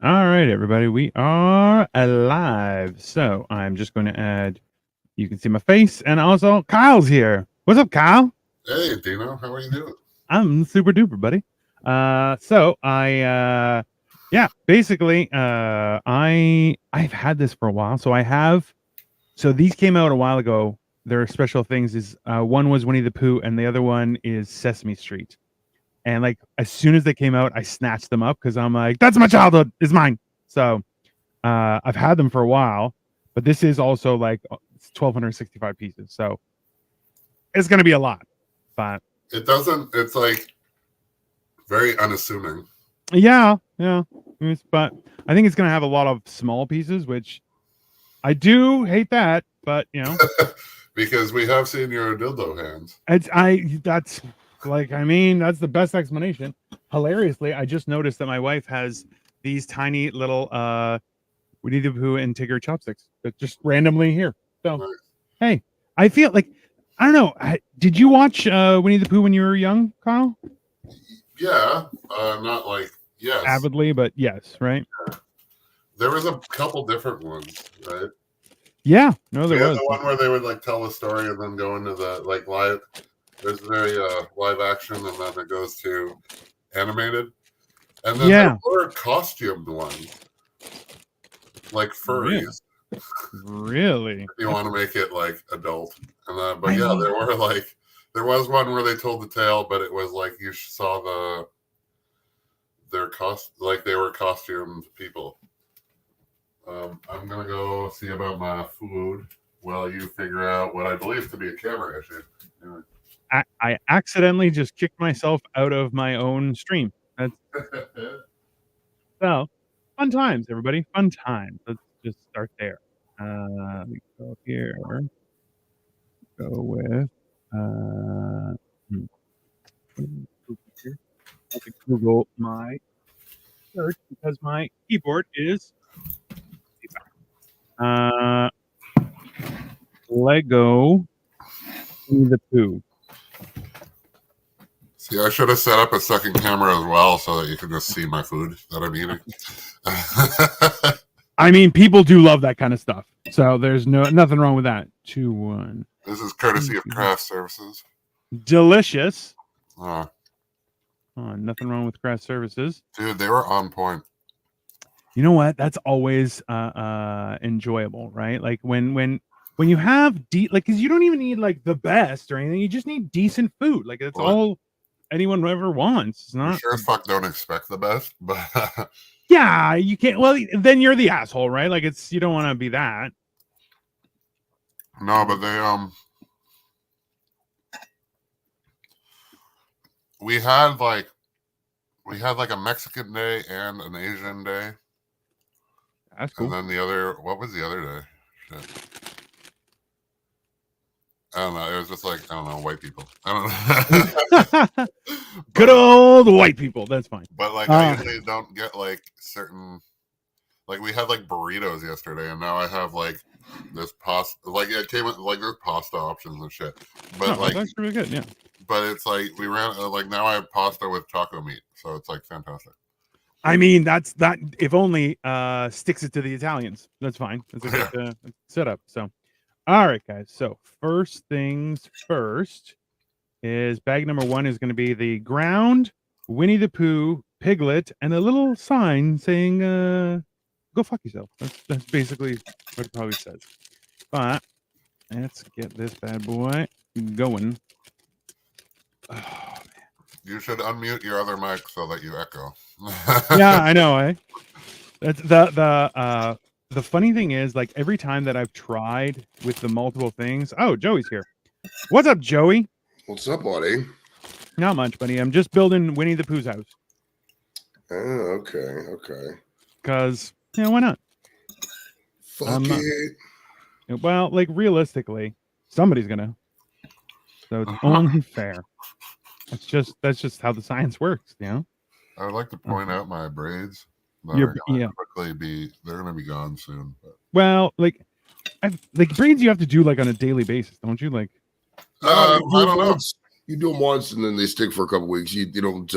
All right, everybody, we are alive. So I'm just going to add, you can see my face, and also Kyle's here. What's up, Kyle? Hey, Dino, how are you doing? I'm super duper, buddy. Yeah, basically, I've had this for a while. So these came out a while ago. Their special things is one was Winnie the Pooh, and the other one is Sesame Street. And like as soon as they came out, I snatched them up because I'm like, that's my childhood, it's mine. So I've had them for a while, but this is also like 1,265 pieces, so it's gonna be a lot. But It doesn't. It's like very unassuming. yeah. But I think it's gonna have a lot of small pieces, which I do hate that. But Because we have seen your dildo hands. that's that's the best explanation. Hilariously, I just noticed that my wife has these tiny little Winnie the Pooh and Tigger chopsticks that just randomly here. So Nice. hey, I feel like I don't know. Did you watch Winnie the Pooh when you were young, Kyle? Yeah, not like yes. Avidly, but yes, right? There was a couple different ones, right? Yeah, no, there was the one where they would like tell a story and then go into the like live. There's very live action, and then it goes to animated, and then there were costumed ones, like furries. Really? If you want to make it like adult, and then but yeah, there were like there was one where they told the tale, but it was like you saw their like they were costumed people. I'm gonna go see about my food while you figure out what I believe to be a camera issue. Anyway. I accidentally just kicked myself out of my own stream. That's so fun times, everybody. Fun times. Let's just start there. We go here. Go with I'll Google my search because my keyboard is Lego Winnie the Pooh. See, I should have set up a second camera as well so that you can just see my food that I'm eating. I mean, people do love that kind of stuff, so there's nothing wrong with that. 2-1. This is courtesy of Craft Services. Delicious. Nothing wrong with Craft Services, dude. They were on point. You know what? That's always enjoyable, right? Like when you have like, because you don't even need like the best or anything. You just need decent food. Like that's all anyone ever wants. It's not. You sure as fuck don't expect the best, but yeah, you can't. Well, then you're the asshole, right? Like you don't want to be that. No, but they we had like a Mexican day and an Asian day. That's cool. And then what was the other day? Shit. I don't know. It was just like, I don't know, white people. I don't know. Good old white people. That's fine. But like, I usually don't get like certain, like we had like burritos yesterday, and now I have like this pasta. Like it came with like there's pasta options and shit. But like that's really good. Yeah. But it's like we ran like now I have pasta with taco meat, so it's like fantastic. I mean, that if only sticks it to the Italians. That's fine. That's a good setup. So, all right, guys. So first things first is bag number 1 is going to be the ground Winnie the Pooh piglet and a little sign saying "Go fuck yourself." That's basically what it probably says. But let's get this bad boy going. Oh, man. You should unmute your other mic so that you echo. Yeah, I know. That's the funny thing is, like every time that I've tried with the multiple things. Oh, Joey's here. What's up, Joey? What's up, buddy? Not much, buddy. I'm just building Winnie the Pooh's house. Oh, okay. Because why not? Fuck it. Well, like realistically, somebody's gonna. So it's only fair. That's just how the science works, I would like to point out my braids. They're gonna be gone soon. But. Well, like braids you have to do like on a daily basis, don't you? Like, I don't know. You do them once and then they stick for a couple weeks. You don't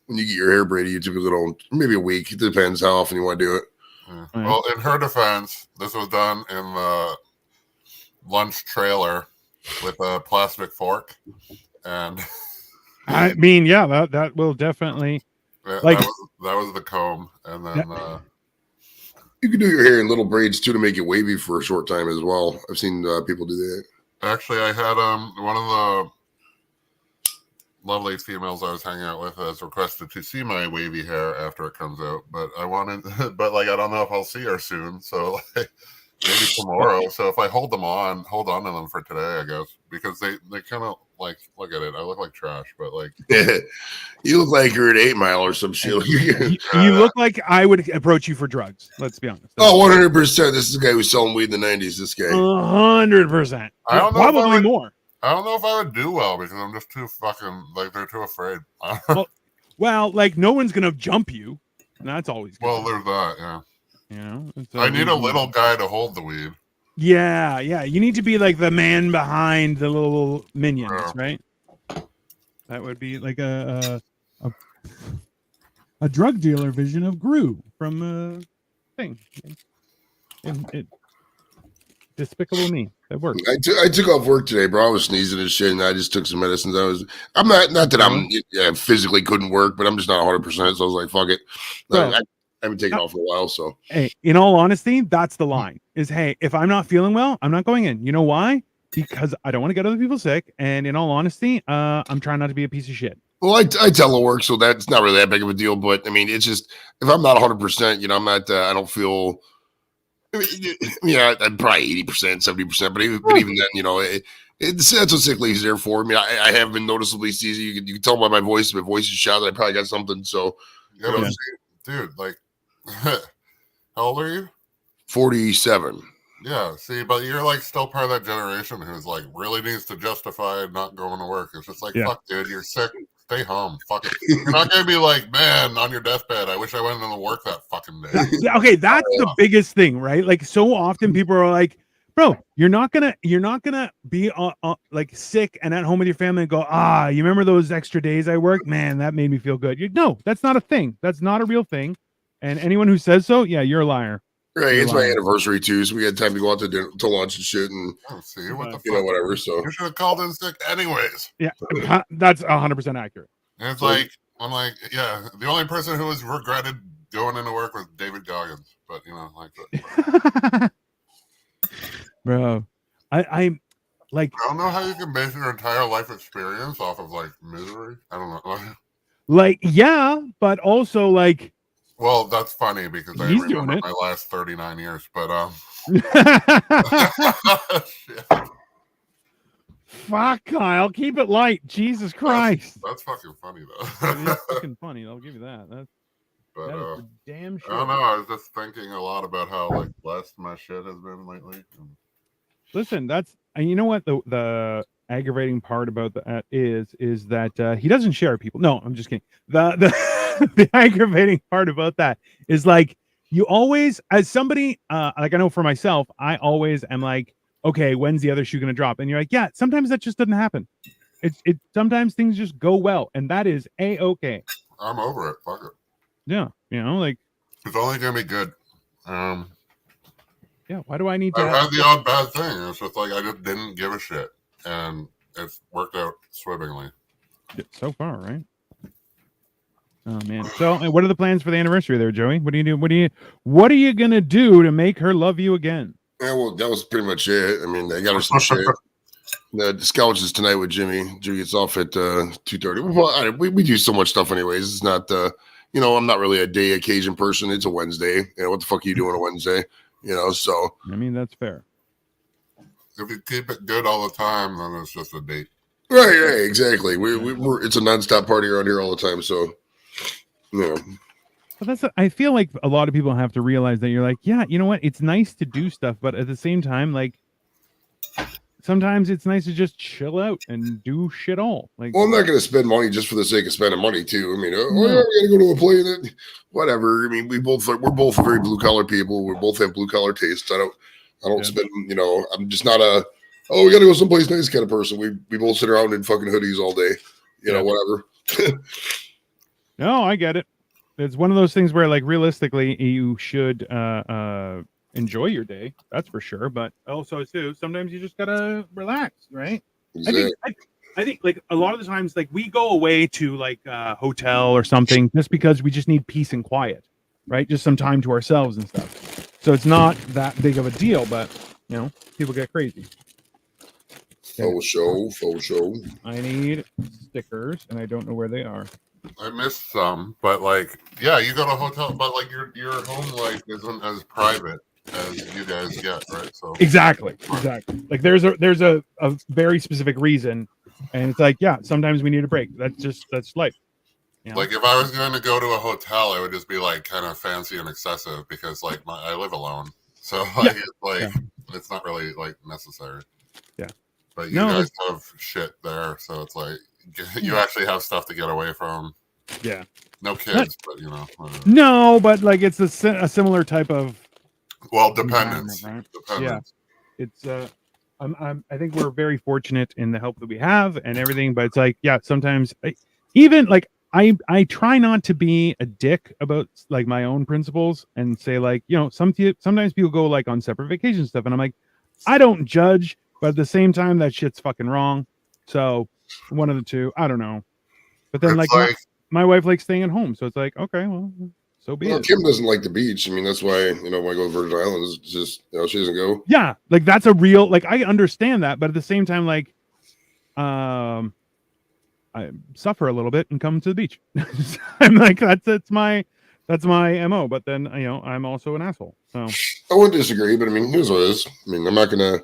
when you get your hair braided, you typically don't. Maybe a week. It depends how often you want to do it. Yeah. Well, in her defense, this was done in the lunch trailer with a plastic fork, and I mean, yeah, that will definitely like that was the comb, and then you can do your hair in little braids too to make it wavy for a short time as well. I've seen people do that. Actually, I had one of the lovely females I was hanging out with has requested to see my wavy hair after it comes out, but I don't know if I'll see her soon, so like maybe tomorrow. So if I hold on to them for today, I guess, because they kind of like, look at it, I look like trash, but like you look like you're at 8 Mile or some shit. you look like I would approach you for drugs. Let's be honest. Oh, 100%. This is the guy who was selling weed in the 90s. This guy. 100%. I don't know, probably more. I don't know if I would do well because I'm just too fucking like they're too afraid. well, like no one's gonna jump you. That's always good. Well, there's that, yeah. You know, I need a little guy to hold the weed. Yeah. You need to be like the man behind the little minions, right? That would be like a drug dealer vision of Gru from thing. Despicable Me. That worked. I took off work today, bro. I was sneezing and shit, and I just took some medicines. I'm not that I'm physically couldn't work, but I'm just not 100%. So I was like, fuck it. Bro, I haven't taken off for a while, so. Hey, in all honesty, that's the line. Is hey, if I'm not feeling well, I'm not going in. You know why? Because I don't want to get other people sick. And in all honesty, I'm trying not to be a piece of shit. Well, I telework, so that's not really that big of a deal. But I mean, it's just if I'm not 100%, you know, I'm not. I don't feel. I'm probably 80%, 70%, but even then, you know, that's what sick leave is there for. I mean, I have been noticeably sneezy. You can tell by my voice is shot that I probably got something. So, dude, like, how old are you? 47. Yeah, see, but you're like still part of that generation who's like really needs to justify not going to work. It's just like, fuck, dude, you're sick. Stay home. Fuck it. You're not gonna be like, man, on your deathbed, I wish I went into work that fucking day. Okay, that's the biggest thing, right? Like so often people are like, bro, you're not gonna be like sick and at home with your family and go, you remember those extra days I worked? Man, that made me feel good. No, that's not a thing. That's not a real thing. And anyone who says so, yeah, you're a liar. Right, it's my anniversary too, so we had time to go out to dinner, to lunch and shit, and see what the fuck? You know, whatever. So you should have called in sick anyways. Yeah, that's 100% accurate. And it's like I'm like, yeah, the only person who was regretted going into work was David Goggins, but you know, like, bro, I'm like, I don't know how you can base your entire life experience off of like misery. I don't know. Like, yeah, but also like. Well, that's funny because I remember my last 39 years, but fuck, Kyle, keep it light. Jesus Christ. That's fucking funny though. It's fucking funny. I'll give you that. That is damn shit. I don't know. I was just thinking a lot about how like blessed my shit has been lately. Listen, and you know what the aggravating part about that is that he doesn't share people. No, I'm just kidding. The aggravating part about that is like you always, as somebody like I know for myself, I always am like, okay, when's the other shoe gonna drop? And you're like, yeah, sometimes that just doesn't happen. It sometimes things just go well, and that is okay. I'm over it. Fuck it. Yeah, you know, like it's only gonna be good. Yeah, why do I need to? I've had the odd bad thing. It's just like I just didn't give a shit, and it's worked out swimmingly. So far, right? Oh man. So, what are the plans for the anniversary there, Joey? What do you do? What are you gonna do to make her love you again? Yeah, well, that was pretty much it. I mean, I got her some shit. The Scouts is tonight with Jimmy. Jimmy gets off at 2:30. Well, we do so much stuff anyways. It's not, you know, I'm not really a day occasion person. It's a Wednesday. You know, what the fuck are you doing on a Wednesday? You know, so. I mean, that's fair. If you keep it good all the time, then it's just a date. Right, exactly. We're it's a nonstop party around here all the time. So, you know. But I feel like a lot of people have to realize that you're like, yeah, you know what? It's nice to do stuff, but at the same time, like, sometimes it's nice to just chill out and do shit all. Like, well, I'm not going to spend money just for the sake of spending money too. I mean, yeah, we're going to go to a play and whatever. I mean, we're both very blue collar people. We both have blue collar tastes. I don't spend. You know, I'm just not we got to go someplace nice kind of person. We both sit around in fucking hoodies all day. You know, whatever. No, I get it. It's one of those things where, like, realistically, you should enjoy your day. That's for sure. But also, too, sometimes you just gotta relax, right? Exactly. I think, like, a lot of the times, like, we go away to like a hotel or something just because we just need peace and quiet, right? Just some time to ourselves and stuff. So it's not that big of a deal, but you know, people get crazy. Faux show. I need stickers, and I don't know where they are. I missed some, but like, yeah, you go to a hotel, but like your home life isn't as private as you guys get, right? So Exactly. Like there's a very specific reason, and it's like, yeah, sometimes we need a break. That's life. You know? like if I was going to go to a hotel, it would just be like kind of fancy and excessive because like I live alone, so like it's not really like necessary. Yeah. But you guys have shit there, so it's like you actually have stuff to get away from. Yeah. No kids, but you know. No, but like it's a similar type of. Well, dependence. Right? Dependence. Yeah. It's I think we're very fortunate in the help that we have and everything, but it's like, yeah, sometimes even like I try not to be a dick about like my own principles and say like, you know, sometimes people go like on separate vacation stuff, and I'm like, I don't judge, but at the same time, that shit's fucking wrong. So one of the two, I don't know. But then like my wife likes staying at home, so it's like, okay, well, so be it. Kim doesn't like the beach. I mean, that's why, you know, when I go to Virgin Islands, it's just, you know, she doesn't go. Yeah, like that's a real, like, I understand that, but at the same time, like, I suffer a little bit and come to the beach. I'm like, that's my MO. But then, you know, I'm also an asshole. So I wouldn't disagree, but I mean, here's what it is. I mean, I'm not gonna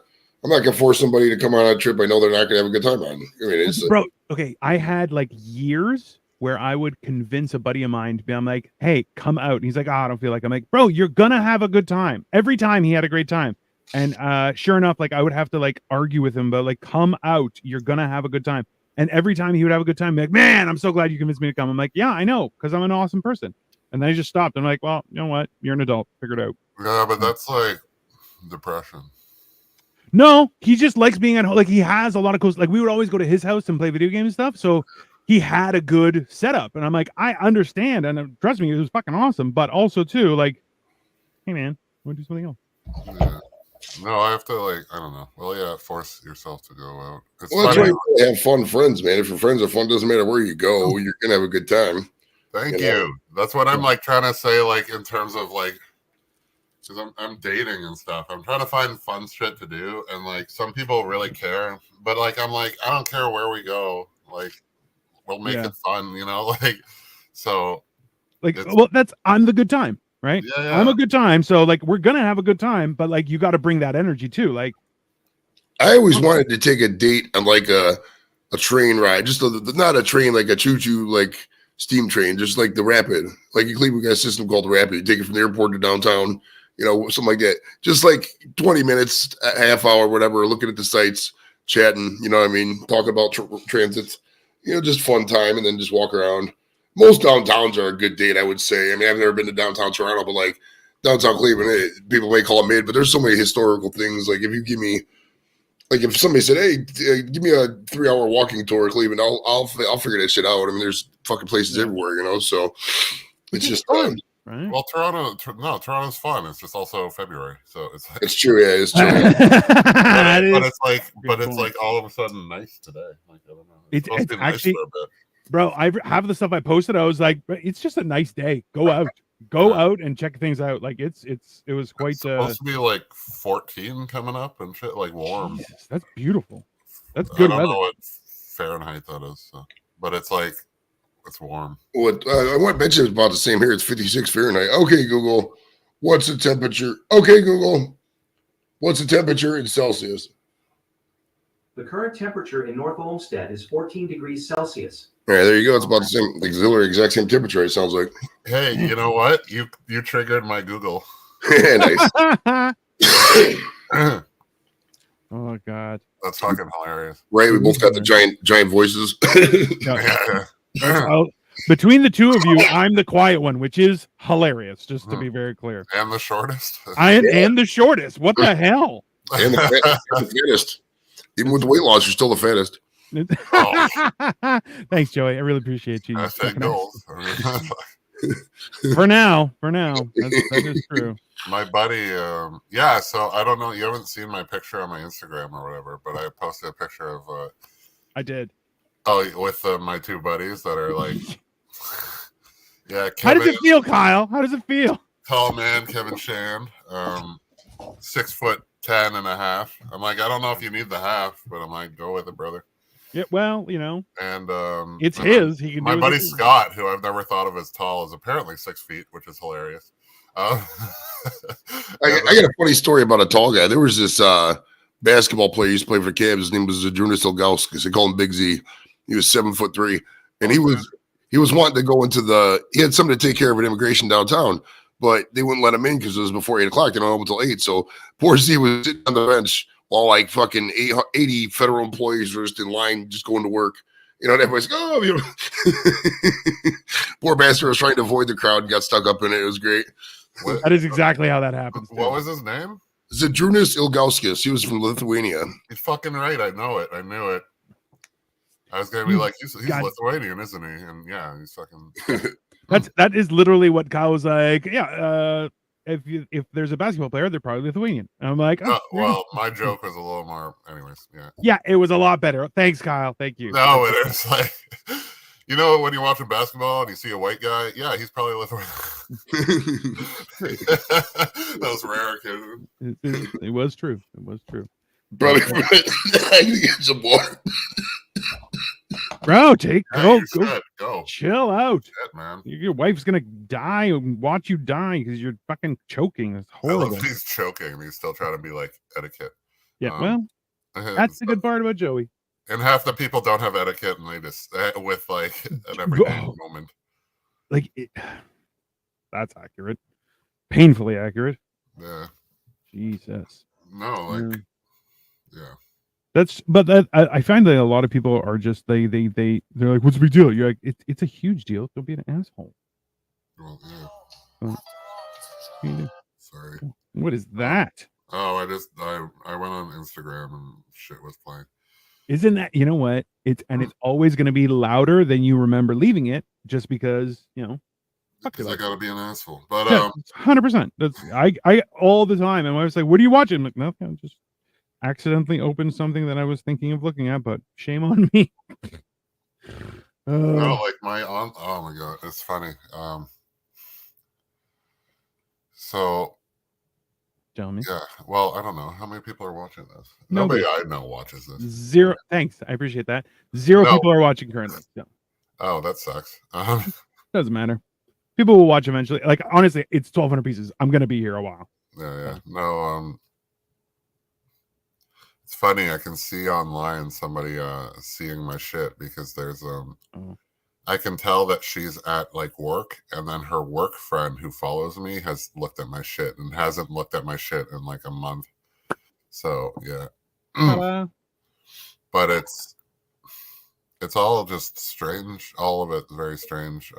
force somebody to come on a trip I know they're not gonna have a good time on. I mean, it's bro. Okay, I had like years where I would convince a buddy of mine to be, I'm like, hey, come out. And he's like, I don't feel like. I'm like, bro, you're gonna have a good time. Every time he had a great time. And sure enough, like I would have to like argue with him, but like, come out, you're gonna have a good time. And every time he would have a good time, be like, man, I'm so glad you convinced me to come. I'm like, yeah, I know, because I'm an awesome person. And then I just stopped. I'm like, well, you know what? You're an adult. Figure it out. Yeah, but that's like depression. No, he just likes being at home. Like he has a lot of cool. Like we would always go to his house and play video games and stuff. So he had a good setup, and I'm like, I understand, and trust me, it was fucking awesome. But also too, like, hey man, want to do something else? Yeah. No, I have to like, I don't know. Well, yeah, force yourself to go out. Well, that's why you have fun friends, man. If your friends are fun, doesn't matter where you go, you're gonna have a good time. Thank you. That's what I'm like trying to say, like in terms of like, because I'm dating and stuff. I'm trying to find fun shit to do, and like some people really care, but like I'm like, I don't care where we go. Like we'll make it fun, you know. Like so, like well, I'm the good time, right? Yeah. I'm a good time, so like we're gonna have a good time, but like you got to bring that energy too. Like I always wanted to take a date on like a train ride, just not a train like a choo-choo like steam train, just like the Rapid. Like in Cleveland, we got a system called the Rapid. You take it from the airport to downtown, you know, something like that. Just like 20 minutes, a half hour, whatever, looking at the sights, chatting, you know what I mean? Talking about transits, you know, just fun time, and then just walk around. Most downtowns are a good date, I would say. I mean, I've never been to downtown Toronto, but like downtown Cleveland, people may call it mid, but there's so many historical things. Like if you give me, like if somebody said, hey, give me a 3-hour walking tour of Cleveland, I'll figure that shit out. I mean, there's fucking places everywhere, you know, so it's just fun. Right. Well, Toronto's fun. It's just also February, so it's like, it's true. Yeah, it's true. but it's like all of a sudden nice today. Like I don't know. It's actually, nice for a bit. Bro, I have the stuff I posted. I was like, it's just a nice day. Go out and check things out. Like it was quite supposed to be like 14 coming up and shit, like warm. Jesus, that's beautiful. That's good. I don't know what Fahrenheit that is, so. But it's like it's warm. Well, I want to mention it's about the same here. It's 56 Fahrenheit. Okay, Google, what's the temperature? Okay, Google, what's the temperature in Celsius? The current temperature in North Olmsted is 14 degrees Celsius. All right, there you go. It's about the same, auxiliary, exact same temperature. It sounds like. Hey, you know what? You triggered my Google. Nice. Oh God, that's fucking hilarious. Right, we both got the giant voices. Well, between the two of you, I'm the quiet one, which is hilarious. Just to be very clear, and the shortest. And the shortest. What the hell? And the fattest. Even with the weight loss, you're still the fattest. Thanks, Joey. I really appreciate you. Hashtag goals. For now, that is true. My buddy, yeah. So I don't know. You haven't seen my picture on my Instagram or whatever, but I posted a picture of. I did. Oh, with my two buddies that are like, yeah. Kevin, how does it feel, Kyle? How does it feel? Tall man, Kevin Shand, 6'10.5". I'm like, I don't know if you need the half, but I'm like, go with it, brother. Yeah, well, you know, and it's his. He can. My buddy Scott, who I've never thought of as tall, is apparently 6 feet, which is hilarious. I got a funny story about a tall guy. There was this basketball player who used to play for Cavs. His name was Zadrunas Ilgauskas. They call him Big Z. He was 7'3", and he was wanting to go into he had something to take care of at immigration downtown, but they wouldn't let him in because it was before 8 o'clock. They don't open until 8. So poor Z was sitting on the bench while like fucking 80 federal employees were just in line, just going to work. You know, and everybody's like, oh, you know. Poor bastard was trying to avoid the crowd and got stuck up in it. It was great. That is exactly how that happens. What was his name? Zadrunas Ilgauskas. He was from Lithuania. He's fucking right. I know it. I knew it. I was gonna be like, he's Lithuanian, isn't he? And yeah, he's fucking. that is literally what Kyle was like. Yeah, if there's a basketball player, they're probably Lithuanian. And I'm like, well, my joke was a little more. Anyways, yeah. Yeah, it was a lot better. Thanks, Kyle. Thank you. No, it's like, you know, when you're watching basketball and you see a white guy, yeah, he's probably Lithuanian. That was rare occasion. It was true. It was true. Brother, I need to get some water. Bro, go. Chill out. Shit, man. Your wife's gonna die and watch you die because you're fucking choking. It's horrible. He's choking. He's still trying to be like etiquette. Yeah, well, that's the good part about Joey. And half the people don't have etiquette, and they just with like an everyday moment. Like that's accurate, painfully accurate. Yeah. Jesus. No, like, yeah. I find that a lot of people are just they're like, what's the big deal? You're like, it's a huge deal. Don't be an asshole. Well, yeah. Sorry. What is that? Oh, I went on Instagram and shit was playing. Isn't that, you know what? It's always going to be louder than you remember leaving it, just because, you know. Because I gotta be an asshole. But 100%. That's I all the time. And I was like, what are you watching? I'm like, nothing. I'm just accidentally opened something that I was thinking of looking at, but shame on me. No, like my aunt. Oh my god, it's funny. So tell me. Yeah, well, I don't know how many people are watching this. Nobody I know watches this. Zero. Thanks, I appreciate that. Zero people are watching currently. So. Oh, that sucks. Doesn't matter. People will watch eventually. Like, honestly, it's 1,200 pieces. I'm gonna be here a while. Yeah. No. It's funny. I can see online somebody seeing my shit because there's I can tell that she's at like work, and then her work friend who follows me has looked at my shit and hasn't looked at my shit in like a month. So yeah. But it's all just strange. All of it very strange.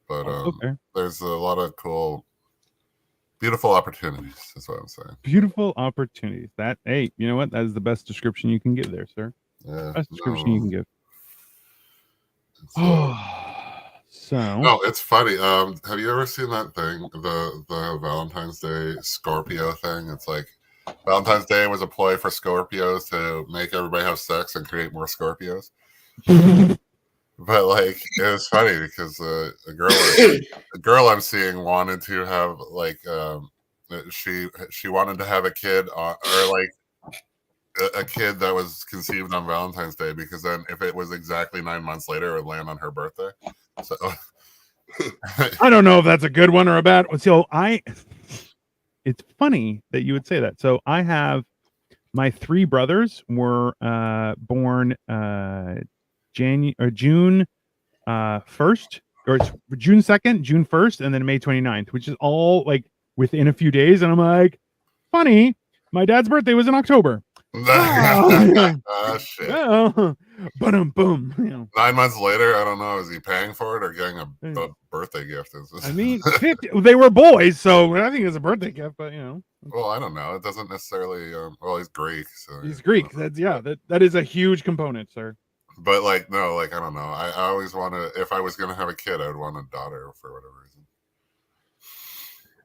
But there's a lot of cool, beautiful opportunities. That's what I'm saying. Beautiful opportunities. That, hey, you know what? That is the best description you can give there, sir. Yeah. Best description you can give. It's funny. Have you ever seen that thing, the Valentine's Day Scorpio thing? It's like Valentine's Day was a ploy for Scorpios to make everybody have sex and create more Scorpios. But like, it was funny because a girl I'm seeing wanted to have like she wanted to have a kid or like a kid that was conceived on Valentine's Day, because then if it was exactly 9 months later, it would land on her birthday. So I don't know if that's a good one or a bad one. So it's funny that you would say that. So I have my 3 brothers were born June 1st, or it's June 2nd, June 1st, and then May 29th, which is all like within a few days. And I'm like, funny, my dad's birthday was in October. Ah, shit. Oh, boom. You know. 9 months later, I don't know. Is he paying for it or getting a birthday gift? I mean, 50, they were boys, so I think it's a birthday gift. But you know, well, I don't know. It doesn't necessarily. Well, he's Greek, so he's Greek. That's that is a huge component, sir. But like, no, like I don't know. I always want to. If I was gonna have a kid, I would want a daughter for whatever reason.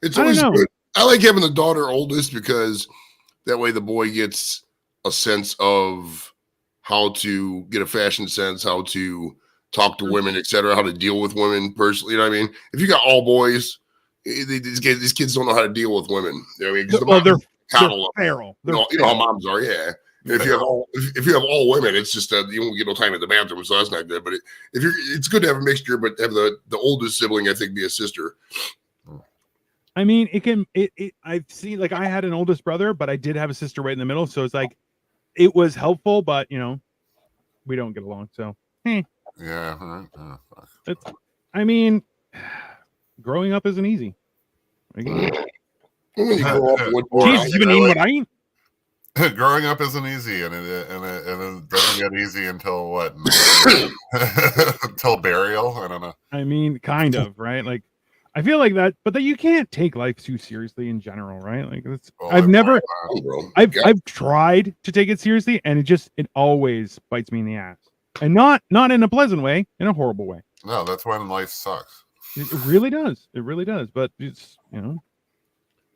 It's always good. I like having the daughter oldest because that way the boy gets a sense of how to get a fashion sense, how to talk to women, etc., how to deal with women personally. You know what I mean? If you got all boys, these kids don't know how to deal with women. You know what I mean? Well, they're feral. You know how moms are, yeah. If you have all women, it's just you won't get no time in the bathroom, so that's not good. But it's good to have a mixture, but have the oldest sibling, I think, be a sister. I mean, I've seen, like, I had an oldest brother, but I did have a sister right in the middle, so it's like it was helpful, but you know, we don't get along, so yeah. I mean, growing up isn't easy. When you grow up with Jesus, you been eating what I eat? Growing up isn't easy, and it doesn't get easy until what? Until burial. I don't know. I mean, kind of, right? Like, I feel like that, but that you can't take life too seriously in general, right? Like, it's, I've tried to take it seriously, and it always bites me in the ass, and not in a pleasant way, in a horrible way. No, that's when life sucks. It really does. It really does. But it's, you know.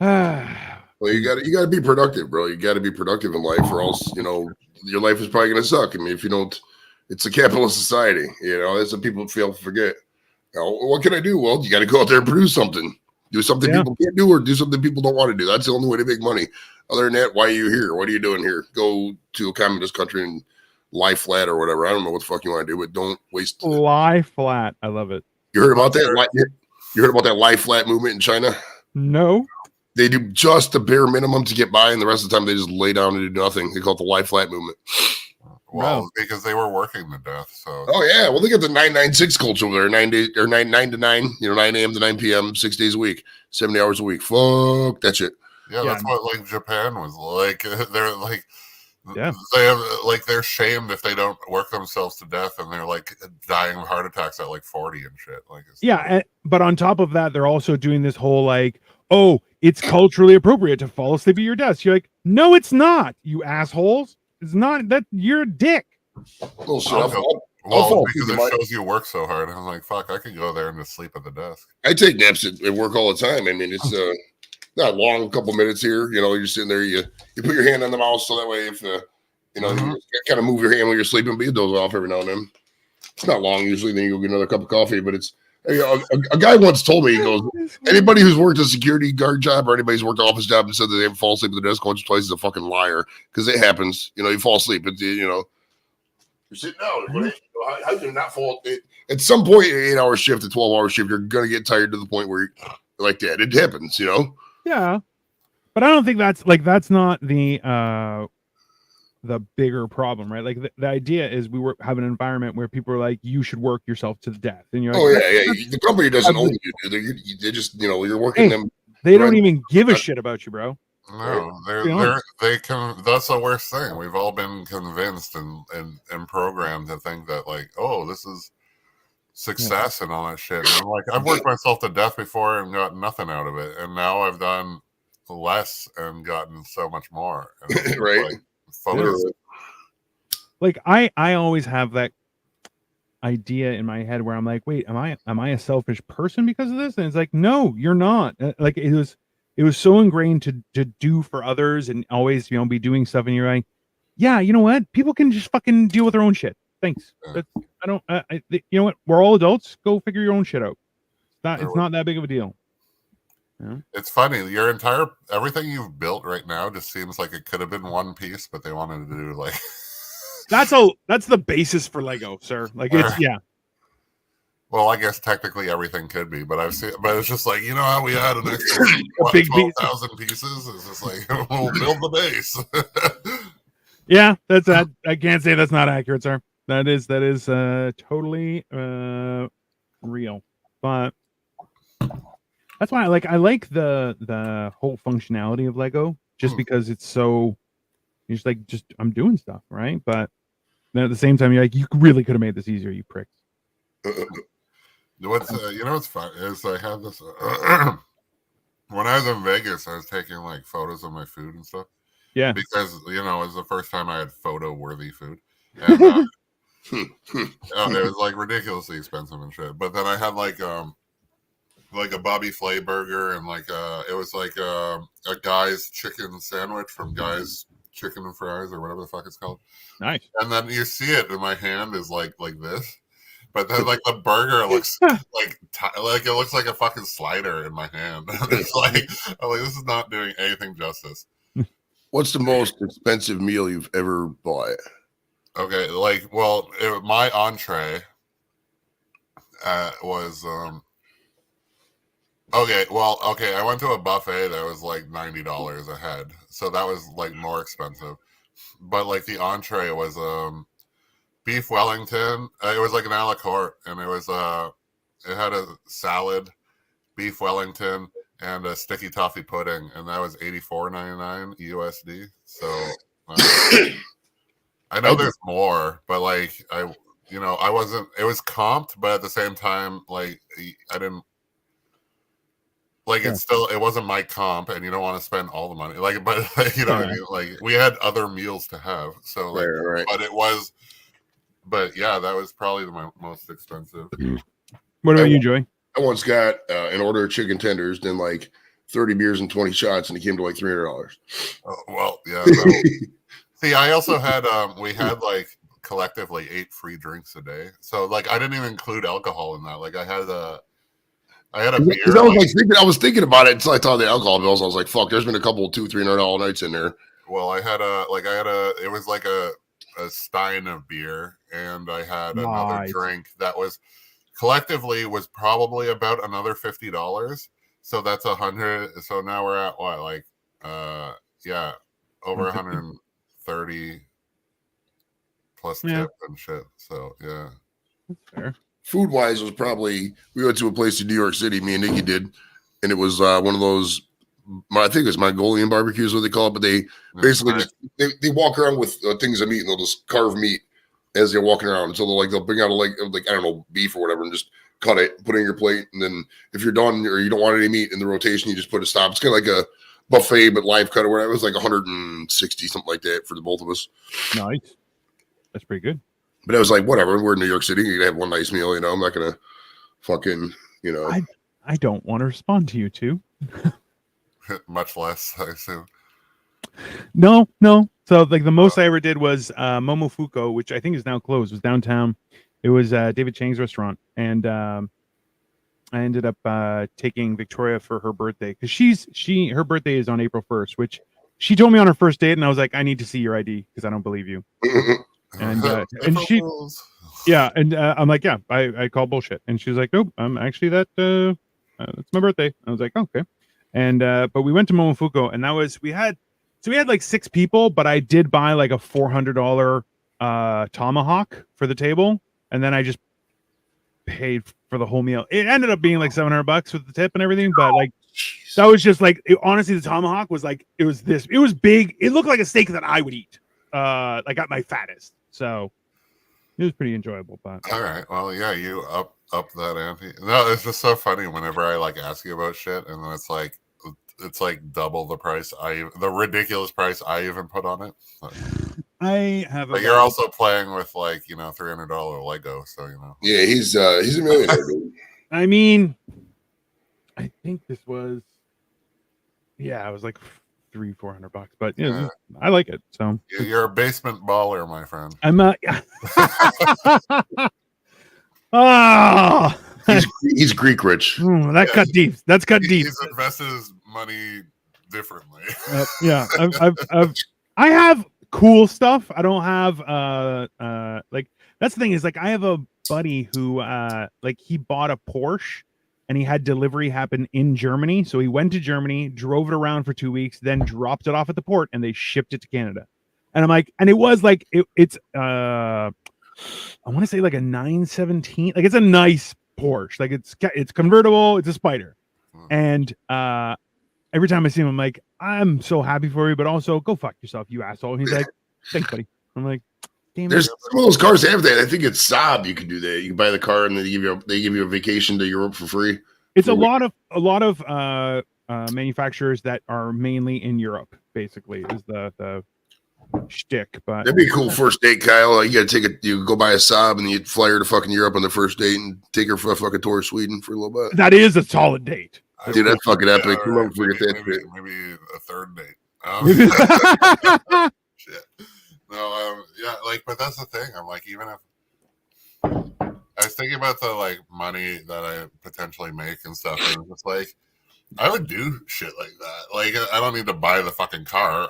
Well, you gotta be productive, bro. You gotta be productive in life, or else, you know, your life is probably gonna suck. I mean, if you don't, it's a capitalist society. You know, that's what people fail to forget. You know, what can I do? Well, you got to go out there and produce something. Do something people can't do, or do something people don't want to do. That's the only way to make money. Other than that, why are you here? What are you doing here? Go to a communist country and lie flat or whatever. I don't know what the fuck you want to do, but don't waste. Lie flat. I love it. You heard about that? You heard about that lie flat movement in China? No. They do just the bare minimum to get by, and the rest of the time they just lay down and do nothing. They call it the lie flat movement. Well, because they were working to death. So. Oh yeah, well they got the 996 culture over there, 9 to 9, you know, 9 a.m. to 9 p.m. 6 days a week, 70 hours a week. Fuck that shit. Yeah, that's what like Japan was like. They're like, yeah, they have like they're shamed if they don't work themselves to death, and they're like dying of heart attacks at like 40 and shit. Like, but on top of that, they're also doing this whole like, oh, it's culturally appropriate to fall asleep at your desk. You're like, no, it's not, you assholes. It's not that you're a dick. Well, because it shows you work so hard. I'm like, fuck, I could go there and just sleep at the desk. I take naps at work all the time. I mean, it's not long, a couple minutes here. You know, you're sitting there, you put your hand on the mouse so that way if you know, you kind of move your hand when you're sleeping, but you doze off every now and then. It's not long usually. Then you go get another cup of coffee, but it's. A guy once told me, he goes, anybody who's worked a security guard job or anybody who's worked an office job and said that they ever fall asleep at the desk once or twice is a fucking liar, because it happens. You know, you fall asleep. You know, you're sitting down. How do you not fall? At some point, an 8-hour shift, a 12-hour shift, you're going to get tired to the point where you're like that. It happens, you know? Yeah. But I don't think that's not the bigger problem, right? Like the idea is we have an environment where people are like, you should work yourself to the death, and you're like, the company doesn't own you. They just, you know, you're working them. They don't even give a shit about you, bro. No, they can. That's the worst thing. We've all been convinced and programmed to think that like, oh, this is success and all that shit. And I'm like, I've worked myself to death before and got nothing out of it, and now I've done less and gotten so much more. And right. Like I always have that idea in my head where I'm like, wait, am I a selfish person because of this? And it's like, no, you're not. Like it was so ingrained to do for others and always, you know, be doing stuff, and you're like, yeah, you know what? People can just fucking deal with their own shit. Thanks. You know what? We're all adults. Go figure your own shit out. It's not that big of a deal. Yeah. It's funny. Everything you've built right now just seems like it could have been one piece, but they wanted to do like. That's the basis for Lego, sir. Like it's Well, I guess technically everything could be, but it's just like, you know how we had an extra big 12,000 pieces? It's just like, we'll build the base. Yeah, that's that. I can't say that's not accurate, sir. That is totally real. But that's why I like the whole functionality of Lego, just because it's so, You're just like, I'm doing stuff, right? But then at the same time, you're like, you really could have made this easier, you pricks. What's fun is I had this when I was in Vegas, I was taking like photos of my food and stuff. Yeah, because it was the first time I had photo worthy food, and it was like ridiculously expensive and shit. But then I had like a Bobby Flay burger and like it was like a Guy's chicken sandwich from Guy's Chicken and Fries or whatever the fuck it's called. nice. And then you see it in my hand is like this. But then, like the burger looks like it looks like a fucking slider in my hand. It's like, I'm like, this is not doing anything justice. What's the most expensive meal you've ever bought? Okay, my entree was okay. I went to a buffet that was like $90 a head, so that was like more expensive. But like the entree was beef Wellington. It was like an a la carte, and it was it had a salad, beef Wellington, and a sticky toffee pudding, and that was $84.99 USD. So I know there's more, but like I wasn't. It was comped, but at the same time, like I didn't. Like it wasn't my comp, and you don't want to spend all the money. Like, but what I mean. Like we had other meals to have, so like, right. but it was. But yeah, that was probably the most expensive. What about you, Joey? I once got an order of chicken tenders, then like 30 beers and 20 shots, and it came to like $300. Oh, well, yeah. No. See, I also had we had like collectively 8 free drinks a day, so like I didn't even include alcohol in that. Like I had a beer. I was thinking about it until I saw the alcohol bills. I was like, "Fuck!" There's been a couple of $200-$300 nights in there. Well, it was like a stein of beer, and I had another drink that was collectively was probably about another $50. So that's $100. So now we're at what, like over 130 plus tip and shit. So yeah, that's fair. Food wise, was probably we went to a place in New York City. Me and Nikki did, and it was one of those. I think it's Mongolian barbecue is what they call it, but they basically just they walk around with things of meat, and they'll just carve meat as they're walking around. So they'll bring out a leg of like I don't know, beef or whatever, and just cut it, put it in your plate, and then if you're done or you don't want any meat in the rotation, you just put a stop. It's kind of like a buffet but live cut or whatever. It was like 160 something like that for the both of us. Nice, that's pretty good. But I was like, whatever. We're in New York City. You can have one nice meal. I'm not gonna fucking I don't want to respond to you two. Much less, I assume. No. So like the most I ever did was Momofuku, which I think is now closed. It was downtown. It was David Chang's restaurant, and I ended up taking Victoria for her birthday because her birthday is on April 1st, which she told me on her first date, and I was like, I need to see your ID because I don't believe you. And she, yeah, and I'm like, yeah, I call bullshit, and she was like, nope, I'm actually that's my birthday. I was like, okay. And but we went to Momofuku, and that was we had like 6 people, but I did buy like a $400 tomahawk for the table, and then I just paid for the whole meal. It ended up being like $700 with the tip and everything, but like that was just like honestly, the tomahawk was like it was big. It looked like a steak that I would eat, like at my fattest. So it was pretty enjoyable. But all right, well, yeah, you up that ante. No, it's just so funny whenever I like ask you about shit, and then it's like double the price the ridiculous price I even put on it. I have. But you're also playing with like $300 Lego, so Yeah, he's a millionaire. I mean, I think this was. Yeah, it was like $300-$400, but yeah, I like it. So you're a basement baller, my friend. I'm a. Oh, he's Greek rich. That cut deep. That's cut deep. He's invested his money differently. Yeah, I have cool stuff. I don't have like that's the thing is like I have a buddy who like he bought a Porsche and he had delivery happen in Germany. So he went to Germany, drove it around for 2 weeks, then dropped it off at the port, and they shipped it to Canada. And I'm like, and it was like it's I want to say like a 917. Like it's a nice Porsche. Like it's convertible. It's a Spider, and every time I see him, I'm like, I'm so happy for you, but also go fuck yourself, you asshole. And he's like, thanks, buddy. I'm like, damn it. There's some of those cars have that. I think it's Saab. You can do that. You can buy the car and they give you a vacation to Europe for free. It's a lot of manufacturers that are mainly in Europe, basically, is the shtick. But That'd be a cool first date, Kyle. You gotta you go buy a Saab and you fly her to fucking Europe on the first date and take her for a fucking tour of Sweden for a little bit. that is a solid date. Dude, that's fucking epic. Yeah, We'll never forget that. Maybe a third date. Shit. No, yeah, like, but that's the thing. I'm like, even if I was thinking about the like money that I potentially make and stuff, and it's like I would do shit like that. Like, I don't need to buy the fucking car.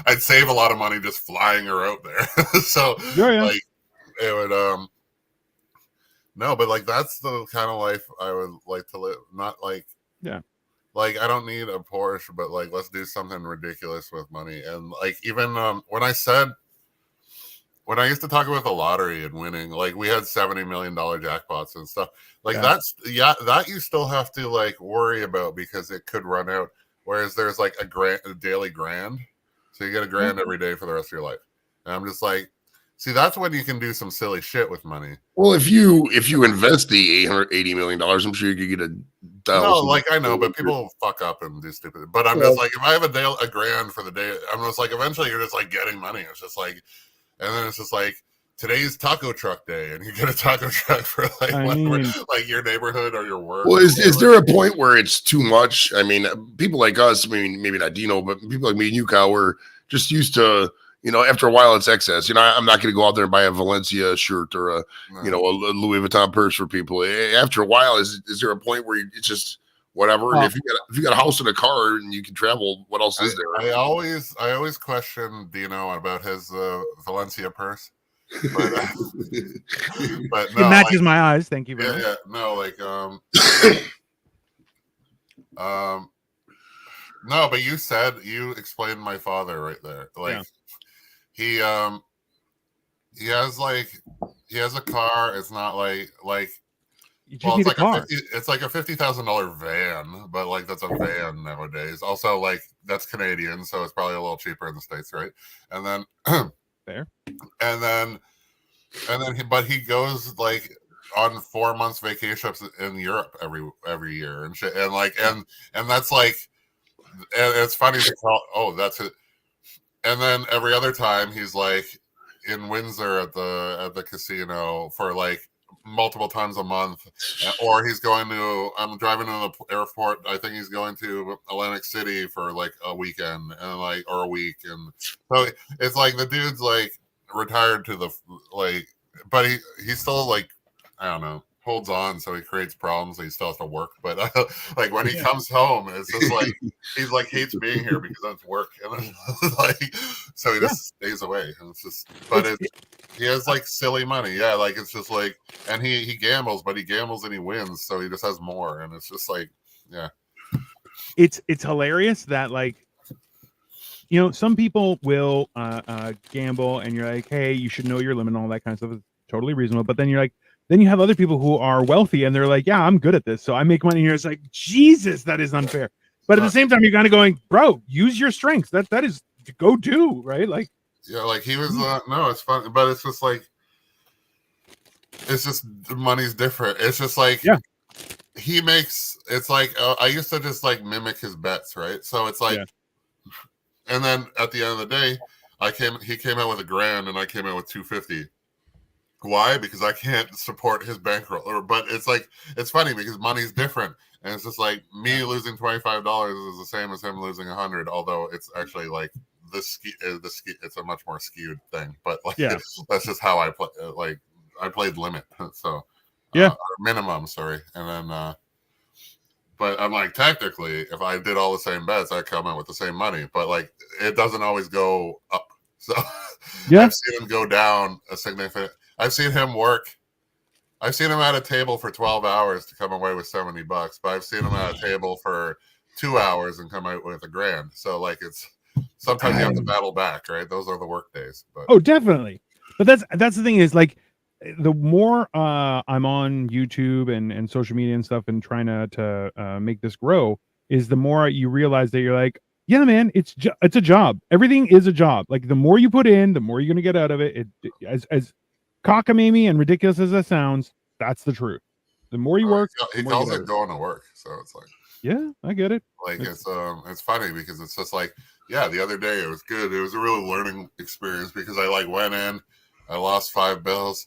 I'd save a lot of money just flying her out there. So, like, it would no, but like that's the kind of life I would like to live. Not like like I don't need a Porsche, but like let's do something ridiculous with money. And like even when I used to talk about the lottery and winning, like we had $70 million jackpots and stuff. Like that's that you still have to like worry about because it could run out. Whereas there's like a daily grand, so you get a grand every day for the rest of your life. And I'm just like, see, that's when you can do some silly shit with money. Well, if you invest the $880 million, I'm sure you could get a no, like I know, but people fuck up and do stupid. But I'm just like, if I have a grand for the day, I'm just like, eventually you're just like getting money. It's just like, and then it's just like today's taco truck day, and you get a taco truck for like like your neighborhood or your work. Well, is there a point where it's too much? I mean, people like us, I mean, maybe not Dino, but people like me and you, Kyle, we're just used to. You know, after a while, it's excess. You know, I'm not going to go out there and buy a Valencia shirt or a Louis Vuitton purse for people. After a while, is there a point where it's just whatever? And if you got a house and a car and you can travel, what else is there? I always question Dino about his Valencia purse, but no, it matches my eyes. Thank you very much. Yeah, no, like no, but you explained my father right there, like. He has a car. It's not like it's like it's like a $50,000 van, but like that's a van nowadays. Also, like that's Canadian, so it's probably a little cheaper in the States, right? And then fair. And then but he goes like on 4 months vacations in Europe every year and shit, and like and that's like, and it's funny to call. That's it. And then every other time he's like in Windsor at the casino for like multiple times a month, or he's going to. I'm driving to the airport. I think he's going to Atlantic City for like a weekend and like or a week, and so it's like the dude's like retired to the like, but he's still like I don't know. Holds on, so he creates problems. So he still has to work, but like when he comes home, it's just like he's like hates being here because that's work, and then, like so he just stays away. And it's just, but he has like silly money, like it's just like, and he gambles, but he gambles and he wins, so he just has more, and it's just like, it's hilarious that like. You know, some people will gamble, and you're like, "Hey, you should know your limit," and all that kind of stuff. It's totally reasonable. But then you're like, then you have other people who are wealthy, and they're like, "Yeah, I'm good at this, so I make money." Here, it's like, Jesus, that is unfair. But at the same time, you're kind of going, "Bro, use your strengths. That is go do right." Like, like he was. No, it's fun, but it's just like, it's just the money's different. It's just like, he makes. It's like I used to just like mimic his bets, right? So it's like. And then at the end of the day, he came out with $1,000 and I came out with $250. Why? Because I can't support his bankroll. But it's like, it's funny because money's different. And it's just like me losing $25 is the same as him losing $100. Although it's actually like it's a much more skewed thing. But like, that's just how I play. Like I played limit. So minimum, sorry. And then, but I'm like, technically, if I did all the same bets, I'd come out with the same money. But like, it doesn't always go up. So I've seen him go down a significant. I've seen him work. I've seen him at a table for 12 hours to come away with $70, but I've seen him at a table for 2 hours and come out with $1,000. So like, it's sometimes you have to battle back, right? Those are the work days. But definitely. But that's the thing is like. The more I'm on YouTube and social media and stuff and trying to make this grow, is the more you realize that you're like, yeah, man, it's a job. Everything is a job. Like the more you put in, the more you're gonna get out of it. As cockamamie and ridiculous as that sounds, that's the truth. The more you work, he the more you calls get out it of going to work. So it's like, yeah, I get it. like it's funny because it's just like, yeah, the other day it was good. It was a real learning experience because I like went in, I lost $5,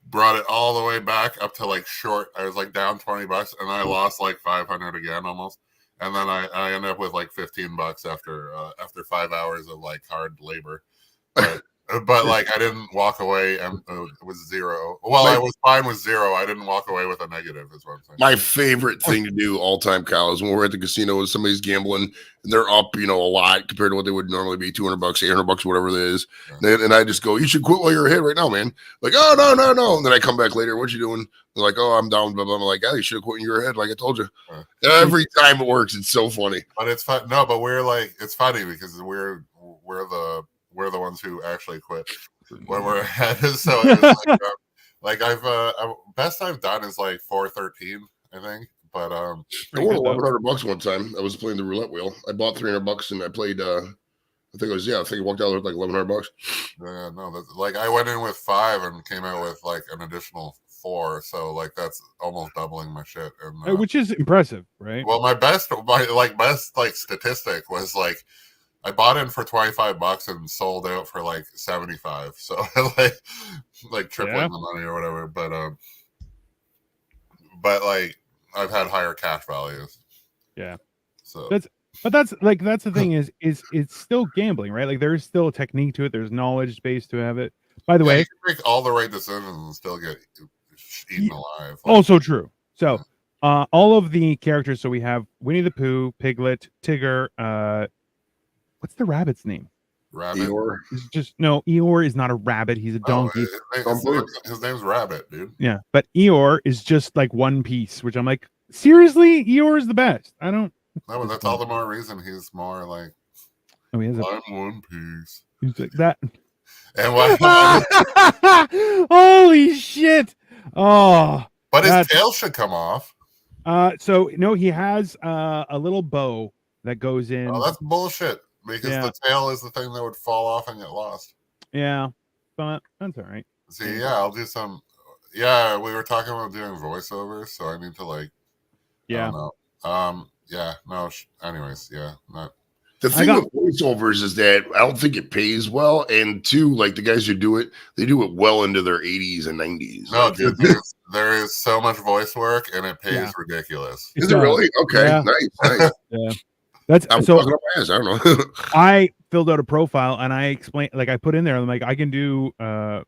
brought it all the way back up to like short. I was like down $20 and I lost like 500 again almost. And then I ended up with like $15 after 5 hours of like hard labor. But like I didn't walk away and it was zero. Well, I was fine with zero. I didn't walk away with a negative, is what I'm saying. My favorite thing to do all time, Kyle, is when we're at the casino and somebody's gambling and they're up, a lot compared to what they would normally be, $200, $800, whatever it is. Yeah. And I just go, you should quit while you're ahead right now, man. Like, oh, no. And then I come back later. What you doing? They're like, oh, I'm down. Blah, blah. I'm like, oh, you should have quit when you were ahead. Like I told you. Every time it works. It's so funny. But it's fun. No, but we're like, it's funny because we're the ones who actually quit when we're ahead. So it's like, I've best I've done is like 413, I think. But I won $1,100 one time. I was playing the roulette wheel. I bought $300 and I played. I think I walked out with like $1,100. Yeah, no, that's like I went in with 5 and came out with like an additional 4. So like that's almost doubling my shit. And which is impressive, right? Well, my best statistic was like, I bought in for $25 and sold out for like 75. So like tripling the money or whatever. But like I've had higher cash values. Yeah. So that's the thing is it's still gambling, right? Like there's still a technique to it. There's knowledge base to have it. By the way, you can make all the right decisions and still get eaten alive. Also true. So all of the characters. So we have Winnie the Pooh, Piglet, Tigger, what's the rabbit's name? Rabbit. Eeyore is not a rabbit. He's a donkey. His name's Rabbit, dude. Yeah, but Eeyore is just like one piece, which I'm like, seriously, Eeyore is the best. I don't. No, but that's all the more reason he's more like. Oh, he has I'm one piece. He's like that. And what? Holy shit! Oh, but his tail should come off. So no, he has a little bow that goes in. Oh, that's bullshit. Because the tail is the thing that would fall off and get lost. Yeah, but that's all right. See, I'll do some. Yeah, we were talking about doing voiceovers, so I need to like. Yeah. I don't know. Yeah. No. Anyways. Yeah. Not. The thing with voiceovers is that I don't think it pays well, and two, like the guys who do it, they do it well into their 80s and 90s. No, dude, there is so much voice work, and it pays ridiculous. Is it really? Okay, yeah. Nice. Yeah. That's I don't know. I filled out a profile and I explained, like I put in there, I'm like, I can do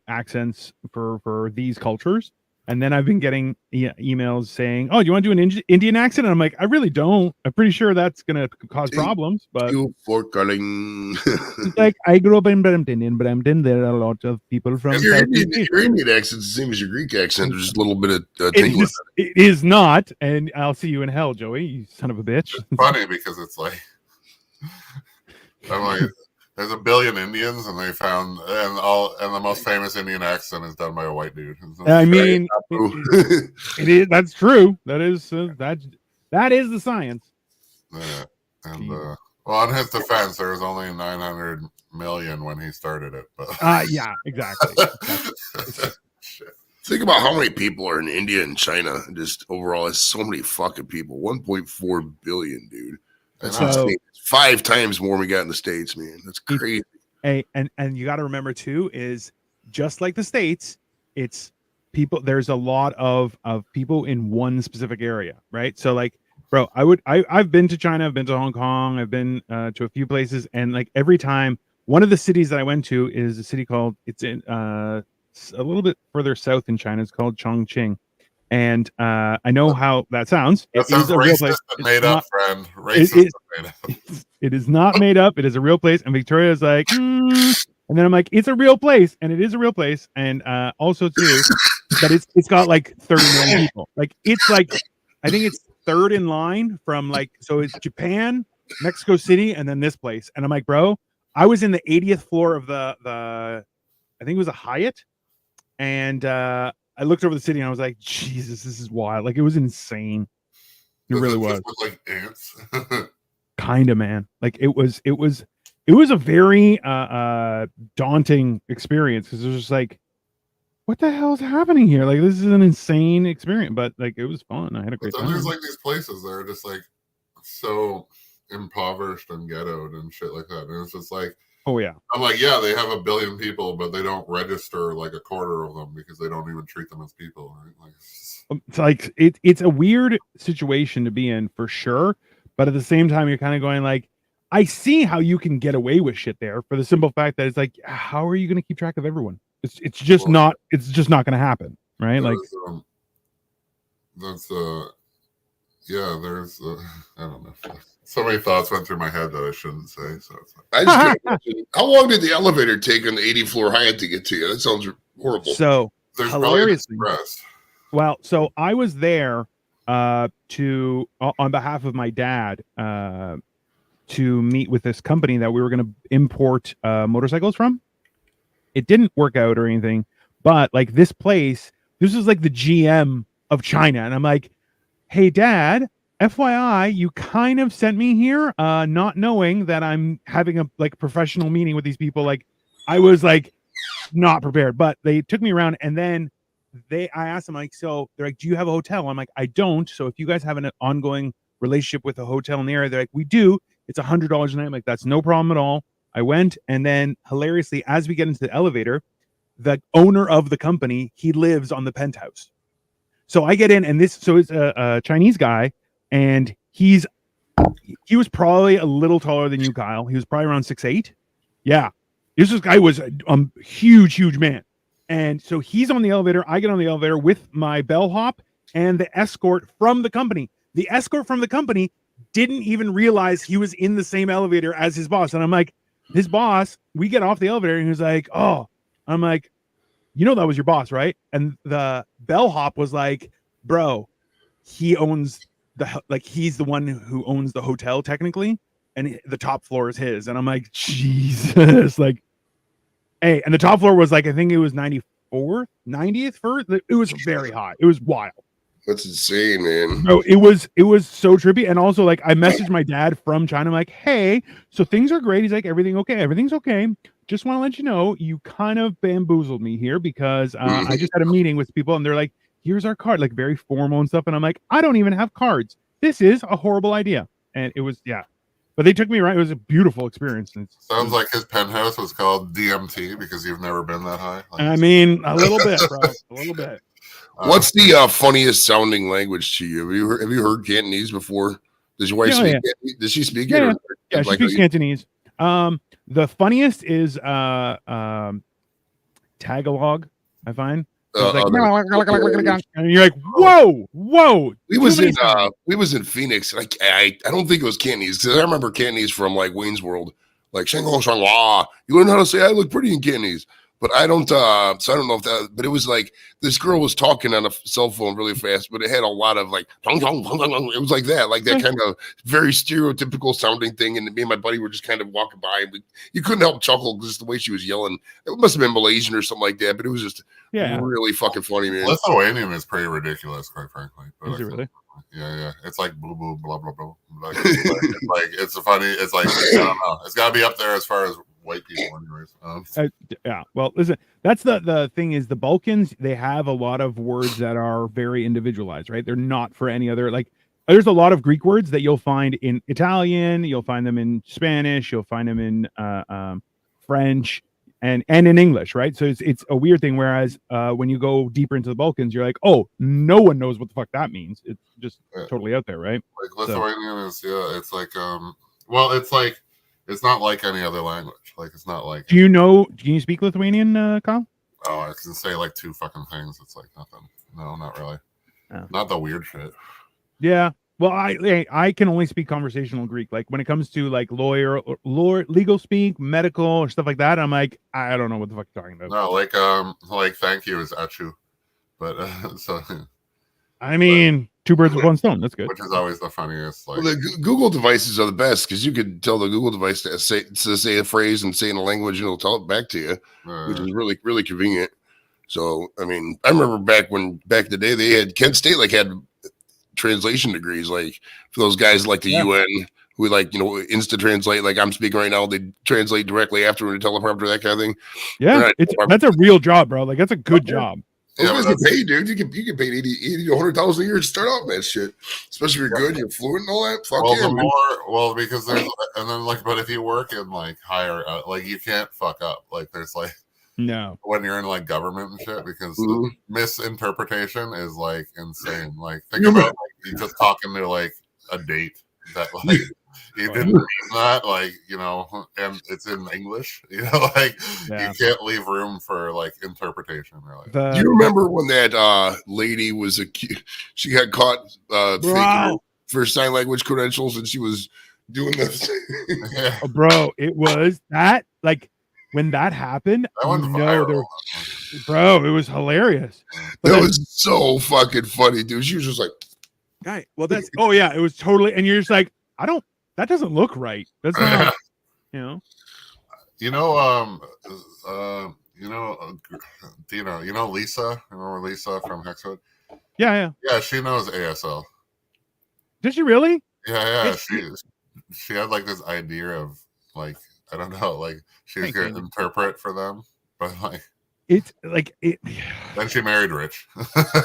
accents for these cultures. And then I've been getting emails saying, "Oh, do you want to do an Indian accent?" And I'm like, I really don't. I'm pretty sure that's gonna cause problems. But you for calling. Like I grew up in Brampton. In Brampton, there are a lot of people from. Your Indian accent's the same as your Greek accent. There's just a little bit of tingling. It is not, and I'll see you in hell, Joey. You son of a bitch. It's funny because it's like, I'm like, there's a billion Indians, and they found and the most famous Indian accent is done by a white dude. I mean, it is. That's true. That is that is the science. Yeah, and well, on his defense, there was only 900 million when he started it. But yeah, exactly. Shit. Think about how many people are in India and China. Just overall, it's so many fucking people. 1.4 billion, dude. That's insane. 5 times more we got in the States, man. That's crazy. Hey, and you got to remember too, is just like the States, it's people. There's a lot of people in one specific area, right? So like, bro, I've been to China, I've been to Hong Kong, I've been to a few places, and like every time, one of the cities that I went to is a city called, it's in a little bit further south in China. It's called Chongqing. And I know how that sounds. That sounds a real place. Made up, friend. It is not made up. It is a real place. And Victoria's like, and then I'm like, it's a real place, and it is a real place. And also too, that it's got like 30 million people. Like it's like, I think it's third in line from like, so it's Japan, Mexico City, and then this place. And I'm like, bro, I was in the 80th floor of the I think it was a Hyatt, and I looked over the city and I was like, Jesus, this is wild. Like it was insane. It really just was. look like ants. Kind of, man. Like it was a very daunting experience because it was just like, what the hell is happening here? Like this is an insane experience, but like it was fun. I had a But great then time. there's like these places that are just like so impoverished and ghettoed and shit like that. And it's just like, Oh yeah. I'm like, yeah, they have 1 billion people, but they don't register like a quarter of them because they don't even treat them as people, right? Like, It's like it's a weird situation to be in for sure, but at the same time you're kind of going like, I see how you can get away with shit there for the simple fact that it's like, how are you going to keep track of everyone? It's just not going to happen, right? Like that's yeah, there's I don't know. So many thoughts went through my head that I shouldn't say. So it's like, I just can't imagine. How long did the elevator take on the 80th floor Hyatt to get to you? That sounds horrible. So there's probably an hilariously, express. well, so I was there to on behalf of my dad to meet with this company that we were going to import motorcycles from. It didn't work out or anything, but like this place, this is like the GM of China, and I'm like, hey, Dad, FYI, you kind of sent me here, not knowing that I'm having a like professional meeting with these people. Like, I was like not prepared, but they took me around, and then I asked them like, so they're like, do you have a hotel? I'm like, I don't. So if you guys have an ongoing relationship with a hotel in the area, they're like, we do. It's $100 a night. I'm like, that's no problem at all. I went, and then hilariously, as we get into the elevator, the owner of the company, he lives on the penthouse. So I get in, and it's a Chinese guy, and he was probably a little taller than you, Kyle. He was probably around 6'8". Yeah, this guy was a huge man. And so he's on the elevator. I get on the elevator with my bellhop and the escort from the company. The escort from the company didn't even realize he was in the same elevator as his boss. And I'm like, his boss, we get off the elevator, and he was like, oh, I'm like, you know, that was your boss, right? And the bellhop was like, bro, he owns he's the one who owns the hotel technically, and the top floor is his. And I'm like, Jesus, like, hey, and the top floor was like, I think it was 94th, 90th first. It was very high. It was wild. That's insane, man. No, it was so trippy. And also, like, I messaged my dad from China. I'm like, hey, so things are great. He's like, everything okay? Everything's okay. Just want to let you know, you kind of bamboozled me here because I just had a meeting with people, and they're like, here's our card, like very formal and stuff. And I'm like, I don't even have cards. This is a horrible idea. And it was, yeah. But they took me around. It was a beautiful experience. Sounds like his penthouse was called DMT because you've never been that high. Like, I mean, a little bit, bro. A little bit. What's the funniest sounding language to you? Have you heard Cantonese before? Does your wife speak? Yeah. Does she speak it? Yeah, she speaks Cantonese. The funniest is Tagalog, I find. And you're like, whoa. We was in Phoenix. And I don't think it was Cantonese because I remember Cantonese from like Wayne's World, like Shanghong Shanghua. You learn how to say I look pretty in Cantonese. But I don't, so I don't know if that, but it was like, this girl was talking on a cell phone really fast, but it had a lot of like, it was like that kind of very stereotypical sounding thing. And me and my buddy were just kind of walking by, and you couldn't help chuckle because the way she was yelling. It must have been Malaysian or something like that, but it was just really fucking funny, man. Lithuanian is pretty ridiculous, quite frankly. Is it really? Yeah. It's like blah, blah, blah, blah, blah. It's a funny, it's like, I don't know. It's got to be up there as far as white people anyways. Yeah, well, listen, that's the thing is the Balkans, they have a lot of words that are very individualized, right? They're not for any other, like, there's a lot of Greek words that you'll find in Italian, you'll find them in Spanish, you'll find them in French and in English, right? So it's a weird thing, whereas when you go deeper into the Balkans, you're like, oh, no one knows what the fuck that means. It's just totally out there, right? Like Lithuanian is, it's like, well, it's like, it's not like any other language. Like, it's not like. Can you speak Lithuanian, Kyle? Oh, I can say like 2 fucking things. It's like nothing. No, not really. Oh. Not the weird shit. Yeah. Well, I can only speak conversational Greek. Like when it comes to like legal speak, medical or stuff like that, I'm like, I don't know what the fuck you're talking about. No, like thank you is achu, but so. I mean, 2 birds with 1 stone. That's good. Which is always the funniest. Like, well, the Google devices are the best because you could tell the Google device to say a phrase and say in a language, and it'll tell it back to you, which is really, really convenient. So, I mean, I remember back in the day, they had Kent State had translation degrees, like for those guys like the UN who like, insta translate, like I'm speaking right now, they translate directly after in a teleprompter, that kind of thing. Yeah, that's a real job, bro. Like that's a good job. Those guys get paid, dude. You get paid 80 to 100,000 a year to start off that shit. Especially if you're good, you're fluent and all that. Fuck because there's and then like, but if you work in like higher, like you can't fuck up. Like there's like no when you're in like government and shit, because misinterpretation is like insane. Like think about like, you just talking to like a date that like you didn't mean that, like, and it's in English, like you can't leave room for like interpretation. Really. Do you remember when that lady was she got caught faking for sign language credentials and she was doing this? Bro, it was that like when that happened. That went viral. Bro, it was hilarious. But that was so fucking funny, dude. She was just like, "Guy, well, that's it was totally." And you're just like, that doesn't look right. That's not, Lisa, remember Lisa from Hexwood? Yeah, she knows ASL. Did she really? Yeah, she had like this idea of like, I don't know, like she was going to interpret for them, but like it's like it. Then she married Rich.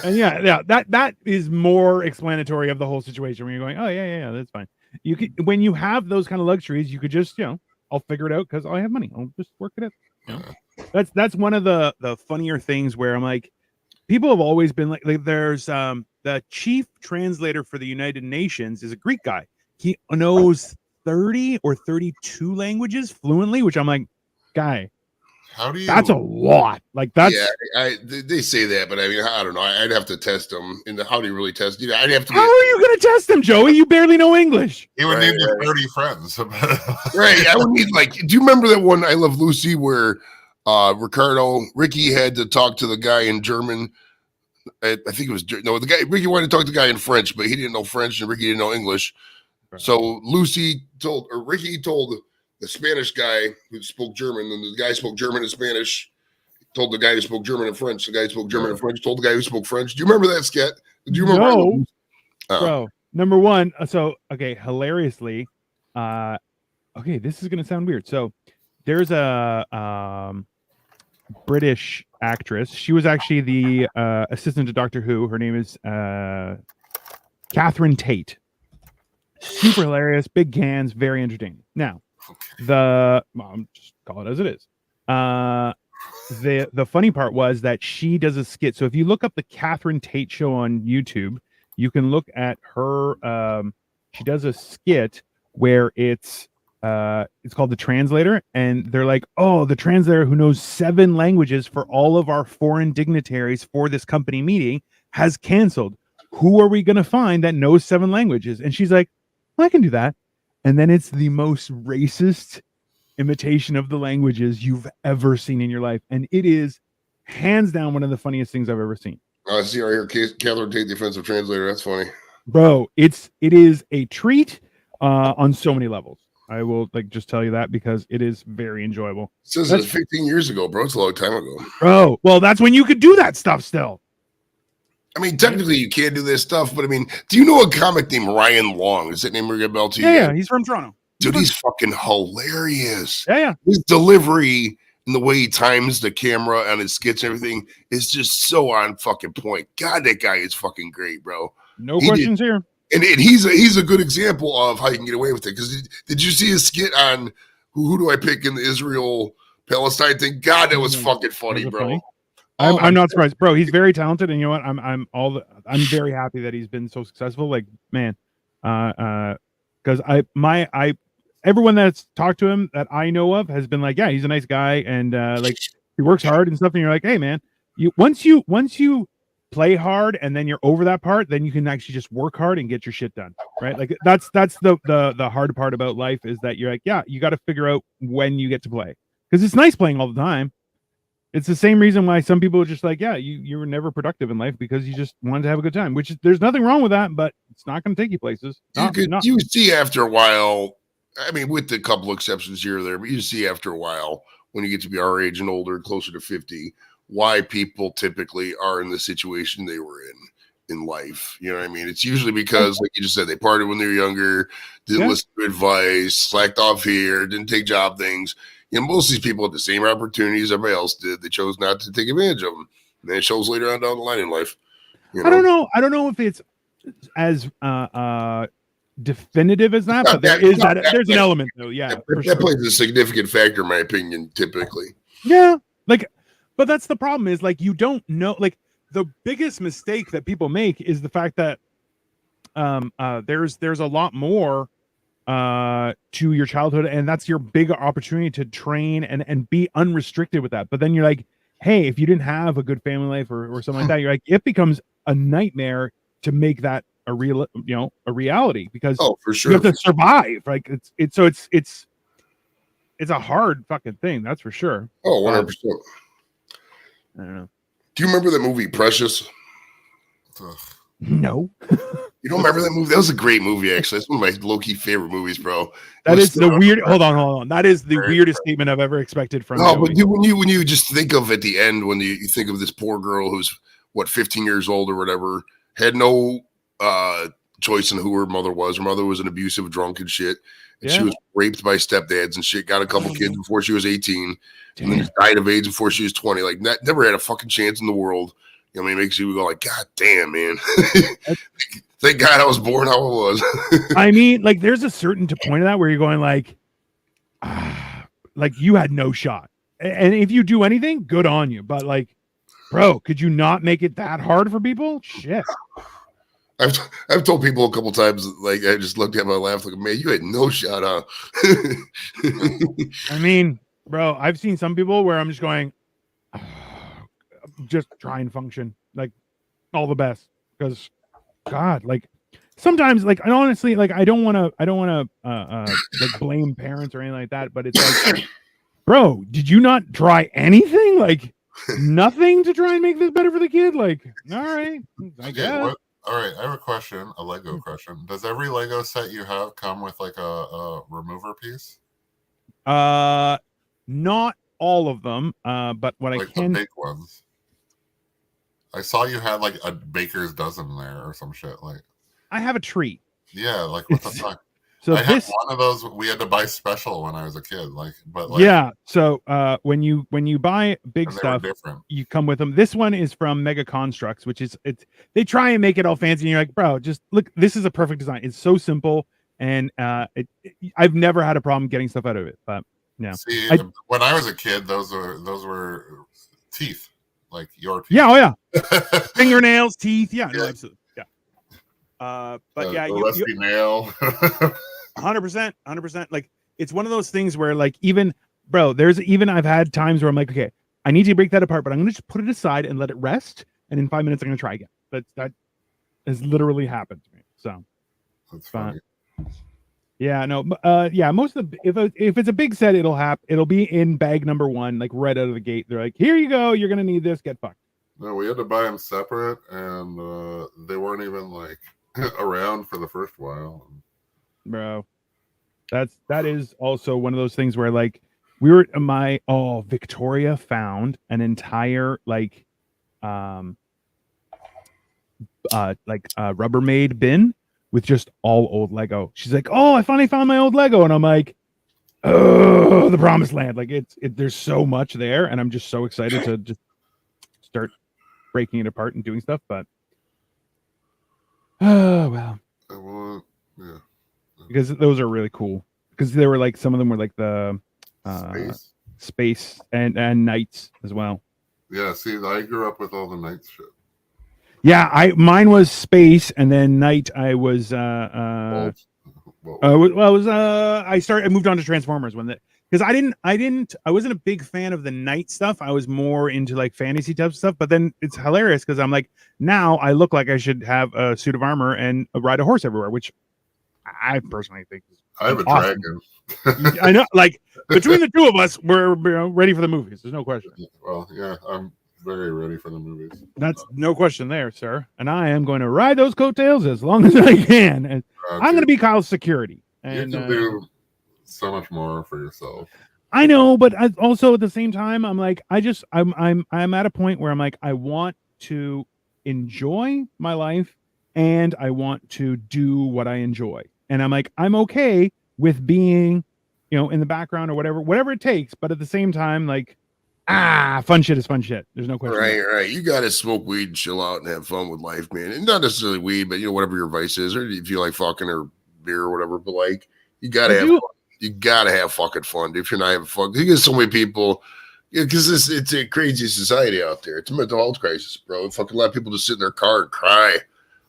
And that is more explanatory of the whole situation. Where you're going, oh yeah, that's fine. You could, when you have those kind of luxuries, you could just, I'll figure it out because I have money. I'll just work it out. That's one of the funnier things where I'm like, people have always been like there's the chief translator for the United Nations is a Greek guy. He knows 30 or 32 languages fluently, which I'm like, guy, how do you? That's a lot. Like that's they say that, but I mean, I don't know. I'd have to test them. How do you really test? I'd have to. How are you going to test them, Joey? You barely know English. You would need 30 friends. Right. I would need do you remember that one I Love Lucy where Ricky had to talk to the guy in German? I think it was the guy. Ricky wanted to talk to the guy in French, but he didn't know French and Ricky didn't know English. Right. So Ricky told the Spanish guy who spoke German, and the guy spoke German and Spanish, told the guy who spoke German and French. The guy who spoke German and French told the guy who spoke French. Do you remember that skit? Do you remember? No, bro. Number one. So, hilariously, this is going to sound weird. So there's a British actress. She was actually the assistant to Doctor Who. Her name is Catherine Tate. Super hilarious, big cans, very entertaining. Now, just call it as it is. The funny part was that she does a skit. So if you look up the Catherine Tate show on YouTube, you can look at her. She does a skit where it's called The Translator, and they're like, oh, the translator who knows 7 languages for all of our foreign dignitaries for this company meeting has canceled. Who are we going to find that knows 7 languages? And she's like, well, I can do that. And then it's the most racist imitation of the languages you've ever seen in your life. And it is hands down one of the funniest things I've ever seen. I see right here, Catherine Tate, the offensive translator. That's funny. Bro, it is a treat on so many levels. I will just tell you that because it is very enjoyable. It says it's 15 years ago, bro. It's a long time ago. Bro, well, that's when you could do that stuff still. I mean, technically you can't do this stuff, but I mean, do you know a comic named Ryan Long? Is that name ring a bell to you? Yeah, he's from Toronto. Dude, he's fucking hilarious. Yeah. His delivery and the way he times the camera and his skits and everything is just so on fucking point. God, that guy is fucking great, bro. No questions here. And he's a good example of how you can get away with it. Because did you see his skit on who do I pick in the Israel-Palestine thing? God, that was fucking funny, bro. Funny? I'm not surprised, bro. He's very talented, and you know what? I'm very happy that he's been so successful. Like, man, because everyone that's talked to him that I know of has been like, yeah, he's a nice guy, and like he works hard and stuff. And you're like, hey, man, once you play hard and then you're over that part, then you can actually just work hard and get your shit done, right? Like that's the hard part about life is that you're like, yeah, you got to figure out when you get to play because it's nice playing all the time. It's the same reason why some people are just like, yeah, you were never productive in life because you just wanted to have a good time, which is, there's nothing wrong with that, but it's not going to take you places. You see after a while, I mean, with a couple exceptions here or there, but you see after a while when you get to be our age and older, closer to 50, why people typically are in the situation they were in. in life. You know what I mean? It's usually because, like you just said, they partied when they were younger, didn't listen to advice, slacked off here, didn't take job things. You know, most of these people had the same opportunities everybody else did. They chose not to take advantage of them. And then it shows later on down the line in life. You know? I don't know if it's as definitive as that, but there's an element though. Yeah, that plays a significant factor, in my opinion, typically. Yeah, like, but that's the problem is like you don't know. Like the biggest mistake that people make is the fact that there's a lot more to your childhood, and that's your big opportunity to train and be unrestricted with that. But then you're like, hey, if you didn't have a good family life or something like that, you're like, it becomes a nightmare to make that a real, a reality, because for sure you have to survive. Like it's a hard fucking thing, that's for sure. 100%. I don't know. Do you remember that movie Precious? No. You don't remember that movie? That was a great movie, actually. It's one of my low-key favorite movies, bro. That is the weird. Hold on. That is the weirdest statement I've ever expected from. No, but when you just think of at the end, when you think of this poor girl who's 15 years old or whatever, had no choice in who her mother was. Her mother was an abusive drunk and shit, and she was raped by stepdads and shit. Got a couple kids before she was 18, and then died of AIDS before she was 20. Like, never had a fucking chance in the world. You know, I mean, it makes you go like, God damn, man. Thank God I was born how I was. I mean, like, there's a certain point of that where you're going like you had no shot. And if you do anything, good on you. But like, bro, could you not make it that hard for people? Shit. I've told people a couple times, like, I just looked at my laugh like, man, you had no shot, huh? I mean, bro, I've seen some people where I'm just going, just try and function, like, all the best, because God, like, sometimes, like, and honestly, like, I don't want to like blame parents or anything like that, but it's like, bro, did you not try anything? Like, nothing to try and make this better for the kid? Like, all right, I guess. All right, I have a question, a Lego question. Does every Lego set you have come with like a remover piece? Not all of them, but what like I can. The big ones. I saw you had like a baker's dozen there or some shit. Like, I have a tree. Yeah, like what the fuck? So I had one of those we had to buy special when I was a kid. Yeah. So when you buy big stuff, you come with them. This one is from Mega Constructs, which is they try and make it all fancy, and you're like, bro, just look. This is a perfect design. It's so simple, and I've never had a problem getting stuff out of it. But yeah, see, when I was a kid, those were teeth. Like your teeth. Yeah, oh yeah. Fingernails, teeth, yeah, no, absolutely. Yeah. But yeah, rusty nail. 100%. Like, it's one of those things where, like, even I've had times where I'm like, okay, I need to break that apart, but I'm gonna just put it aside and let it rest, and in 5 minutes I'm gonna try again. That has literally happened to me. So that's funny. Yeah, no, yeah, most of the if it's a big set, it'll be in bag number 1, like right out of the gate. They're like, here you go, you're gonna need this, get fucked. No, we had to buy them separate, and they weren't even like around for the first while. Bro, that is also one of those things where, like, we were Victoria found an entire Rubbermaid bin with just all old Lego. She's like, oh, I finally found my old Lego. And I'm like, oh, the promised land. Like, there's so much there. And I'm just so excited to just start breaking it apart and doing stuff. But, oh, well. Yeah. Because those are really cool. Because they were like, some of them were like the space and knights as well. Yeah, see, I grew up with all the knights shit. Yeah, mine was space, and then night. I was I moved on to Transformers because I wasn't a big fan of the night stuff. I was more into like fantasy type stuff. But then it's hilarious because I'm like, now I look like I should have a suit of armor and ride a horse everywhere, which I personally think is I have awesome. A dragon. I know, like, between the two of us, we're ready for the movies. There's no question. Well, yeah, I'm very ready for the movies. That's no question there, sir. And I am going to ride those coattails as long as I can. And I'm going to be Kyle's security. And you can do so much more for yourself. I know, but also at the same time, I'm like, I'm at a point where I'm like, I want to enjoy my life and I want to do what I enjoy. And I'm like, I'm okay with being, in the background or whatever it takes. But at the same time, like, fun shit is fun shit. There's no question. Right. You got to smoke weed and chill out and have fun with life, man. And not necessarily weed, but whatever your vice is, or if you like fucking or beer or whatever, but like, you got to have fun. You got to have fucking fun. If you're not having fun, you get so many people, because it's a crazy society out there. It's a mental health crisis, bro. Fucking a lot of people just sit in their car and cry.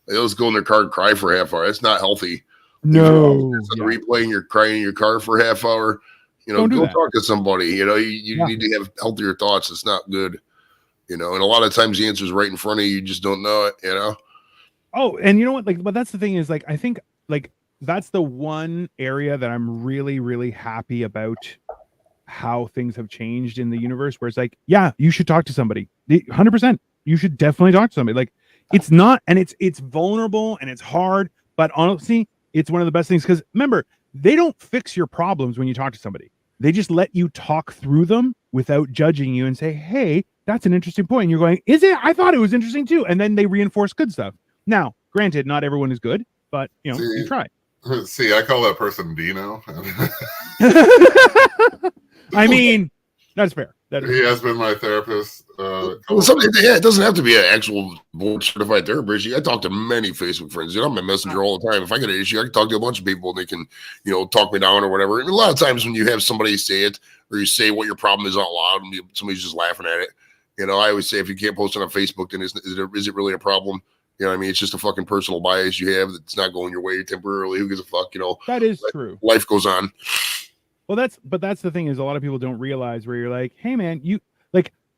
They'll just go in their car and cry for a half hour. That's not healthy. No. Replaying, you're crying in your car for a half hour. Go talk to somebody. You need to have healthier thoughts. It's not good. And a lot of times the answer is right in front of you. You just don't know it. Oh, and you know what? Like, but that's the thing is, like, I think, like, that's the one area that I'm really, really happy about how things have changed in the universe, where it's like, yeah, you should talk to somebody. 100%. You should definitely talk to somebody. Like, it's not, and it's vulnerable and it's hard, but honestly, it's one of the best things, because remember, they don't fix your problems when you talk to somebody. They just let you talk through them without judging you and say, hey, that's an interesting point. And you're going, is it? I thought it was interesting too. And then they reinforce good stuff. Now, granted, not everyone is good, but you try. See, I call that person Dino. I mean, that's fair. He has been my therapist. It doesn't have to be an actual board certified therapist. I talk to many Facebook friends. I'm my messenger all the time. If I get an issue, I can talk to a bunch of people and they can, talk me down or whatever. And a lot of times when you have somebody say it, or you say what your problem is out loud and somebody's just laughing at it, I always say, if you can't post it on Facebook, then is it really a problem? What I mean? It's just a fucking personal bias you have that's not going your way temporarily. Who gives a fuck? That is true. Life goes on. Well, that's the thing is, a lot of people don't realize, where you're like, hey man,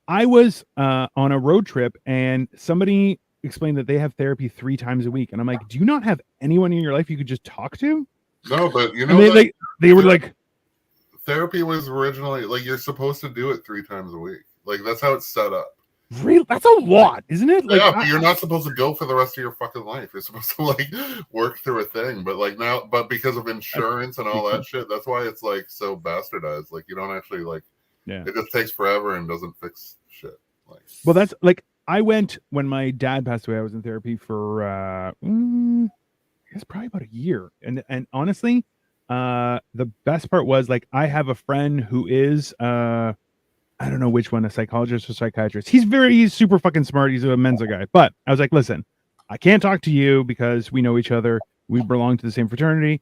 I was on a road trip and somebody explained that they have therapy 3 times a week. And I'm like, do you not have anyone in your life you could just talk to? No, but they were like, therapy was originally like, you're supposed to do it 3 times a week. Like, that's how it's set up. Really? That's a lot, isn't it? Like, yeah, but you're not supposed to go for the rest of your fucking life. You're supposed to like work through a thing. But because of insurance and all that shit, that's why it's like so bastardized. Like, you don't actually it just takes forever and doesn't fix shit. Like, well, that's like, I went when my dad passed away. I was in therapy for I guess probably about a year. And honestly, the best part was, like, I have a friend who is I don't know which one, a psychologist or psychiatrist. He's super fucking smart. He's a Mensa guy. But I was like, listen, I can't talk to you because we know each other. We belong to the same fraternity.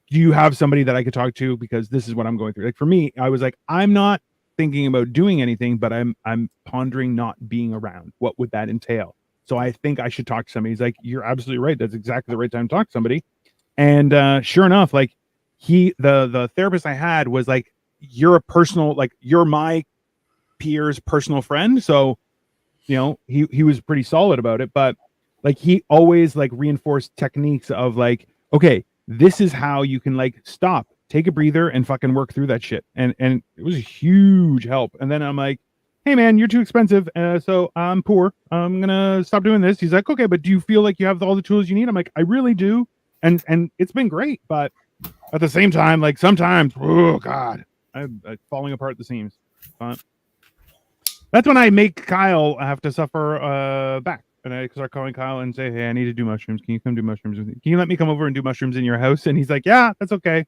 Do you have somebody that I could talk to? Because this is what I'm going through. Like, for me, I was like, I'm not thinking about doing anything, but I'm pondering not being around. What would that entail? So I think I should talk to somebody. He's like, you're absolutely right. That's exactly the right time to talk to somebody. And sure enough, like, the therapist I had was like, you're my peer's personal friend. So, he was pretty solid about it, but like, he always like reinforced techniques of like, okay, this is how you can like stop, take a breather and fucking work through that shit. And it was a huge help. And then I'm like, hey man, you're too expensive. So I'm poor. I'm going to stop doing this. He's like, okay, but do you feel like you have all the tools you need? I'm like, I really do. And it's been great. But at the same time, like, sometimes, oh God, I'm falling apart at the seams. But that's when I make Kyle have to suffer back. And I start calling Kyle and say, hey, I need to do mushrooms. Can you come do mushrooms with me? Can you let me come over and do mushrooms in your house? And he's like, yeah, that's okay.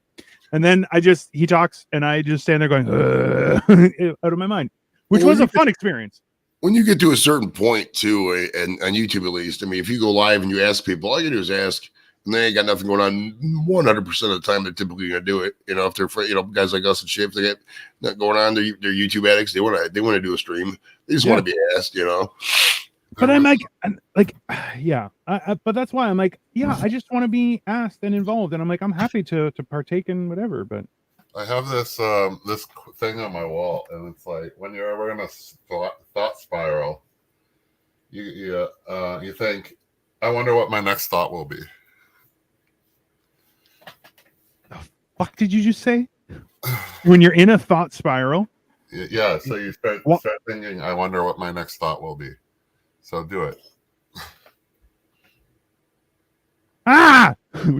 And then he talks and I just stand there going, out of my mind, which was a fun experience. When you get to a certain point too, and on YouTube at least, I mean, if you go live and you ask people, all you do is ask, and they ain't got nothing going on 100% of the time, they're typically going to do it. If they're, guys like us and shit, if they get that going on, they're YouTube addicts. They want to do a stream. They just want to be asked, But I'm like, yeah. But that's why I'm like, yeah, I just want to be asked and involved. And I'm like, I'm happy to partake in whatever. But I have this this thing on my wall, and it's like, when you're ever in a thought spiral, you think, I wonder what my next thought will be. The fuck did you just say? When you're in a thought spiral? Yeah, so you start thinking, I wonder what my next thought will be. So do it.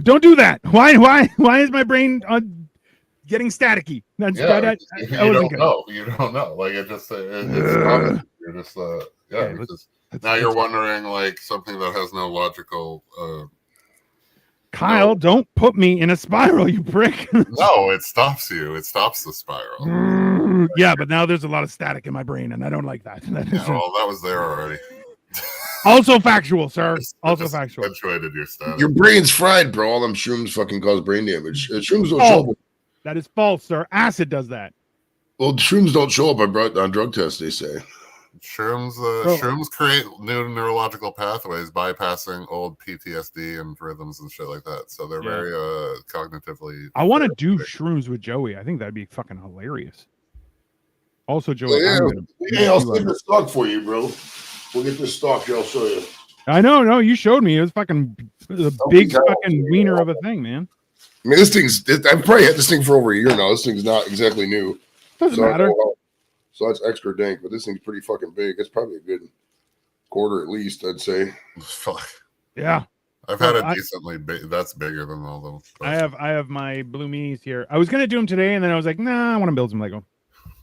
Don't do that. Why is my brain getting staticky? You don't know. Like, it just it's you're just you're Now you're wondering like something that has no logical. Kyle, don't put me in a spiral, you prick. No, it stops you. It stops the spiral. Yeah, but now there's a lot of static in my brain, and I don't like that. Yeah, well, that was there already. Also factual, sir. Also Just factual. accentuated your static. Your brain's fried, bro. All them shrooms fucking cause brain damage. Shrooms don't show up. That is false, sir. Acid does that. Well, shrooms don't show up on drug tests, they say. Shrooms create new neurological pathways, bypassing old PTSD and rhythms and shit like that. So they're very cognitively. I want to do shrooms with Joey. I think that'd be fucking hilarious. Also, Joey, I'll save the stock for you, bro. We'll get this stock here. I'll show you. I know. No, you showed me. It was fucking a big fucking wiener of a thing, man. I mean, I've probably had this thing for over a year now. This thing's not exactly new. Doesn't matter. So that's extra dank, but this thing's pretty fucking big. It's probably a good quarter at least, I'd say. Fuck. Yeah. I've had a decently big. That's bigger than all those. I have my blue minis here. I was gonna do them today, and then I was like, nah, I want to build some Lego.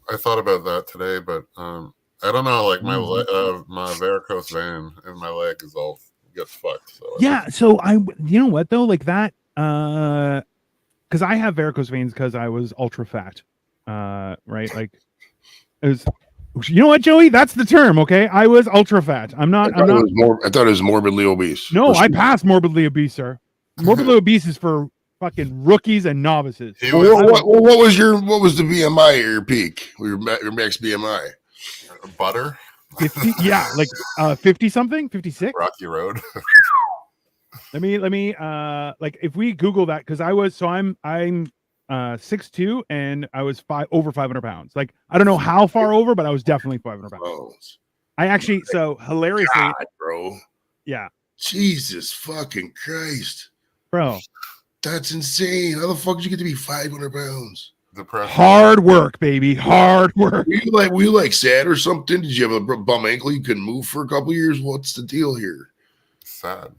I thought about that today, but I don't know. Like my varicose vein in my leg is all gets fucked. So yeah. So you know what though, like that, because I have varicose veins because I was ultra fat, right? Like, it was. You know what, Joey? That's the term. Okay, I was ultra fat. I thought it was morbidly obese. No, I passed morbidly obese, sir. Morbidly obese is for fucking rookies and novices. What was the BMI at your peak? Your max BMI? Butter. 50, yeah, like 50 something, 56. Rocky Road. let me like if we Google that, because I'm 6'2" and I was over 500 pounds. Like I don't know how far over, but I was definitely 500 pounds. I actually hilariously, God, bro. Yeah. Jesus fucking Christ, bro. That's insane. How the fuck did you get to be 500 pounds? Depression. Hard work, baby. Hard work. Were you like sad or something? Did you have a bum ankle? You couldn't move for a couple of years? What's the deal here? Sad.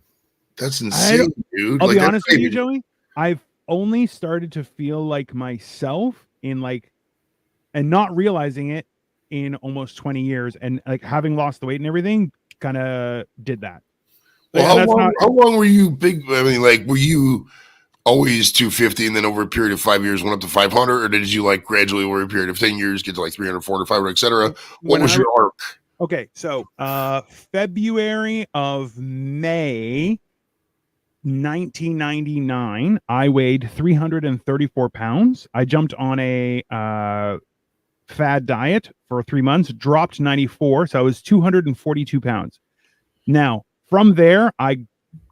That's insane, dude. I'll be honest with you, Joey. I've only started to feel like myself in like, and not realizing it in almost 20 years, and like having lost the weight and everything kind of did that. Well, how long were you big? I mean, like, were you always 250 and then over a period of 5 years went up to 500, or did you like gradually over a period of 10 years get to like 300, 400, 500, etc.? What was your arc? Okay, so February of May 1999, I weighed 334 pounds. I jumped on a fad diet for 3 months, dropped 94, so I was 242 pounds. Now, from there, I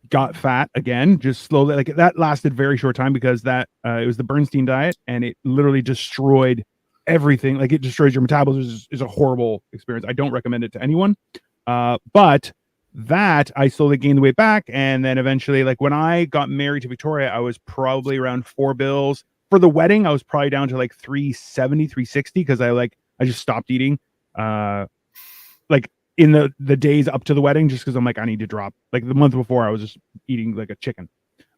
got fat again, just slowly. Like that lasted very short time because that it was the Bernstein diet, and it literally destroyed everything. Like it destroys your metabolism. Is a horrible experience. I don't recommend it to anyone. But that I slowly gained the weight back, and then eventually, like when I got married to Victoria, I was probably around 4 bills. For the wedding, I was probably down to like 370, 360 because I just stopped eating. Like in the days up to the wedding, just because I'm like, I need to drop. Like the month before, I was just eating like a chicken,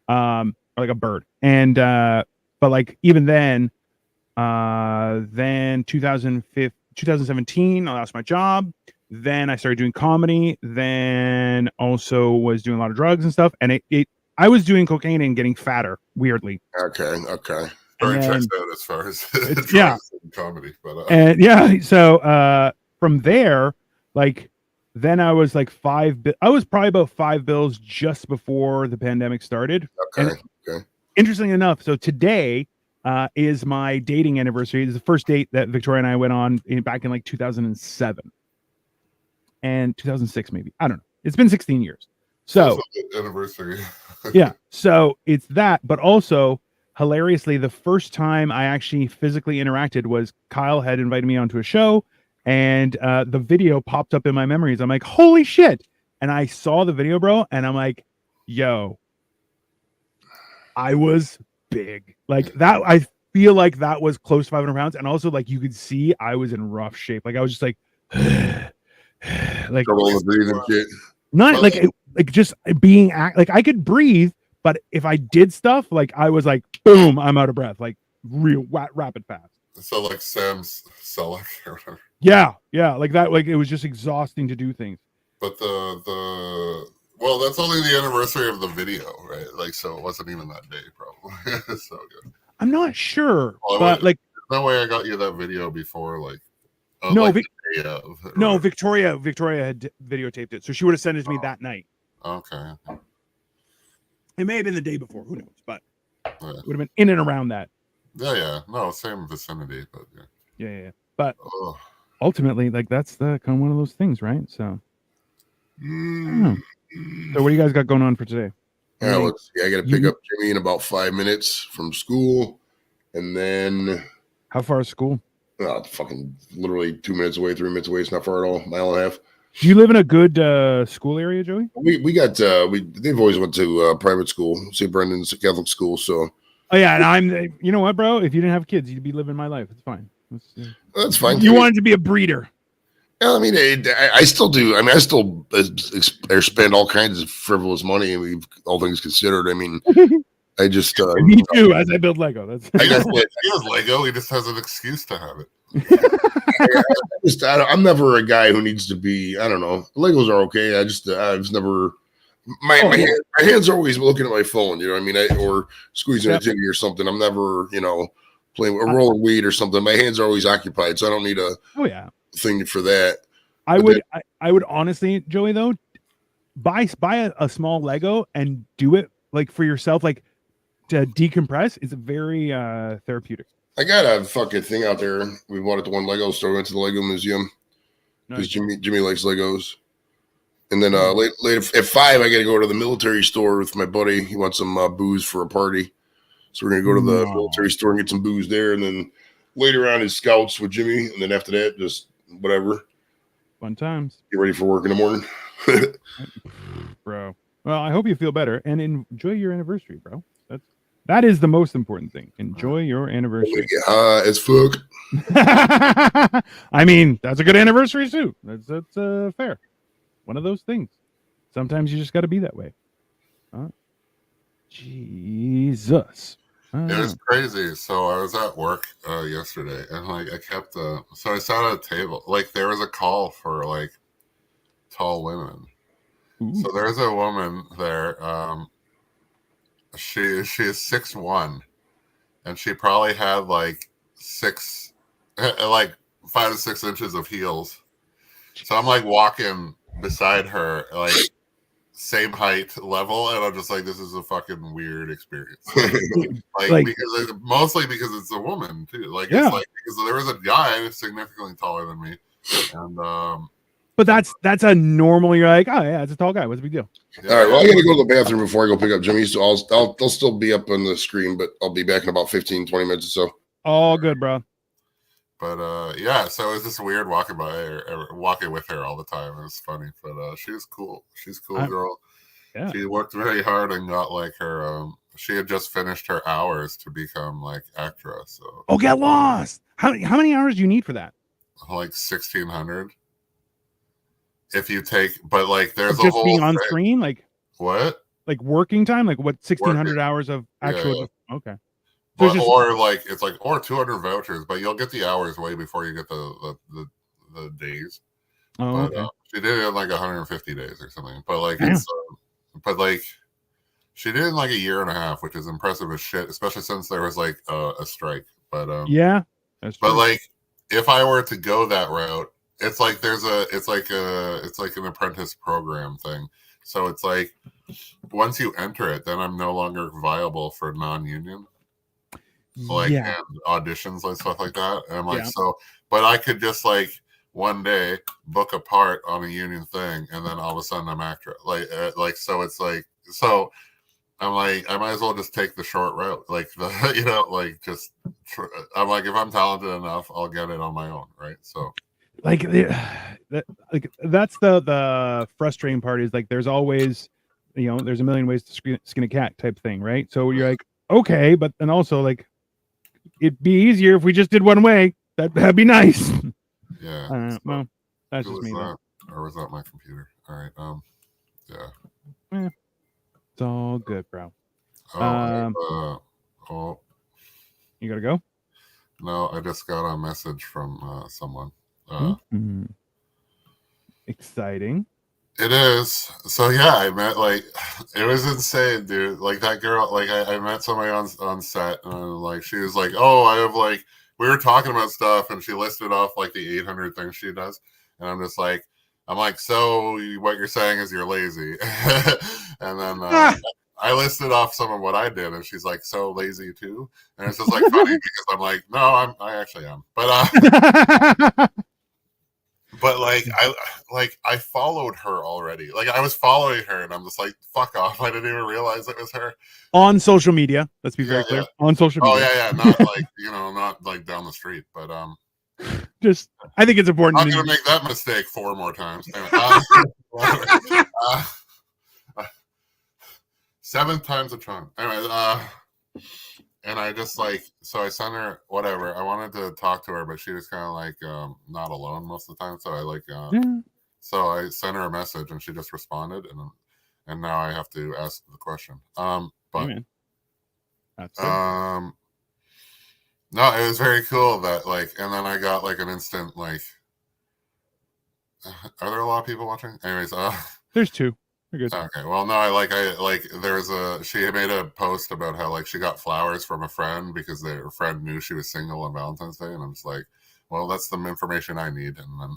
or like a bird. And but like even then 2017, I lost my job. Then I started doing comedy. Then also was doing a lot of drugs and stuff. And I was doing cocaine and getting fatter, weirdly. Okay. Story checks out as far as comedy, but and yeah. So from there, like then I was like I was probably about 5 bills just before the pandemic started. Okay. Interestingly enough, so today is my dating anniversary. It's the first date that Victoria and I went on back in like 2007 and 2006, maybe. I don't know. It's been 16 years. So anniversary. Yeah. So it's that, but also hilariously, the first time I actually physically interacted was Kyle had invited me onto a show, and the video popped up in my memories. I'm like, holy shit. And I saw the video, bro. And I'm like, yo, I was big like that. I feel like that was close to 500 pounds. And also like, you could see I was in rough shape. Like I was just like, like breathing shit. Not like just being like I could breathe, but if I did stuff, like I was like, boom, I'm out of breath, like real rapid fast. So like Sam's Selleck or whatever. Yeah, like that. Like it was just exhausting to do things. But well, that's only the anniversary of the video, right? Like, so it wasn't even that day, probably. So good. I'm not sure, Well, but like, no way I got you that video before, like, no, like the day of. no, Victoria had videotaped it, so she would have sent it to me that night. Okay. It may have been the day before, who knows? But Yeah. it would have been in and around that. Yeah. No, same vicinity, but yeah. Yeah. But ultimately, like that's the kind of one of those things, right? So. So what do you guys got going on for today? Yeah, let's see. I got to pick up Jimmy in about 5 minutes from school, and then how far is school? Fucking literally 2 minutes away, 3 minutes away. It's not far at all. Mile and a half. Do you live in a good school area, Joey? We got they've always went to private school, St. Brendan's Catholic school. So yeah, and you know what, bro? If you didn't have kids, you'd be living my life. It's fine. That's fine. You wanted to be a breeder. Yeah, I mean, I still do. I mean, I still spend all kinds of frivolous money. I mean, all things considered. I mean, I just me too. As I build Lego, that's he has Lego. He just has an excuse to have it. I'm never a guy who needs to be. I don't know. Legos are okay. I've never. My hands are always looking at my phone. You know what I mean? Or squeezing a titty or something. I'm never, playing with a roller weed or something. My hands are always occupied, so I don't need a. Oh yeah. Thing for that. I would honestly, Joey, though, buy a small Lego and do it like for yourself, like to decompress. It's very therapeutic. I got a fucking thing out there. We bought it to one Lego store. Went to the Lego museum because Jimmy likes Legos. And then later at 5, I got to go to the military store with my buddy. He wants some booze for a party, so we're gonna go to the military store and get some booze there. And then later on is Scouts with Jimmy, and then after that, just whatever. Fun times. Get ready for work in the morning. Bro. Well, I hope you feel better and enjoy your anniversary, bro. That is the most important thing. Enjoy your anniversary. Get high as fuck. I mean, that's a good anniversary too. That's fair. One of those things. Sometimes you just got to be that way. Jesus. It was crazy. So I was at work yesterday, and like I kept so I sat at a table. Like there was a call for like tall women. Ooh. So there's a woman there. She is 6'1", and she probably had like 5 to 6 inches of heels. So I'm like walking beside her, like same height level, and I'm just like, this is a fucking weird experience. Because mostly because it's a woman too. Like it's like because there was a guy significantly taller than me, and but that's a normal. You're like, oh yeah, it's a tall guy. What's the big deal? Yeah. All right, well, I gotta go to the bathroom before I go pick up Jimmy, so I'll still be up on the screen, but I'll be back in about 15-20 minutes or so. All good, bro. But yeah, so it was just weird walking with her all the time. It was funny, but she was cool. She's a cool girl. Yeah. She worked very hard and got like her. She had just finished her hours to become like actress. So get lost. How many hours do you need for that? Like 1,600. If you take, but like there's just a whole being on screen, like what? Like working time, like what 1,600 hours of actual. Yeah. Okay. So or 200 vouchers, but you'll get the hours way before you get the days. Oh, okay. She did it in like 150 days or something. But like she did it in like a year and a half, which is impressive as shit, especially since there was like a strike. But yeah, that's true. But like if I were to go that route, it's like it's like an apprentice program thing. So it's like once you enter it, then I'm no longer viable for non-union. And auditions and stuff like that. And I'm like, but I could just like one day book a part on a union thing, and then all of a sudden I'm actress. So it's like, so I'm like, I might as well just take the short route. Like I'm like, if I'm talented enough, I'll get it on my own, right? So. That's the frustrating part is like there's always there's a million ways to skin a cat type thing, right? So you're like, okay, but then also like it'd be easier if we just did one way. That'd be nice. Yeah. Well, that's just me. Or was that my computer? All right. Yeah. It's all good, bro. You gotta go? No, I just got a message from someone. Exciting. It is. So yeah, I met like it was insane, dude. Like that girl, like I met somebody on set, and like she was like, "Oh, I have like," we were talking about stuff, and she listed off like the 800 things she does, and I'm like, so what you're saying is you're lazy, and then I listed off some of what I did, and she's like, so lazy too, and it's just like funny because I'm like, no, I actually am, but I followed her already. Like I was following her, and I'm just like, fuck off. I didn't even realize it was her On social media. Let's be very clear. Yeah. On social Oh media. yeah. Not like not like down the street, but Just, I think it's important. I'm gonna make that mistake 4 more times. Anyway, 7th time's a charm. Anyway, and I just like, so I sent her whatever. I wanted to talk to her, but she was kind of like not alone most of the time. So I like, so I sent her a message, and she just responded, and now I have to ask the question. But no, it was very cool that like, and then I got like an instant like, are there a lot of people watching? Anyways, there's 2. We're good. Okay. Well, no, she had made a post about how like she got flowers from a friend because their friend knew she was single on Valentine's Day, and I'm just like, well, that's the information I need, and then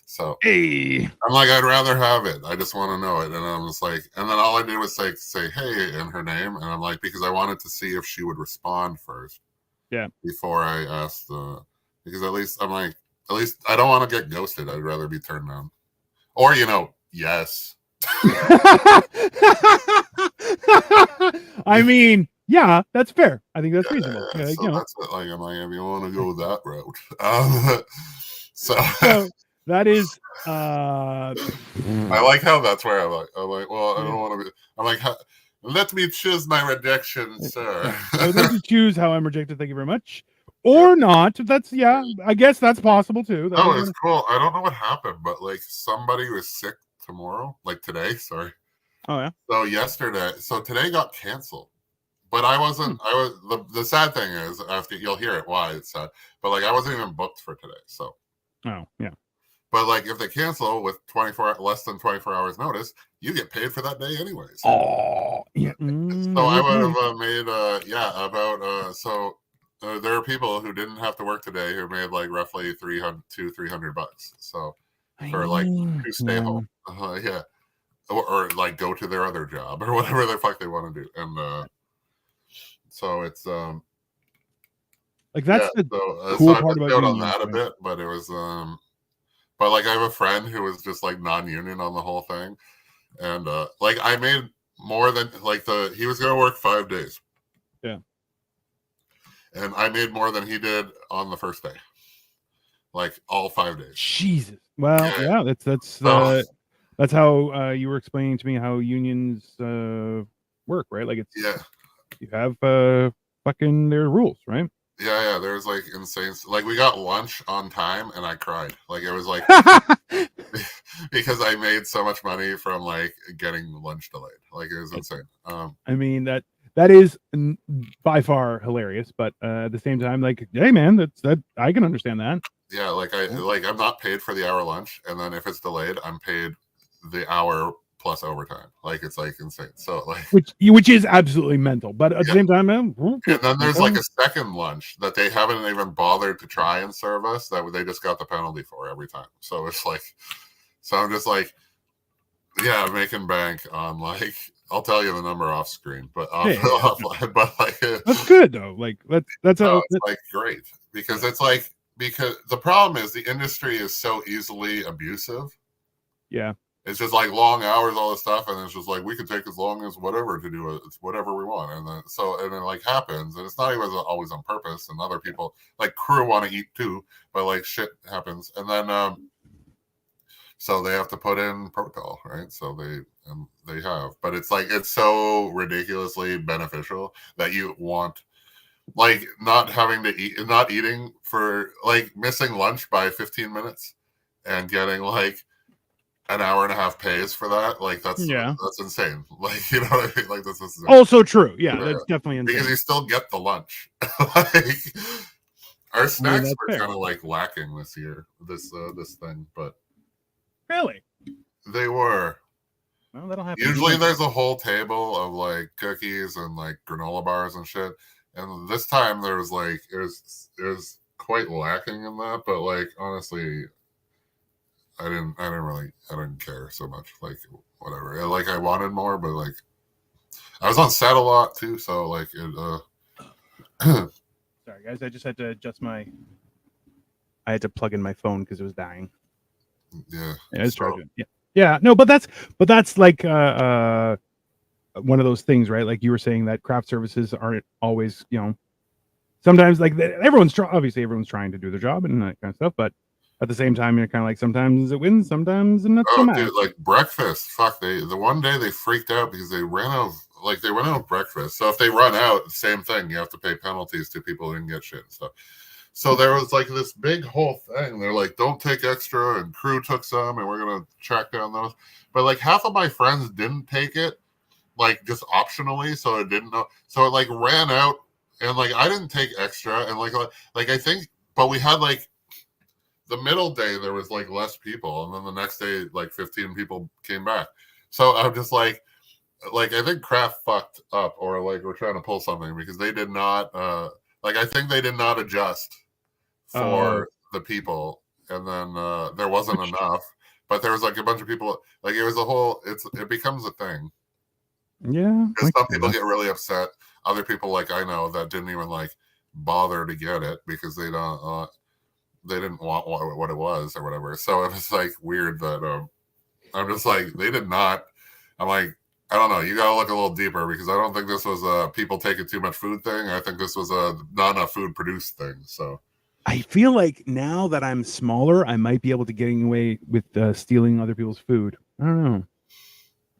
so hey, I'm like, I'd rather have it. I just want to know it, and I'm just like, and then all I did was like say hey in her name, and I'm like, because I wanted to see if she would respond first, before I asked because at least I'm like, at least I don't want to get ghosted. I'd rather be turned down, or yes. I mean, yeah, that's fair. I think that's reasonable. Yeah, so that's it. Like, I'm like, if you want to go that route, so that is. I like how that's where I'm like, well, I don't want to be. I'm like, let me choose my rejection, sir. I would like to choose how I'm rejected. Thank you very much. Or not. That's I guess that's possible too. Oh, it's cool. I don't know what happened, but like somebody was sick tomorrow, like today. Sorry. Oh yeah. So today got canceled, but I wasn't. I was the sad thing is after you'll hear it why it's sad, but like I wasn't even booked for today. So. Oh yeah. But like if they cancel with less than 24 hours notice, you get paid for that day anyways. Oh yeah. So I would have made so. There are people who didn't have to work today who made like roughly $300 So for like to stay home, or like go to their other job or whatever the fuck they want to do, and so it's like that's the cool part about on that a bit, but it was but like I have a friend who was just like non-union on the whole thing, and like I made more than like he was gonna work 5 days. Yeah. And I made more than he did on the first day, like all 5 days. Jesus. Well, yeah, that's how you were explaining to me how unions work, right? Like it's you have fucking their rules, right? Yeah. There's like insane. Like we got lunch on time, and I cried. Like it was like because I made so much money from like getting lunch delayed. Like it was insane. I mean that is by far hilarious, but at the same time, like, hey man, that I can understand that. Yeah, like I'm not paid for the hour lunch, and then if it's delayed, I'm paid the hour plus overtime. Like it's like insane. So like which is absolutely mental, but at the same time, and then there's like a second lunch that they haven't even bothered to try and serve us that they just got the penalty for every time. So it's like, so I'm just like, yeah, making bank on like. I'll tell you the number off screen, but offline. But like that's good though. Like that's like great because it's like because the problem is the industry is so easily abusive. Yeah, it's just like long hours, all this stuff, and it's just like we could take as long as whatever to do it. It's whatever we want, and then like happens, and it's not even always on purpose. And other people like crew want to eat too, but like shit happens, and then so they have to put in protocol, right? So they have, but it's like it's so ridiculously beneficial that you want like not having to eat, not eating for like missing lunch by 15 minutes and getting like an hour and a half pays for that. Like that's insane. Like you know what I mean? Like that's insane. Also true. Yeah, that's definitely insane. Because you still get the lunch. Like our snacks were kind of like lacking this year. This thing, but really. They were. Well, that'll happen. Usually there's a whole table of like cookies and like granola bars and shit. And this time there was like it was quite lacking in that, but like honestly, I didn't care so much. Like whatever. Like I wanted more, but like I was on set a lot too, so like it Sorry guys, I just had to adjust I had to plug in my phone because it was dying. yeah. It's charging. Yeah. No, but that's like one of those things, right? Like you were saying that craft services aren't always, sometimes like everyone's trying to do their job and that kind of stuff, but at the same time, you're kind of like sometimes it wins, sometimes not so much. Dude, like breakfast. Fuck, the one day they freaked out because they ran out of breakfast. So if they run out, same thing. You have to pay penalties to people who didn't get shit and stuff. So there was like this big whole thing. They're like, don't take extra, and crew took some, and we're gonna track down those. But like half of my friends didn't take it, like just optionally, so it didn't know. So it like ran out, and like I didn't take extra, and like I think, but we had like the middle day there was like less people, and then the next day like 15 people came back. So I'm just like I think Kraft fucked up, or like we're trying to pull something because they did not I think they did not adjust for the people, and then there wasn't enough, but there was like a bunch of people, like it was a whole it becomes a thing. Yeah, because some people get really upset, other people like I know that didn't even like bother to get it because they didn't want what it was or whatever. So it was like weird that I'm just like they did not. I'm like, I don't know. You gotta look a little deeper because I don't think this was a people taking too much food thing. I think this was a not enough food produced thing. So I feel like now that I'm smaller, I might be able to getting away with stealing other people's food. I don't know.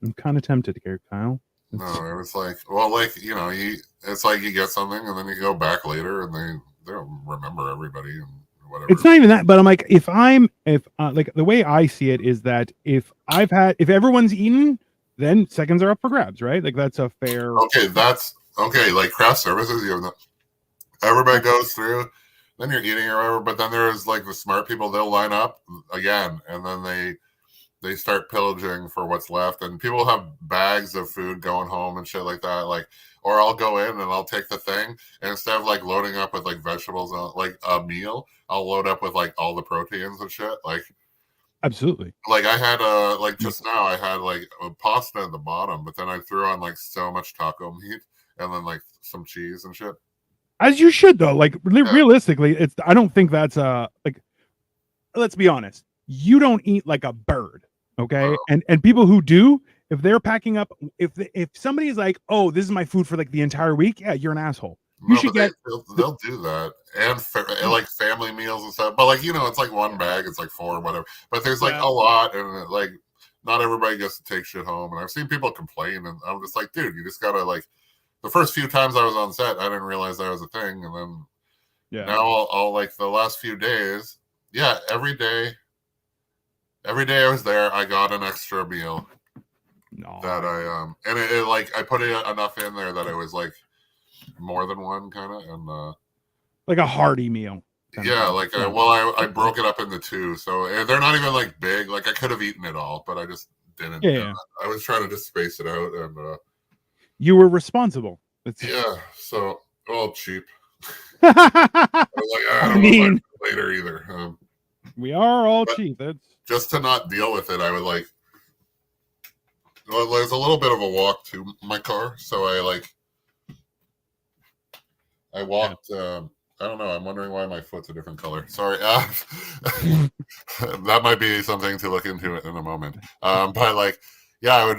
I'm kind of tempted here, Kyle. No, it was like, well, like it's like you get something and then you go back later and they don't remember everybody and whatever. It's not even that, but I'm like, if like the way I see it is that if everyone's eaten, then seconds are up for grabs, right? Like that's a fair. Okay, that's okay. Like craft services, everybody goes through, then you're eating or whatever. But then there's like the smart people; they'll line up again, and then they start pillaging for what's left. And people have bags of food going home and shit like that. Like, or I'll go in and I'll take the thing, and instead of like loading up with like vegetables, like a meal, I'll load up with like all the proteins and shit. Like. Absolutely. Like I had like just now I had like a pasta at the bottom, but then I threw on like so much taco meat and then like some cheese and shit. As you should though. Like realistically, I don't think that's like. Let's be honest. You don't eat like a bird, okay? And people who do, if they're packing up, if somebody's like, oh, this is my food for like the entire week, yeah, you're an asshole. You should get. They'll do that, and like family meals and stuff. But like it's like one bag, it's like 4 or whatever. But there's like a lot, and like not everybody gets to take shit home. And I've seen people complain, and I'm just like, dude, you just gotta like. The first few times I was on set, I didn't realize that was a thing, and then now I'll like the last few days, every day I was there, I got an extra meal. No. That I and it like I put enough in there that it was like. More than one kind of, and like a hearty meal. Like I broke it up into 2, so they're not even like big. Like I could have eaten it all, but I just didn't. I was trying to just space it out, and you were responsible. So cheap. I was like, I mean, later either. We are all cheap. That's just to not deal with it. I would like. Well, there's a little bit of a walk to my car, so I walked. I don't know. I'm wondering why my foot's a different color. Sorry. That might be something to look into in a moment. But like, I would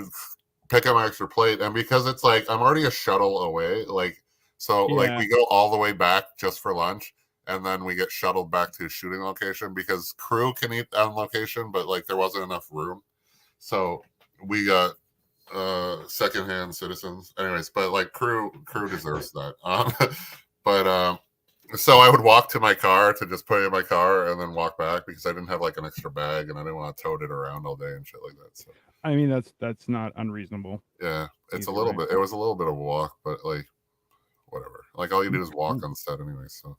pick up my extra plate, and because it's like I'm already a shuttle away, like like we go all the way back just for lunch, and then we get shuttled back to a shooting location because crew can eat on location, but like there wasn't enough room, so we got secondhand citizens. Anyways, but like crew deserves that. But so I would walk to my car to just put it in my car and then walk back because I didn't have like an extra bag and I didn't want to tote it around all day and shit like that. So I mean that's not unreasonable. Yeah, it's a little bit. It was a little bit of a walk, but like whatever. Like all you do is walk on set anyway. So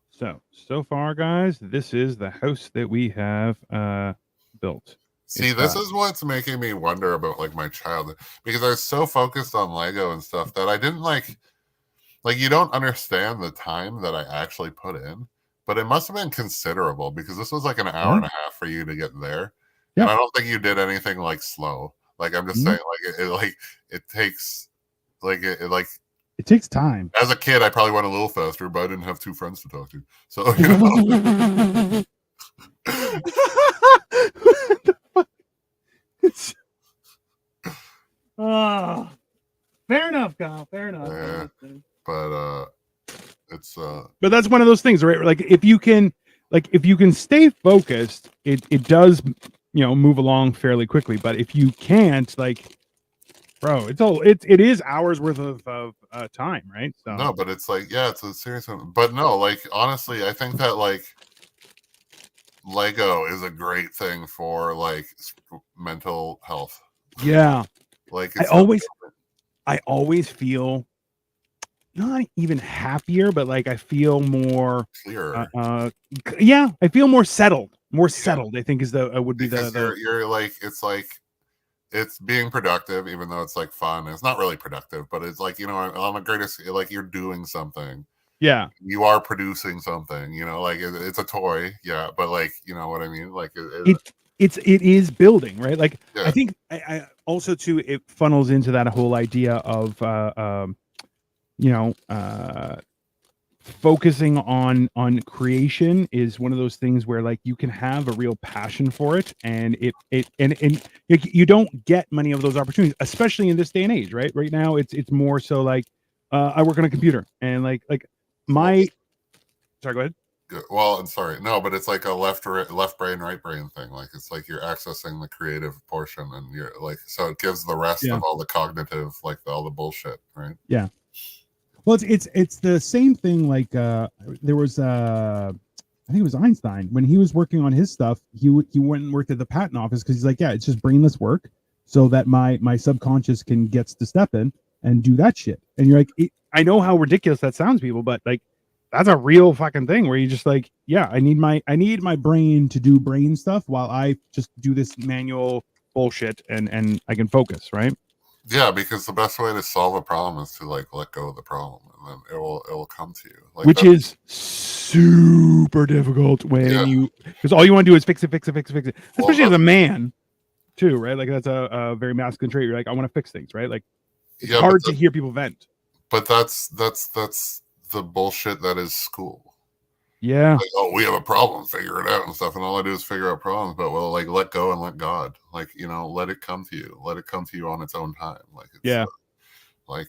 far, guys, this is the house that we have built. See, this is what's making me wonder about like my childhood, because I was so focused on Lego and stuff that I didn't like you don't understand the time that I actually put in, but it must have been considerable because this was like an hour and a half for you to get there. Yeah. And I don't think you did anything like slow. Like I'm just saying, like it takes it takes time. As a kid, I probably went a little faster, but I didn't have two friends to talk to. So you know. What the fuck? Fair enough, Kyle. Fair enough. Yeah, but it's but that's one of those things, right? Like if you can stay focused, it does, you know, move along fairly quickly. But if you can't, like, bro, it is hours worth of time, right? So no, but it's like, yeah, it's a serious one. But no, like honestly, I think that like Lego is a great thing for like mental health. Yeah, like I always feel not even happier, but like I feel more clearer. Yeah, I feel more settled. More settled, I think, is would be because the you're like it's being productive, even though it's like fun. It's not really productive, but it's like, you know, on the greatest, like you're doing something. Yeah, you are producing something, you know, like it's a toy, yeah, but like, you know what I mean, like it is building, right? Like yeah. I think I also too, it funnels into that whole idea of you know, focusing on creation is one of those things where like you can have a real passion for it, and you don't get many of those opportunities, especially in this day and age, right? Right now it's more so like I work on a computer, and like my sorry, go ahead. Well, I'm sorry, no, but it's like a left brain, right brain thing. Like it's like you're accessing the creative portion, and you're like, so it gives the rest of all the cognitive, like all the bullshit, right? Yeah. Well, it's the same thing. Like there was I think it was Einstein, when he was working on his stuff, he went and worked at the patent office because he's like, yeah, it's just brainless work, so that my subconscious gets to step in and do that shit. And you're like, I know how ridiculous that sounds, people, but like that's a real fucking thing where you just like, yeah, I need my brain to do brain stuff while I just do this manual bullshit, and I can focus, right? Yeah, because the best way to solve a problem is to like let go of the problem, and then it will come to you. Like which is super difficult when you, because all you want to do is fix it. Especially as a man, too, right? Like that's a very masculine trait. You're like, I want to fix things, right? Like it's hard to hear people vent. But that's the bullshit that is school. Yeah. Like, oh, we have a problem, figure it out and stuff, and all I do is figure out problems. But well, like let go and let God, like, you know, let it come to you. Let it come to you on its own time. Like it's, like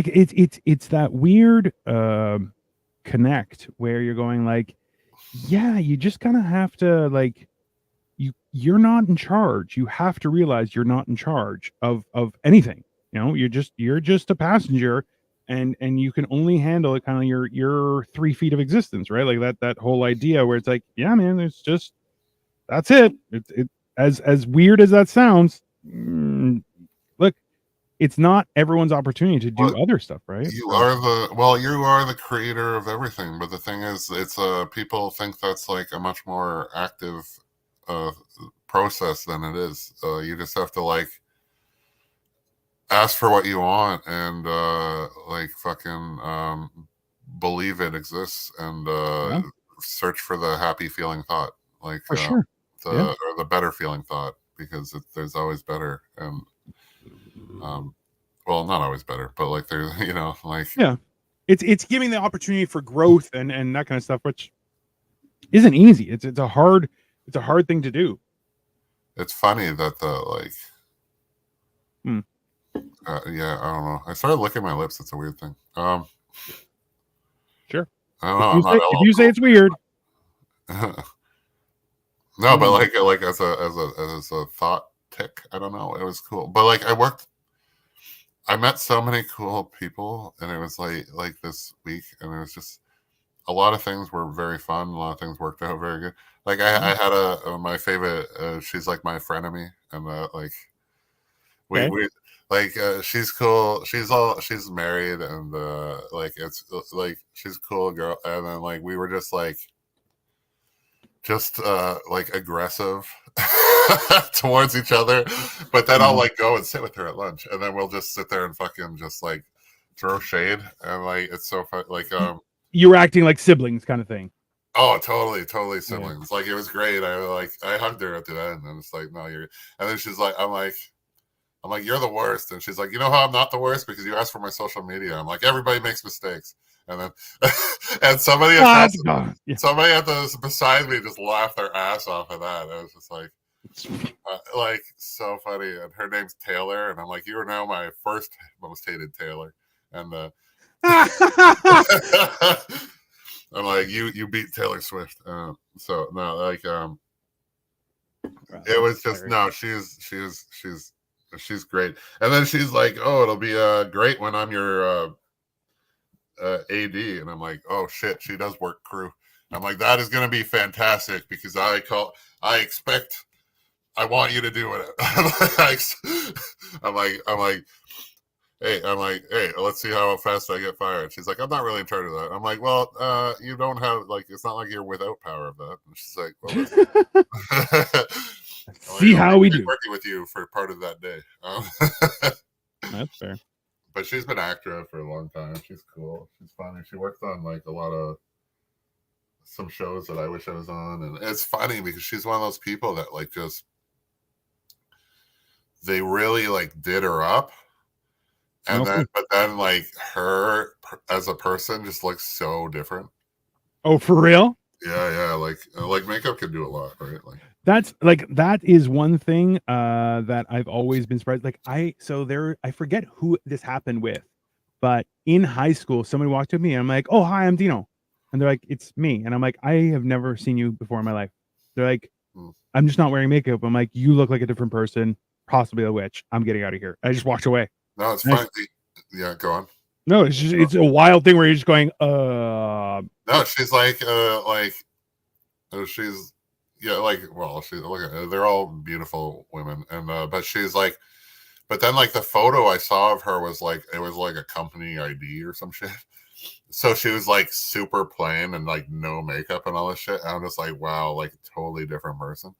it's that weird connect where you're going like, yeah, you just kind of have to like, you're not in charge. You have to realize you're not in charge of anything. You know, you're just a passenger. And you can only handle it kind of your 3 feet of existence, right? Like that whole idea where it's like, yeah, man, it's just, that's it. It as weird as that sounds, look, it's not everyone's opportunity to do other stuff, right? You are the creator of everything, but the thing is, it's people think that's like a much more active process than it is. You just have to like ask for what you want, and like fucking believe it exists, and search for the happy feeling thought, like for sure, or the better feeling thought, because there's always better. And well, not always better, but like there's, you know, like it's giving the opportunity for growth and that kind of stuff, which isn't easy. It's a hard thing to do. It's funny that the like yeah, I don't know. I started licking my lips. It's a weird thing. Sure. I don't know. If you say it's weird. No, but like as a thought tick, I don't know. It was cool. But like I met so many cool people, and it was like this week, and it was just a lot of things were very fun. A lot of things worked out very good. Like I had my favorite. She's like my frenemy, and like we like she's cool. She's married, and like it's like she's a cool girl. And then like we were just like just like aggressive towards each other, but then I'll like go and sit with her at lunch, and then we'll just sit there and fucking just like throw shade, and like it's so fun. Like you were acting like siblings, kind of thing. oh, totally siblings. Yeah. Like it was great. I hugged her at the end, and it's like, no, you're. And then she's like, I'm like, you're the worst, and she's like, you know how I'm not the worst because you asked for my social media. I'm like, everybody makes mistakes. And then, and somebody beside me just laughed their ass off of that. I was just like so funny. And her name's Taylor, and I'm like, you are now my first most hated Taylor. And I'm like, you beat Taylor Swift. So no, like it was just no. She's great. And then she's like, oh, it'll be great when I'm your AD, and I'm like, oh shit, she does work crew. I'm like, that is going to be fantastic because I want you to do it. I'm like, hey, let's see how fast I get fired. She's like, I'm not really in charge of that. I'm like, well, you don't have like, it's not like you're without power of that. And she's like, well, see how we do working with you for part of that day. That's fair. But she's been active for a long time. She's cool. She's funny. She worked on like a lot of some shows that I wish I was on. And it's funny because she's one of those people that like just, they really like did her up. And then like her as a person just looks so different. Oh, for real? Yeah. Like makeup can do a lot, right? Like that is one thing that I've always been surprised. Like I forget who this happened with, but in high school, somebody walked up to me and I'm like, oh, hi, I'm Dino. And they're like, it's me. And I'm like, I have never seen you before in my life. They're like, I'm just not wearing makeup. I'm like, you look like a different person, possibly a witch. I'm getting out of here. I just walked away. No, it's fine. Yeah, go on. No, it's a wild thing where you're just going, No, she's like she's they're all beautiful women, and but she's like, but then like the photo I saw of her was like, it was like a company ID or some shit. So she was like super plain and like no makeup and all this shit. And I'm just like, wow, like a totally different person.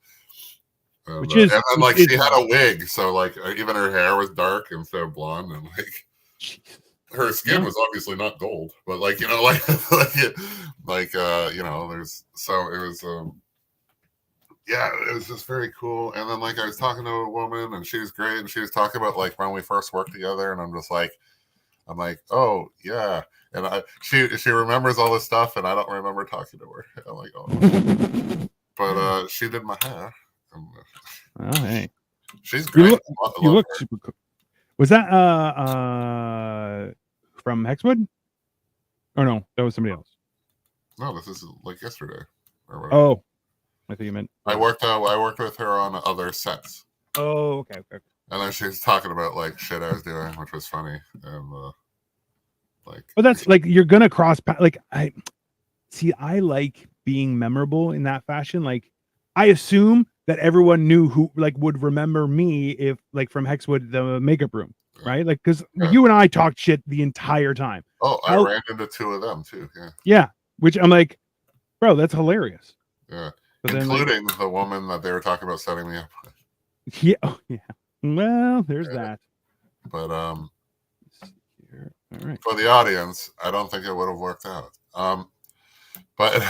And then like she had a wig, so like even her hair was dark instead of blonde, and like her skin was obviously not gold, but like, you know, you know, there's, so it was yeah, it was just very cool. And then like I was talking to a woman and she was great, and she was talking about like when we first worked together, and I'm like, oh yeah. And she remembers all this stuff, and I don't remember talking to her. I'm like, oh, but she did my hair. Oh, hey, she's great. You look super cool. Was that from Hexwood? Oh no, that was somebody else. No, this is like yesterday. Oh, I think you meant. I worked with her on other sets. Oh, okay. And then she was talking about like shit I was doing, which was funny, and like. But that's like, you're gonna cross. Like I like being memorable in that fashion. Like I assume that everyone knew who like would remember me if like from Hexwood, the makeup room, right? Like, because you and I talked shit the entire time. Oh, I ran into two of them too. Yeah, which I'm like, bro, that's hilarious. Yeah, but including then, like, the woman that they were talking about setting me up with. Yeah, yeah. Well, there's that. But all right. For the audience, I don't think it would have worked out. But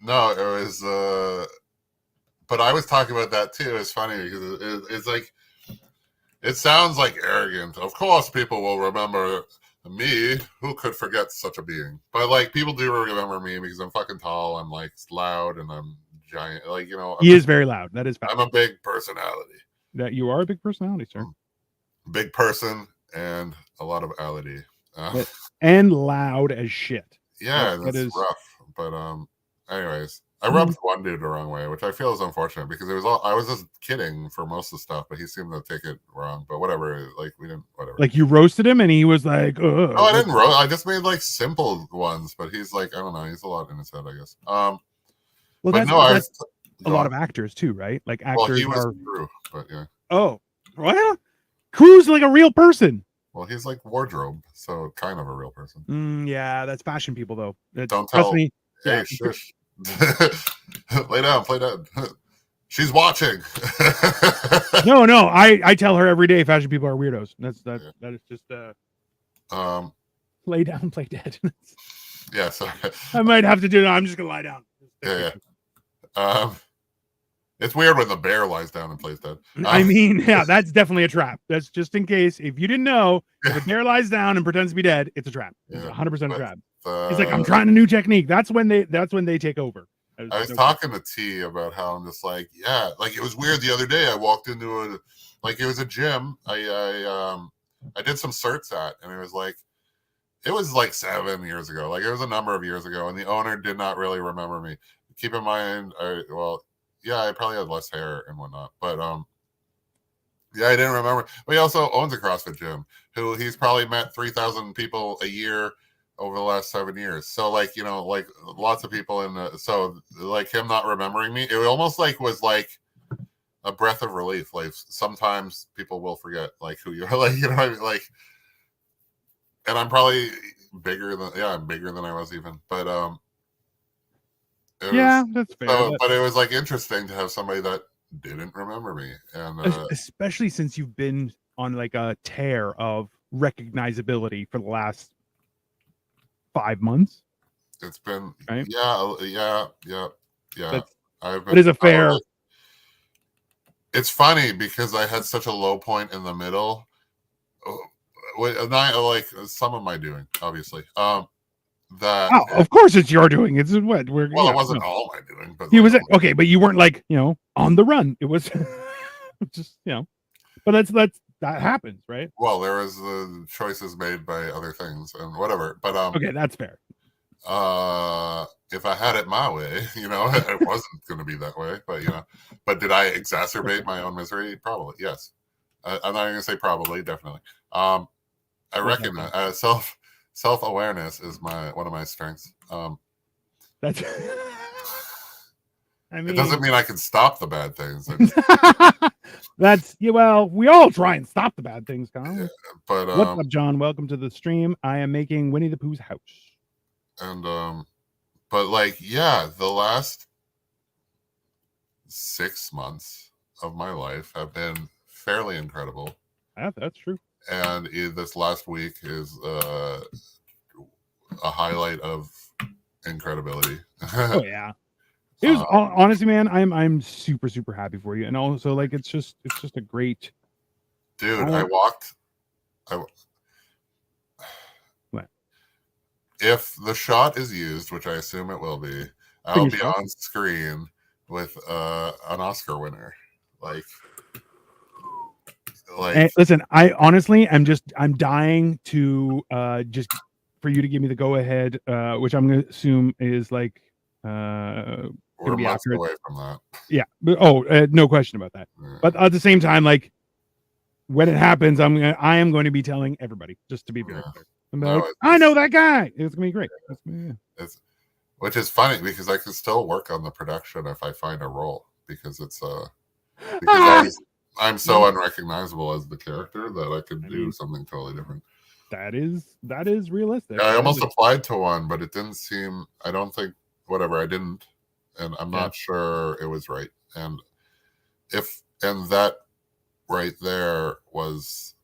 no, it was. But I was talking about that too. It's funny because it's like, it sounds like arrogant. Of course, people will remember me. Who could forget such a being? But like, people do remember me because I'm fucking tall. I'm like loud, and I'm giant. Like, you know, he is very loud. That is. I'm a big personality. That you are a big personality, sir. Big person and a lot of ality. And loud as shit. Yeah, that's rough. But anyways, I rubbed one dude the wrong way, which I feel is unfortunate because it was all, I was just kidding for most of the stuff, but he seemed to take it wrong. But whatever, like we didn't, whatever. Like you roasted him, and he was like, "Oh, no, I didn't roast. I just made like simple ones." But he's like, I don't know, he's a lot in his head, I guess. Well, but that's a lot of actors too, right? Like actors. Well, he was Crew, but yeah. Oh, well, Crew's like a real person. Well, he's like wardrobe, so kind of a real person. Yeah, that's fashion people though. Don't tell me. Yeah. Hey, shush. Lay down, play down. She's watching. No. I tell her every day fashion people are weirdos. That is just lay down, play dead. Yeah, sorry. I might have to do that. I'm just gonna lie down. Yeah. It's weird when the bear lies down and plays dead. I mean, yeah, that's definitely a trap. That's just in case. If you didn't know, if a bear lies down and pretends to be dead, it's a trap. It's 100% a trap. He's like, I'm trying a new technique. That's when they take over. I was talking to T about how I'm just like, yeah, like it was weird the other day. I walked into it was a gym. I did some certs at, and it was like 7 years ago. Like it was a number of years ago, and the owner did not really remember me. Keep in mind, I probably had less hair and whatnot, but yeah, I didn't remember. But he also owns a CrossFit gym. He's probably met 3,000 people a year over the last 7 years. So like lots of people so like him not remembering me, it almost was like a breath of relief. Like sometimes people will forget like who you are, like what I mean? Like, and I'm probably I'm bigger than I was even, but that's fair. But it was like interesting to have somebody that didn't remember me, and especially since you've been on like a tear of recognizability for the last 5 months. It's been right? Yeah. It is a fair. It's funny because I had such a low point in the middle. Like some of my doing, obviously. Of course it's your doing. It's what we're. Well, it wasn't all my doing, but it was okay. But you weren't like on the run. It was just But that happens, right? Well, there was the choices made by other things and whatever. But okay, that's fair. If I had it my way, it wasn't going to be that way. But but did I exacerbate my own misery? Probably, yes. I'm not going to say probably, definitely. I recognize self-awareness is one of my strengths. That's. I mean, it doesn't mean I can stop the bad things. Well, we all try and stop the bad things, Kyle. Yeah, but what's up, John? Welcome to the stream. I am making Winnie the Pooh's house. And but the last 6 months of my life have been fairly incredible. Yeah, that's true. And this last week is a highlight of incredibility. Oh yeah. It was honestly, man. I'm super super happy for you, and also it's just a great. Dude, What? If the shot is used, which I assume it will be, I'll be on screen with an Oscar winner. Hey, listen, I honestly I'm dying to just for you to give me the go ahead, which I'm gonna assume is we're months away from that. Yeah. No question about that. Yeah. But at the same time, when it happens, I am going to be telling everybody, just to be very clear. I know that guy. It's gonna be great. Which is funny because I can still work on the production if I find a role, because it's I'm so unrecognizable as the character that I could do something totally different. That is realistic. I almost applied to one, but it didn't seem. I don't think. Whatever, I didn't, and I'm not sure it was right. And that right there was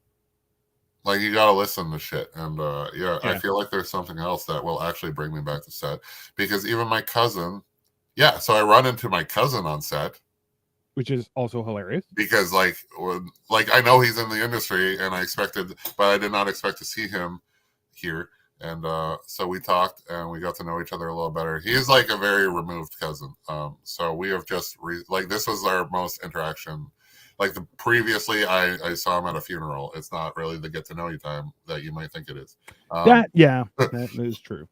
you gotta listen to shit. And I feel like there's something else that will actually bring me back to set, because even my cousin, so I run into my cousin on set, which is also hilarious because I know he's in the industry, and but I did not expect to see him here. And so we talked and we got to know each other a little better. He is a very removed cousin. So we have just this was our most interaction. Previously I saw him at a funeral. It's not really the get to know you time that you might think it is. That is true.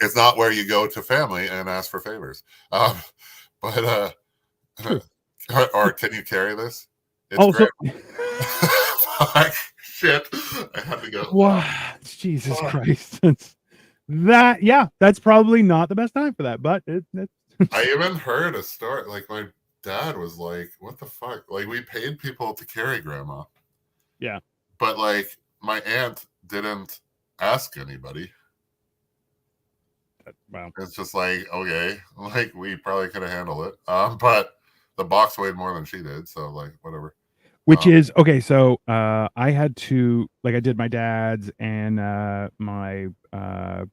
It's not where you go to family and ask for favors. But or can you carry this? It's great. Shit, I had to go. Wow, Jesus Christ! That's probably not the best time for that, but I even heard a story. My dad was like, "What the fuck?" We paid people to carry grandma. Yeah, but my aunt didn't ask anybody. Wow. It's just like, okay, like we probably could have handled it. But the box weighed more than she did, so like whatever. Which is okay. So I had to, like, I did my dad's, and my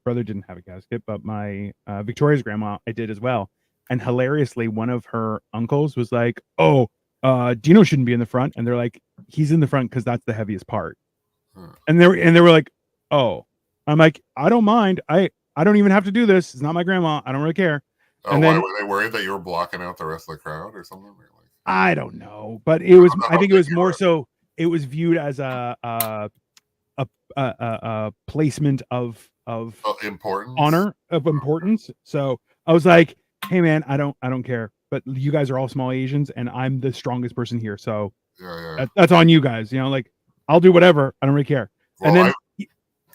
brother didn't have a casket, but my Victoria's grandma I did as well. And hilariously, one of her uncles was like, "Oh, Dino shouldn't be in the front," and they're like, "He's in the front because that's the heaviest part." And they were like, "Oh," I'm like, "I don't mind. I don't even have to do this. It's not my grandma. I don't really care." Oh, And why then were they worried that you were blocking out the rest of the crowd or something? Or like, I don't know, but it was. I think it was you more were- so. It was viewed as a placement of importance. honor, of importance. So I was like, "Hey, man, I don't care, but you guys are all small Asians, and I'm the strongest person here, so Yeah. that's on you guys. You know, like I'll do whatever. I don't really care." Well, And then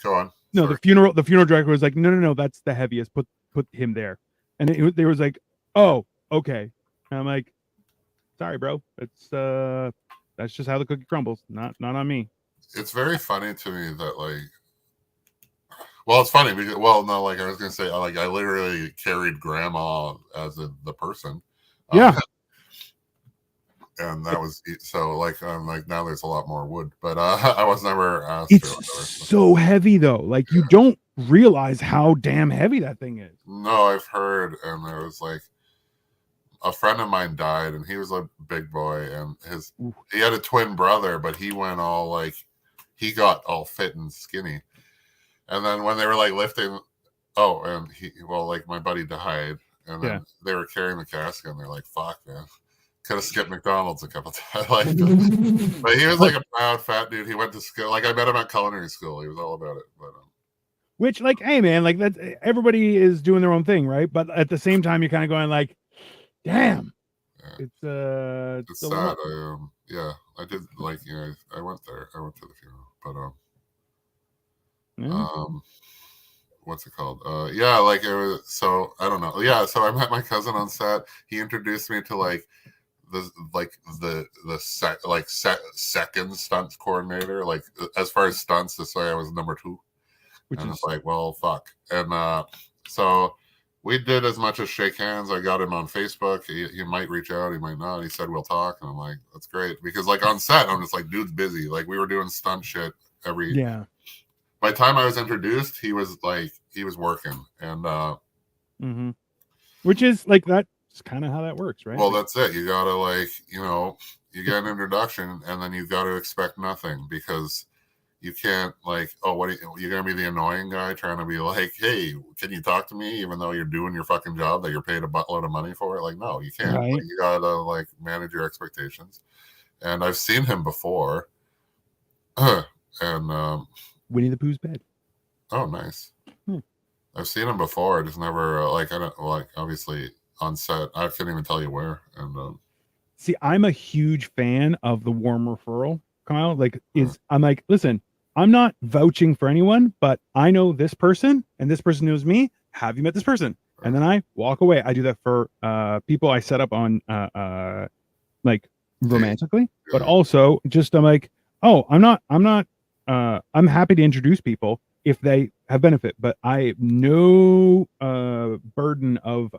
go on. no, Sorry. the funeral director was like, no, that's the heaviest. Put him there. And they was like, "Oh, okay." And I'm like, "Sorry, bro. It's that's just how the cookie crumbles. Not on me." It's very funny to me that like, well, it's funny because, well, no, like I was gonna say, like I literally carried grandma as the person. Yeah. And that was so like I'm like now there's a lot more wood, but I was never asked. It's so heavy though. Like you don't realize how damn heavy that thing is. No, I've heard, and there was like a friend of mine died, and he was a big boy, and he had a twin brother, but he went all like he got all fit and skinny, and then when they were like lifting, and like my buddy died, and then they were carrying the casket, and they're like, "Fuck, man." Could have skipped McDonald's a couple times. But he was like a proud fat dude. He went to school. Like I met him at culinary school. He was all about it. But which, like, hey man, like that. Everybody is doing their own thing, right? But at the same time, you're kind of going like, "Damn, it's sad." I did like I went there. I went to the funeral, but what's it called? Like it was. So I don't know. Yeah, so I met my cousin on set. He introduced me to like the second stunts coordinator, like as far as stunts, to say I was number 2, which is like, well, fuck. And so we did as much as shake hands. I got him on Facebook. He might reach out, he might not. He said we'll talk, and I'm like, that's great, because like on set I'm just like, dude's busy. Like we were doing stunt shit every. By the time I was introduced, he was working, and which is like that. It's kind of how that works, right? Well, that's it. You gotta you get an introduction, and then you got to expect nothing, because you can't like, oh, you're gonna be the annoying guy trying to be like, hey, can you talk to me, even though you're doing your fucking job that you're paid a buttload of money for? Like, no, you can't. Right. Like, you gotta like manage your expectations. And I've seen him before, and Winnie the Pooh's bed. Oh, nice. I've seen him before. I just never I don't like, obviously on set. I couldn't even tell you where. And see, I'm a huge fan of the warm referral, Kyle. Like, I'm like, listen, I'm not vouching for anyone, but I know this person, and this person knows me. Have you met this person? And then I walk away. I do that for people I set up on like romantically, but also just I'm like, oh, I'm happy to introduce people if they have benefit, but I have no burden of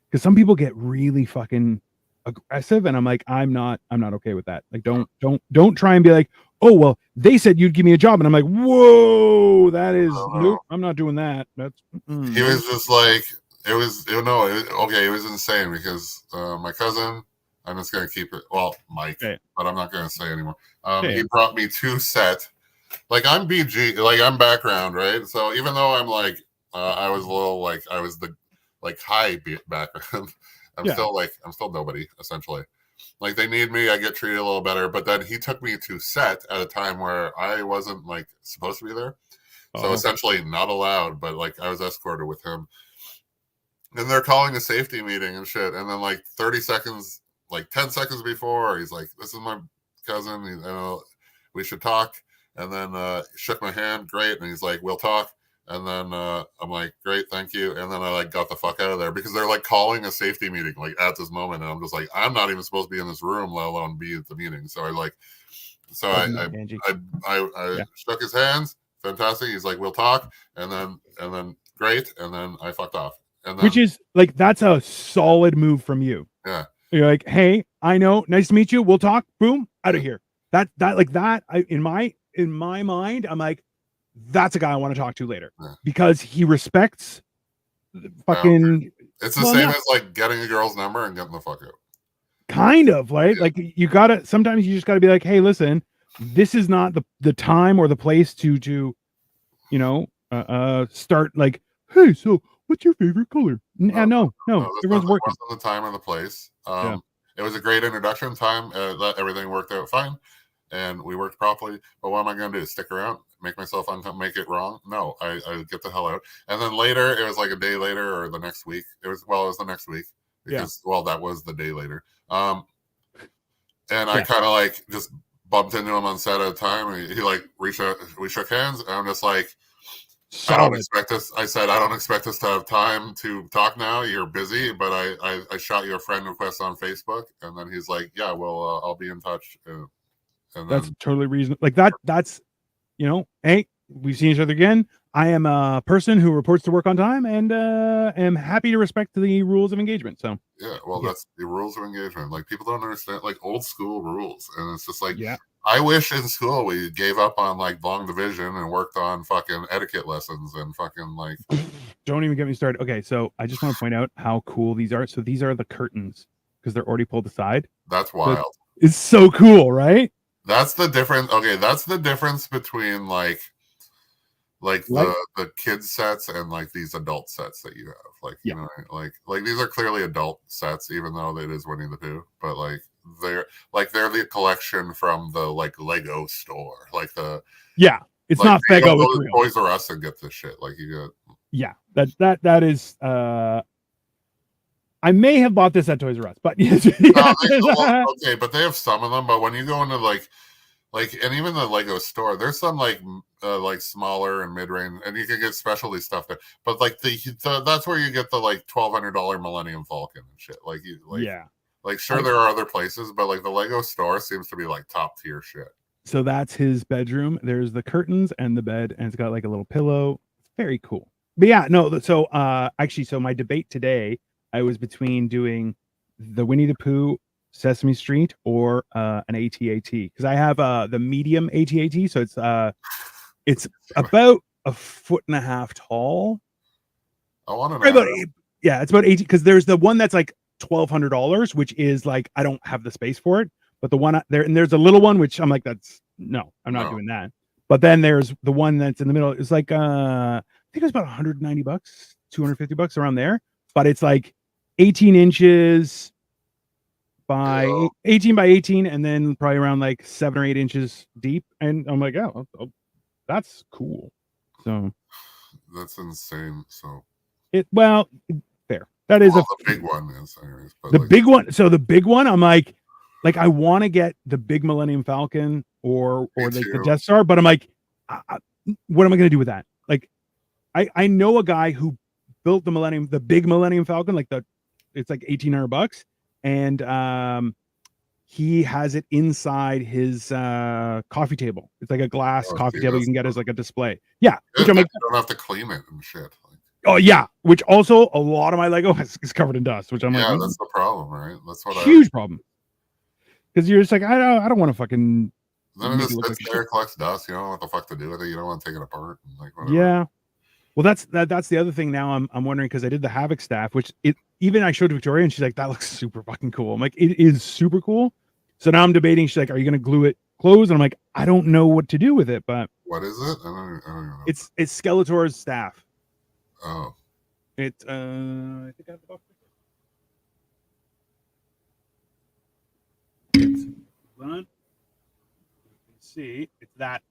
because some people get really fucking aggressive, and I'm like, I'm not okay with that. Like, don't try and be like, oh, well, they said you'd give me a job, and I'm like, whoa, that is nope, I'm not doing that. That's he was just like, it was insane, because my cousin, I'm just gonna keep it, well, Mike, but I'm not gonna say anymore. He brought me 2 set. Like I'm BG, like I'm background, right? So even though I'm like, I was a little like, I was the like high background. I'm still nobody, essentially. Like they need me, I get treated a little better. But then he took me to set at a time where I wasn't like supposed to be there, so essentially not allowed. But like I was escorted with him, and they're calling a safety meeting and shit. And then like 30 seconds, like 10 seconds before, he's like, "This is my cousin. We should talk." And then shook my hand, great. And he's like, we'll talk. And then I'm like, great, thank you. And then I like got the fuck out of there, because they're like calling a safety meeting like at this moment. And I'm just like, I'm not even supposed to be in this room, let alone be at the meeting. So I shook his hands. Fantastic. He's like, we'll talk. And then great. And then I fucked off. And then, which is like that's a solid move from you. Yeah. You're like, hey, I know, nice to meet you. We'll talk. Boom, out of here. That like that. In my mind, I'm like, that's a guy I want to talk to later because he respects fucking. It's the same as like getting a girl's number and getting the fuck out. Kind of right. Like you gotta. Sometimes you just gotta be like, hey, listen, this is not the time or the place to start like, hey, so what's your favorite color? No, everyone's working. It wasn't the time or the place. It was a great introduction time. Everything worked out fine, and we worked properly. But what am I going to do? Stick around, make myself make it wrong? No, I get the hell out. And then later, it was like a day later or the next week. It was the next week because that was the day later. And I kind of like just bumped into him on set at a time, and he like reached out. We shook hands, and I'm just like. I don't expect us. I said, I don't expect us to have time to talk now. You're busy, but I shot you a friend request on Facebook, and then he's like, "Yeah, well, I'll be in touch." And that's totally reasonable. Like that. That's hey, we've seen each other again. I am a person who reports to work on time, and am happy to respect the rules of engagement. So that's the rules of engagement. Like people don't understand like old school rules, and it's just like I wish in school we gave up on like long division and worked on fucking etiquette lessons and fucking like. Don't even get me started. Okay, so I just want to point out how cool these are. So these are the curtains because they're already pulled aside. That's wild. So it's so cool, right? That's the difference. Okay, that's the difference between like the kids sets and like these adult sets that you have. Like you know, like these are clearly adult sets, even though it is Winnie the Pooh, but like. They're the collection from the like Lego store, like it's like, not Lego. It's real. Toys R Us and get this shit. Like you get that is. I may have bought this at Toys R Us, but okay, but they have some of them. But when you go into like and even the Lego store, there's some like smaller and mid range, and you can get specialty stuff there. But like that's where you get the like $1,200 Millennium Falcon and shit. Like, sure, there are other places, but like the Lego store seems to be like top tier shit. So that's his bedroom. There's the curtains and the bed, and it's got like a little pillow. It's very cool. But yeah, no. So actually, so my debate today, I was between doing the Winnie the Pooh Sesame Street or an AT-AT because I have the medium AT-AT. So it's about 1.5 feet tall. I want to know. It's about 18 because there's the one that's like $1,200, which is like I don't have the space for it. But the one there, and there's a little one which I'm like, I'm not doing that. But then there's the one that's in the middle. It's like I think it's about $190, $250 around there. But it's like 18 inches by 18 by 18, and then probably around like 7 or 8 inches deep. And I'm like, oh, that's cool. So that's insane. So fair. That is the big one is anyways, but the big one. So the big one, I'm like I want to get the big Millennium Falcon or like the Death Star, but I'm like, what am I going to do with that? Like, I know a guy who built the big Millennium Falcon, like it's like $1,800, and he has it inside his coffee table. It's like a glass coffee table you can get as like a display. Yeah, which I'm like, you don't have to clean it and shit. Oh yeah, which also a lot of my Lego is covered in dust, which I'm like, that's the problem, right? That's what huge problem. Because you're just like, I don't want to fucking. Then it just sits there, collects dust. You don't know what the fuck to do with it. You don't want to take it apart. And like whatever. Yeah. Well, that's the other thing. Now I'm wondering because I did the Havoc staff, which even I showed to Victoria, and she's like, that looks super fucking cool. I'm like, it is super cool. So now I'm debating. She's like, are you gonna glue it closed? And I'm like, I don't know what to do with it, but what is it? I don't know. It's Skeletor's staff. Oh. I think I have the box. Let's see. It's that.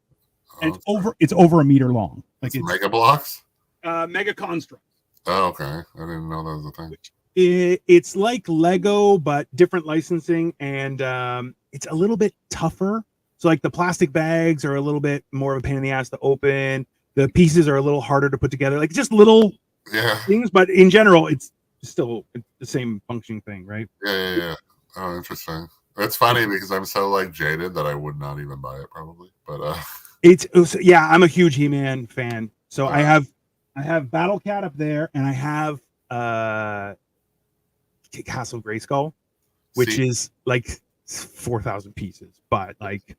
And it's over a meter long. Like it's Mega Blocks? Mega Constructs. Oh, okay. I didn't know that was a thing. It's like Lego, but different licensing, and it's a little bit tougher. So like the plastic bags are a little bit more of a pain in the ass to open. The pieces are a little harder to put together. Like just little things, but in general, it's still the same functioning thing, right? Yeah. Oh, interesting. It's funny because I'm so like jaded that I would not even buy it probably. But I'm a huge He-Man fan. So I have Battle Cat up there, and I have Castle Grayskull, which is like 4,000 pieces, but like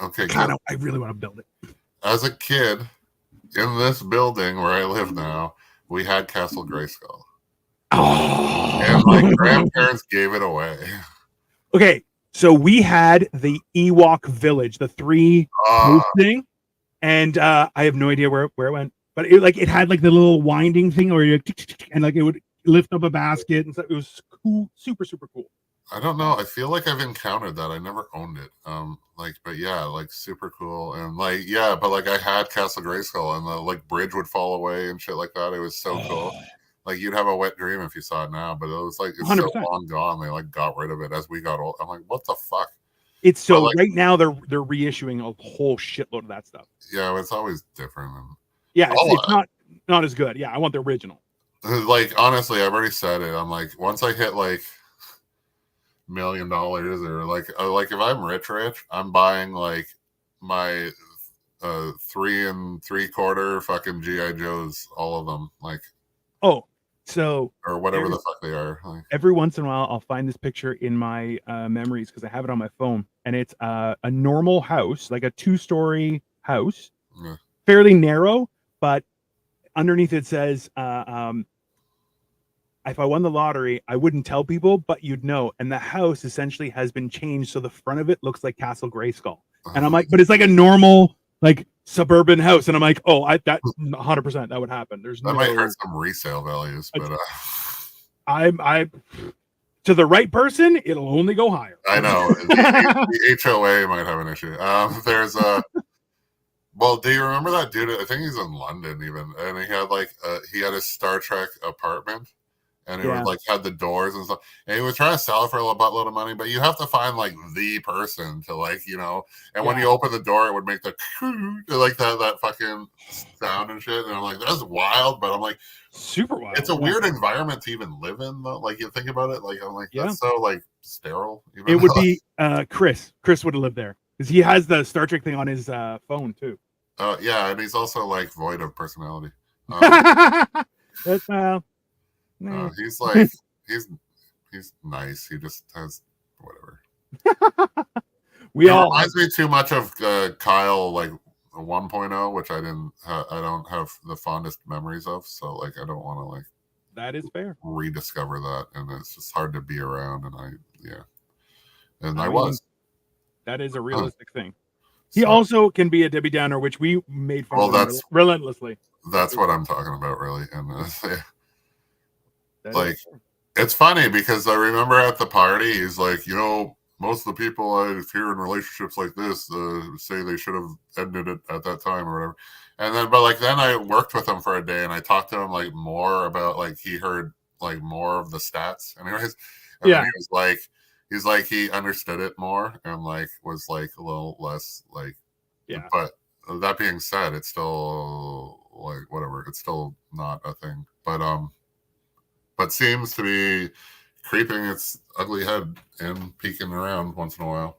okay, I really want to build it. As a kid in this building where I live now, we had Castle Grayskull. Oh, And my grandparents gave it away. Okay, so we had the Ewok Village, the 3 thing, and I have no idea where it went, but it had like the little winding thing where you and like it would lift up a basket and stuff. It was cool, super cool. I don't know. I feel like I've encountered that. I never owned it. But yeah, like super cool. And like, yeah, but like I had Castle Grayskull and the like bridge would fall away and shit like that. It was so cool. Like you'd have a wet dream if you saw it now, but it was like, it's 100%. So long gone. They like got rid of it as we got old. I'm like, what the fuck? It's so like, right now they're reissuing a whole shitload of that stuff. Yeah, it's always different. Yeah, it's not as good. Yeah, I want the original. Like honestly, I've already said it. I'm like, once I hit like $1 million or like if I'm rich, I'm buying like my 3 3/4 fucking GI Joes, all of them. Like or whatever the fuck they are. Like, every once in a while, I'll find this picture in my memories because I have it on my phone, and it's a normal house, like a 2-story house, fairly narrow, but underneath it says, if I won the lottery, I wouldn't tell people, but you'd know. And the house essentially has been changed, so the front of it looks like Castle Grayskull. And I'm like, but it's like a normal, like suburban house, and I'm like, that 100% that would happen. That might hurt some resale values, but I to the right person, it'll only go higher. I know the HOA might have an issue. There's a. Well, do you remember that dude? I think he's in London even, and he had like he had a Star Trek apartment, and it was like had the doors and stuff. And he was trying to sell it for a buttload of money, but you have to find like the person to like, And when you open the door, it would make the like that fucking sound and shit. And I'm like, that's wild, but I'm like, super wild. It's a weird environment to even live in, though. Like you think about it, like I'm like, that's so like sterile. It would be Chris. Chris would have lived there because he has the Star Trek thing on his phone too. Yeah, and he's also like void of personality. That's he's like he's nice. He just has whatever. Reminds me too much of Kyle like 1.0, which I don't have the fondest memories of. So like I don't want to like. That is fair. Rediscover that, and it's just hard to be around. And I was. That is a realistic thing. He also can be a Debbie Downer, which we made fun of relentlessly. That's what I'm talking about, really. And like, it's funny because I remember at the party, he's like, most of the people I hear in relationships like this say they should have ended it at that time or whatever. And then I worked with him for a day and I talked to him like more about like he heard like more of the stats. Anyways, he was like. He's like he understood it more and like was like a little less like But that being said, it's still like whatever. It's still not a thing. But seems to be creeping its ugly head and peeking around once in a while,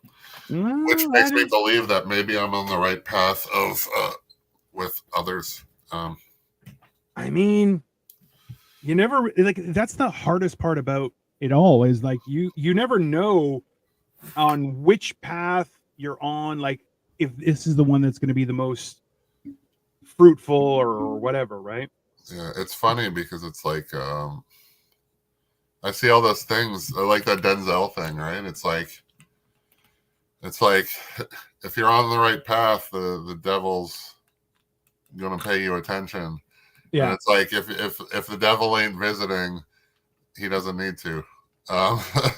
which makes me believe that maybe I'm on the right path of with others. I mean, you never like that's the hardest part about it all is like you never know on which path you're on, like if this is the one that's going to be the most fruitful or whatever, right? Yeah, it's funny because it's like I see all those things like that Denzel thing, right? It's like if you're on the right path, the devil's gonna pay you attention. Yeah, and it's like if the devil ain't visiting, he doesn't need to.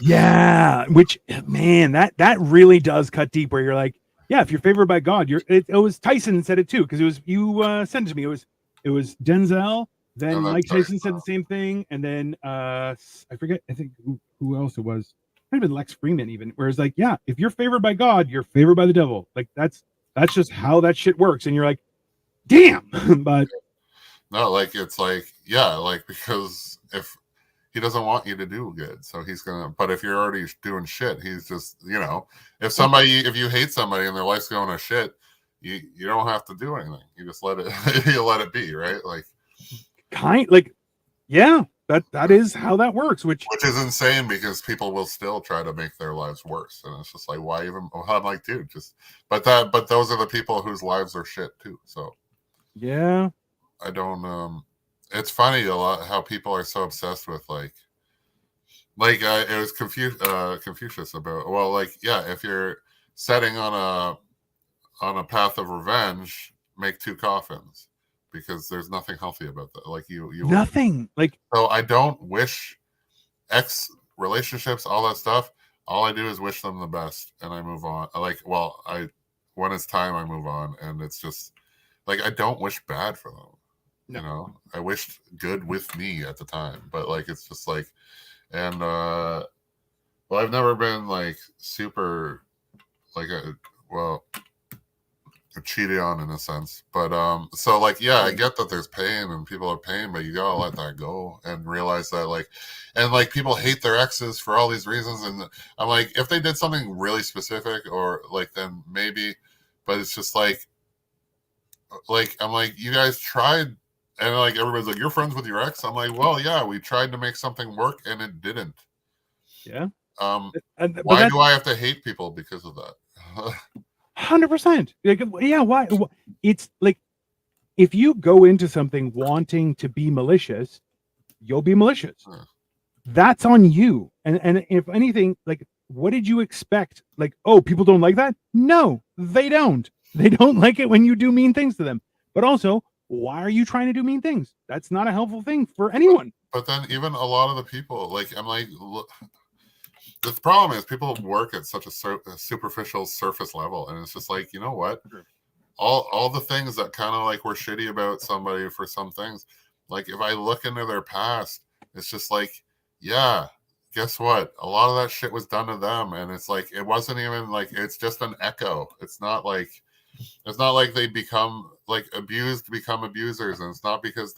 Yeah, which man, that really does cut deep. Where you're like, yeah, if you're favored by God, it was Tyson said it too because it was you sent it to me. It was Denzel. Then Mike Tyson said the same thing, and then I forget. I think who else it was. Might have been Lex Freeman even. Where it's like, yeah, if you're favored by God, you're favored by the devil. Like that's just how that shit works. And you're like, damn. But no, like it's like like because if he doesn't want you to do good, so he's gonna. But if you're already doing shit, he's just if you hate somebody and their life's going to shit, you don't have to do anything. You just let it. You let it be, right? Like. Yeah, That is how that works. Which is insane because people will still try to make their lives worse, and it's just like, why even? I'm like, dude, just but those are the people whose lives are shit too. So yeah, I don't. It's funny a lot how people are so obsessed with like it was Confucius about, well, like, yeah, if you're setting on a path of revenge, make 2 coffins, because there's nothing healthy about that. Like you nothing. Like, so I don't wish ex relationships, all that stuff. All I do is wish them the best, and I move on. When it's time, I move on, and it's just like I don't wish bad for them. No. You know, I wished good with me at the time, but like it's just like, and well, I've never been like super like cheated on in a sense, but so like, yeah, I get that there's pain and people are pain, but you gotta let that go and realize that like, and like people hate their exes for all these reasons, and I'm like, if they did something really specific or like, then maybe, but it's just like I'm like, you guys tried, and like everybody's like, you're friends with your ex. I'm like, well, yeah, we tried to make something work and it didn't. yeah. Why do I have to hate people because of that? 100%. Like, yeah, why? It's like, if you go into something wanting to be malicious, you'll be malicious. Yeah. That's on you. And if anything, like, what did you expect? Like, oh, people don't like that? No, they don't. They don't like it when you do mean things to them. But also, why are you trying to do mean things? That's not a helpful thing for anyone. But then even a lot of the people, like, I'm like, look, the problem is people work at such a superficial surface level, and it's just like, you know what? All the things that kind of like were shitty about somebody for some things, like if I look into their past, it's just like, yeah, guess what? A lot of that shit was done to them, and it's like, it wasn't even like, it's just an echo. It's not like they become like become abusers, and it's not because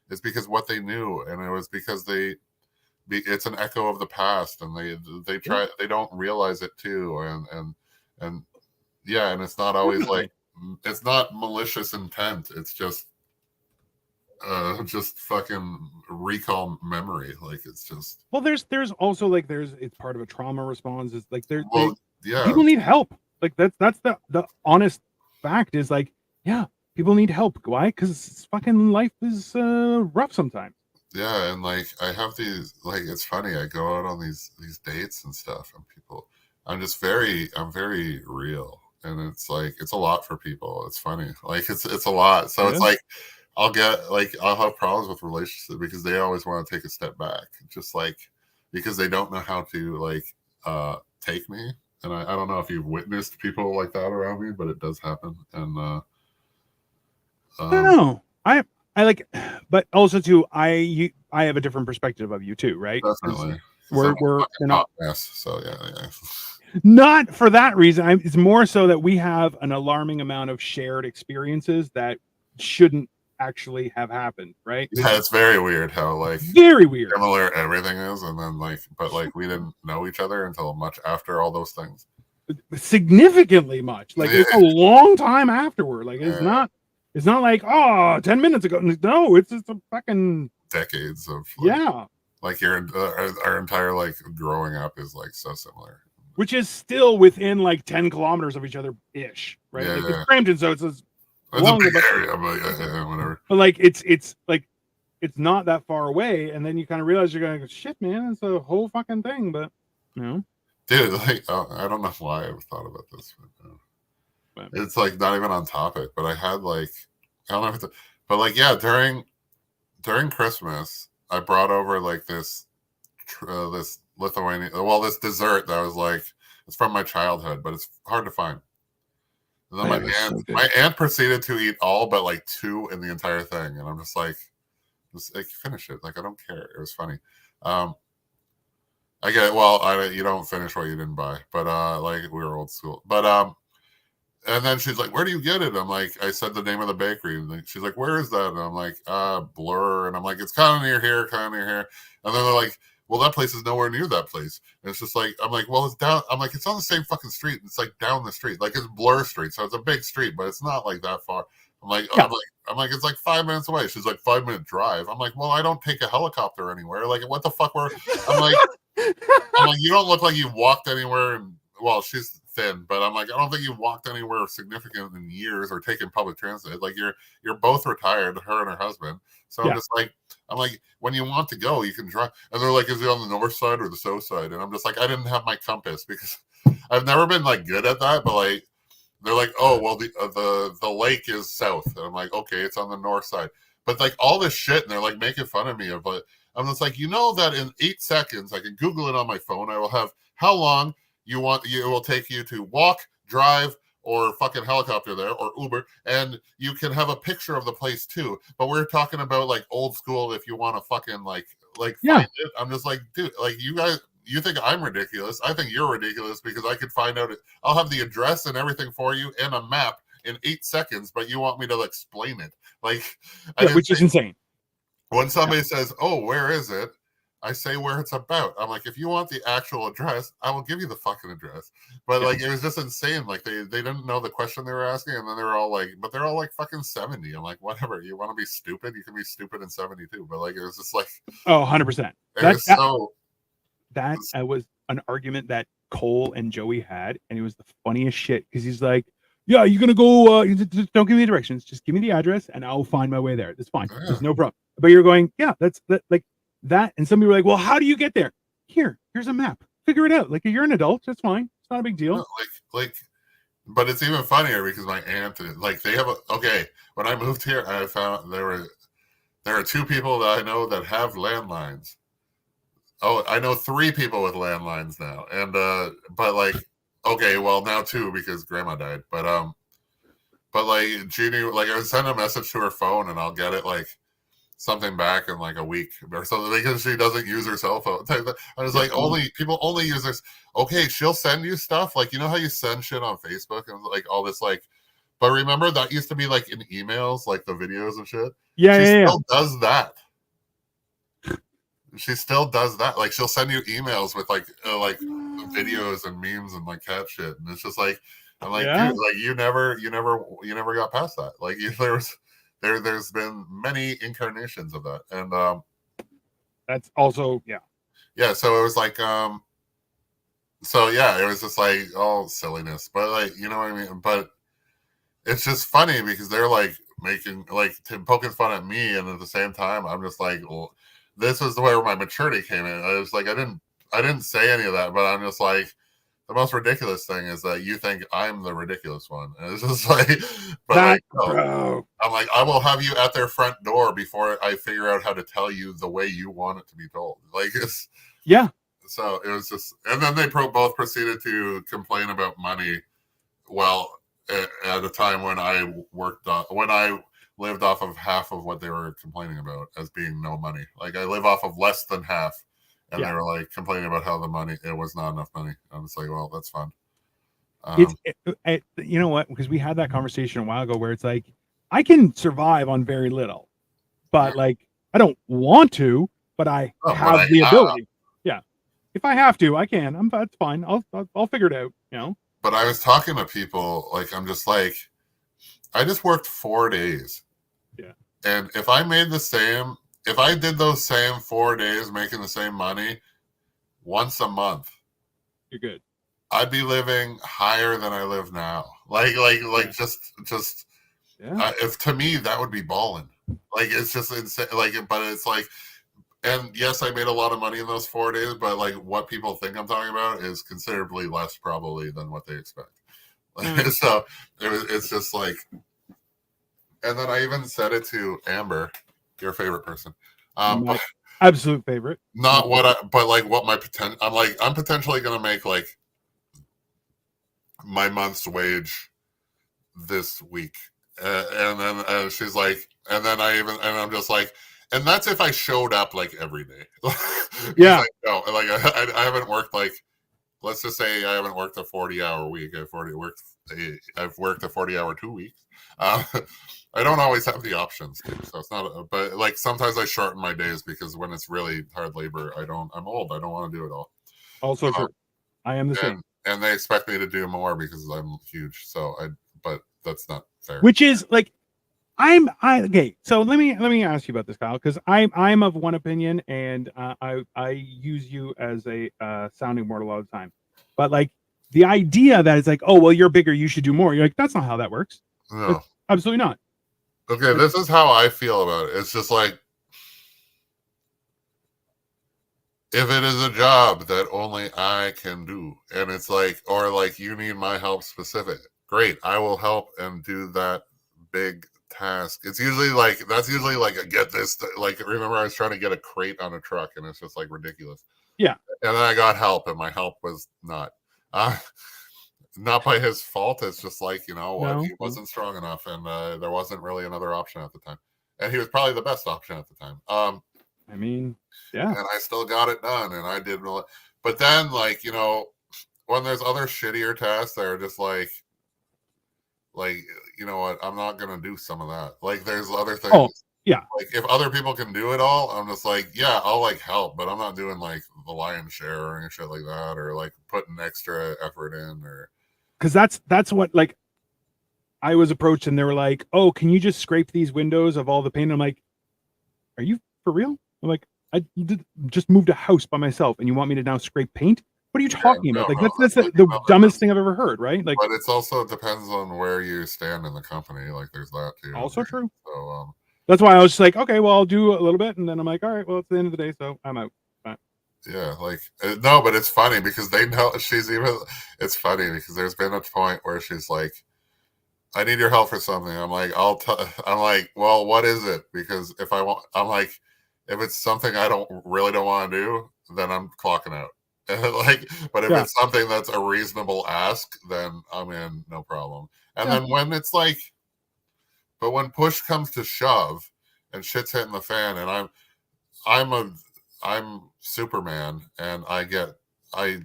it's because what they knew, and it was because it's an echo of the past, and they try, they don't realize it too, and yeah, and it's not always like, it's not malicious intent, it's just fucking recall memory, like it's just, well, there's also like, it's part of a trauma response. It's like, yeah, people need help. Like that's the honest fact, is like, yeah, people need help. Why? Because fucking life is rough sometimes. Yeah, and like I have these, like, it's funny, I go out on these dates and stuff, and people, I'm very real, and it's like, it's a lot for people. It's funny, like it's a lot. So it's like, I'll have problems with relationships because they always want to take a step back, just like, because they don't know how to like take me. And I don't know if you've witnessed people like that around me, but it does happen. And I don't know. I like, but also too, I have a different perspective of you too, right? Definitely. We're not, so yeah. Not for that reason. It's more so that we have an alarming amount of shared experiences that shouldn't actually have happened, right? Yeah, it's very weird how like very weird similar everything is, and then like, but like we didn't know each other until much after all those things. Significantly much. Like it's a long time afterward. Like it's not like, oh, 10 minutes ago. No, it's just a fucking decades of like our entire like growing up is like so similar, which is still within like 10 kilometers of each other ish, right? Yeah, like yeah. It's Brampton, so it's a big area, but whatever. But like it's like, it's not that far away, and then you kind of realize you're going, shit, man, it's a whole fucking thing. But you know, dude, like I don't know why I ever thought about this, but it's like not even on topic. But I had like, I don't know if but like, yeah, during Christmas, I brought over like this Lithuanian, well, this dessert that was like, it's from my childhood, but it's hard to find. And then my aunt proceeded to eat all but like 2 in the entire thing, and I'm just like finish it. Like I don't care. It was funny. I get it. Well, you don't finish what you didn't buy, but like we were old school. But and then she's like, "Where do you get it?" I'm like, I said the name of the bakery, and she's like, "Where is that?" And I'm like, Blur, and I'm like, "It's kind of near here, kind of near here." And then they're like, "Well, that place is nowhere near that place." And it's just like, I'm like, "Well, it's down." I'm like, "It's on the same fucking street. It's like down the street. Like it's Blur Street, so it's a big street, but it's not like that far." I'm like, Yeah. I'm like, it's like 5 minutes away. She's like, 5-minute drive. I'm like, well, I don't take a helicopter anywhere. Like, what the fuck? I'm like, you don't look like you walked anywhere. And well, she's thin, but I'm like, I don't think you walked anywhere significant in years or taken public transit. Like, you're both retired, her and her husband. So Yeah. I'm just like, when you want to go, you can drive. And they're like, is it on the north side or the south side? And I'm just like, I didn't have my compass because I've never been like good at that. But like, they're like, oh well, the lake is south. And I'm like, okay, it's on the north side. But like all this shit, and they're like making fun of me of it. I'm just like, you know that in 8 seconds, I can Google it on my phone. I will have how long it will take you to walk, drive, or fucking helicopter there, or Uber, and you can have a picture of the place too. But we're talking about like old school. If you want to fucking like Yeah. find it, I'm just like, dude, like you guys, you think I'm ridiculous? I think you're ridiculous because I could find out. I'll have the address and everything for you and a map in 8 seconds, but you want me to explain it? Like, which is insane. When somebody says, "Oh, where is it?" I say where it's about. I'm like, if you want the actual address, I will give you the fucking address. But like, it was just insane. Like they didn't know the question they were asking, and then they were all like, but they're all like fucking 70. I'm like, whatever. You want to be stupid? You can be stupid in 72. But like, it was just like, 100%. That so was an argument that Cole and Joey had, and it was the funniest shit because he's like, yeah, you're gonna go, just don't give me the directions, just give me the address and I'll find my way there. That's fine. Yeah. There's no problem. But you're going, yeah, that's like that. And some people were like, well, how do you get there? Here's a map, figure it out. Like, you're an adult, that's fine, it's not a big deal. But it's even funnier because my aunt, like, they have when I moved here, I found there are 2 people that I know that have landlines. Oh, I know 3 people with landlines now. And but like, okay, well, now 2 because grandma died. But like, Jeannie, like, I would send a message to her phone and I'll get it like something back in like a week or something because she doesn't use her cell phone. I was like, people only use this. Okay, she'll send you stuff like, you know how you send shit on Facebook and like all this like. But remember that used to be like in emails, like the videos and shit. She still does that. She still does that. Like, she'll send you emails with like videos and memes and like cat shit, and it's just like, I'm like, dude, like you never got past that. Like, there's been many incarnations of that, and that's also yeah. So it was like so yeah, it was just like all silliness, but like, you know what I mean. But it's just funny because they're like making like poking fun at me, and at the same time, I'm just like, well, this was where my maturity came in. I was like, I didn't say any of that, but I'm just like, the most ridiculous thing is that you think I'm the ridiculous one. And it's just like, but bro. I'm like, I will have you at their front door before I figure out how to tell you the way you want it to be told. Like, it's So it was just, and then they both proceeded to complain about money. Well, at a time when I lived off of half of what they were complaining about as being no money. Like, I live off of less than half, and they were like complaining about how it was not enough money. I'm just like, well, that's fun. You know what? Because we had that conversation a while ago where it's like, I can survive on very little, but like, I don't want to, but I have the ability. Yeah, if I have to, I can. That's fine. I'll figure it out. You know. But I was talking to people, like, I'm just like, I just worked 4 days. Yeah. And if I did those same 4 days making the same money once a month, you're good. I'd be living higher than I live now. Just if to me that would be balling. Like, it's just insane. Like, but it's like, and yes, I made a lot of money in those 4 days, but like, what people think I'm talking about is considerably less probably than what they expect. So it's just like. And then I even said it to Amber, your favorite person. My absolute favorite. Not what my potential. I'm potentially going to make like my month's wage this week. And then she's like, and then I'm just like, and that's if I showed up like every day. Yeah. Like, no, like I haven't worked like, let's just say I haven't worked a 40-hour week. I've worked a 40-hour 2 weeks. I don't always have the options to, so it's not. But like, sometimes I shorten my days because when it's really hard labor, I'm old. I don't want to do it all. Also true. I am the same. And they expect me to do more because I'm huge. But that's not fair. Which is like, Okay. So let me ask you about this, Kyle, because I'm of one opinion, and I use you as a sounding board a lot of the time. But like the idea that it's like, oh well, you're bigger, you should do more. You're like, that's not how that works. No. That's absolutely not. Okay, this is how I feel about it. It's just like, if it is a job that only I can do, and it's like, or like you need my help specific, great, I will help and do that big task. It's usually like, that's usually like a get this, like, remember I was trying to get a crate on a truck and it's just like ridiculous. Yeah. And then I got help and my help was not by his fault. It's just like, you know what, No. he wasn't strong enough, and there wasn't really another option at the time. And he was probably the best option at the time. I mean, yeah. And I still got it done, and I did really. But then, like, you know, when there's other shittier tasks that are just like, you know what, I'm not gonna do some of that. Like, there's other things. Oh, yeah. Like, if other people can do it all, I'm just like, yeah, I'll like help, but I'm not doing like the lion's share or any shit like that, or like putting extra effort in, or Because that's what, like, I was approached and they were like, oh, can you just scrape these windows of all the paint? I'm like, are you for real? I'm like, I just moved a house by myself and you want me to now scrape paint? What are you talking about? Like, that's the dumbest thing I've ever heard, right? Like, but it's also depends on where you stand in the company. Like, there's that too. Also true. So that's why I was just like, okay, well, I'll do a little bit, and then I'm like, all right, well, it's the end of the day, so I'm out. yeah, like, no, but it's funny because they know she's even. It's funny because there's been a point where she's like, I need your help for something. I'm like, I'm like, well, what is it? Because if I want, I'm like, if it's something I really don't want to do, then I'm clocking out. And like, but if it's something that's a reasonable ask, then I'm in, no problem. And then when it's like, but when push comes to shove and shit's hitting the fan, and I'm Superman and I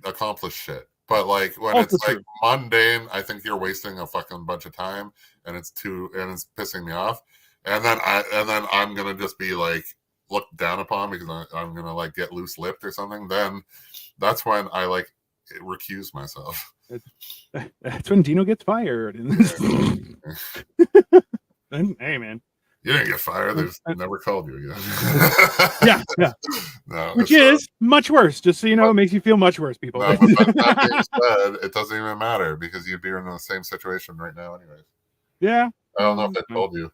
accomplish shit. But like when it's like mundane, I think you're wasting a fucking bunch of time, and it's pissing me off. And then I'm gonna just be like looked down upon because I'm gonna like get loose lipped or something. Then that's when I like recuse myself. That's when Dino gets fired. Then, hey man, you didn't get fired. They just never called you again. yeah. No, which is much worse. Just so you know, it makes you feel much worse, people. No, but that being said, it doesn't even matter because you'd be in the same situation right now, anyways. Yeah. I don't know if I told you.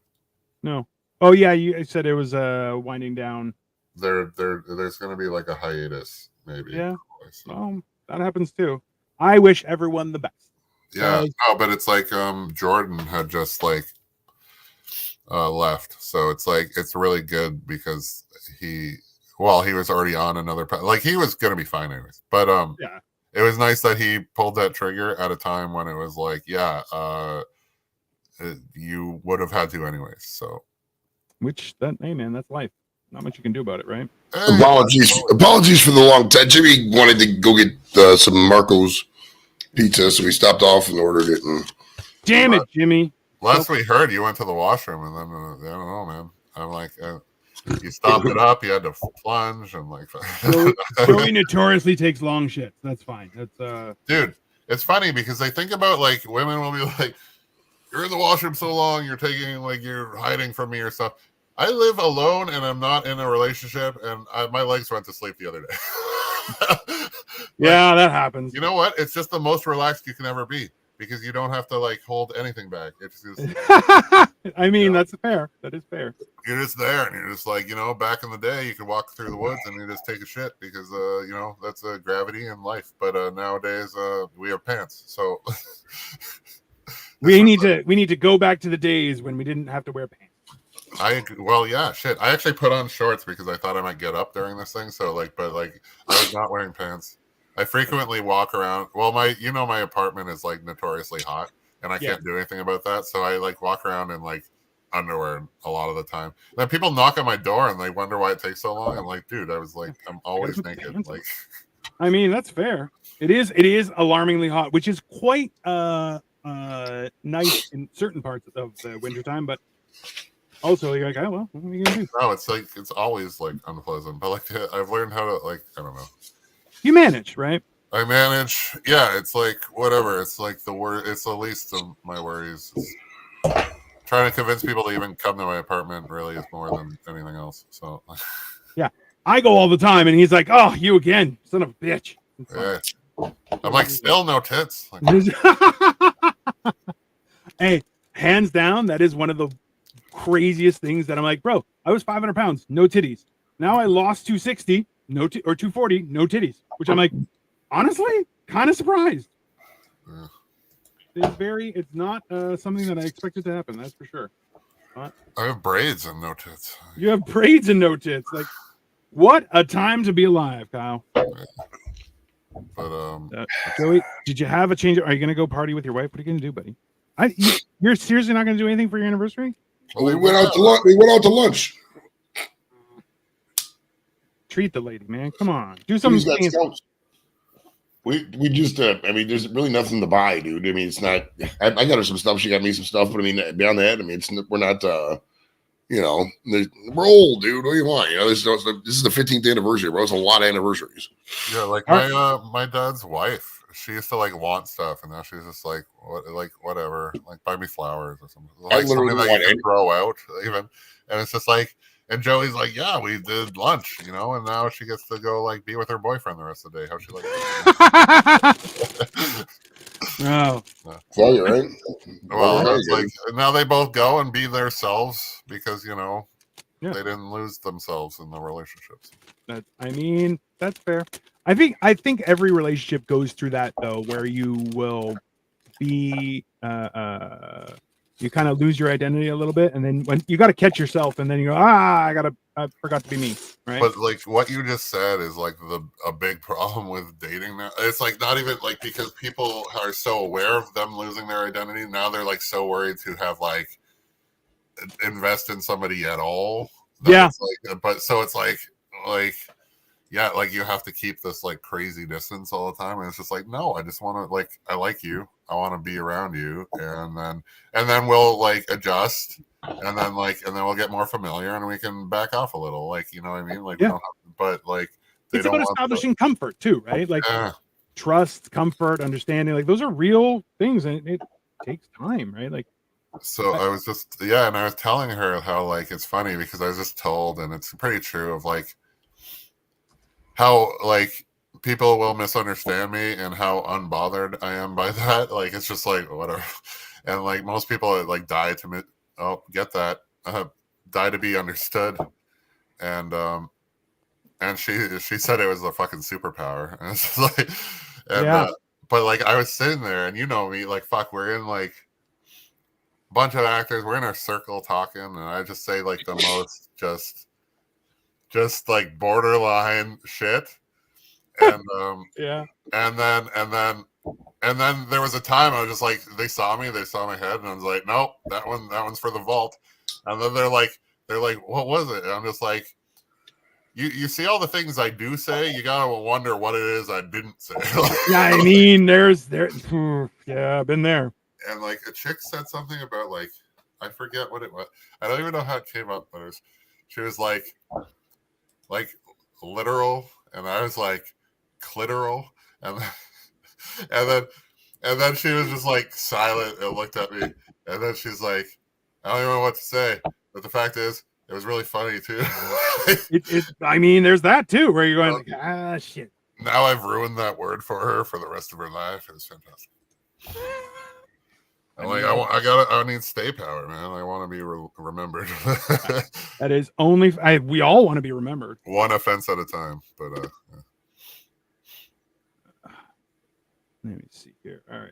No. Oh yeah, you said it was winding down. There's going to be like a hiatus, maybe. Yeah. So. Well, that happens too. I wish everyone the best. Yeah. No, but it's like Jordan had just like left, so it's like it's really good because he was already on another like he was going to be fine anyways. But it was nice that he pulled that trigger at a time when it was like, you would have had to anyways. So, hey man, that's life. Not much you can do about it, right? Apologies for the long time. Jimmy wanted to go get some Marco's pizza, so we stopped off and ordered it. And damn it, Jimmy! Last we heard, you went to the washroom, and then I don't know, man. I'm like, you stopped it up. You had to plunge, and like, Joey notoriously takes long shits. That's fine. That's dude. It's funny because they think about like women will be like, you're in the washroom so long, you're hiding from me or stuff. I live alone and I'm not in a relationship, and my legs went to sleep the other day. Yeah, that happens. You know what? It's just the most relaxed you can ever be because you don't have to like hold anything back. It's just, I mean, that's fair. That is fair. You're just there, and you're just like, back in the day, you could walk through the woods and you just take a shit because, that's gravity in life. But nowadays, we have pants, so we need to go back to the days when we didn't have to wear pants. I actually put on shorts because I thought I might get up during this thing. So I was not wearing pants. I frequently walk around. Well, my apartment is like notoriously hot, and I can't do anything about that. So I like walk around in like underwear a lot of the time. Then people knock on my door and they wonder why it takes so long. I'm like, dude, I'm always naked. Like, I mean, that's fair. It is alarmingly hot, which is quite nice in certain parts of the wintertime, but also you're like, oh well, what are you gonna do? No, it's like it's always like unpleasant. But like I've learned how to I don't know. You manage, right? I manage. Yeah, it's like whatever. It's like the least of my worries. trying to convince people to even come to my apartment really is more than anything else. So yeah, I go all the time, and he's like, "Oh, you again, son of a bitch." yeah. I'm like, still no tits. Like, hey, hands down, that is one of the craziest things that I'm like, bro, I was 500 pounds, no titties. Now I lost 260, or 240, no titties, which I'm like, honestly, kind of surprised. It's not something that I expected to happen. That's for sure. I have braids and no tits. You have braids and no tits. Like, what a time to be alive, Kyle. But Joey, did you have a change? Are you gonna go party with your wife? What are you gonna do, buddy? You're seriously not gonna do anything for your anniversary? Oh, we went out to lunch. We went out to lunch. Treat the lady, man. Come on, do something. We just I mean, there's really nothing to buy, dude. I mean, it's not. I got her some stuff. She got me some stuff. But I mean, beyond that, I mean, we're not. You know, we're old, dude. What do you want? You know, this is the 15th anniversary, bro. It's a lot of anniversarities. Yeah, like my dad's wife, she used to like want stuff, and now she's just like, whatever, like buy me flowers or something. Like something that you can throw out, even. And it's just like, and Joey's like, yeah, we did lunch, you know, and now she gets to go like be with her boyfriend the rest of the day. How she like? No. Tell you, right? Well, it's like now they both go and be themselves because they didn't lose themselves in the relationships. I mean, that's fair. I think every relationship goes through that though, where you will be you kind of lose your identity a little bit, and then when you got to catch yourself, and then you go, I forgot to be me, right? But like what you just said is like a big problem with dating now. It's like not even like because people are so aware of them losing their identity now, they're like so worried to have like invest in somebody at all. Yeah. But so it's like yeah, like you have to keep this like crazy distance all the time, and it's just like no, I just want to like I like you, I want to be around you, and then we'll like adjust, and then we'll get more familiar, and we can back off a little, like you know what I mean, like yeah. But like it's about establishing comfort too, right? Like trust, comfort, understanding, like those are real things, and it takes time, right? Like. So I was just and I was telling her how like it's funny because I was just told, and it's pretty true of like. How like people will misunderstand me and how unbothered I am by that. Like it's just like whatever, and like most people like die to get that die to be understood, and she said it was a fucking superpower, and it's like, but like I was sitting there, and you know me, like fuck, we're in like a bunch of actors, we're in our circle talking, and I just say like the most just like borderline shit, and and then there was a time I was just like they saw my head, and I was like nope, that one's for the vault, and then they're like what was it, and I'm just like you see all the things I do say, you gotta wonder what it is I didn't say. Yeah, I mean I've been there, and like a chick said something about like I forget what it was, I don't even know how it came up, but she was like literal, and I was like clitoral, and then she was just like silent and looked at me, and then she's like, I don't even know what to say, but the fact is it was really funny too. I mean there's that too where you're going like, shit, now I've ruined that word for her for the rest of her life. It was fantastic. I'm like, I need stay power, man. I want to be remembered. That is only we all want to be remembered. One offense at a time, but let me see here. All right,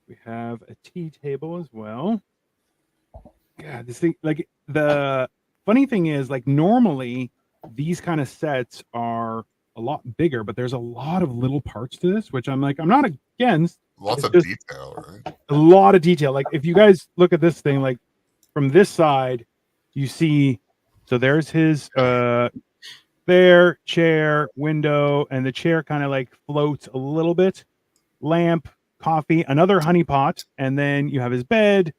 we have a tea table as well. God, this thing, like the funny thing is, like normally these kind of sets are a lot bigger, but there's a lot of little parts to this, which I'm not against. Lots of detail, right? A lot of detail. Like if you guys look at this thing, like from this side, you see, so there's his there, chair, window, and the chair kind of like floats a little bit. Lamp, coffee, another honey pot, and then you have his bed.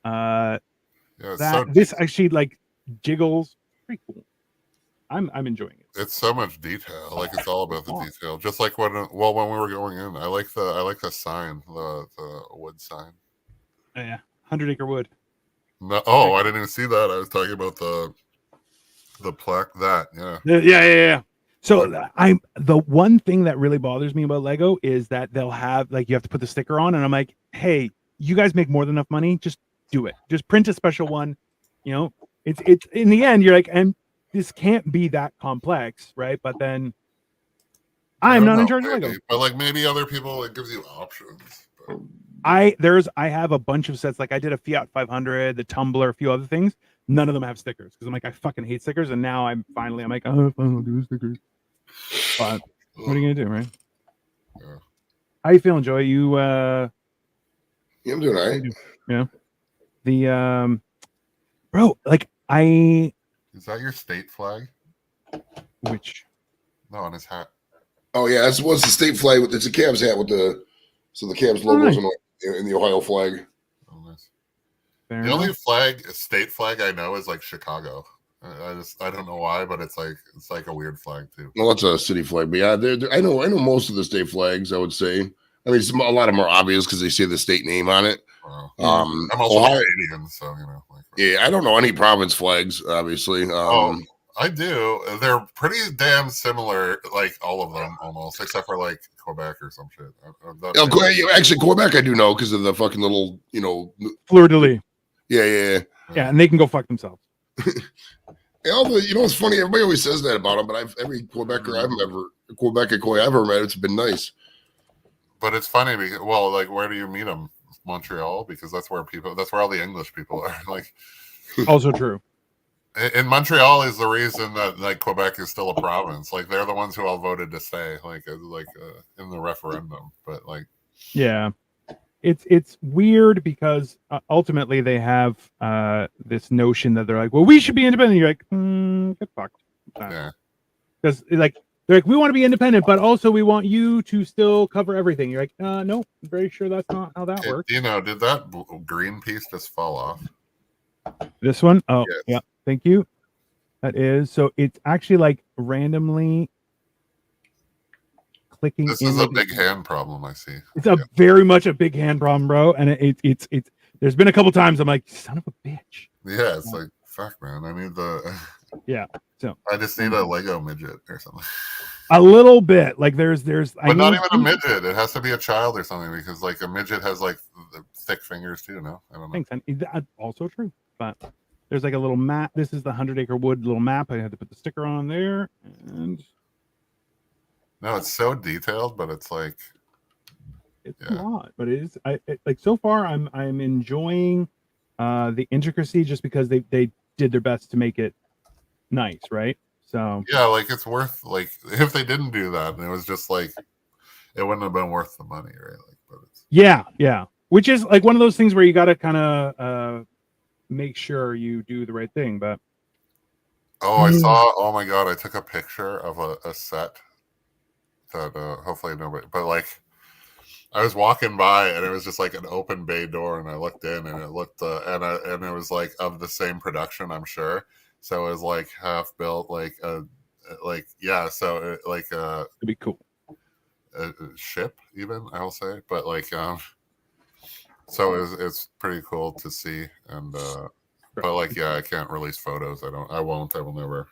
This actually like jiggles. Pretty cool. I'm enjoying it. It's so much detail. Like it's all about the detail. Just like when we were going in, I like the sign, the wood sign. Oh, yeah, 100 Acre Wood. No, oh, I didn't even see that. I was talking about the plaque. Yeah. So the one thing that really bothers me about Lego is that they'll have like you have to put the sticker on, and I'm like, hey, you guys make more than enough money, just do it. Just print a special one. You know, it's in the end, you're like, and this can't be that complex, right? But then I'm not in charge of Lego. But like maybe other people, it gives you options. But... I have a bunch of sets. Like I did a Fiat 500, the Tumbler, a few other things. None of them have stickers because I'm like, I fucking hate stickers. And now I'm like, oh, I'll do stickers. But what are you gonna do, right? Yeah. How you feeling, Joey? You Yeah, I'm doing all right. Yeah. The bro, like I Is that your state flag? which No, on his hat. Oh yeah, that's what's the state flag with it's a Cavs hat with the Cavs logos in the Ohio flag. Oh, nice. Fair The only enough. state flag I know is like Chicago. I don't know why, but it's like a weird flag too. Well, that's a city flag, but yeah, I know most of the state flags. I would say. I mean, a lot of them are obvious because they say the state name on it. I'm also Canadian, so you know. Yeah, I don't know any province flags, obviously. I do. They're pretty damn similar, like all of them almost, except for like Quebec or some shit. Actually, Quebec I do know because of the fucking little, Fleur de Lis. Yeah, and they can go fuck themselves. It's funny. Everybody always says that about them, but every Quebec I've ever met, it's been nice. But it's funny because, well, like, where do you meet them? Montreal, because that's where all the English people are. Like, also true. In Montreal is the reason that like Quebec is still a province. Like they're the ones who all voted to stay, in the referendum. But like, yeah, it's weird because ultimately they have this notion that they're like, well, we should be independent. You're like, get fucked. Yeah, because like they're like, we want to be independent, but also we want you to still cover everything. You're like, no, I'm very sure that's not how that works. Did that green piece just fall off? This one? Oh, yes. Yeah. Thank you. That is so. It's actually like randomly clicking. This is a big hand problem. I see. It's very much a big hand problem, bro. And it's. There's been a couple times I'm like, son of a bitch. Yeah, it's like fuck, man. I need the. Yeah. So I just need a Lego midget or something. A little bit like there's. But not even a midget. It has to be a child or something because like a midget has like thick fingers too. No, I don't know. Thanks. That's also true, but. There's like a little map. This is the 100-acre wood little map. I had to put the sticker on there, and no, it's so detailed, but it's like it's a lot. But it is. Like so far, I'm enjoying the intricacy just because they did their best to make it nice, right? So yeah, like it's worth like if they didn't do that, and it was just like it wouldn't have been worth the money, right? Like, but it's yeah, which is like one of those things where you got to kind of. Make sure you do the right thing, but oh my god, I took a picture of a set that hopefully nobody, but like I was walking by and it was just like an open bay door and I looked in and it looked and it was like of the same production, I'm sure, so it was like half built so it'd be cool a ship even I'll say, but like so it's pretty cool to see, and but like I can't release photos. I won't. I will never.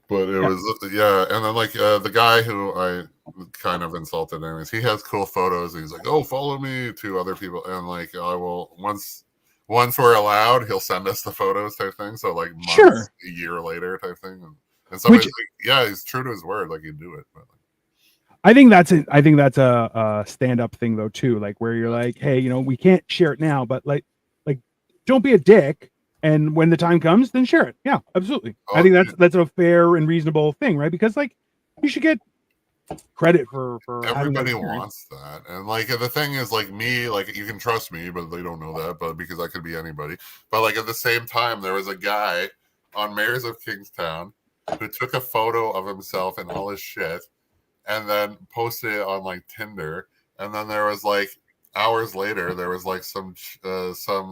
But it was and then like the guy who I kind of insulted, anyways, he has cool photos. And he's like, "Oh, follow me" to other people, and like I will once we're allowed, he'll send us the photos type thing. So like months, a year later type thing, and so he's true to his word, like he'd do it, but. Like, I think that's a stand-up thing though too, like where you're like, hey, we can't share it now, but like don't be a dick, and when the time comes, then share it. Yeah, absolutely. I think that's a fair and reasonable thing, right? Because like you should get credit for everybody wants that, and like the thing is like me, like you can trust me, but they don't know that, but because I could be anybody. But like at the same time, there was a guy on Mayors of Kingstown who took a photo of himself and all his shit. And then posted it on like Tinder, and then there was like hours later, there was like some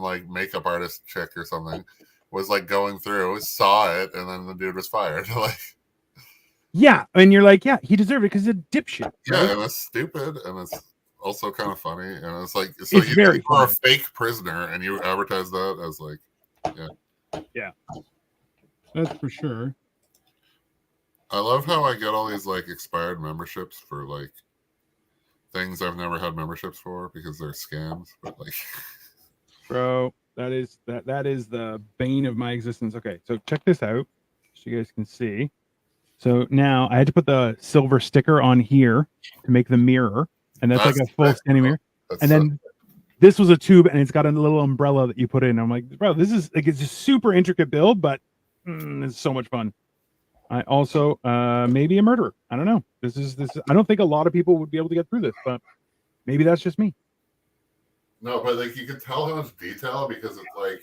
like makeup artist chick or something was like going through, saw it, and then the dude was fired. Like, yeah, and you're like, yeah, he deserved it because he's a dipshit. Yeah, right? And it's stupid, and it's also kind of funny, and it's like It's you very are a funny. fake prisoner, and you advertise that as like, That's for sure. I love how I get all these like expired memberships for like things I've never had memberships for because they're scams. But like, Bro, that is the bane of my existence. Okay, so check this out, so you guys can see. So now I had to put the silver sticker on here to make the mirror, and that's like a full standing mirror. And then this was a tube, and it's got a little umbrella that you put in. I'm like, bro, this is like, it's just super intricate build, but it's so much fun. I also maybe a murderer. I don't know. This is I don't think a lot of people would be able to get through this, but maybe that's just me. no, but like you can tell how much detail because it's like,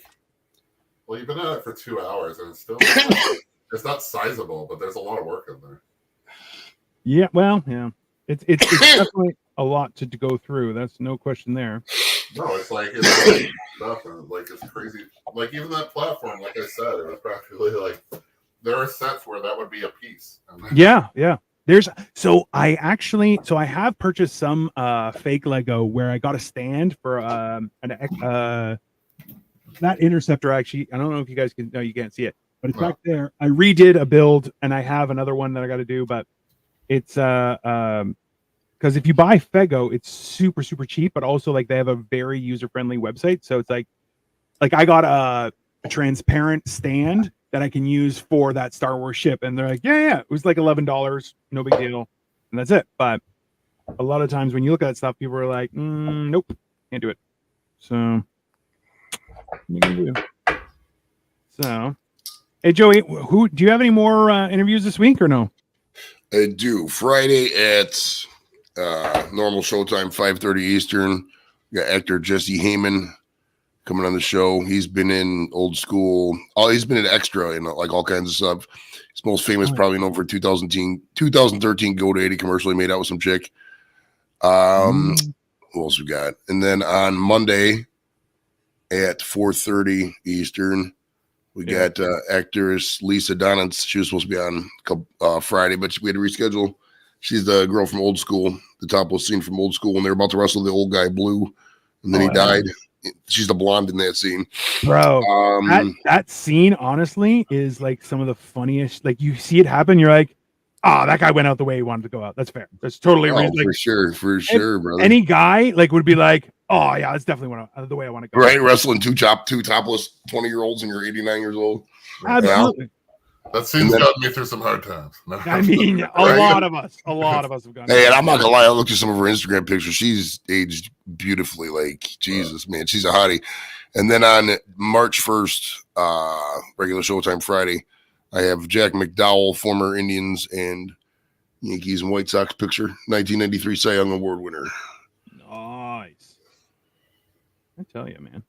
well, you've been at it for 2 hours, and it's still it's not sizable, but there's a lot of work in there. Yeah, well, yeah, it's definitely a lot to go through. That's no question there. No, it's like it's stuff, and like it's crazy. Like even that platform, like I said, it was practically like there are sets where that would be a piece. Yeah. There's I have purchased some fake Lego where I got a stand for that interceptor. Actually, I don't know if you guys can. No, you can't see it, but it's back there. I redid a build, and I have another one that I got to do, but it's because if you buy Fego, it's super cheap, but also like they have a very user friendly website. So it's like I got a transparent stand that I can use for that Star Wars ship, and they're like, yeah, it was like $11, no big deal, and that's it. But a lot of times when you look at that stuff, people are like, nope, can't do it. So what are you gonna do? So, hey Joey, who do you have any more interviews this week or no? I do. Friday at normal showtime, 5:30 Eastern. We got actor Jesse Heyman coming on the show. He's been in Old School. He's been an extra in like all kinds of stuff. He's most famous, probably known for 2013 Go to 80 commercial he made out with some chick. Who else we got? And then on Monday at 4:30 Eastern, we got actress Lisa Donance. She was supposed to be on Friday, but we had to reschedule. She's the girl from Old School, the topless scene from Old School, when they were about to wrestle the old guy Blue, and then he died. She's the blonde in that scene, bro. That scene honestly is like some of the funniest. Like you see it happen, you're like, that guy went out the way he wanted to go out. That's fair. That's totally like, for sure, brother. Any guy like would be like, oh yeah, that's definitely the way I want to go. Right, wrestling two topless 20-year-olds, and you're 89 years old. Absolutely. That scene's gotten me through some hard times. No. I mean, a lot of us have gone. Hey, and I'm not gonna lie, I looked at some of her Instagram pictures. She's aged beautifully. Like Jesus, man, she's a hottie. And then on March 1st, regular Showtime Friday, I have Jack McDowell, former Indians and Yankees and White Sox picture, 1993 Cy Young Award winner. Nice. I tell you, man,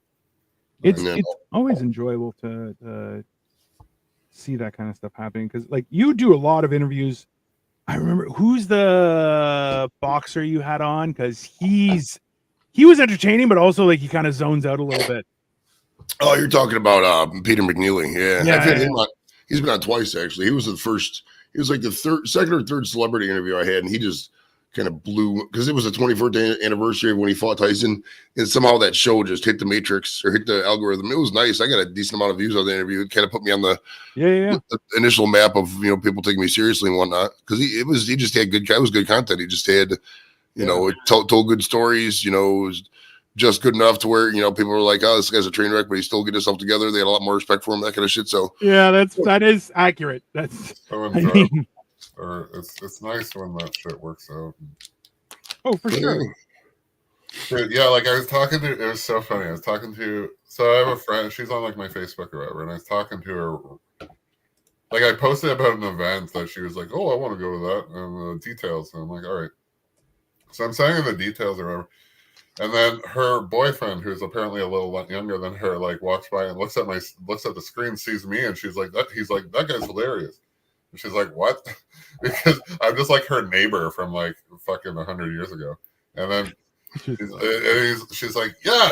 it's always enjoyable to see that kind of stuff happening, because like you do a lot of interviews. I remember, who's the boxer you had on, because he was entertaining, but also like he kind of zones out a little bit. Oh, you're talking about Peter McNeely. Yeah. I've had him on. He's been on twice, actually. He was like the second or third celebrity interview I had, and he just kind of blew, because it was the 24th anniversary of when he fought Tyson, and somehow that show just hit the matrix or hit the algorithm. It was nice. I got a decent amount of views on the interview. It kind of put me on the the initial map of people taking me seriously and whatnot, because he just had good content. He just had told good stories. It was just good enough to where people were like, oh, this guy's a train wreck, but he still get himself together. They had a lot more respect for him, that kind of shit. So yeah, that is accurate. That's it's nice when that shit works out. Oh, for sure. Dude, yeah, like I was talking to, it was so funny. So I have a friend, she's on like my Facebook or whatever, and I was talking to her. Like I posted about an event that she was like, oh, I want to go to that, and the details. And I'm like, all right. So I'm sending her the details or whatever. And then her boyfriend, who's apparently a little younger than her, like walks by and looks at the screen, sees me, and she's like, he's like, that guy's hilarious. And she's like, what? Because I'm just like her neighbor from like fucking 100 years ago. And then she's like, yeah,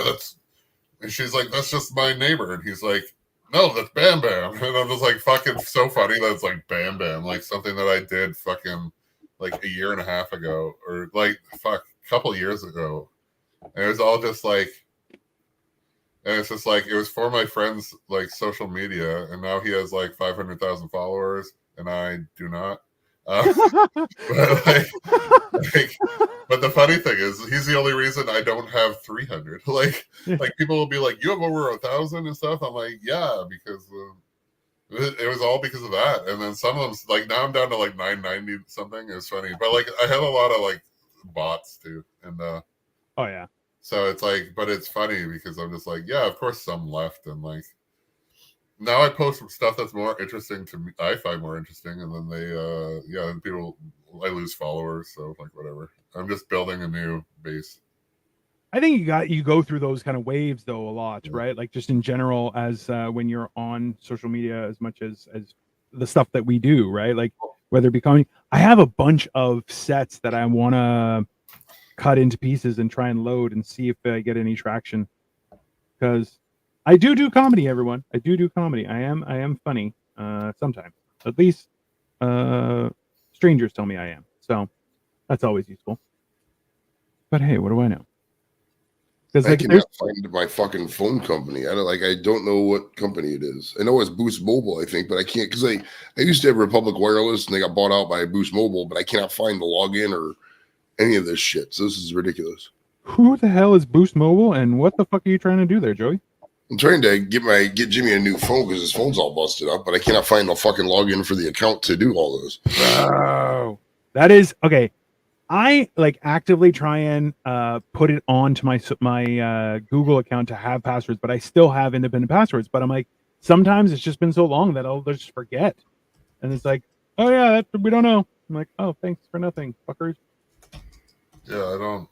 she's like, that's just my neighbor. And he's like, no, that's Bam Bam. And I'm just like, fucking so funny that it's like Bam Bam, like something that I did fucking like a year and a half ago, or like, fuck, a couple years ago. And it was all just like, and it's just like, it was for my friend's like social media, and now he has like 500,000 followers, and I do not. But but the funny thing is, he's the only reason I don't have 300. Like people will be like, "You have over 1,000 and stuff." I'm like, "Yeah," because it was all because of that. And then some of them, like now I'm down to like 990 something. It was funny, but like I had a lot of like bots too, and oh yeah. so it's like, but it's funny because I'm just like, yeah, of course some left, and like now I post some stuff that's more interesting to me. I find more interesting, and then they, and people, I lose followers, so like whatever. I'm just building a new base. I think you go through those kind of waves though a lot, right? Like just in general, as when you're on social media, as much as the stuff that we do, right? Like whether it be comedy, I have a bunch of sets that I want to cut into pieces and try and load and see if I get any traction, because I do comedy, everyone. I do comedy. I am funny sometimes. At least strangers tell me I am. So that's always useful. But hey, what do I know? Because I cannot find my fucking phone company. I don't know what company it is. I know it's Boost Mobile, I think, but I can't, because I used to have Republic Wireless and they got bought out by Boost Mobile, but I cannot find the login or any of this shit. So this is ridiculous. Who the hell is Boost Mobile, and what the fuck are you trying to do there, Joey? I'm trying to get Jimmy a new phone because his phone's all busted up, but I cannot find the fucking login for the account to do all those. Oh, that is okay. I like actively try and put it onto my Google account to have passwords, but I still have independent passwords. But I'm like, sometimes it's just been so long that I'll just forget, and it's like, oh yeah, we don't know. I'm like, oh, thanks for nothing, fuckers. Yeah, I don't.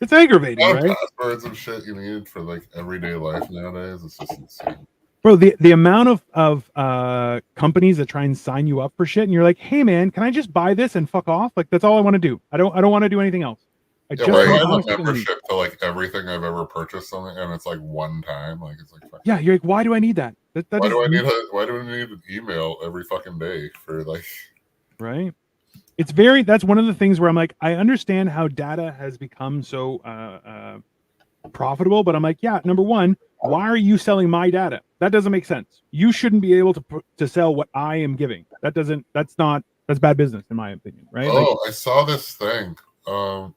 It's aggravating, right? Passwords and shit you need for like everyday life nowadays. It's just insane. Bro, the amount of companies that try and sign you up for shit, and you're like, hey man, can I just buy this and fuck off? Like that's all I want to do. I don't want to do anything else. I have a membership to like everything I've ever purchased something, and it's like one time. Like it's like yeah, you're like, why do I need that? Why do I need an email every fucking day for like? Right. That's one of the things where I'm like, I understand how data has become so profitable, but I'm like, yeah, number one, why are you selling my data? That doesn't make sense. You shouldn't be able to sell what I am giving. That's bad business in my opinion, right? Oh, I saw this thing. So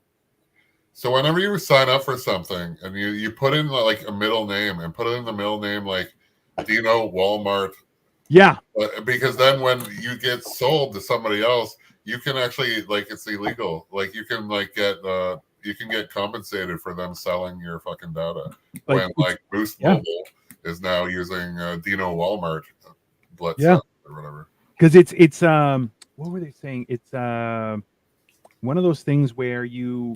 whenever you sign up for something and you put in like a middle name and put it in the middle name like Dino Walmart. Yeah. Because then when you get sold to somebody else, you can actually like it's illegal. Like you can like get compensated for them selling your fucking data. When like Boost Mobile is now using Dino Walmart Blitz or whatever. Because it's what were they saying? It's one of those things where you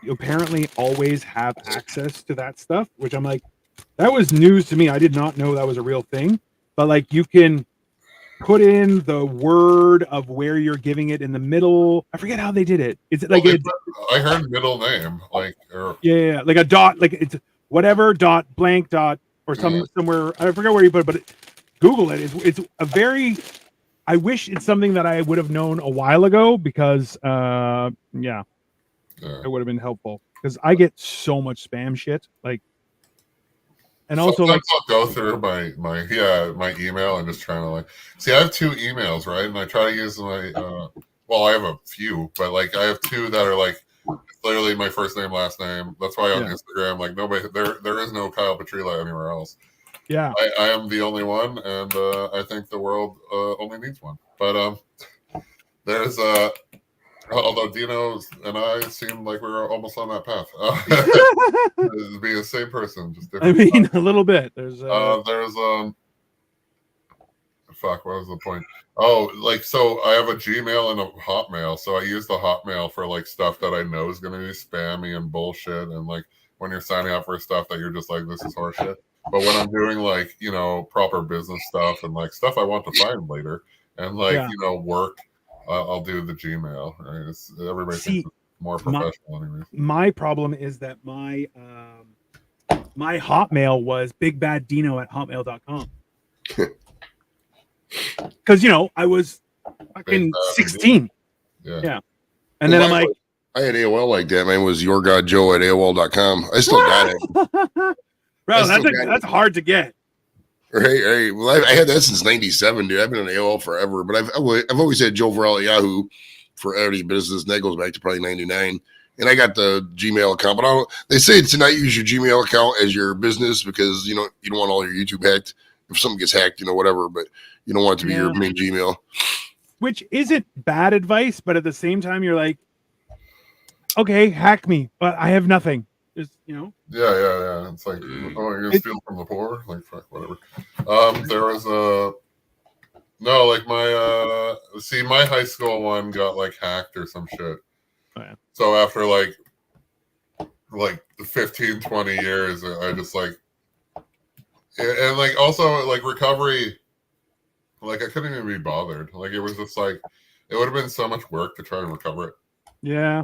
apparently always have access to that stuff, which I'm like, that was news to me. I did not know that was a real thing. But like you can put in the word of where you're giving it in the middle. I forget how they did it. Is it like I heard middle name, like like a dot, like it's whatever dot blank dot or somewhere. I forget where you put it, but Google it. It's a very. I wish it's something that I would have known a while ago because it would have been helpful because I get so much spam shit like. And also, sometimes I'll go through my email and just trying to like see. I have two emails, right? And I try to use my I have a few, but like I have two that are like literally my first name, last name. That's why on Instagram, like nobody there is no Kyle Petrila anywhere else. Yeah, I am the only one, and I think the world only needs one. But there's although Dino and I seem like we're almost on that path. Being the same person, just different. I mean, a little bit. There's fuck, what was the point? Oh, like so I have a Gmail and a Hotmail, so I use the Hotmail for like stuff that I know is gonna be spammy and bullshit, and like when you're signing up for stuff that you're just like, this is horseshit. But when I'm doing like, proper business stuff and like stuff I want to find later and like, work, I'll do the Gmail. Right? Everybody thinks it's more professional anyways. My problem is that my Hotmail was bigbaddino@hotmail.com. Because, I was fucking 16. Yeah. And then I'm like, I had AOL like that, man. It was yourgodjoe at AOL.com. I still got it. bro, that's hard to get. Right. Well, I had that since '97, dude. I've been on AOL forever, but I've always had Joe Varela at Yahoo for any business, and that goes back to probably '99. And I got the Gmail account, but they say to not use your Gmail account as your business because you don't want all your YouTube hacked. If something gets hacked, whatever, but you don't want it to be your main Gmail. Which isn't bad advice, but at the same time, you're like, okay, hack me, but I have nothing. Just Yeah. It's like, oh, you're gonna steal from the poor, like fuck, whatever. There was my high school one got like hacked or some shit. Oh, yeah. So after like 15, 20 years, I just like, and like also like recovery, like I couldn't even be bothered. Like it was just like, it would have been so much work to try and recover it. Yeah.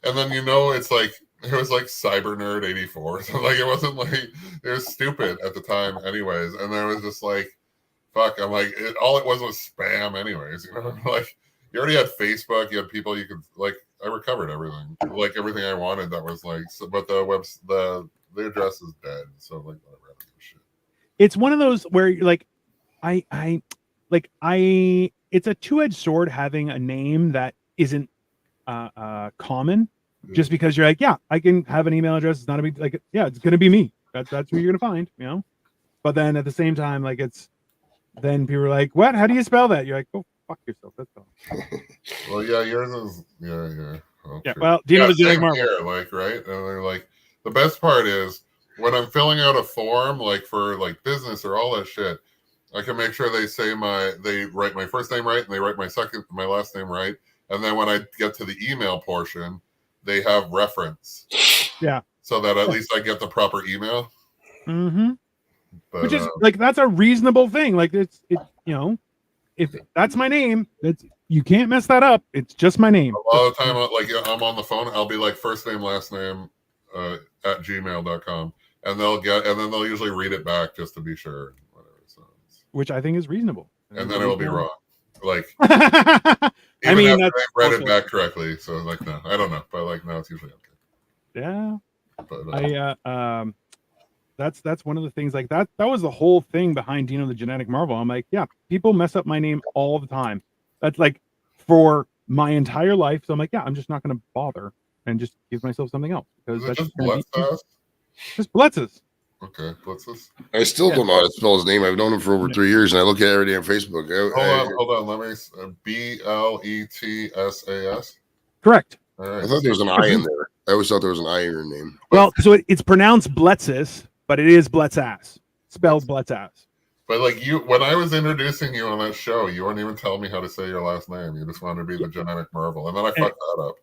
And then it's like, it was like Cyber Nerd 84. So like it wasn't like, it was stupid at the time anyways. And then it was just like, fuck, I'm like, all it was spam anyways, like you already had Facebook, you had people you could like, I recovered everything, like everything I wanted that was like, so, but the address is dead. So like, whatever, I don't give a shit. It's one of those where you're like, it's a two-edged sword having a name that isn't common. Just because you're like, yeah, I can have an email address. It's not a big, like, yeah, it's gonna be me. That's who you're gonna find, But then at the same time, like then people are like, what? How do you spell that? You're like, oh, fuck yourself. That's all. Well, yeah, yours is yeah. Oh, yeah. Well, Dino the Genetic Marvel. Here, like, right? And they're like, the best part is when I'm filling out a form, like for like business or all that shit, I can make sure they write my first name right and they write my last name right. And then when I get to the email portion, they have reference. Yeah. So that at least I get the proper email. Mm-hmm. But, which is like, that's a reasonable thing. Like it's if that's my name, you can't mess that up. It's just my name. A lot of the time, like I'm on the phone, I'll be like first name, last name at gmail.com. And they'll usually read it back just to be sure. Whatever. So which I think is reasonable. And then it will be wrong. Like, I mean, after I read it back correctly. So like, no, I don't know, but like, no, it's usually okay. Yeah. But that's one of the things like that was the whole thing behind Dino the Genetic Marvel. I'm like, yeah, people mess up my name all the time. That's like for my entire life. So I'm like, yeah, I'm just not going to bother and just give myself something else because that's just Blitzes. Just Blitzes. Okay, Blitzes. I still don't know how to spell his name. I've known him for over 3 years, and I look at it every day on Facebook. Hold on. Let me Bletzas. Correct. All right. I thought there was an I in there. I always thought there was an I in your name. Well, so it's pronounced Bletzes, but it is Bletzas, spelled Bletzas. But like when I was introducing you on that show, you weren't even telling me how to say your last name. You just wanted to be the Genetic Marvel, and then I fucked that up.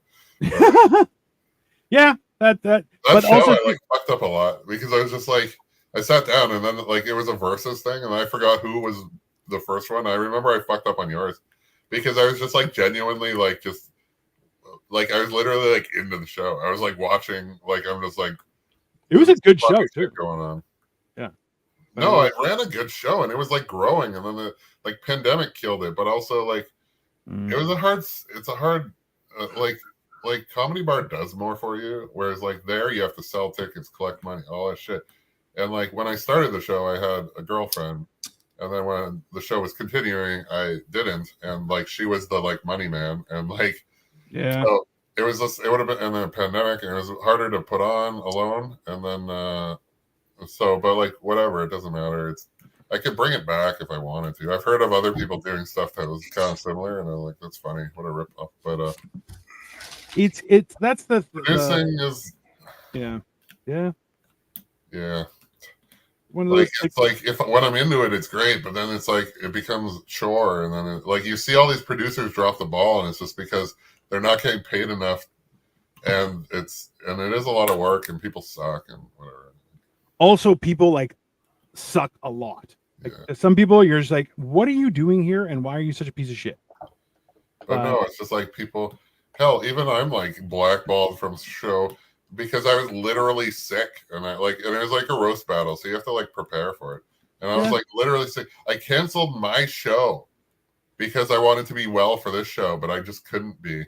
Yeah, that but show also, I fucked up a lot because I was just like, I sat down and then like it was a versus thing, and I forgot who was the first one. I remember I fucked up on yours because I was just like genuinely like just like I was literally like into the show. I was like watching, like I'm just like, it was a good show too going on. Yeah. No, I ran a good show and it was like growing, and then the like pandemic killed it. But also like it was a hard like Comedy Bar does more for you, whereas like there you have to sell tickets, collect money, all that shit. And like when I started the show, I had a girlfriend, and then when the show was continuing, I didn't, and like she was the like money man, and like yeah, so it was just it would have been in the pandemic, and it was harder to put on alone, and then but like whatever, it doesn't matter. I could bring it back if I wanted to. I've heard of other people doing stuff that was kind of similar, and I'm like, that's funny, what a rip off. But it's that's the producing is yeah. One of those, it's like if when I'm into it, it's great, but then it's like it becomes chore, and then like you see all these producers drop the ball, and it's just because they're not getting paid enough, and it is a lot of work, and people suck and whatever. Also, people like suck a lot. Like, some people, you're just like, what are you doing here, and why are you such a piece of shit? But no, it's just like people. Hell, even I'm like blackballed from the show because I was literally sick, and it was like a roast battle, so you have to like prepare for it. And I was like literally sick. I canceled my show because I wanted to be well for this show, but I just couldn't be.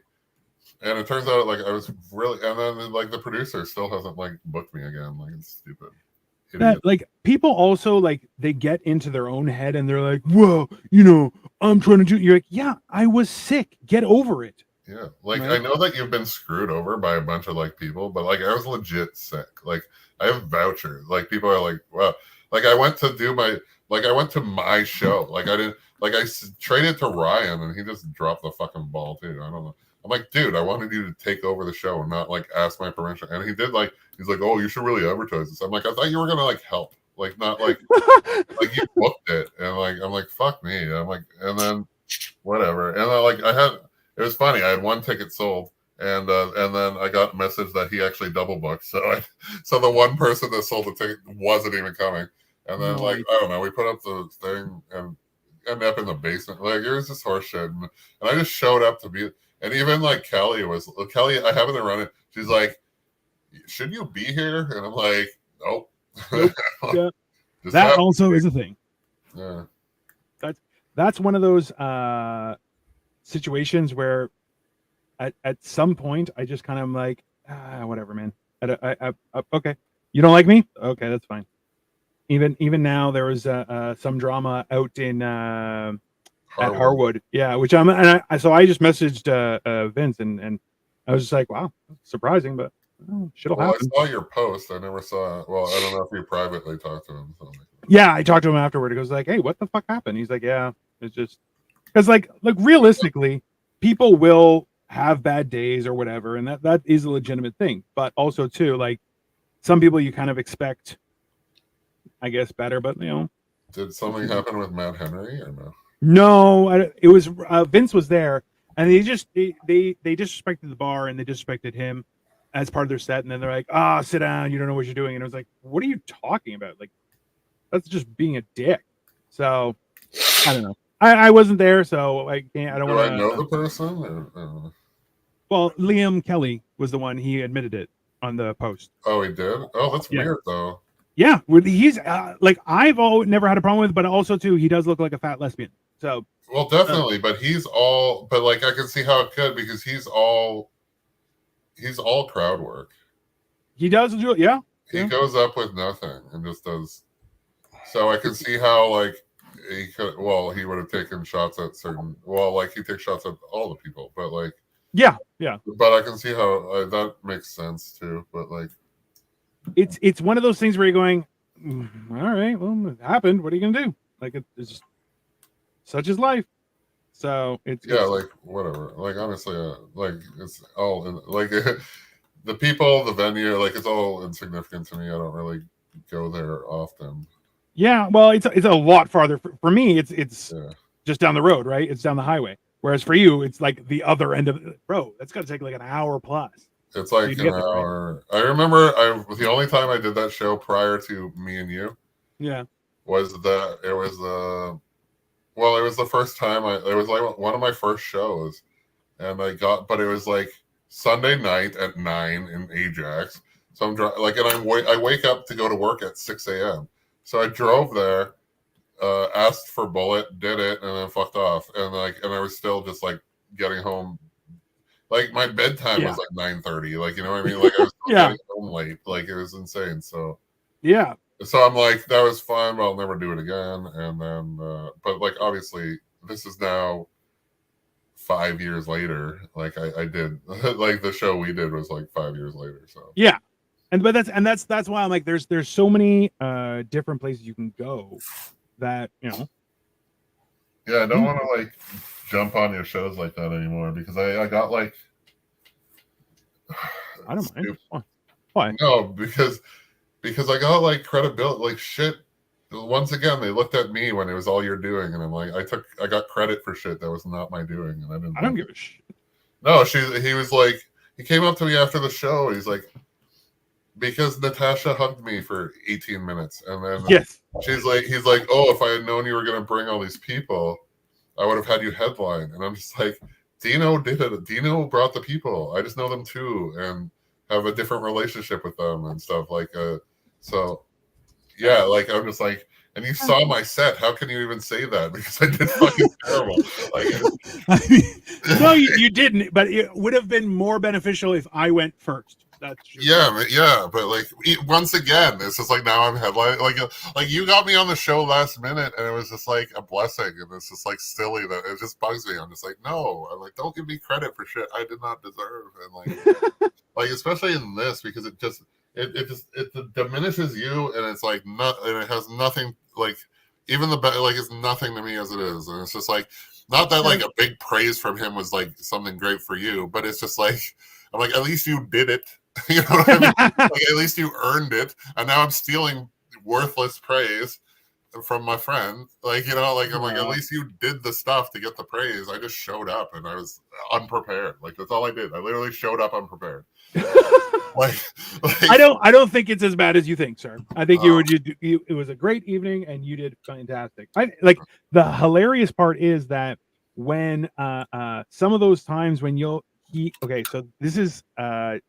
And it turns out like I was really, and then like the producer still hasn't like booked me again. Like it's stupid. That like people also like they get into their own head and they're like, "Whoa, you know, I'm trying to do." You're like, "Yeah, I was sick. Get over it." Yeah, like Right? I know that you've been screwed over by a bunch of like people, but like I was legit sick. Like I have vouchers. Like people are like, "Wow." Like I went to my show. Like I didn't like traded to Ryan and he just dropped the fucking ball too. I don't know. I'm like, dude, I wanted you to take over the show and not like ask my permission. And he did like he's like, oh, you should really advertise this. I'm like, I thought you were gonna like help, like not like like you booked it. And like I'm like, fuck me. I'm like, and then whatever. And then like it was funny. I had one ticket sold, and then I got a message that he actually double booked. So the one person that sold the ticket wasn't even coming. And then like I don't know, we put up the thing and ended up in the basement. Like it was just horse shit, and I just showed up to be. And even like Kelly, I haven't run it. She's like, should you be here? And I'm like, nope. Yeah. That also is a thing. Yeah. That's one of those situations where at some point I just kind of am like, whatever, man. I okay. You don't like me? Okay, that's fine. Even now there was some drama out in at Harwood, yeah. Which so I just messaged Vince and I was just like, wow, surprising, but shit'll happen. I saw your post. I never saw. Well, I don't know if you privately talked to him. So. Yeah, I talked to him afterward. He goes like, hey, what the fuck happened? He's like, yeah, it's just because like realistically, people will have bad days or whatever, and that is a legitimate thing. But also too, like some people you kind of expect, I guess, better. But you know, did something happen with Matt Henry or no? No, it was Vince was there, and they disrespected the bar and they disrespected him as part of their set, and then they're like, sit down, you don't know what you're doing, and I was like, what are you talking about? Like, that's just being a dick. So I don't know. I wasn't there, so I can't. I don't want to. I know the person? Or? Well, Liam Kelly was the one. He admitted it on the post. Oh, he did. Oh, that's weird though. Yeah, he's like I've never had a problem with, but also too, he does look like a fat lesbian. So well, definitely, but he's all. But like, I can see how it could because he's all crowd work. He does do it, yeah. He goes up with nothing and just does. So I can see how like he could. Well, he would have taken shots at certain. Well, like he takes shots at all the people, but like. Yeah. But I can see how that makes sense too. But like. It's one of those things where you're going, all right, well, it happened. What are you gonna do? Like it's just such is life. So it's like whatever. Like honestly, like it's all in, like the people, the venue, like it's all insignificant to me. I don't really go there often. Yeah, well, it's a lot farther for me. It's just down the road, right? It's down the highway. Whereas for you, it's like the other end of it. Bro, that's got to take like an hour plus. It's like an hour. Right? I remember the only time I did that show prior to me and you. Yeah. Was that it was it was the first time it was like one of my first shows. And but it was like Sunday night at 9 in Ajax. So I'm like, and I wake up to go to work at 6 a.m. So I drove there, asked for Bullet, did it, and then fucked off. And I was still just like getting home. Like my bedtime was like 9:30. Like, you know what I mean? Like I was getting home late. Like it was insane. So yeah. So I'm like, that was fun, but I'll never do it again. And then, but like obviously, this is now 5 years later. Like I did, like the show we did was like 5 years later. So yeah, but that's why I'm like, there's so many different places you can go that you know. Yeah, I don't want to like jump on your shows like that anymore because I got like. I don't mind. Why? No, because I got like credibility, like shit. Once again, they looked at me when it was all you're doing, and I'm like, I got credit for shit that was not my doing, and I don't give a shit. No, he was like, he came up to me after the show. He's like, because Natasha hugged me for 18 minutes, and then he's like, oh, if I had known you were gonna bring all these people, I would have had you headline, and I'm just like, Dino did it. Dino brought the people. I just know them too, and have a different relationship with them and stuff like so yeah, like I'm just like, and you saw my set, how can you even say that? Because I did fucking terrible. Like No, you didn't, but it would have been more beneficial if I went first. That's true. Yeah, but like once again, it's just like now I'm headline like you got me on the show last minute, and it was just like a blessing, and it's just like silly that it just bugs me. I'm just like, no, I'm like, don't give me credit for shit I did not deserve, and like especially in this because it diminishes you, and it's like and it has nothing like even the like it's nothing to me as it is, and it's just like not that like a big praise from him was like something great for you, but it's just like I'm like at least you did it. You know what I mean? Like at least you earned it, and now I'm stealing worthless praise from my friend. Like like I'm like at least you did the stuff to get the praise. I just showed up and I was unprepared. Like that's all I did. I literally showed up unprepared. like I don't think it's as bad as you think, sir. I think it was a great evening and you did fantastic. I like the hilarious part is that when some of those times when okay, so this is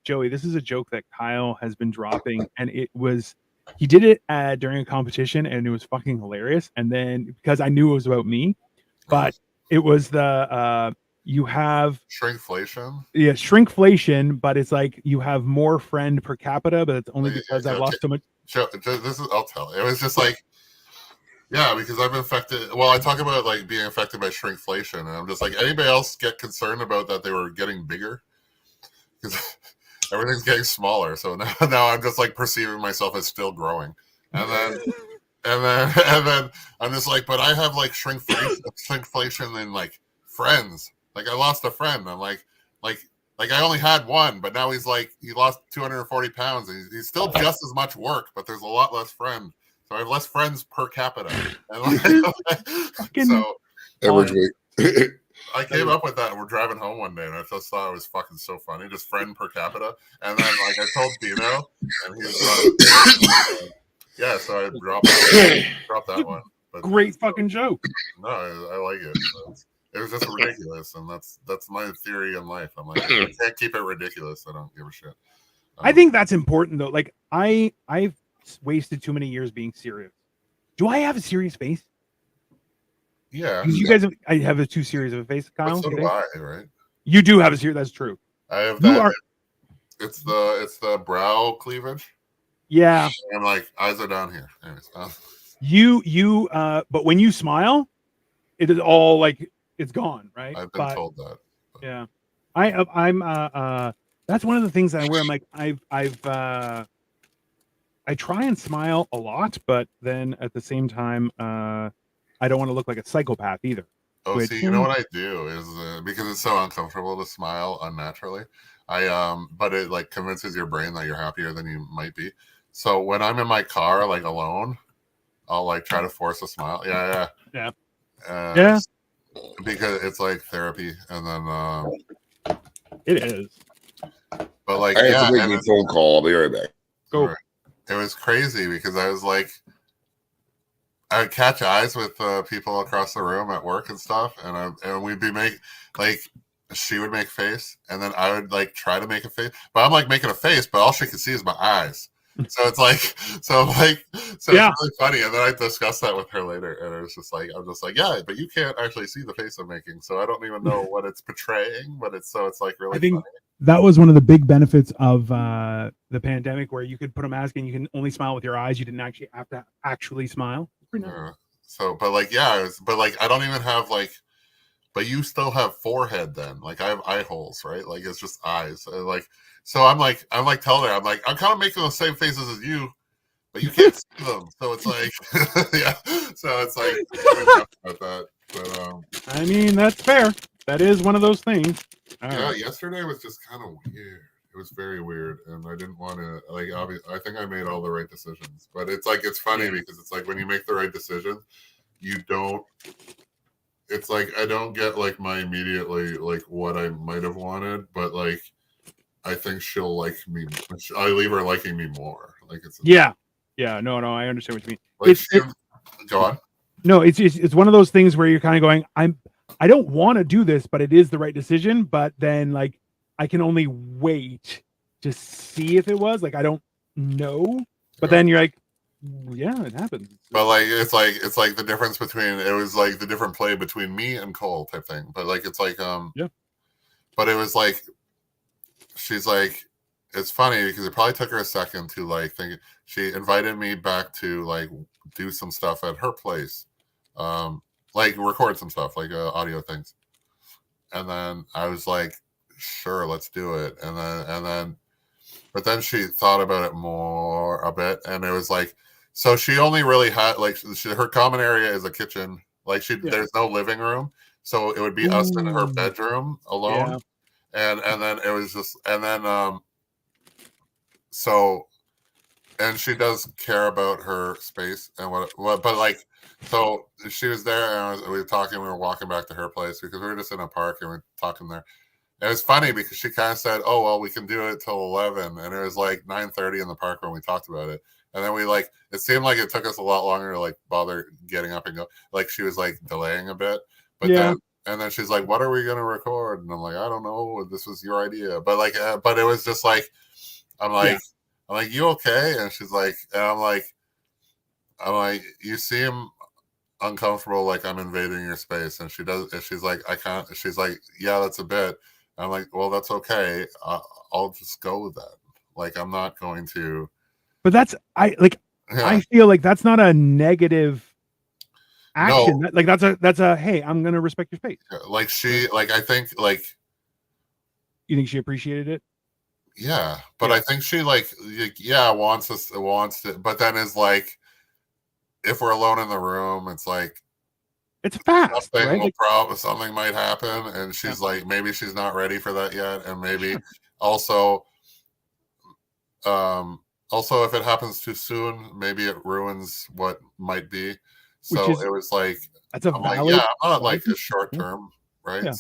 Joey, this is a joke that Kyle has been dropping, and he did it during a competition and it was fucking hilarious. And then because I knew it was about me, but it was the you have shrinkflation. Yeah, shrinkflation, but it's like you have more friend per capita, but it's only because I've lost so much. I'll tell you. It was just like yeah, because I've been affected. Well, I talk about like being affected by shrinkflation, and I'm just like, anybody else get concerned about that they were getting bigger? Because everything's getting smaller. So now I'm just like perceiving myself as still growing, and then I'm just like, but I have like shrinkflation in like friends. Like I lost a friend. I'm like I only had one, but now he lost 240 pounds. And he's still just as much work, but there's a lot less friends. So I have less friends per capita. And so average weight. I came up with that. And we're driving home one day, and I just thought it was fucking so funny. Just friend per capita. And then like I told Dino, and he was yeah. So I dropped that one. But great fucking joke. No, I like it. It was just ridiculous, and that's my theory in life. I'm like, I can't keep it ridiculous. I don't give a shit. I think that's important though. Like I've wasted too many years being serious. Do I have a serious face? Yeah. You guys I have a too serious of a face, Kyle. So do I, right? You do have a serious. That's true. I have that. It's the brow cleavage. Yeah. And like eyes are down here. Anyways, but when you smile, it is all like it's gone, right? I've been told that. But. Yeah. I'm that's one of the things I wear. I'm like I try and smile a lot, but then at the same time, I don't want to look like a psychopath either. Oh, see, you know what I do is because it's so uncomfortable to smile unnaturally. But it like convinces your brain that you're happier than you might be. So when I'm in my car, like alone, I'll like try to force a smile. Yeah. Yeah. Because it's like therapy, and then it is. But like, I have to make a phone call. I'll be right back. Go. It was crazy because I was like, I would catch eyes with people across the room at work and stuff, and we'd be she would make face, and then I would like try to make a face, but I'm like making a face, but all she could see is my eyes. So it's it's really funny. And then I discussed that with her later, and it was just like, I'm just like, yeah, but you can't actually see the face I'm making, so I don't even know what it's portraying, but it's like really funny. That was one of the big benefits of the pandemic, where you could put a mask and you can only smile with your eyes. You didn't actually have to actually smile. Yeah. So, but like, yeah, but like, I don't even have like, but you still have forehead then. Like I have eye holes, right? Like it's just eyes. And like, so I'm like telling her, I'm kind of making the same faces as you, but you can't see them. So it's like, yeah. So it's like, about that. But I mean, that's fair. That is one of those things. Yesterday was just kind of weird. It was very weird, and I didn't want to like. I think I made all the right decisions, but it's like it's funny because it's like when you make the right decision, you don't. It's like I don't get like my immediately like what I might have wanted, but like I think she'll like me. I leave her liking me more. Like it's no, I understand what you mean. Like go on. No, it's one of those things where you're kind of going, I don't want to do this, but it is the right decision. But then like I can only wait to see if it was like I don't know. But then you're like, yeah, it happens. But like it's like the difference between it was like the different play between me and Cole type thing. But like it's like but it was like, she's like, it's funny because it probably took her a second to like think. She invited me back to like do some stuff at her place, like record some stuff, like audio things. And then I was like, sure, let's do it. But then she thought about it more a bit, and it was like, so she only really had like her common area is a kitchen. Like there's no living room, so it would be us in her bedroom alone. And then it was just, and then so, and she does care about her space and what, but like, so she was there and we were talking. We were walking back to her place because we were just in a park and we were talking there. It was funny because she kind of said, "Oh well, we can do it till 11," and it was like 9:30 in the park when we talked about it. And then we like, it seemed like it took us a lot longer to like bother getting up and go. Like she was like delaying a bit, but then she's like, "What are we gonna record?" And I'm like, "I don't know. This was your idea." But like, but it was just like, I'm like, "You okay?" And she's like, and I'm like, "You seem uncomfortable, like I'm invading your space." And she does, and she's like, "I can't." She's like, "Yeah, that's a bit." And I'm like, "Well, that's okay. I'll just go with that. Like, I'm not going to." But that's I feel like that's not a negative action. No. Like that's a hey, I'm gonna respect your space. Like she, like I think, like, you think she appreciated it? Yeah, but I think she like wants to, but then is like, if we're alone in the room, it's like it's fast, right? Something might happen, and she's like, maybe she's not ready for that yet, and maybe also if it happens too soon, maybe it ruins what might be. So it was like, that's a valid. Like, I'm not like a short term, right? Yeah.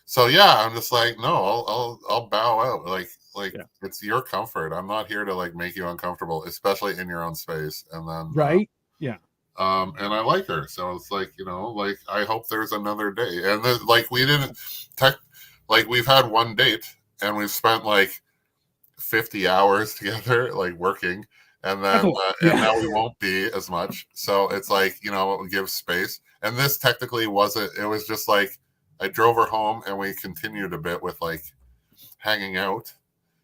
So I'm just like, no, I'll bow out. Like it's your comfort. I'm not here to like make you uncomfortable, especially in your own space. And then and I like her, so it's like, like I hope there's another day. And then, like we've had one date and we've spent like 50 hours together, like working, and then and now we won't be as much. So it's like, we give space. And this technically wasn't. It was just like I drove her home and we continued a bit with like hanging out,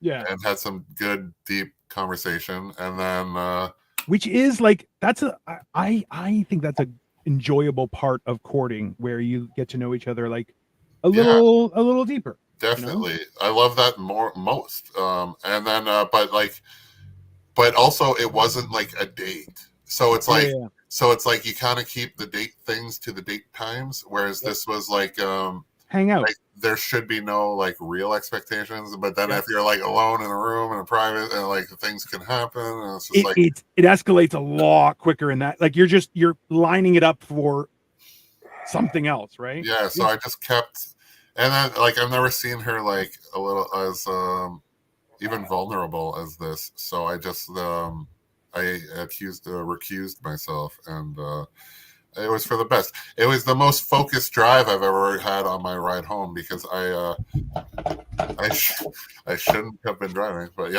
and had some good deep conversation, and then which is like I think that's a enjoyable part of courting, where you get to know each other like a little deeper. Definitely. I love that most. And then but also it wasn't like a date. So it's like so it's like you kind of keep the date things to the date times, whereas this was like hang out. Like, there should be no like real expectations, but then if you're like alone in a room in a private, and like things can happen, and it's just it escalates a lot quicker in that. Like you're lining it up for something else, right? Yeah. So I just kept. And then, like, I've never seen her like a little as even vulnerable as this. So I just I recused myself, and it was for the best. It was the most focused drive I've ever had on my ride home, because I shouldn't have been driving, but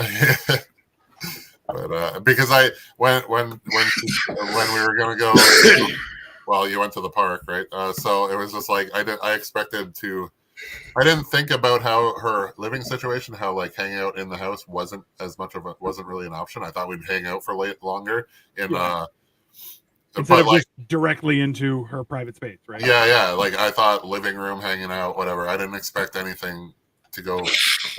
but because when we were gonna go, well, you went to the park, right? So it was just like I expected to. I didn't think about how her living situation, how like hanging out in the house wasn't really an option. I thought we'd hang out for longer in instead of just directly into her private space, right? Yeah. Like I thought living room, hanging out, whatever. I didn't expect anything to go,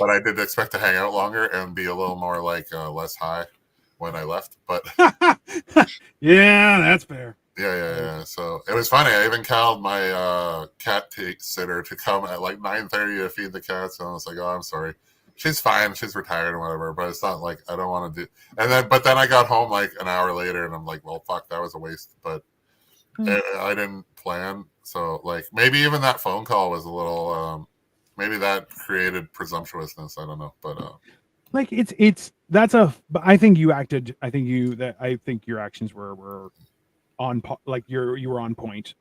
but I did expect to hang out longer and be a little more like less high when I left. But yeah, that's fair. Yeah. So it was funny. I even called my cat sitter to come at like 9:30 to feed the cats, and I was like, "Oh, I'm sorry. She's fine. She's retired or whatever." But it's not like I don't want to do. But then I got home like an hour later, and I'm like, "Well, fuck, that was a waste." But I didn't plan. So like maybe even that phone call was a little. Maybe that created presumptuousness. I don't know, but like I think you acted. I think your actions were on like you were on point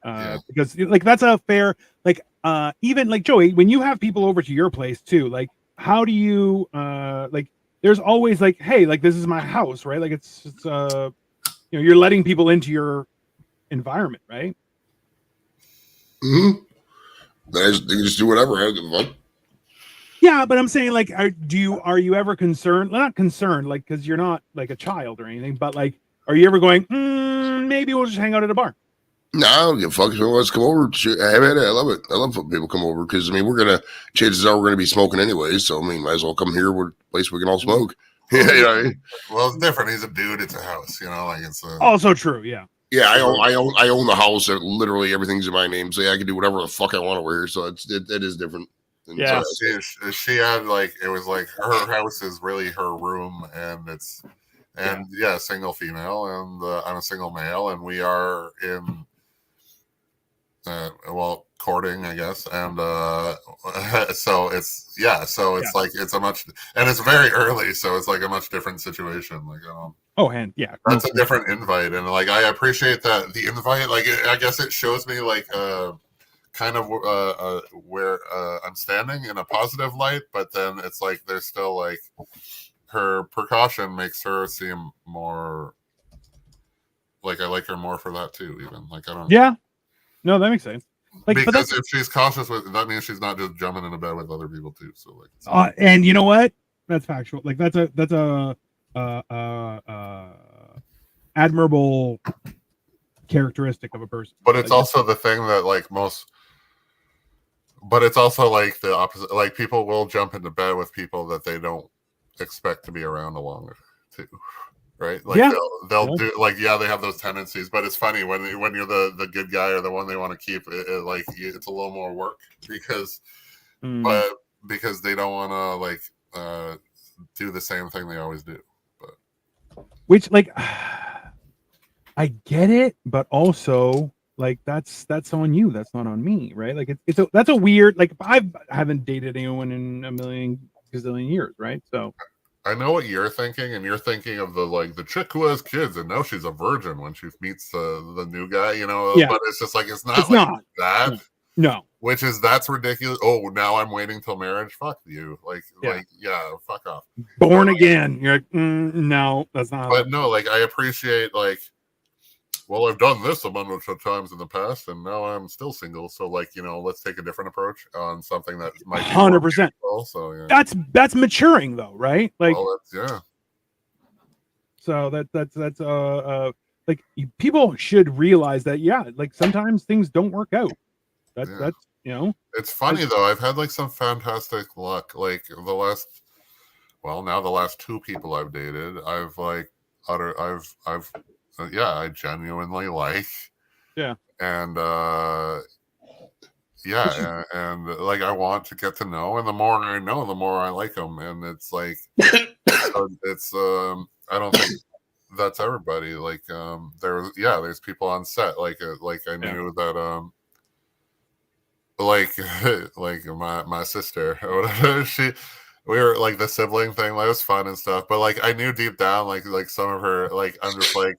because like that's a fair like even like Joey, when you have people over to your place too, like how do you like there's always like, hey, like this is my house, right? Like it's you're letting people into your environment, right? Mm-hmm. They can just do whatever. I don't give a fuck. Yeah, but I'm saying, like, are you ever concerned? Well, not concerned, like, because you're not like a child or anything, but like, are you ever going? Maybe we'll just hang out at a bar. No, I don't give a fuck. If anyone wants to come over, shit, I love it. I love when people come over because I mean, chances are we're gonna be smoking anyway. So I mean, might as well come here. We're a place we can all smoke. Yeah, you know what I mean? Well, it's different. He's a dude. It's a house. You know, like it's a. Also true. Yeah. Yeah, I own the house. And literally everything's in my name, so yeah, I can do whatever the fuck I want to wear. So it is different. And Yeah. So she had like it was like her house is really her room, and it's single female, and I'm a single male, and we are in courting, I guess, and so it's like it's a much, and it's very early, so it's like a much different situation. Like that's a different invite, and like I appreciate that the invite. Like I guess it shows me like kind of where I'm standing in a positive light, but then it's like there's still like her precaution makes her seem more like I like her more for that too. Even like I don't. Yeah. No, that makes sense. Like, because if she's cautious with that means she's not just jumping into bed with other people too. So like, and you know what? That's factual. Like that's a admirable characteristic of a person. But it's also the thing that like but it's also like the opposite. Like people will jump into bed with people that they don't expect to be around along too. Right? Like they'll do like they have those tendencies, but it's funny when you're the good guy or the one they want to keep. Like it's a little more work because they don't want to like do the same thing they always do. But which like I get it, but also like that's on you. That's not on me, right? Like that's a weird like I haven't dated anyone in a million gazillion years, right? So. I know what you're thinking, and you're thinking of the chick who has kids, and now she's a virgin when she meets the new guy, you know. Yeah. But it's just like it's not that. No. That's ridiculous. Oh, now I'm waiting till marriage. Fuck you. Fuck off. Born again. You're like, no, that's not. But no, like I appreciate like. Well, I've done this a bunch of times in the past, and now I'm still single. So, like, you know, let's take a different approach on something that might be 100%. So, yeah. That's maturing, though, right? Like, So that's like people should realize that, like sometimes things don't work out. That's you know. It's funny though. I've had like some fantastic luck. Like the last 2 people I've dated, I genuinely like. Yeah. And and like I want to get to know, and the more I know, the more I like them, and it's like it's I don't think that's everybody. Like there's people on set like I knew that like my sister or whatever we were like the sibling thing, like it was fun and stuff, but like I knew deep down like some of her like I'm just like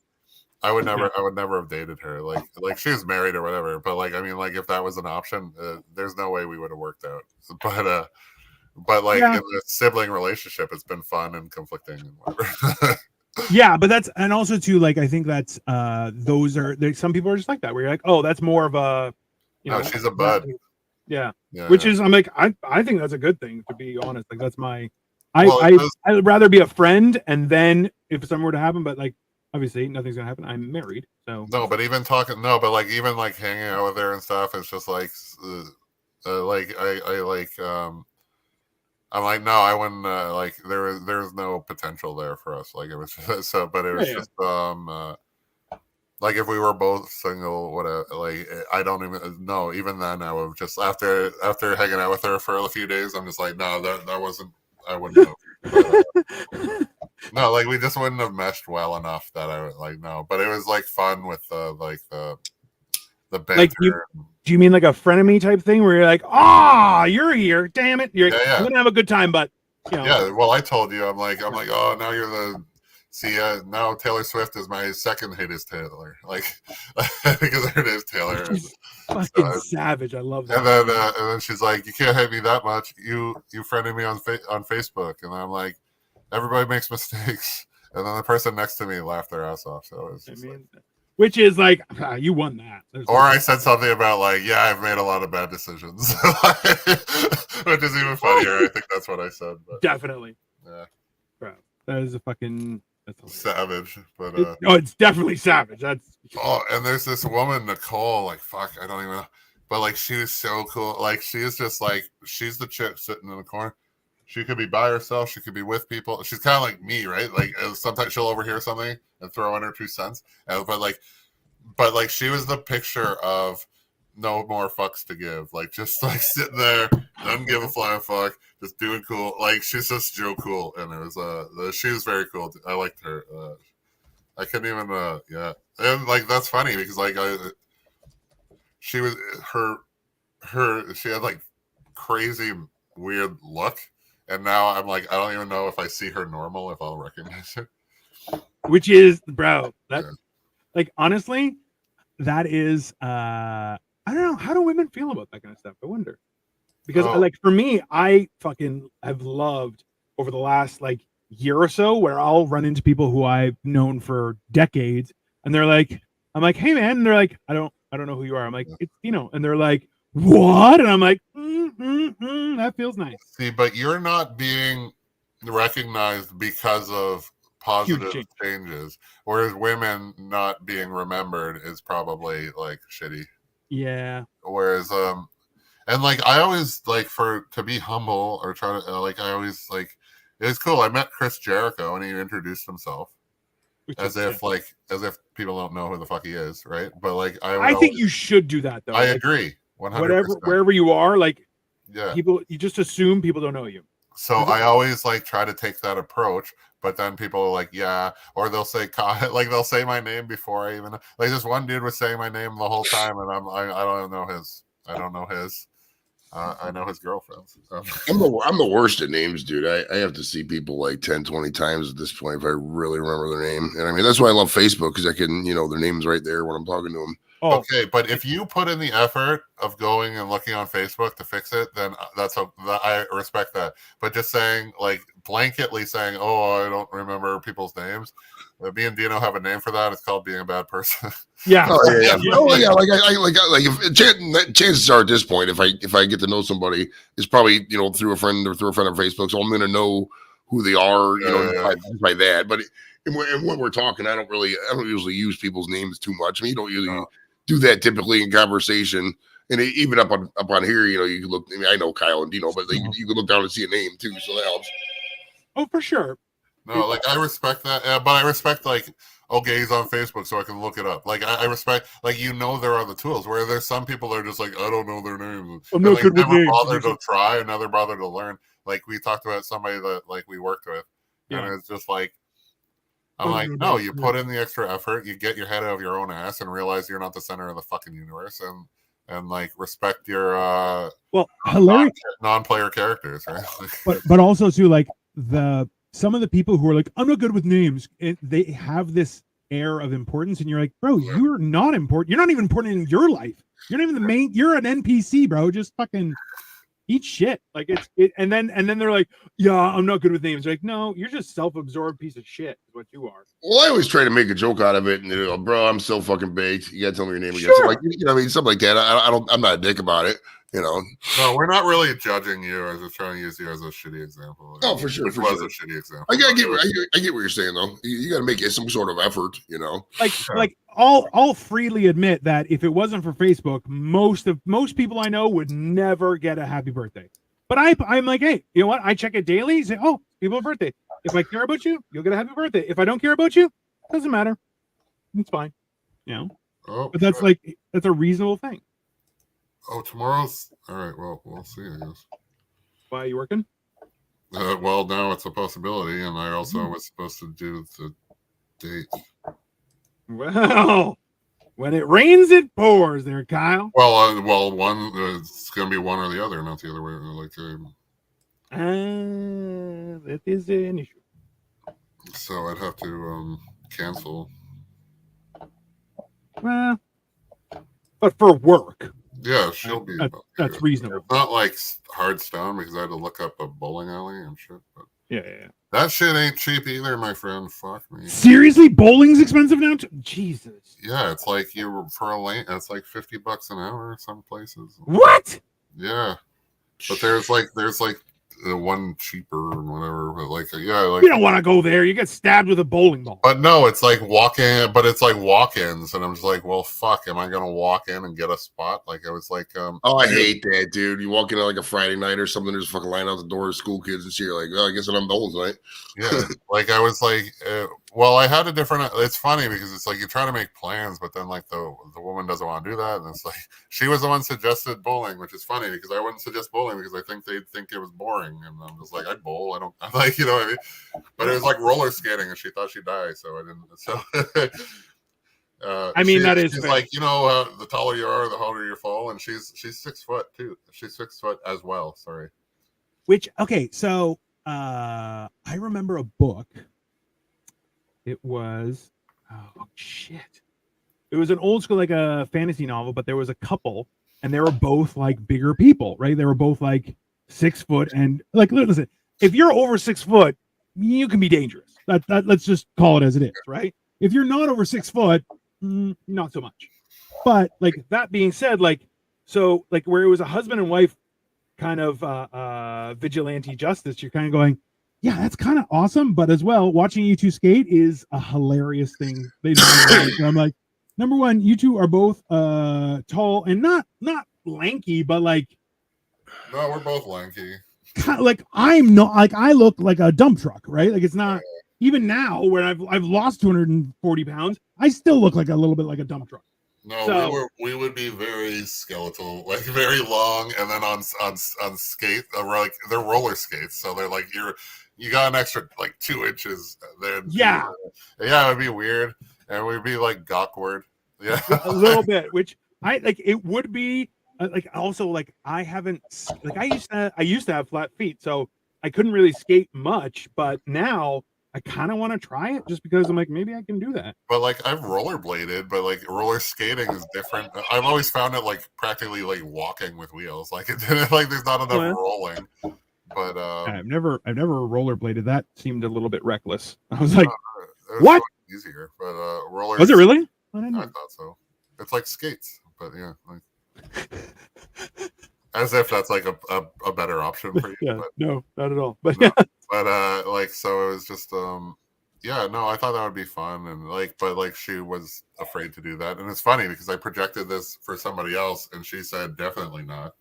I would never have dated her. Like she was married or whatever. But like, I mean, like if that was an option, there's no way we would have worked out. But like in the sibling relationship, it's been fun and conflicting and whatever. But that's, and also too, like, I think that's, some people are just like that, where you're like, oh, that's more of a, you know, she's a bud. Which is, I'm like, I think that's a good thing, to be honest. Like that's I'd rather be a friend. And then if something were to happen, but like, obviously nothing's gonna happen. I'm married, so but even hanging out with her and stuff, it's just like like I like I'm like no, I wouldn't like there's no potential there for us. Like it was just, but it was just like if we were both single, whatever. Like I don't even know. Even then, I would just after hanging out with her for a few days, I'm just like no, that wasn't. I wouldn't have. No, like we just wouldn't have meshed well enough that I would like no. But it was like fun with the banter. Like do you mean like a frenemy type thing where you're like, you're here, damn it, I'm gonna have a good time, but you know. Yeah, well, I told you, I'm like, oh, now you're the now Taylor Swift is my second hit is Taylor, like because her name is Taylor. Fucking savage, I love that. And then she's like, you can't hate me that much. You friended me on Facebook, and I'm like. Everybody makes mistakes, and then the person next to me laughed their ass off. So it's which is like, you won that. Or I said something about like, yeah, I've made a lot of bad decisions, which is even funnier. I think that's what I said. But, definitely. Yeah. Bro, that is a fucking savage. But it's definitely savage. That's and there's this woman, Nicole, like fuck, I don't even know. But like she was so cool. Like she is just like she's the chick sitting in the corner. She could be by herself. She could be with people. She's kind of like me, right? Like sometimes she'll overhear something and throw in her 2 cents. But like she was the picture of no more fucks to give. Like just like sitting there, doesn't give a flying fuck, just doing cool. Like she's just Joe cool, and it was she was very cool. I liked her. I couldn't even yeah, and like that's funny because like she was she had like crazy weird look. And now I'm like, I don't even know if I see her normal, if I'll recognize her. Which is, bro, that Yeah. like honestly, that is I don't know. How do women feel about that kind of stuff? I wonder. Because like for me, I fucking have loved over the last like year or so where I'll run into people who I've known for decades and they're like, I'm like, hey man, and they're like, I don't know who you are. I'm like, it's and they're like, what? And I'm like, that feels nice. See, but you're not being recognized because of positive changes, whereas women not being remembered is probably like shitty. Yeah. Whereas and like I always like to be humble or try to like I always like it's cool. I met Chris Jericho and he introduced himself as if people don't know who the fuck he is, right? But like I think you should do that though. I agree. 100%. Wherever you are, like yeah, people, you just assume people don't know you. So I always like try to take that approach, but then people are like, yeah, or they'll say like they'll say my name before I even like this one dude was saying my name the whole time, and I don't know his. I know his girlfriend's. So. I'm the worst at names, dude. I have to see people like 10, 20 times at this point if I really remember their name. And I mean, that's why I love Facebook because I can, their name's right there when I'm talking to them. Oh. Okay, but if you put in the effort of going and looking on Facebook to fix it, then I respect that. But just saying, like, blanketly saying, "Oh, I don't remember people's names." Me and Dino have a name for that. It's called being a bad person. Yeah. Oh yeah. Oh yeah. Like if chances are at this point, if I get to know somebody, it's probably through a friend on Facebook, so I'm gonna know who they are, by that. But when we're talking, I don't usually use people's names too much. I mean, you don't usually do that typically in conversation. And even up on here, you can look. I mean, I know Kyle and Dino, but you can look down and see a name too, so that helps. Oh, for sure. No, like I respect that, but I respect like he's on Facebook, so I can look it up. Like I respect, like there are the tools. Where there's some people that are just like I don't know their names. I'm not good with names. Never bother to try, never bother to learn. Like we talked about somebody that like we worked with, and it's just like. I'm like, no, you put in the extra effort, you get your head out of your own ass and realize you're not the center of the fucking universe and like respect your hilarious non-player characters, right? but also too like some of the people who are like, I'm not good with names, they have this air of importance and you're like, bro, you're not important. You're not even important in your life. You're not even the main, you're an NPC, bro. Just fucking eat shit. Like and then they're like, yeah, I'm not good with names. Like, no, you're just self-absorbed piece of shit is what you are. Well, I always try to make a joke out of it, and bro, I'm so fucking baked. You gotta tell me your name again. Sure. So like, I mean, something like that. I'm not a dick about it. No, we're not really judging you. I was just trying to use you as a shitty example. Oh, for sure. It was a shitty example. I get what you're saying though. You got to make it some sort of effort, Like I'll freely admit that if it wasn't for Facebook, most people I know would never get a happy birthday. But I'm like, hey, you know what? I check it daily. Say, oh, people's birthday. If I care about you, you'll get a happy birthday. If I don't care about you, doesn't matter. It's fine. Oh, but that's that's a reasonable thing. Oh, tomorrow's all right. Well, we'll see. I guess. Why are you working? Well, now it's a possibility, and I also was supposed to do the date. Well, when it rains, it pours. There, Kyle. Well, one it's gonna be one or the other, not the other way. Like, that is an issue. So I'd have to cancel. Well, but for work. Yeah, she'll be. That's reasonable. It's not like hard stone because I had to look up a bowling alley and shit. But Yeah. That shit ain't cheap either, my friend. Fuck me. Seriously, bowling's expensive now. Jesus. Yeah, it's like for a lane. It's like $50 an hour some places. What? Yeah, but there's like the one cheaper and whatever. But like like You don't want to go there. You get stabbed with a bowling ball. But no, it's like walk-in. But it's like walk-ins, and I'm just like, well, fuck. Am I gonna walk in and get a spot? Like I was like, Oh, I hate that, dude. You walk in on like a Friday night or something, there's a fucking line out the door of school kids and shit. You're like, oh, I guess I'm bowling tonight. Yeah, like I was like, well, I had a different. It's funny because it's like you try to make plans, but then like the woman doesn't want to do that, and it's like she was the one suggested bowling, which is funny because I wouldn't suggest bowling because I think they'd think it was boring, and I'm just like, I'd bowl. I'm like, you know what I mean? But it was like roller skating, and she thought she'd die, so I didn't. So. I mean, that is she's fair. like, the taller you are, the harder you fall, and she's 6 foot too. She's 6 foot as well. Sorry. Which okay, so I remember a book. It was shit. It was an old school like a fantasy novel, but there was a couple, and they were both like bigger people, right? They were both like 6 foot, and like listen, if you're over 6 foot, you can be dangerous. That let's just call it as it is, right? If you're not over 6 foot, not so much. But like that being said, like so like where it was a husband and wife kind of vigilante justice, you're kind of going, yeah, that's kind of awesome. But as well, watching you two skate is a hilarious thing. I'm like, number one, you two are both tall and not lanky, but like No, we're both lanky. kind of like I'm not like I look like a dump truck, right? Like it's not even now when I've lost 240 pounds, I still look like a little bit like a dump truck. No, So, we would be very skeletal, like very long, and then on skate, like they're roller skates, so they're like you got an extra like 2 inches there. yeah, it would be weird, and we'd be like awkward. Yeah, a little bit, which I like. It would be like also like I haven't like I used to have flat feet, so I couldn't really skate much, but now I kind of want to try it just because I'm like maybe I can do that. But like I've rollerbladed, but like roller skating is different. I've always found it like practically like walking with wheels. Like it like there's not enough rolling. But I've never rollerbladed. That seemed a little bit reckless. I was like, what? So easier, but roller Was it really? I thought so. It's like skates, but yeah, like as if that's like a better option for you. Yeah, but, no, not at all. But no, but like so it was just yeah, no, I thought that would be fun, and like, but like she was afraid to do that, and it's funny because I projected this for somebody else, and she said definitely not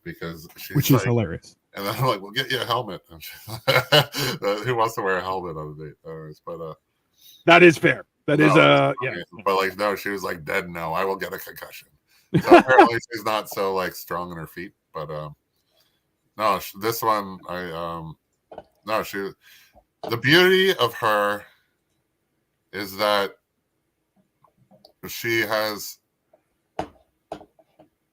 because she's which is hilarious. And then I'm like, "Well, get you a helmet." And who wants to wear a helmet on a date? Anyways, but that is fair. That is yeah. But like, no, she was like, "Dead no, I will get a concussion." So apparently, she's not so like strong in her feet. But no, this one, no, she. The beauty of her is that she has.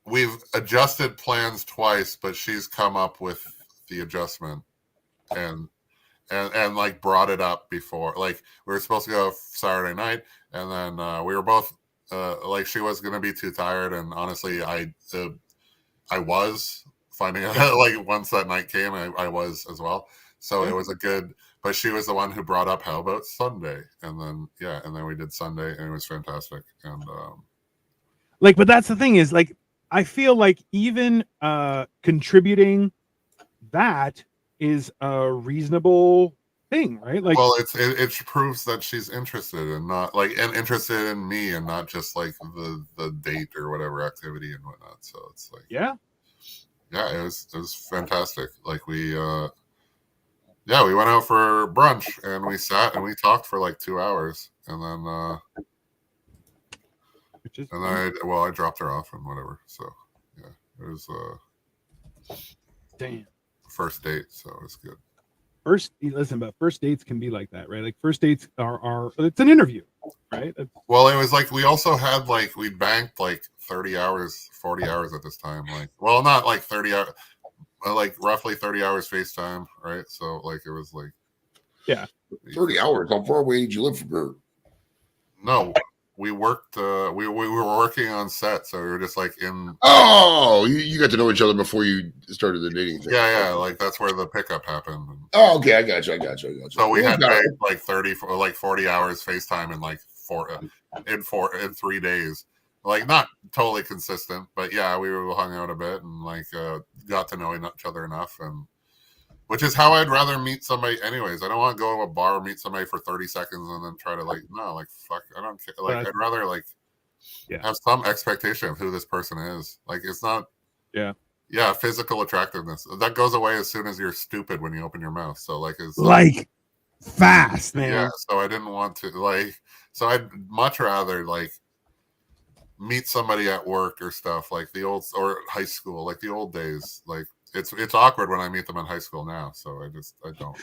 We've adjusted plans twice, but she's come up with the adjustment and like brought it up before. Like we were supposed to go Saturday night, and then we were both like she was gonna be too tired, and honestly, I was finding out like once that night came, I was as well. So it was a good. But she was the one who brought up how about Sunday, and then we did Sunday, and it was fantastic. And like, but that's the thing is like. I feel like even contributing that is a reasonable thing, right? Like, well, it proves that she's interested and not like and interested in me and not just like the date or whatever activity and whatnot. So it's like yeah, it was fantastic. Like we went out for brunch and we sat and we talked for like 2 hours and then. And I dropped her off and whatever. So yeah, it was damn first date, so it's good. But first dates can be like that, right? Like first dates are it's an interview, right? Well, it was like we also had like we banked like 30 hours, 40 hours at this time. Like, well, not like 30 hours, like roughly 30 hours FaceTime, right? So like it was like 30 hours. How far away did you live from her? No. we worked. We were working on set, so we were just like in. Oh, you got to know each other before you started the dating thing. Yeah. Like that's where the pickup happened. Oh, okay. I got you. So we had like 30 or like 40 hours FaceTime in like in 3 days. Like not totally consistent, but yeah, we were hung out a bit and like got to know each other enough, and which is how I'd rather meet somebody anyways. I don't want to go to a bar, meet somebody for 30 seconds and then try to like, no, like fuck, I don't care. Like I'd rather like have some expectation of who this person is. Like it's not physical attractiveness. That goes away as soon as you're stupid when you open your mouth. So like it's like fast, man. Yeah, so I didn't want to like, so I'd much rather like meet somebody at work or stuff like the old, or high school, like the old days. Like it's awkward when I meet them in high school now, so I don't.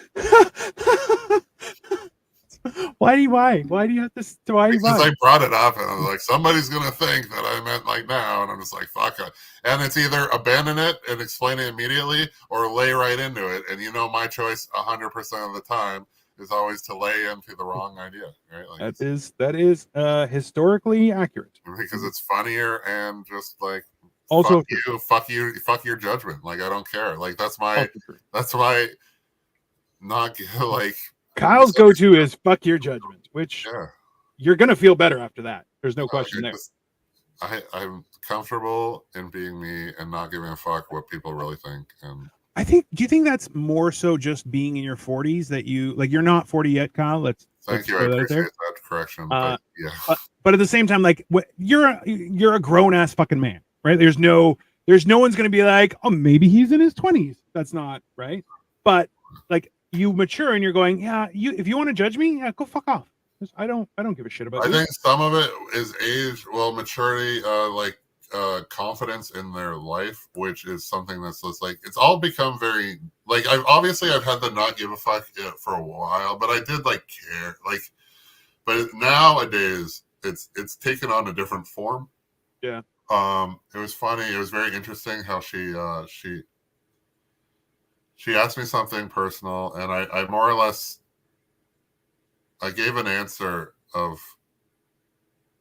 Why do you have to? Because I brought it up and I was like, somebody's gonna think that I meant like now, and I'm just like, fuck it. And it's either abandon it and explain it immediately, or lay right into it. And my choice 100% of the time is always to lay into the wrong idea, right? Like that is historically accurate, because it's funnier and just like also fuck your judgment. Like I don't care. Like that's my not like Kyle's go-to is fuck your judgment, which you're gonna feel better after that. There's no question there. I'm comfortable in being me and not giving a fuck what people really think. And do you think that's more so just being in your 40s that you're not 40 yet, Kyle? Thank you. I appreciate that correction. But at the same time, like you're a grown ass fucking man, right? There's no one's gonna be like, oh, maybe he's in his 20s. That's not right. But like you mature and you're going, if you want to judge me, go fuck off. I don't give a shit about. I think some of it is age, maturity, confidence in their life, which is something that's just like it's all become very like I've had to not give a fuck for a while, but I did like care, like, but nowadays it's taken on a different form. Yeah. It was funny. It was very interesting how she asked me something personal, and I more or less I gave an answer of,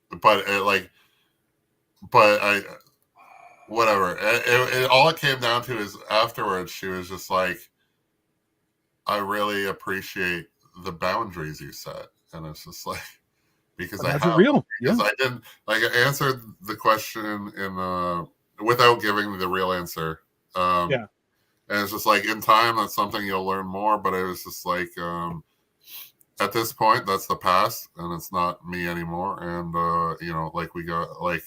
but whatever. All it came down to is afterwards she was just like, I really appreciate the boundaries you set, and it's just like because I didn't like I answered the question in without giving the real answer. And it's just like in time, that's something you'll learn more. But it was just like at this point, that's the past, and it's not me anymore. And like we got like,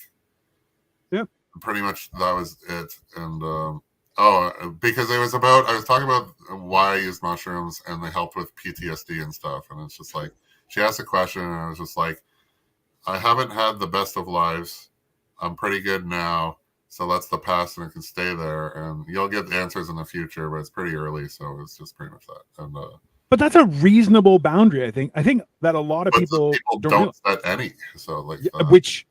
pretty much that was it. And because it was about I was talking about why I use mushrooms, and they helped with PTSD and stuff. And it's just like she asked a question, and I was just like, I haven't had the best of lives. I'm pretty good now. So that's the past, and it can stay there, and you'll get answers in the future, but it's pretty early, so it's just pretty much that. And but that's a reasonable boundary, I think. I think that a lot of people don't set any. So like, which,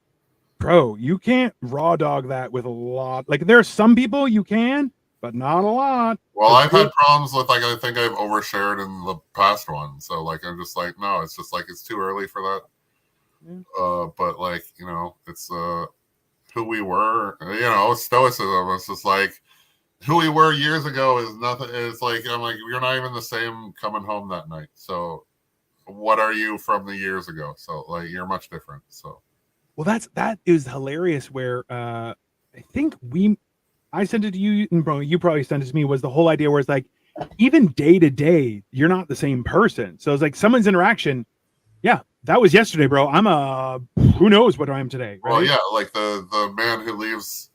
bro, you can't raw dog that with a lot. Like there are some people you can, but not a lot. Well, I've had problems with like I think I've overshared in the past one, so like I'm just like no, it's just like it's too early for that. Yeah. But like it's who we were, stoicism. It's just like who we were years ago is nothing. It's like I'm like you're not even the same coming home that night. So what are you from the years ago? So like you're much different. So that is hilarious. Where I think I sent it to you, and bro, you probably sent it to me. Was the whole idea where it's like even day to day, you're not the same person. So it's like someone's interaction. Yeah, that was yesterday, bro. Who knows what I am today. Right? Well, yeah, like the man who leaves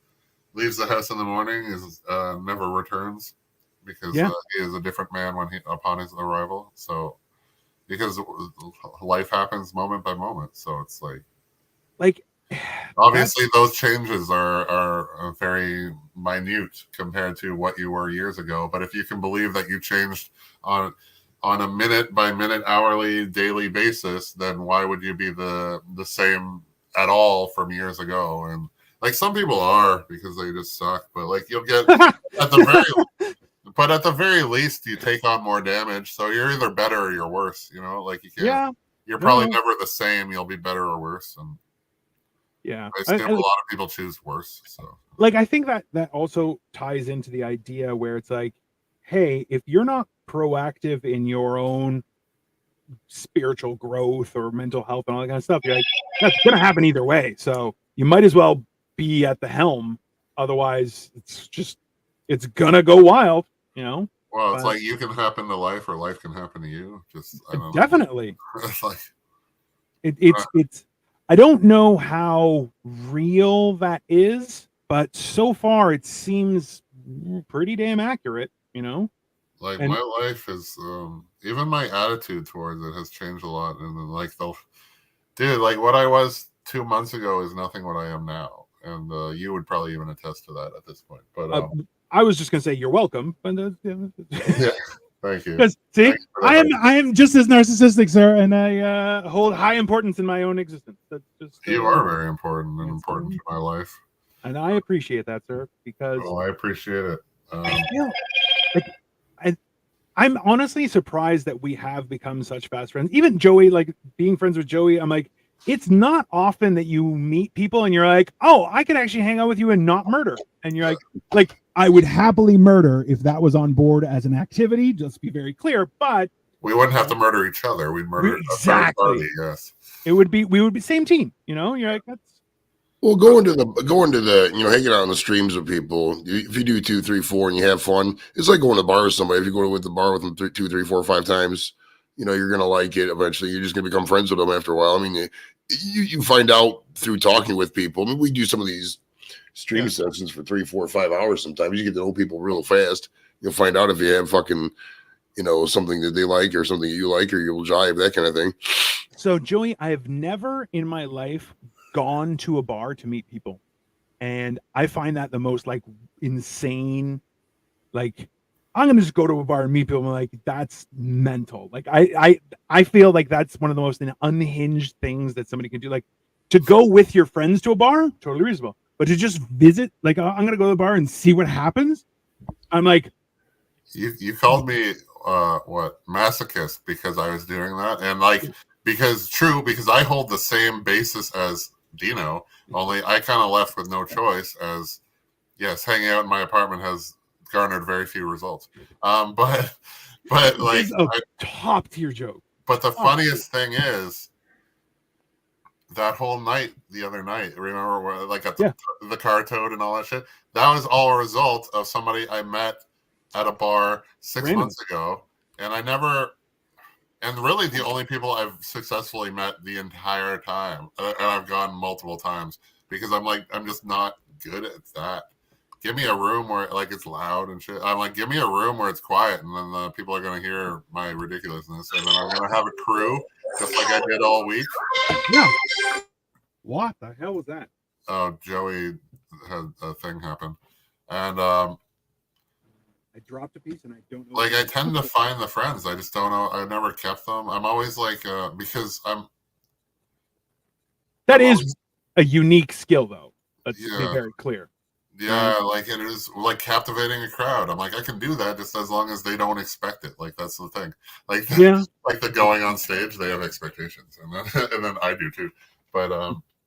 the house in the morning is never returns because he is a different man upon his arrival. So because life happens moment by moment, so it's like obviously those changes are very minute compared to what you were years ago. But if you can believe that you changed on a minute by minute, hourly, daily basis, then why would you be the same at all from years ago? And like some people are because they just suck, but like you'll get at the very least you take on more damage. So you're either better or you're worse, like you can't you're probably never the same. You'll be better or worse. And Yeah. I assume a lot of people choose worse. So Like, I think that also ties into the idea where it's like, hey, if you're not proactive in your own spiritual growth or mental health and all that kind of stuff, you're like, that's gonna happen either way. So you might as well be at the helm. Otherwise, it's gonna go wild, you know. well, it's But like you can happen to life, or life can happen to you. Just I don't definitely, know. It's like it's. I don't know how real that is, but so far it seems pretty damn accurate, you know. like And my life is even my attitude towards it has changed a lot. And then like dude, like what I was 2 months ago is nothing what I am now. And you would probably even attest to that at this point. But I was just gonna say you're welcome, but yeah, thank you. because see, Thanks for the I am just as narcissistic, sir, and I hold high importance in my own existence. That's just You are very important and that's, important to my life. and I appreciate that, sir, because Well, I appreciate it. I feel like I'm honestly surprised that we have become such fast friends. Even Joey, like being friends with Joey, I'm like, it's not often that you meet people and you're like, oh, I could actually hang out with you and not murder. And you're like I would happily murder if that was on board as an activity. Just to be very clear, but we wouldn't have to murder each other. We'd murder exactly. a third party. Yes, we would be same team. You know, you're like that's. Well, going to the hanging out on the streams with people. If you do 2, 3, 4, and you have fun, it's like going to the bar with somebody. If you go to the bar with them 2, 3, 4, 5 times, you're gonna like it eventually. You're just gonna become friends with them after a while. I mean, you find out through talking with people. I mean, we do some of these stream sessions for 3, 4, 5 hours. Sometimes you get to know people real fast. You'll find out if you have fucking, something that they like or something that you like, or you'll jive, that kind of thing. So, Joey, I have never in my life gone to a bar to meet people, and I find that the most like insane. Like, I'm gonna just go to a bar and meet people. I'm like, that's mental. Like, I feel like that's one of the most unhinged things that somebody can do. Like, to go with your friends to a bar, totally reasonable. But to just visit, like, I'm gonna go to the bar and see what happens. I'm like, you called me what masochist because I was doing that, and like because I hold the same basis as Dino, only I kind of left with no choice. As yes, hanging out in my apartment has garnered very few results. But like it's a top tier joke. But the funniest thing is that whole night, the other night, remember where like got the car towed and all that shit? That was all a result of somebody I met at a bar 6 months ago, and I never. And really, the only people I've successfully met the entire time, and I've gone multiple times because I'm just not good at that. Give me a room where like it's loud and shit. I'm like, give me a room where it's quiet, and then the people are gonna hear my ridiculousness, and then I'm gonna have a crew just like I did all week. Yeah. What the hell was that? Oh, Joey had a thing happen, and I dropped a piece and I don't know. Like I tend to find the friends. I just don't know. I never kept them. I'm always like because That is a unique skill, though. Let's be very clear. Yeah, like it is like captivating a crowd. I'm like, I can do that just as long as they don't expect it. Like that's the thing. Like like the going on stage, they have expectations, and then I do too. But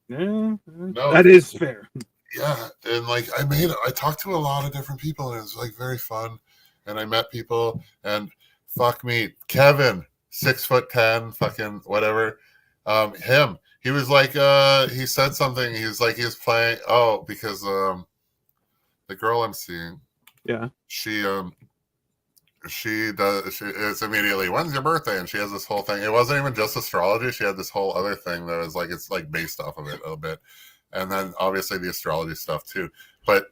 no, that is fair. Yeah, and like I talked to a lot of different people, and it was like very fun. And I met people, and fuck me, Kevin, 6'10", fucking whatever. He was like, he said something. He was like, he was playing. Oh, because the girl I'm seeing, she it's immediately, when's your birthday? And she has this whole thing. It wasn't even just astrology. She had this whole other thing that was like, it's like based off of it a bit. And then obviously the astrology stuff too. But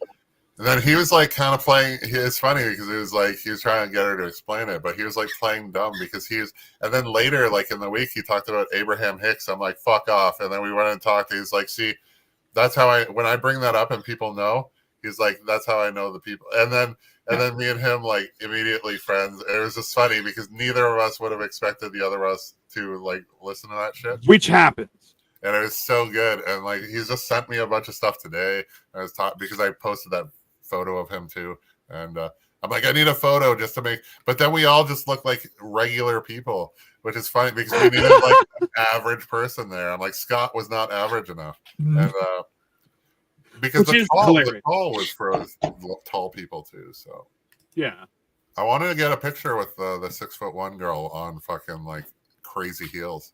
then he was like kind of playing. It's funny because it was like he was trying to get her to explain it, but he was like playing dumb because he was. And then later, like in the week, he talked about Abraham Hicks. I'm like, fuck off. And then we went and talked. He's like, see, that's how when I bring that up and people know, he's like, that's how I know the people. And then me and him like immediately friends. It was just funny because neither of us would have expected the other of us to like listen to that shit, which happens. And it was so good. And like he's just sent me a bunch of stuff today. I was because I posted that photo of him too, And I'm like, I need a photo just to make. But then we all just look like regular people, which is funny because we needed like an average person there. I'm like, Scott was not average enough, and because the tall was for tall people too. So yeah, I wanted to get a picture with the 6'1" girl on fucking like crazy heels.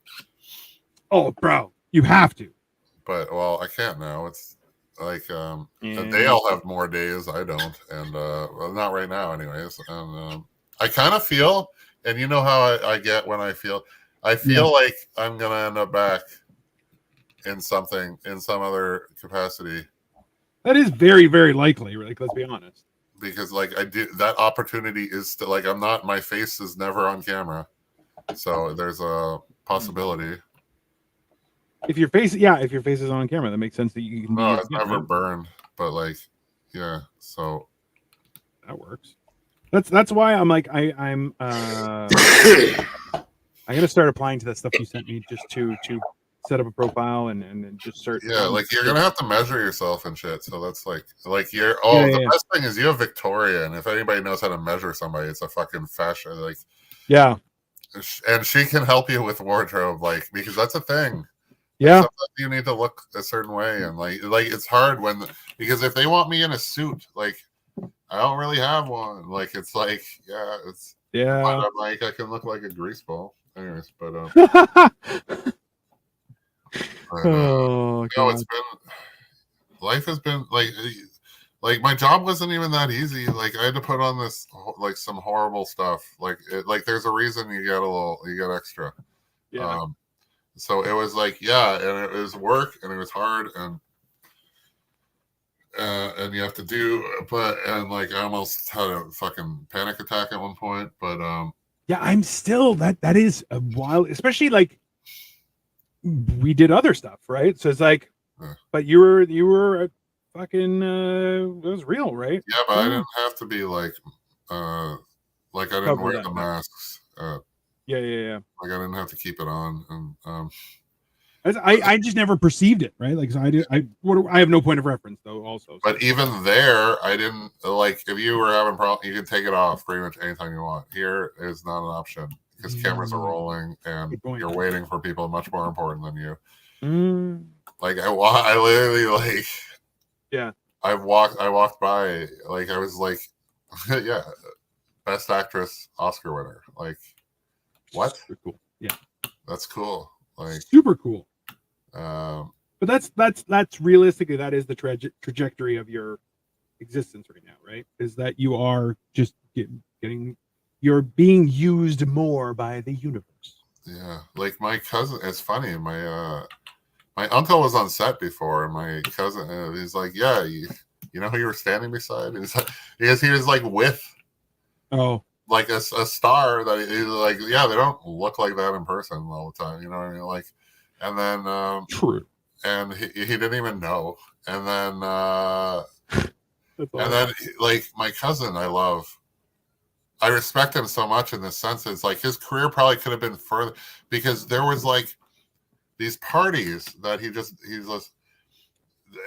Oh, bro, you have to. But well, I can't now. It's like they all have more days. I don't, and well, not right now, anyways. And I kind of feel, and you know how I get when I feel like I'm gonna end up back in some other capacity. That is very, very likely. Like, let's be honest. Because like I do, that opportunity is still like my face is never on camera, so there's a possibility. If your face is on camera, that makes sense that you can. No, it's never burned, but like, yeah. So that works. That's why I'm like I'm gonna start applying to that stuff you sent me just to set up a profile and just start. Yeah, like you're gonna have to measure yourself and shit. So that's like you're. The best thing is you have Victoria, and if anybody knows how to measure somebody, it's a fucking fashion. Like, yeah, and she can help you with wardrobe, like because that's a thing. Yeah, sometimes you need to look a certain way, and like it's hard because if they want me in a suit, like I don't really have one. Like it's like I'm like I can look like a grease ball, anyways. But it's been life has been like my job wasn't even that easy. Like I had to put on this like some horrible stuff. Like there's a reason you get extra. Yeah. So it was like, and it was work and it was hard and you have to and like I almost had a fucking panic attack at one point, but I'm still that is a wild, especially like we did other stuff, right? So it's like, but you were a fucking it was real, right? Yeah, but I didn't have to be like I didn't wear the masks. Yeah. Like I didn't have to keep it on, and I just never perceived it, right? Like so I have no point of reference though. Also, but even there, I didn't like if you were having problems, you can take it off pretty much anytime you want. Here is not an option because cameras are rolling and you're waiting for people much more important than you. Like I literally like I walked by like I was like best actress Oscar winner like. What? Super cool. Yeah, that's cool. Like super cool. But that's realistically that is the trajectory of your existence right now, right? Is that you are just you're being used more by the universe. Yeah, like my cousin. It's funny. My uncle was on set before, and my cousin. He's like, yeah, you know who you were standing beside? And he was like with. Oh. Like a star that is like, they don't look like that in person all the time. You know what I mean? Like, and then true. And he didn't even know. And then like my cousin, I respect him so much in the sense that it's like his career probably could have been further because there was like these parties that he's just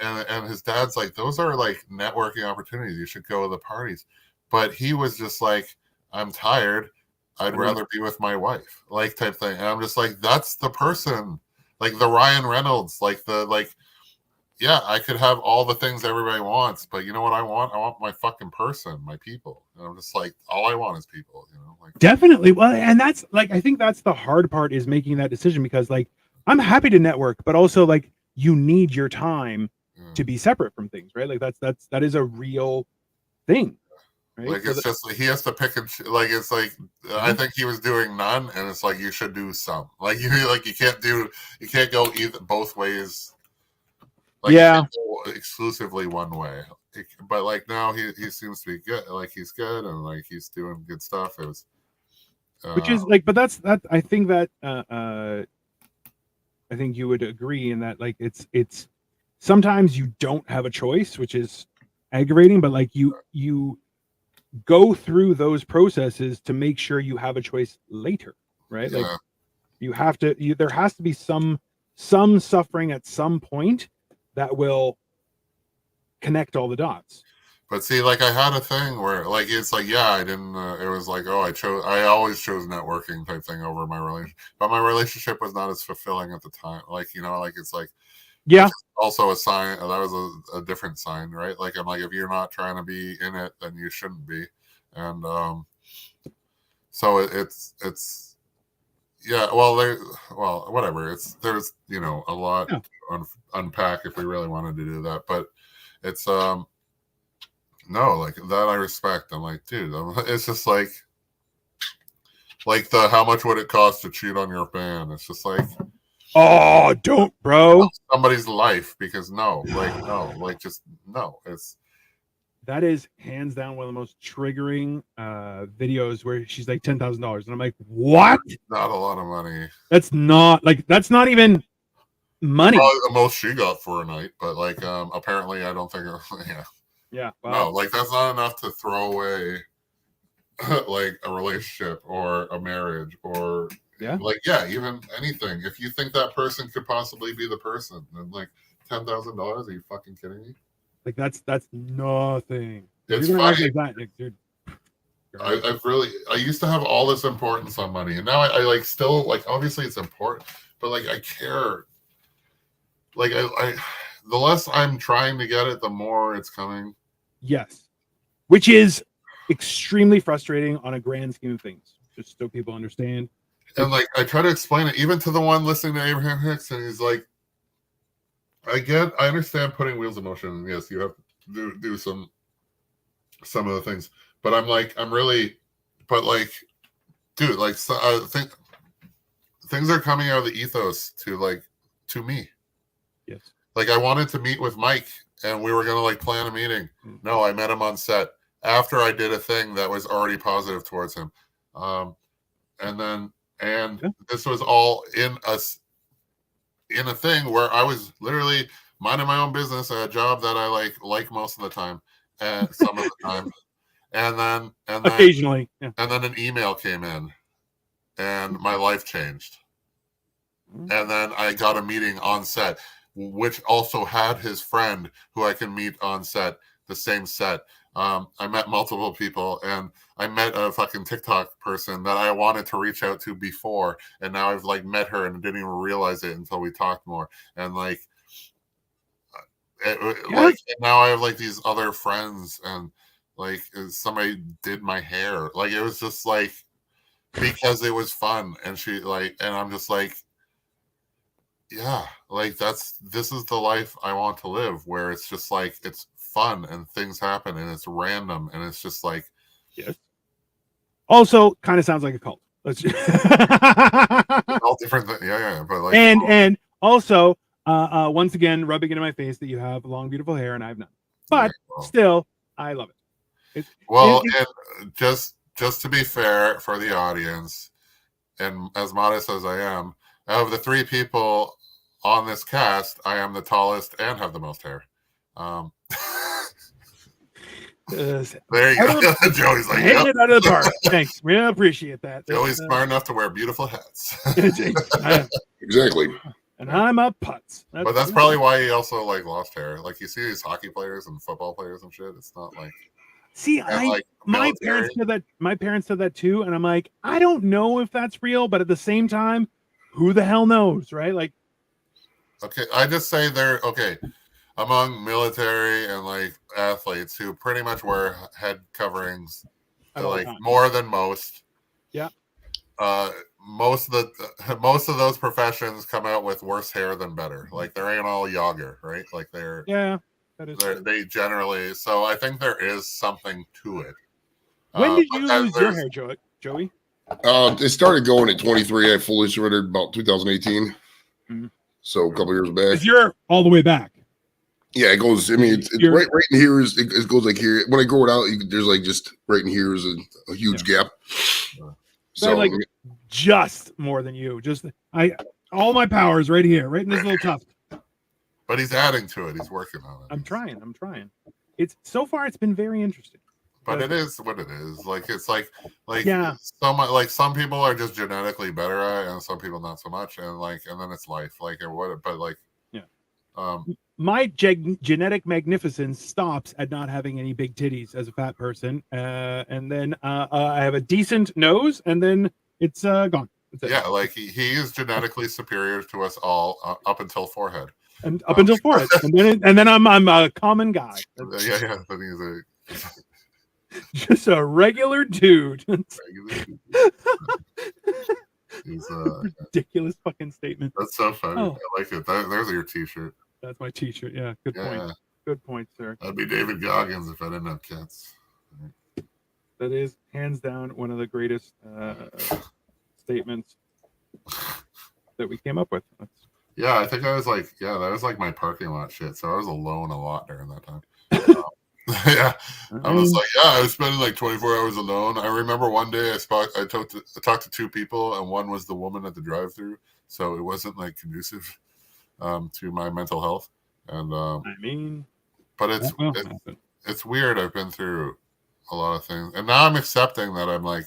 and his dad's like, those are like networking opportunities. You should go to the parties. But he was just like, I'm tired. I'd rather be with my wife, like type thing. And I'm just like, that's the person, like the Ryan Reynolds, I could have all the things everybody wants, but you know what I want? I want my fucking person, my people. And I'm just like, all I want is people, like definitely. Well, and that's like, I think that's the hard part is making that decision because like, I'm happy to network, but also like you need your time to be separate from things, right? Like that is a real thing. Right? Like it's just like he has to pick and like it's like I think he was doing none, and it's like you should do some. Like you can't go either both ways. Like, exclusively one way. But like now he seems to be good. Like he's good and like he's doing good stuff. It was, which is like, but that's that. I think that I think you would agree in that like it's sometimes you don't have a choice, which is aggravating. But like you go through those processes to make sure you have a choice later, right? Like you have to. There has to be some suffering at some point that will connect all the dots. But see, like I had a thing where, like, it's like, yeah, I didn't. It was like, oh, I always chose networking type thing over my relationship, but my relationship was not as fulfilling at the time. Like, you know, like it's like, Yeah. also a sign that was a different sign, right? Like, I'm like, if you're not trying to be in it, then you shouldn't be, and so it's yeah. Well, whatever. There's a lot to unpack if we really wanted to do that, but it's no, like that I respect. I'm like, dude, it's just like the how much would it cost to cheat on your man? It's just like, oh, don't, bro. Somebody's life, because just no. It's that is hands down one of the most triggering videos where she's like $10,000, and I'm like, what? not a lot of money. That's not even money. Probably the most she got for a night, but like apparently I don't think yeah. Yeah. Wow. No, like that's not enough to throw away like a relationship or a marriage or even anything. If you think that person could possibly be the person, then like $10,000, are you fucking kidding me? Like that's nothing. It's funny. Like that, dude. I used to have all this importance on money, and now I like still like obviously it's important, but like I care. Like I the less I'm trying to get it, the more it's coming. Yes, which is extremely frustrating on a grand scheme of things. Just so people understand. And like I try to explain it even to the one listening to Abraham Hicks, and he's like, I understand putting wheels in motion, and yes, you have to do some of the things, but I'm like, but like, dude, like, things are coming out of the ethos to me. Yes. Like I wanted to meet with Mike, and we were gonna like plan a meeting. No, I met him on set after I did a thing that was already positive towards him, and this was all in a thing where I was literally minding my own business at a job that I like most of the time, and some of the time, and then occasionally, and then an email came in, and my life changed, and then I got a meeting on set, which also had his friend who I can meet on set, the same set. I met multiple people, and I met a fucking TikTok person that I wanted to reach out to before, and now I've like met her and didn't even realize it until we talked more. And like now I have like these other friends, and like somebody did my hair. Like it was just like because it was fun, and I'm just like, yeah, like this is the life I want to live, where it's just like it's fun and things happen and it's random and it's just like, yes. Also, kind of sounds like a cult. Let's just all different things. Yeah, but like, and also, once again, rubbing it in my face that you have long, beautiful hair and I have none. But still, I love it. And just to be fair for the audience, and as modest as I am, of the three people on this cast, I am the tallest and have the most hair. There you go. Joey's like, hitting it out of the park. Thanks. We appreciate that. Joey's smart enough to wear beautiful hats. Exactly. And I'm a putz. But that's probably why he also like lost hair. Like you see these hockey players and football players and shit. It's not like my parents said that too, and I'm like, I don't know if that's real, but at the same time, who the hell knows, right? Like, okay, I just say they're okay. Among military and like athletes who pretty much wear head coverings, like more than most. Yeah. Most of those professions come out with worse hair than better. Like they ain't all Yager, right? Like they generally. So I think there is something to it. When did you lose your hair, Joey? It started going at 23. I fully surrendered about 2018. Mm-hmm. So a couple years back. You're all the way back. Yeah, it goes. I mean, it's right in here. It goes like here. When I grow it out, there's like just right in here is a huge gap. So like just more than you. Just all my power is right here, right in this little tuft. But he's adding to it. He's working on it. I'm trying. It's so far it's been very interesting. But it is what it is. Like it's like some people are just genetically better at it, and some people not so much. And then it's life. But My genetic magnificence stops at not having any big titties as a fat person, and then I have a decent nose, and then it's gone. That's it. Yeah, like he is genetically superior to us all up until forehead. And up until forehead, and then I'm a common guy. Yeah. But he's just a regular dude. He's ridiculous fucking statement. That's so funny. Oh. I like it. There's your T-shirt. That's my T-shirt. Yeah, good point. Good point, sir. I'd be David Goggins if I didn't have cats. That is hands down one of the greatest statements that we came up with. Yeah, I think I was like, that was like my parking lot shit. So I was alone a lot during that time. Yeah, I was like, I was spending like 24 hours alone. I remember one day I talked to two people, and one was the woman at the drive-thru, so it wasn't like conducive to my mental health. And but it's weird. I've been through a lot of things, and now I'm accepting that I'm like,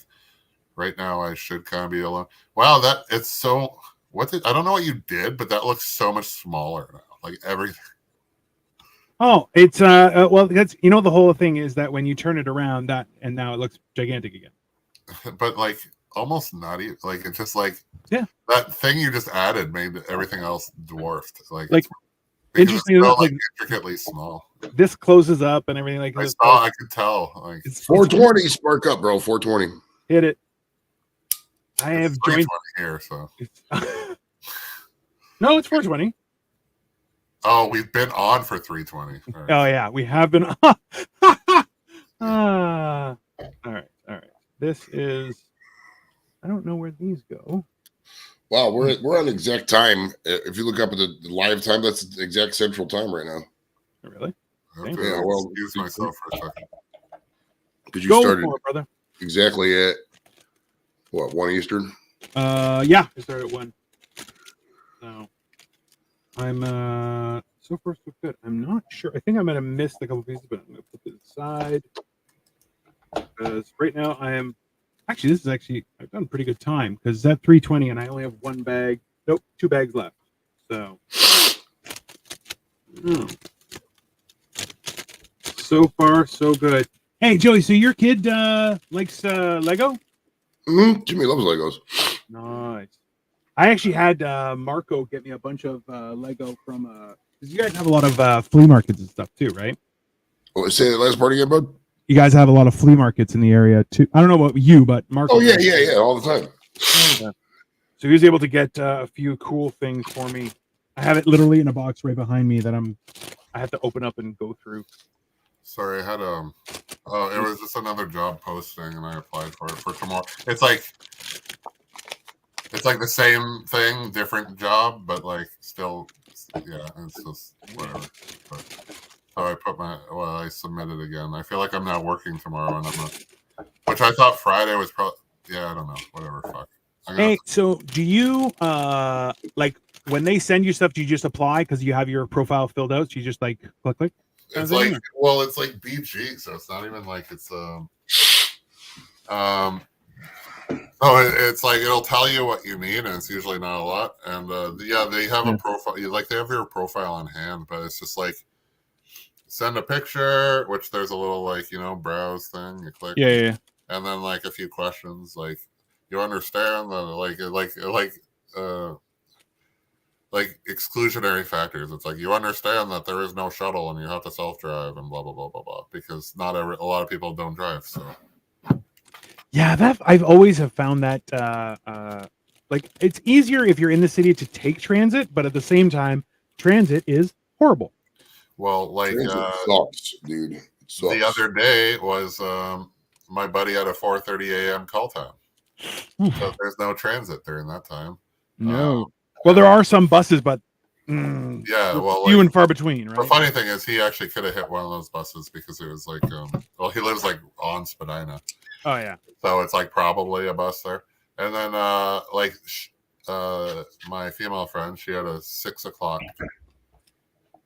right now I should kind of be alone. Wow, it's so. I don't know what you did, but that looks so much smaller now. Like everything. Oh, it's well, that's the whole thing is that when you turn it around, and now it looks gigantic again. But like almost not even like it's just like that thing you just added made everything else dwarfed. Like interesting, it's so, like intricately small. This closes up and everything like this. I could tell. Like it's 420 spark up, bro. 420. Hit it. I have joined here, so no, it's 420. Oh, we've been on for 320. Right. Oh yeah, we have been on. All right. This is. I don't know where these go. Wow, we're on exact time. If you look up at the live time, that's the exact central time right now. Really? Yeah. Well, use myself for a second. Because you started brother. Exactly at what, 1 Eastern? Yeah, I started at 1. So I'm so far so good. I'm not sure. I think I might have missed a couple pieces, but I'm gonna put this aside because right now I am actually I've done a pretty good time because at 320 and I only have 1 bag. Nope, 2 bags left. So so far so good. Hey Joey, so your kid likes Lego? Mm-hmm. Jimmy loves Legos. Nice. I actually had Marco get me a bunch of Lego from because you guys have a lot of flea markets and stuff too, right? Oh, say the last part again, bud. You guys have a lot of flea markets in the area too. I don't know about you, but Marco. Oh yeah, all the time. So he was able to get a few cool things for me. I have it literally in a box right behind me that I have to open up and go through. Sorry, I had it was just another job posting, and I applied for it for tomorrow. It's like the same thing, different job, but like still, it's just whatever. But, so I submitted again. I feel like I'm not working tomorrow, and I'm not, which I thought Friday was probably. Yeah, I don't know. Whatever. Fuck. Hey, so do you like when they send you stuff? Do you just apply because you have your profile filled out? So you just like click. It's like it's like BG, so it's not even like it's it's like it'll tell you what you need, and it's usually not a lot. And they have a profile. They have your profile on hand, but it's just like send a picture, which there's a little like browse thing. You click, and then like a few questions, like you understand that like exclusionary factors. It's like you understand that there is no shuttle and you have to self-drive and blah blah blah blah blah because a lot of people don't drive. So yeah, I've always have found that like it's easier if you're in the city to take transit, but at the same time, transit is horrible. Well, like sucks, dude. It sucks. The other day was my buddy had a 4:30 a.m. call time, so there's no transit during that time. No. Well, there are some buses, but few and far between, right? The funny thing is he actually could have hit one of those buses because it was like, he lives like on Spadina. Oh, yeah. So it's like probably a bus there. And then my female friend, she had a 6 o'clock.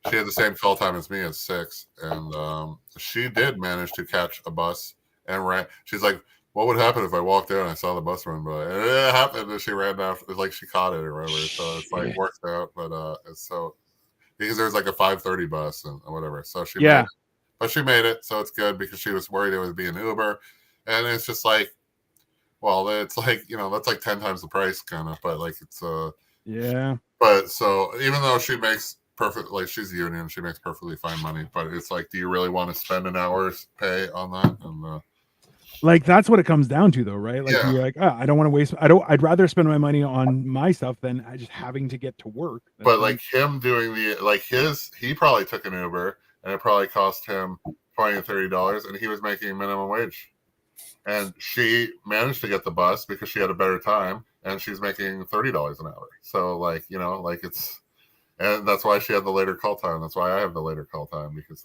She had the same call time as me at 6. And she did manage to catch a bus and ran. She's like, what would happen if I walked in and I saw the bus run by? And it happened, and she ran down. It's like she caught it or whatever. So it's like worked out, but it's so because there's like a 5:30 bus and whatever. So she Yeah. made it. But she made it, so it's good because she was worried it would be an Uber, and it's just like, well, it's like that's like 10 times the price kind of, but like it's Yeah. But so even though she makes perfect, like she's union, she makes perfectly fine money, but it's like, do you really want to spend an hour's pay on that? And like that's what it comes down to, though, right? Like Yeah. you're like, I don't want to waste. I'd rather spend my money on my stuff than I just having to get to work. but like him doing he probably took an Uber and it probably cost him $20 to $30, and he was making minimum wage. And she managed to get the bus because she had a better time, and she's making $30 an hour. So like it's, and that's why she had the later call time. That's why I have the later call time, because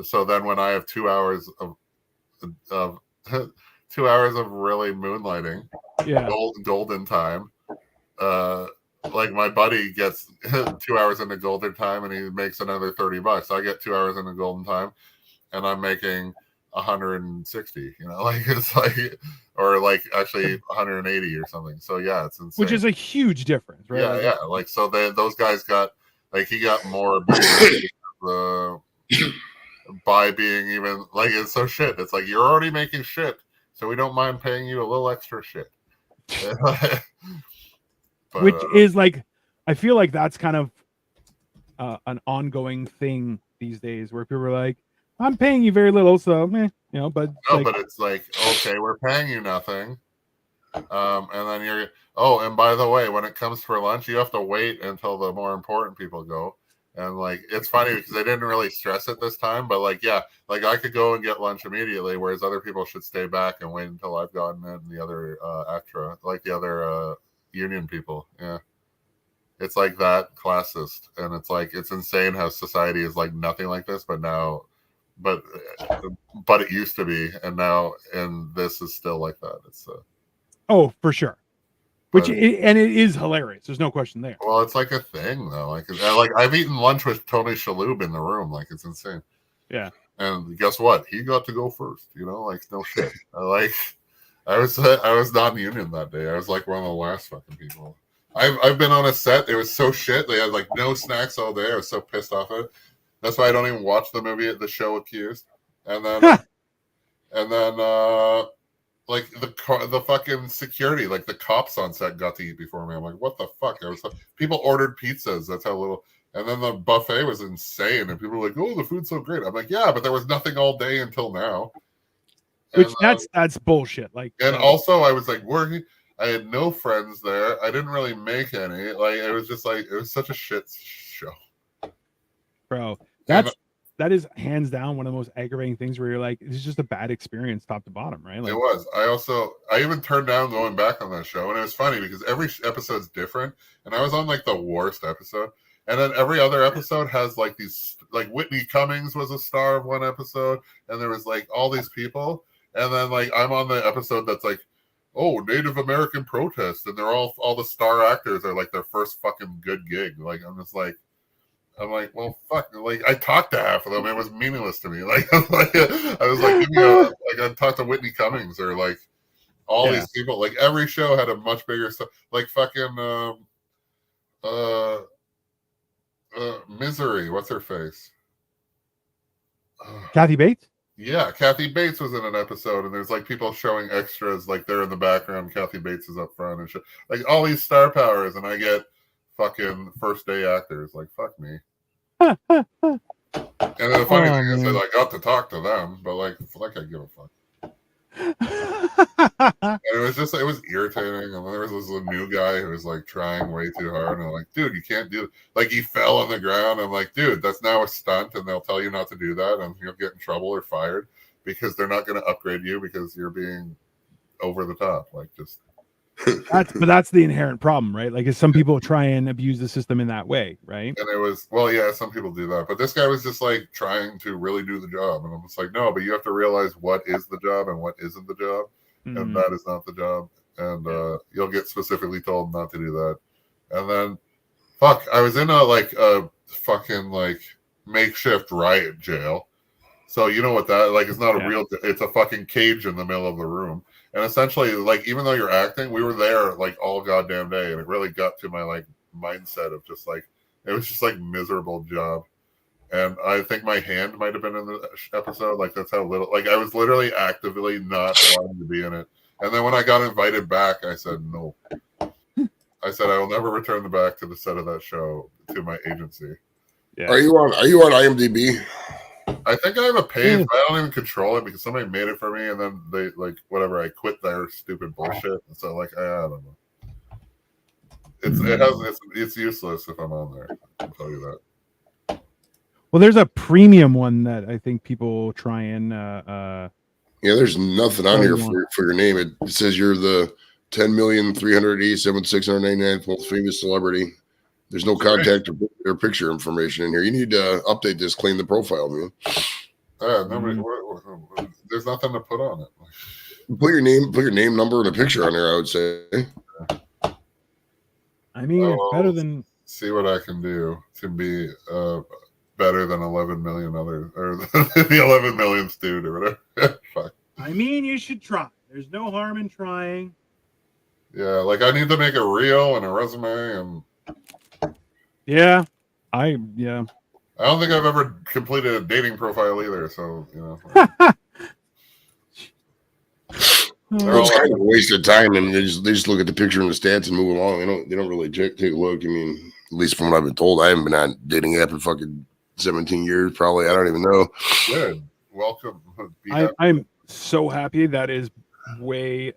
so then when I have 2 hours of 2 hours of really moonlighting, golden time, like my buddy gets 2 hours in the golden time and he makes another $30. I get 2 hours in the golden time and I'm making 160, like it's like, or like actually 180 or something. So yeah, it's insane. Which is a huge difference, right? Yeah, like so those guys got, like, he got more by being even like, it's so shit. It's like, you're already making shit, so we don't mind paying you a little extra shit. But, which is like, I feel like that's kind of an ongoing thing these days, where people are like, I'm paying you very little, so but no, like, but it's like, okay, we're paying you nothing, and then you're, and by the way, when it comes for lunch, you have to wait until the more important people go. And like, it's funny because they didn't really stress it this time, but like, yeah, like I could go and get lunch immediately, whereas other people should stay back and wait until I've gotten in the other extra, like the other union people. Yeah, it's like that classist, and it's like, it's insane how society is like nothing like this, but now, but it used to be, and now, and this is still like that. It's oh, for sure. Which and it is hilarious. There's no question there. Well, it's like a thing though. Like I've eaten lunch with Tony Shalhoub in the room. Like, it's insane. Yeah. And guess what? He got to go first. Like, no shit. I was not in union that day. I was like one of the last fucking people. I've been on a set. It was so shit. They had like no snacks all day. I was so pissed off at it. That's why I don't even watch the movie, the show Accused. And then like the fucking security, like the cops on set got to eat before me. I'm like, what the fuck? People ordered pizzas. That's how little. And then the buffet was insane, and people were like, "Oh, the food's so great." I'm like, "Yeah, but there was nothing all day until now." Which that's bullshit. Like, and also I was like working. I had no friends there. I didn't really make any. Like, it was just like, it was such a shit show, bro. That is hands down one of the most aggravating things, where you're like, this is just a bad experience top to bottom, right? Like, it was. I even turned down going back on that show, and it was funny because every episode's different, and I was on like the worst episode, and then every other episode has like these, like Whitney Cummings was a star of one episode, and there was like all these people, and then like I'm on the episode that's like, oh, Native American protest, and they're all the star actors are like their first fucking good gig. Like, I'm like, well, fuck. Like, I talked to half of them. It was meaningless to me. Like, I was like, I talked to Whitney Cummings or like all these people. Like, every show had a much bigger stuff. Like fucking Misery. What's her face? Kathy Bates. Yeah, Kathy Bates was in an episode, and there's like people showing extras, like they're in the background. Kathy Bates is up front and shit. Like, all these star powers, and I get fucking first day actors. Like, fuck me. And the funny thing is that I got to talk to them, but like I give a fuck. And it was irritating. And then there was this new guy who was like trying way too hard, and I'm like, dude, you can't do it. Like, he fell on the ground. I'm like, dude, that's now a stunt, and they'll tell you not to do that, and you'll get in trouble or fired because they're not going to upgrade you because you're being over the top. Like, just that's the inherent problem, right? Like, some people try and abuse the system in that way, right? And it was, well, yeah, some people do that, but this guy was just like trying to really do the job, and I'm just like, no, but you have to realize what is the job and what isn't the job, and that is not the job, and you'll get specifically told not to do that. And then, fuck, I was in a fucking like makeshift riot jail. So you know what that, like, it's not a real, it's a fucking cage in the middle of the room. And essentially, like, even though you're acting, we were there like all goddamn day, and it really got to my like mindset of just like, It was just like miserable job. And I think my hand might have been in the episode. Like that's how little. Like I was literally actively not wanting to be in it. And then when I got invited back, I said no. I said I will never return back to the set of that show to my agency. Yeah. Are you on IMDb? I think I have a page, but I don't even control it because somebody made it for me, and then they like whatever. I quit their stupid bullshit. So like I don't know. It's useless if I'm on there. I'll tell you that. Well, there's a premium one that I think people try and. Yeah, there's nothing on here for your name. It says you're the 10,387,699th most famous celebrity. There's no contact or picture information in here. You need to update this, clean the profile, man. There's nothing to put on it. Put your name, number, and a picture on there. I would say. I mean, it's better than. See what I can do to be better than 11 million others, or the 11 millionth dude, or whatever. Fuck. I mean, you should try. There's no harm in trying. Yeah, like I need to make a reel and a resume, and yeah. I don't think I've ever completed a dating profile either. So Well, it's kind of a waste of time, and they just look at the picture and the stats and move along. They don't really take a look. I mean, at least from what I've been told, I haven't been on dating app in fucking 17 years, probably. I don't even know. Good. Welcome. I'm so happy that is way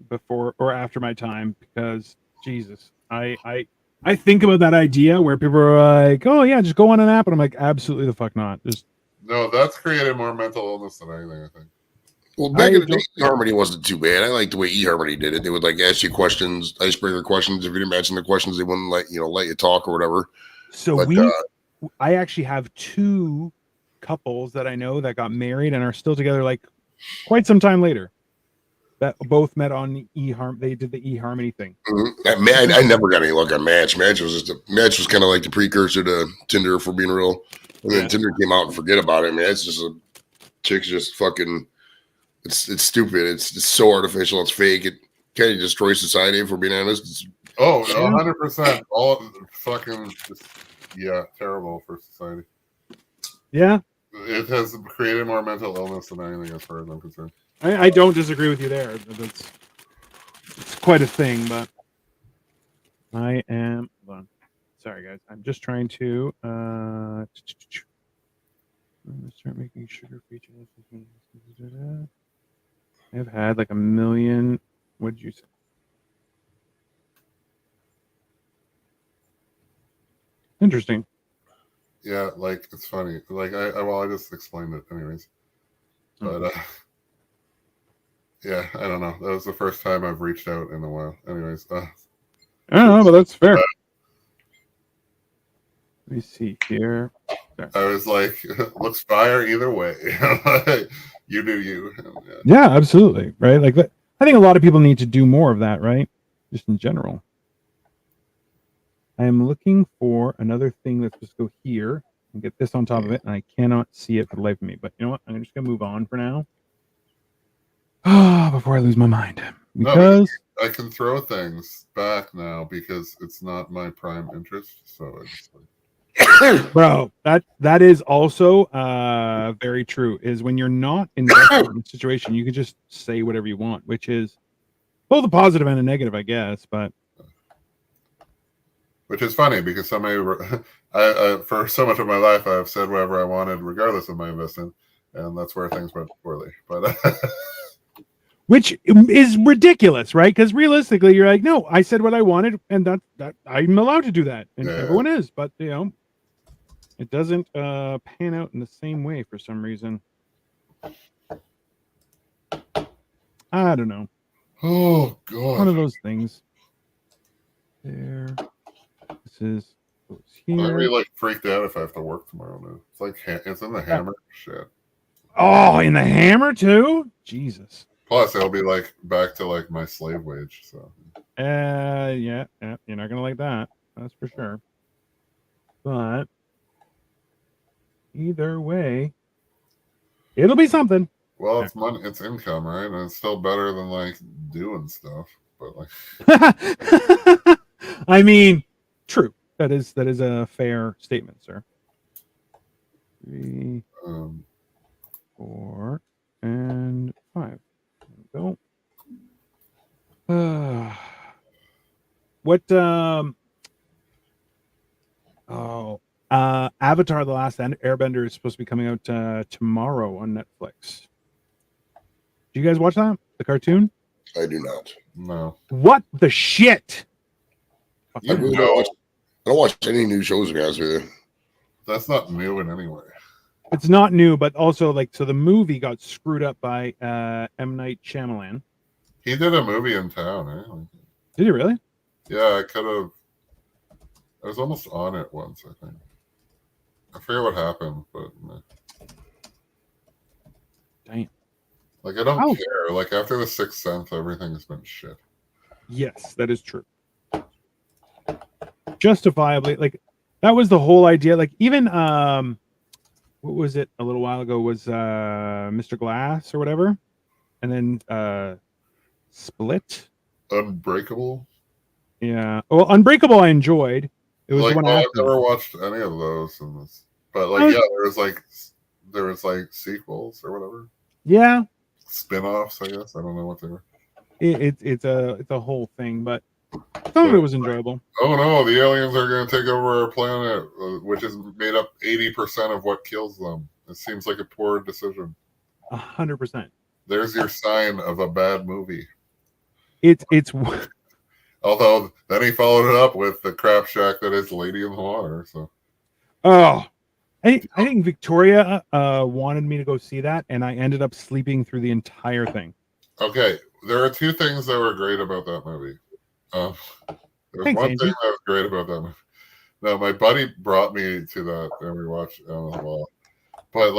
before or after my time, because Jesus, I think about that idea where people are like, oh yeah, just go on an app, and I'm like, absolutely the fuck not. No, that's created more mental illness than anything, I think. Well, back in the day, eHarmony wasn't too bad. I liked the way eHarmony did it. They would like ask you questions, icebreaker questions. If you didn't answer the questions, they wouldn't let you talk or whatever. So I actually have two couples that I know that got married and are still together like quite some time later. That both met on eHarmony. They did the eHarmony thing. Mm-hmm. I never got any luck on Match. Match was kind of like the precursor to Tinder, for being real. And then Tinder came out and forget about it. Man, it's just a chick's just fucking. It's stupid. It's so artificial. It's fake. It kind of destroys society, if we're being honest. 100%. All fucking terrible for society. Yeah. It has created more mental illness than anything, as far as I'm concerned. I don't disagree with you there. It's quite a thing, but I am. Hold on. Sorry, guys. I'm just trying to start making sugar-free channels. I've had like 1 million. What did you say? Interesting. Yeah, like it's funny. Like I just explained it anyways. But yeah, I don't know. That was the first time I've reached out in a while. Anyways, I don't know, but that's fair. Let me see here. There. I was like, looks fire either way. You do you. Yeah, absolutely. Right. Like that. I think a lot of people need to do more of that, right? Just in general. I am looking for another thing. Let's just go here and get this on top of it. And I cannot see it for the life of me. But you know what? I'm just going to move on for now. Before I lose my mind. Because I can throw things back now because it's not my prime interest. So I just like. Bro, that is also very true. Is when you're not invested in the situation, you can just say whatever you want, which is both a positive and a negative, I guess. But which is funny because I for so much of my life I've said whatever I wanted, regardless of my investment, and that's where things went poorly. But which is ridiculous, right? Because realistically, you're like, no, I said what I wanted, and that I'm allowed to do that, and everyone is. But it doesn't pan out in the same way for some reason. I don't know. Oh God! One of those things. There. This is here. I'd be like freaked out if I have to work tomorrow. Now. It's like it's in the hammer. Shit. Oh, in the hammer too? Jesus. Plus, it'll be like back to like my slave wage. So. Yeah. You're not gonna like that. That's for sure. But either way, it'll be something. Well, it's money, it's income, right? And it's still better than like doing stuff. But like, I mean, true. that is a fair statement, sir. 3, 4, and 5. There we go. What? Avatar: The Last Airbender is supposed to be coming out tomorrow on Netflix. Do you guys watch that? The cartoon? I do not. No. What the shit? I really don't watch any new shows, to be honest with you. That's not new in any way. It's not new, but also so the movie got screwed up by M. Night Shyamalan. He did a movie in town, eh? Did he really? Yeah, I could have. I was almost on it once, I think. I forget what happened, but damn. Like, I don't care. Like, after The Sixth Sense, everything has been shit. Yes, that is true. Justifiably, that was the whole idea. Like, even what was it a little while ago was Mr. Glass or whatever, and then Split. Unbreakable. Yeah. Well, Unbreakable I enjoyed. It was like, the one I've after. never watched any of those, but there was sequels or whatever. Yeah. Spin-offs, I guess. I don't know what they were. It's a whole thing, but some of it was enjoyable. Oh no, the aliens are going to take over our planet, which is made up 80% of what kills them. It seems like a poor decision. 100%. There's your sign of a bad movie. It's Although then he followed it up with the crap shack that is Lady in the Water. So, I think Victoria wanted me to go see that, and I ended up sleeping through the entire thing. Okay, there are two things that were great about that movie. There's Thanks, one Angie. thing that was great about that movie. Now, my buddy brought me to that, and we watched it on the wall. But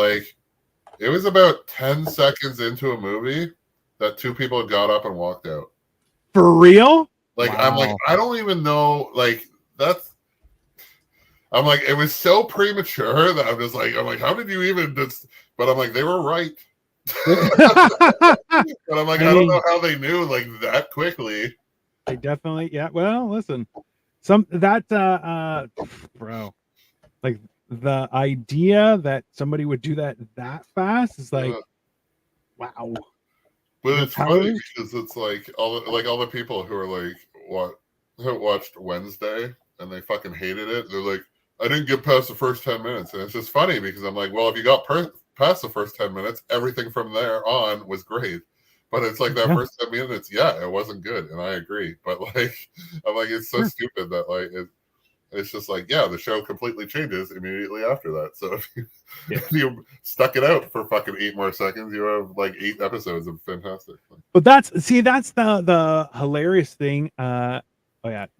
it was about 10 seconds into a movie that two people got up and walked out. For real? Wow. I'm like, I don't even know. That's. I'm like, it was so premature that I'm like, how did you even? But I'm like, they were right. But I'm like, I don't know how they knew that quickly. They definitely, yeah. Well, listen, bro, the idea that somebody would do that fast is wow. But it's funny because it's all the people who are who watched Wednesday and they fucking hated it. They're like, I didn't get past the first 10 minutes, and it's just funny because I'm like, well, if you got past the first 10 minutes, everything from there on was great. But it's that first 10 minutes, it wasn't good, and I agree. But I'm like, it's so stupid that it's just the show completely changes immediately after that. So if you stuck it out for fucking 8 more seconds, you have 8 episodes of fantastic. But that's the hilarious thing.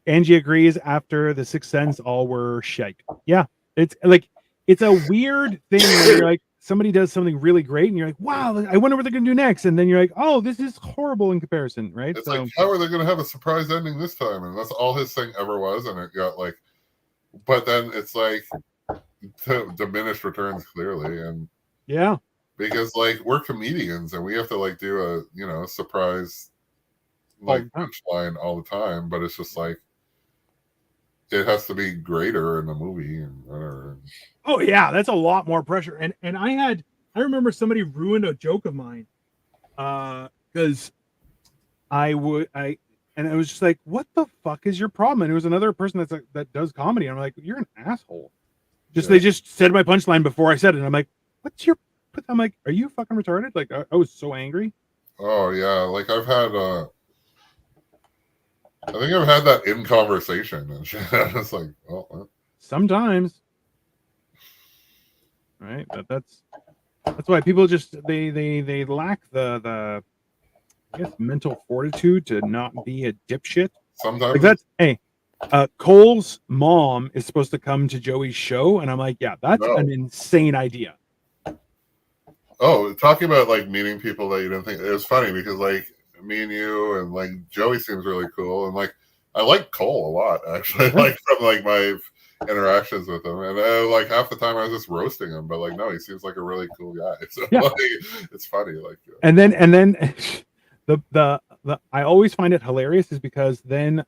Angie agrees. After The Sixth Sense, all were shite. Yeah, it's a weird thing where you're somebody does something really great, and you're like, wow, I wonder what they're gonna do next, and then you're like, oh, this is horrible in comparison, right? It's how are they gonna have a surprise ending this time? And that's all his thing ever was, and it got but then it's diminished returns clearly, and because we're comedians and we have to do a surprise punchline all the time, but it's just it has to be greater in the movie and whatever. Oh yeah, that's a lot more pressure. And I remember somebody ruined a joke of mine because I was just like, what the fuck is your problem? And it was another person that does comedy. And I'm like, you're an asshole. They just said my punchline before I said it. And I'm like, I'm like, are you fucking retarded? I was so angry. Oh yeah, I've had I think I've had that in conversation and shit. It's sometimes. Right, but that's why people just they lack the I guess mental fortitude to not be a dipshit. Sometimes Cole's mom is supposed to come to Joey's show, and I'm like, yeah, that's an insane idea. Oh, talking about meeting people that you didn't think, it was funny because me and you and Joey seems really cool, and I like Cole a lot actually, from my interactions with him, and half the time I was just roasting him, but no, he seems like a really cool guy. So it's funny. And then the I always find it hilarious is because then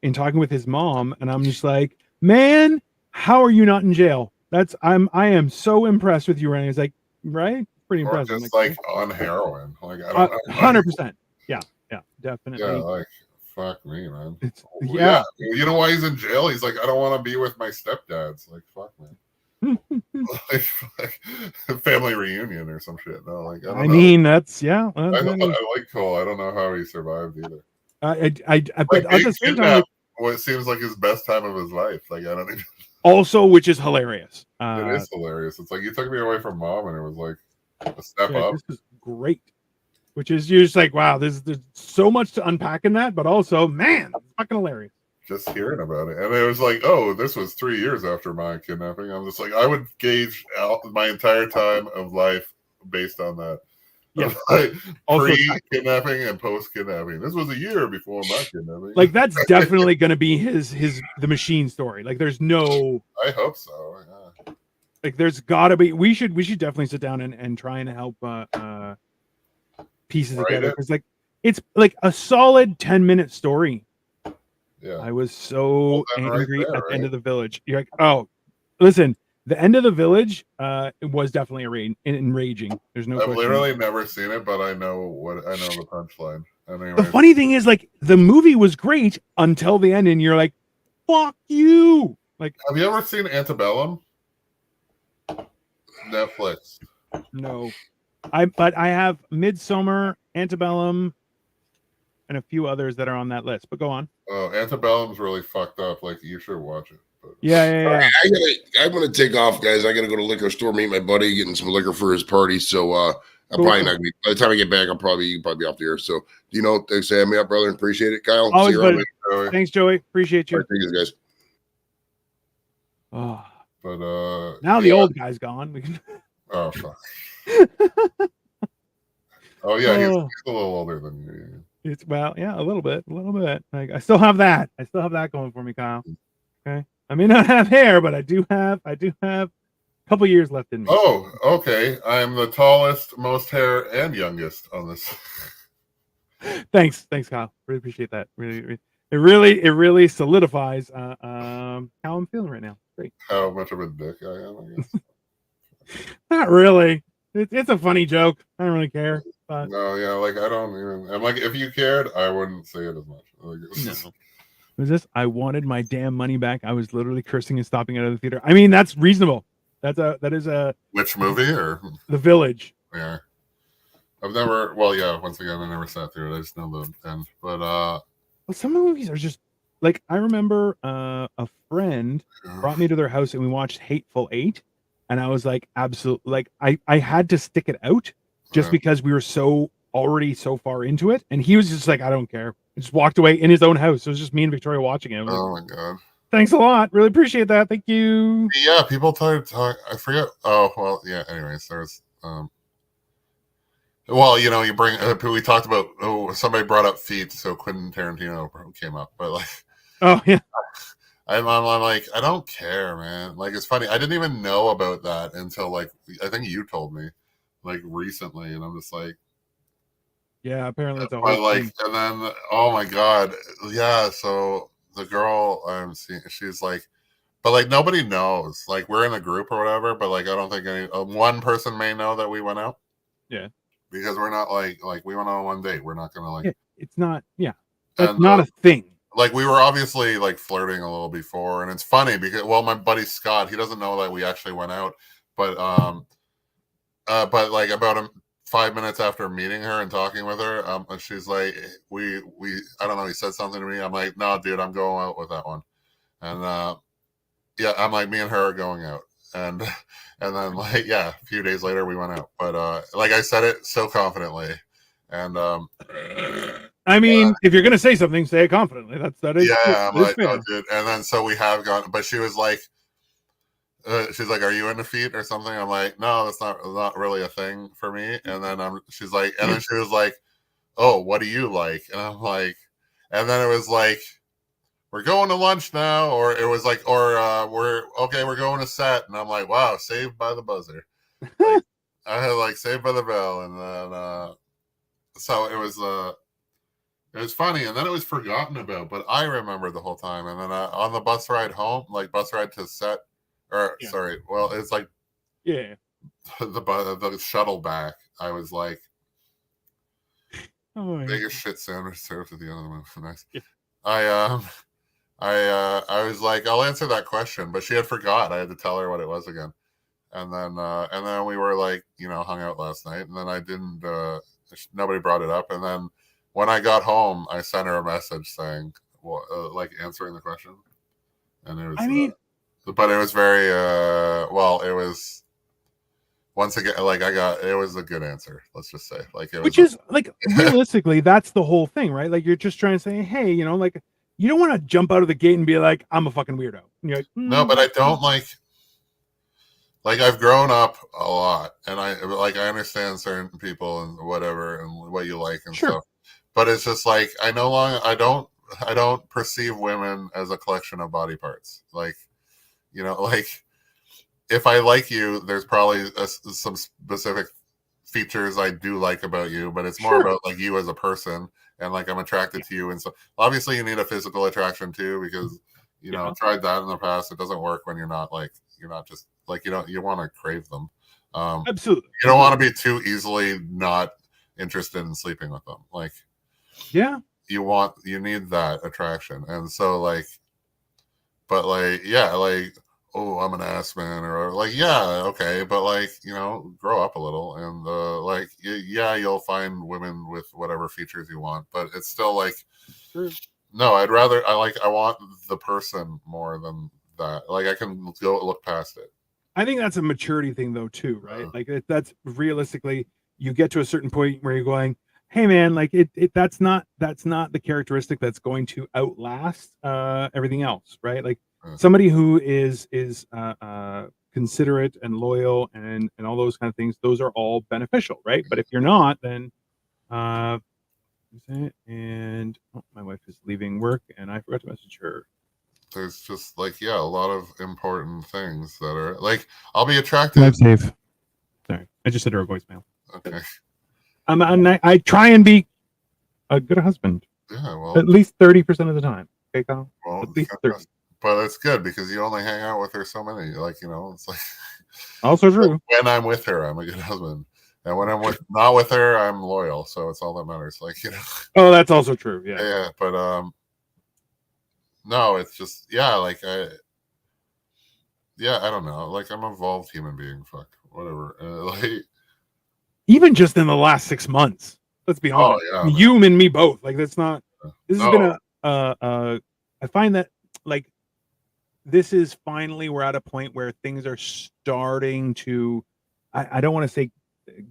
in talking with his mom, and I'm just like, man, how are you not in jail? I am so impressed with you, Randy. It's like, right? Pretty Or impressive. just like on heroin. Like I don't know. 100%. Yeah, Yeah, definitely. like fuck me, man. It's Yeah. You know why he's in jail? He's like, I don't want to be with my stepdads. Like, fuck man. like family reunion or some shit. No, like I don't know. mean, that's I like Cole. I don't know how he survived either. but Like at the same time, like, what seems like his best time of his life. Like I don't even. also, which is hilarious. It is hilarious. It's like you took me away from mom, and it was like a step up. This is great. Which is you're just like, wow, there's so much to unpack in that, but also, man, it's fucking hilarious. Just hearing about it, and it was like, oh, this was 3 years after my kidnapping. I'm just like, I would gauge out my entire time of life based on that. Yeah, like pre-kidnapping and post-kidnapping. This was a year before my kidnapping. Like that's definitely going to be the machine story. Like there's no. I hope so. Yeah. Like there's got to be. We should definitely sit down and try and help pieces together because like it's like a solid 10-minute story. Yeah, I was so angry at the end of the village. You're like, oh, listen. The end of the village it was definitely enraging. There's no I've question. literally never seen it, but I know the punchline. Anyway. The funny thing is, like, the movie was great until the end, and you're like, fuck you. Like, have you ever seen Antebellum? Netflix. No. But I have Midsummer, Antebellum, and a few others that are on that list. But go on. Oh, Antebellum's really fucked up. Like, you should watch it. But... Yeah. I'm gonna take off, guys. I gotta go to the liquor store, meet my buddy, getting some liquor for his party. So I'm probably not gonna be, by the time I get back, I'll probably be off the air. So thanks for having me up, brother. Appreciate it, Kyle. Always, see you around, Joey. Thanks, Joey. Appreciate you. Right, thank you, guys. Oh. But now the old guy's gone. We can... Oh fuck. Oh yeah, he's a little older than you. It's a little bit. Like I still have that. Going for me, Kyle. Okay. I may not have hair, but I do have a couple years left in me. Oh, okay. I'm the tallest, most hair, and youngest on this. Thanks, Kyle. Really appreciate that. Really, it really solidifies how I'm feeling right now. Great. How much of a dick I am, I guess. Not really. It's a funny joke. I don't really care. But... No, yeah, like I don't even. I'm like, if you cared, I wouldn't say it as much. Like, no. Was this? I wanted my damn money back. I was literally cursing and stopping out of the theater. I mean, that's reasonable. That is a. Which movie or The Village? Yeah, I've never. Well, yeah. Once again, I never sat through it. I just know the end. But well, some movies are just like I remember. A friend brought me to their house and we watched Hateful Eight, and I was like, absolutely, like I had to stick it out just because we were already so far into it, and he was just like, I don't care. Just walked away in his own house. It was just me and Victoria watching it. Oh my god! Thanks a lot. Really appreciate that. Thank you. Yeah, people talk. I forget. Oh well, yeah. Anyways, there's well, you bring. We talked about. Oh, somebody brought up feet, so Quentin Tarantino came up. But like, oh yeah, I'm like, I don't care, man. Like, it's funny. I didn't even know about that until like I think you told me, like recently, and I'm just like. Yeah, apparently it's a whole thing. And then, oh my god, yeah. So the girl I'm seeing, she's like, but like nobody knows. Like we're in a group or whatever, but like I don't think one person may know that we went out. Yeah, because we're not like we went on one date. We're not gonna like. Yeah, it's not. Yeah, that's not a thing. Like we were obviously like flirting a little before, and it's funny because my buddy Scott, he doesn't know that we actually went out, but like about 5 minutes after meeting her and talking with her, she's like, we I don't know, he said something to me. I'm like, no, dude, I'm going out with that one. And yeah, I'm like, me and her are going out. And then like, yeah, a few days later we went out. But like I said it so confidently. And I mean, if you're gonna say something, say it confidently. That is yeah, I'm like, oh, dude. And then so we have gone, but she was like, she's like, are you into feet or something? I'm like, no, that's not really a thing for me. And then she's like, and then she was like, oh, what do you like? And I'm like, and then it was like, we're going to lunch now, or it was like, or we're going to set. And I'm like, wow, saved by the buzzer. Like, I had like saved by the bell. And then so it was It was funny, and then it was forgotten about, but I remembered the whole time. And then on the bus ride home, like bus ride to set, or Yeah. sorry, well, it's like Yeah. the shuttle back. I was like, Oh, biggest shit sandwich served at the end of the movie. Nice. Yeah. I was like, I'll answer that question, but she had forgot. I had to tell her what it was again. And then we were like, hung out last night, and then I didn't nobody brought it up. And then when I got home, I sent her a message saying, like answering the question. And it was, but it was very, it was, once again, like it was a good answer. Let's just say, like, it was, which is like, realistically, that's the whole thing, right? Like, you're just trying to say, hey, like, you don't want to jump out of the gate and be like, I'm a fucking weirdo. And you're like, no, but I don't like I've grown up a lot, and I understand certain people and whatever and what you like and stuff. But it's just like I don't perceive women as a collection of body parts. Like, like if I like you, there's probably some specific features I do like about you, but it's more about like you as a person, and like I'm attracted to you. And so obviously you need a physical attraction too, because I've tried that in the past. It doesn't work when you're not just like, you want to crave them. Absolutely. You don't want to be too easily not interested in sleeping with them. Like, yeah, you need that attraction. And so like, but like, yeah, like, oh, I'm an ass man, or like, yeah, okay, but like, grow up a little, and like, yeah, you'll find women with whatever features you want, but it's still like, no, I want the person more than that. Like, I can go look past it. I think that's a maturity thing though too, right? Like, that's realistically, you get to a certain point where you're going, hey man, like that's not the characteristic that's going to outlast everything else, right? Like, somebody who is considerate and loyal and all those kind of things, those are all beneficial, right? But if you're not, then and my wife is leaving work and I forgot to message her. There's just like, a lot of important things that are like, I'll be attracted. Life safe. Sorry, I just sent her a voicemail. Okay. I try and be a good husband. Yeah, well, at least 30% of the time. Okay, Kyle? Well, at least 30. But it's good because you only hang out with her so many. Like, it's like also true. When I'm with her, I'm a good husband. And when I'm not with her, I'm loyal. So it's all that matters. Like, Oh, that's also true. Yeah. Yeah. But no, it's just like I don't know. Like, I'm an evolved human being. Fuck. Whatever. Like, even just in the last 6 months, let's be honest. You and me both. Like, that's not. This has been I find that like this is finally, we're at a point where things are starting to. I don't want to say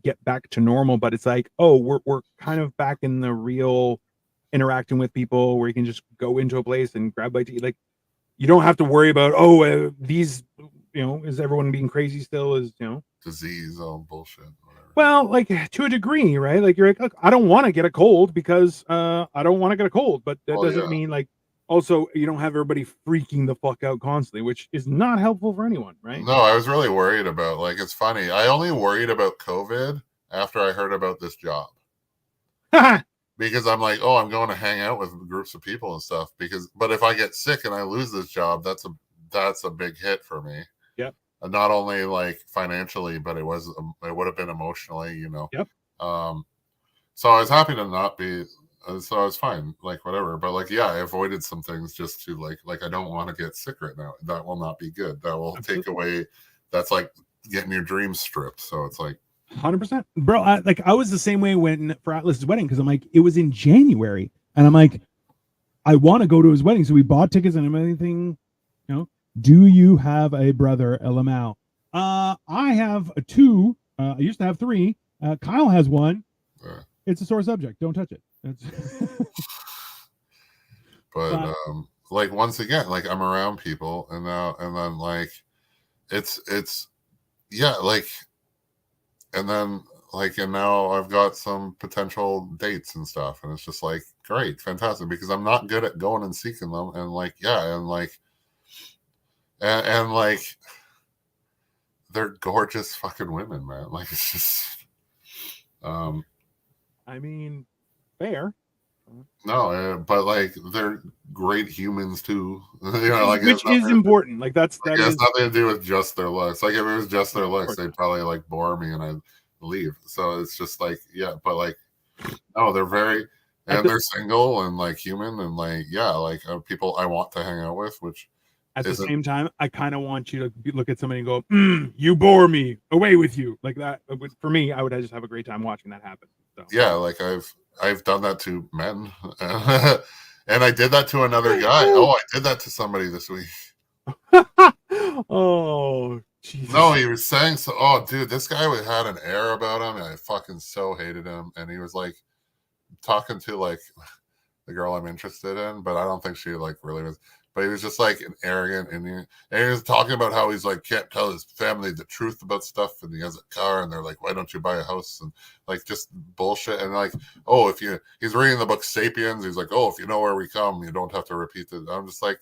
get back to normal, but it's like, oh, we're kind of back in the real interacting with people where you can just go into a place and grab bite to eat. Like, you don't have to worry about these. Is everyone being crazy still? Is disease, all bullshit. Whatever. Well, like, to a degree, right? Like, you're like, look, I don't want to get a cold because I don't want to get a cold, but that doesn't mean like also you don't have everybody freaking the fuck out constantly, which is not helpful for anyone, right? No, I was really worried about, like, it's funny. I only worried about COVID after I heard about this job. Because I'm like, oh, I'm going to hang out with groups of people and stuff. But if I get sick and I lose this job, that's a big hit for me. Yep. And not only like financially, but it would have been emotionally, Yep. So I was happy to not be. So I was fine, like, whatever. But like, I avoided some things just to like I don't want to get sick right now. That will not be good. That will take away. That's like getting your dreams stripped. So it's like 100%, bro. I was the same way for Atlas's wedding, because I'm like, it was in January, and I'm like, I want to go to his wedding, so we bought tickets and everything. Do you have a brother, LMAO? I have two. I used to have three. Kyle has one. It's a sore subject. Don't touch it. But like, once again, like, I'm around people, and then like it's like, and then like, and now I've got some potential dates and stuff, and it's just like, great, fantastic, because I'm not good at going and seeking them, and like, and like, and like, they're gorgeous fucking women, man. Like, it's just I mean, fair. No, but like they're great humans too. Like which is important. Like that has is nothing to do with just their looks. Like if it was just their of looks, course they'd not. probably like bore me and I'd leave. So it's just like, yeah, but like, no, they're very, and they're single and like human and like, yeah, like people I want to hang out with, which At the isn't. same time, I kind of want you to look at somebody and go, "You bore me. Away with you." Like that. For me, I would just have a great time watching that happen. So. Yeah, like I've done that to men, and I did that to another guy. Oh, I did that to somebody this week. Oh, Jesus. No, he was saying so. Oh, dude, this guy had an air about him, and I fucking so hated him. And he was like talking to like the girl I'm interested in, but I don't think she like really was. But he was just like an arrogant Indian, and he was talking about how he's like can't tell his family the truth about stuff, and he has a car, and they're like, "Why don't you buy a house?" And like just bullshit. And like, oh, if you, he's reading the book *Sapiens*. He's like, "Oh, if you know where we come, you don't have to repeat it." I'm just like,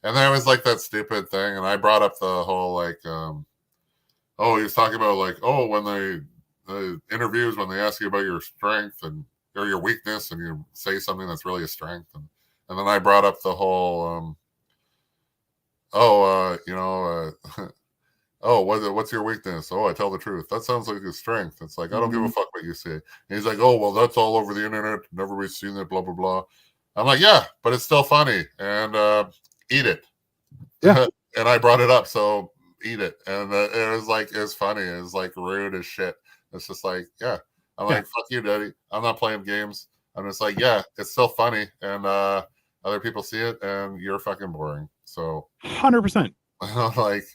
and there was like that stupid thing, and I brought up the whole like, oh, he was talking about like, oh, when they interviews when they ask you about your strength and or your weakness, and you say something that's really a strength, and then I brought up the whole, oh, oh, what's your weakness? Oh, I tell the truth. That sounds like a strength. It's like I don't give a fuck what you say. And he's like, oh, well, that's all over the internet. Never be seen it. Blah blah blah. I'm like, yeah, but it's still funny, and eat it. Yeah. And I brought it up, so eat it. And it was like it's funny. It was like rude as shit. It's just like, yeah. I'm like, fuck you, daddy. I'm not playing games. I'm just like, yeah, it's still funny, and other people see it, and you're fucking boring. So 100%. like,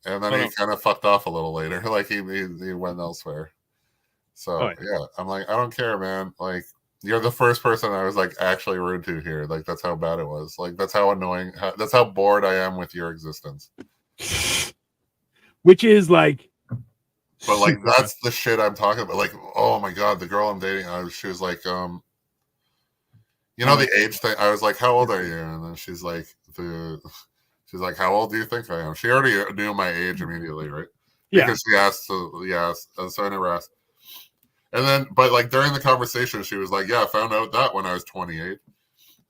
and then he kind of fucked off a little later. Like he went elsewhere. So yeah, I'm like, I don't care, man. Like you're the first person I was like actually rude to here. Like that's how bad it was. Like that's how annoying. That's how bored I am with your existence. Which is like. But like that's the shit I'm talking about. Like, oh my god, the girl I'm dating, she was like, you know, the age thing. I was like, how old are you? And then she's like, how old do you think I am? She already knew my age immediately, right? Yeah. Because she asked, so I never asked. And then, but like during the conversation, she was like, yeah, I found out that when I was 28.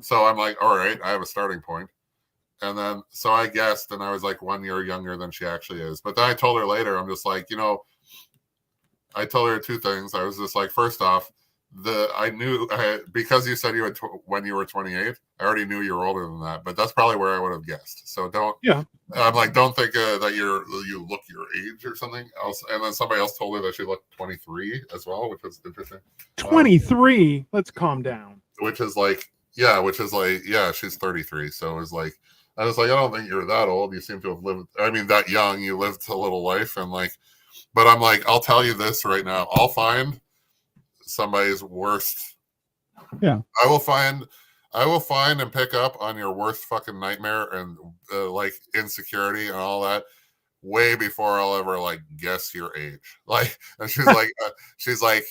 So I'm like, all right, I have a starting point. And then, so I guessed, and I was like 1 year younger than she actually is. But then I told her later, I'm just like, you know, I told her two things. I was just like, first off, I knew because you said you had when you were 28, I already knew you were older than that, but that's probably where I would have guessed. So don't. Yeah. I'm like, don't think that you look your age or something else. And then somebody else told her that she looked 23 as well, which was interesting. 23. Let's calm down. Which is like, yeah, she's 33. So it was like, I was like, I don't think you're that old. You seem to have lived. I mean, that young. You lived a little life, and like. But I'm like, I'll tell you this right now. I'll find somebody's worst. Yeah. I will find and pick up on your worst fucking nightmare and like insecurity and all that way before I'll ever like guess your age. Like, and she's like,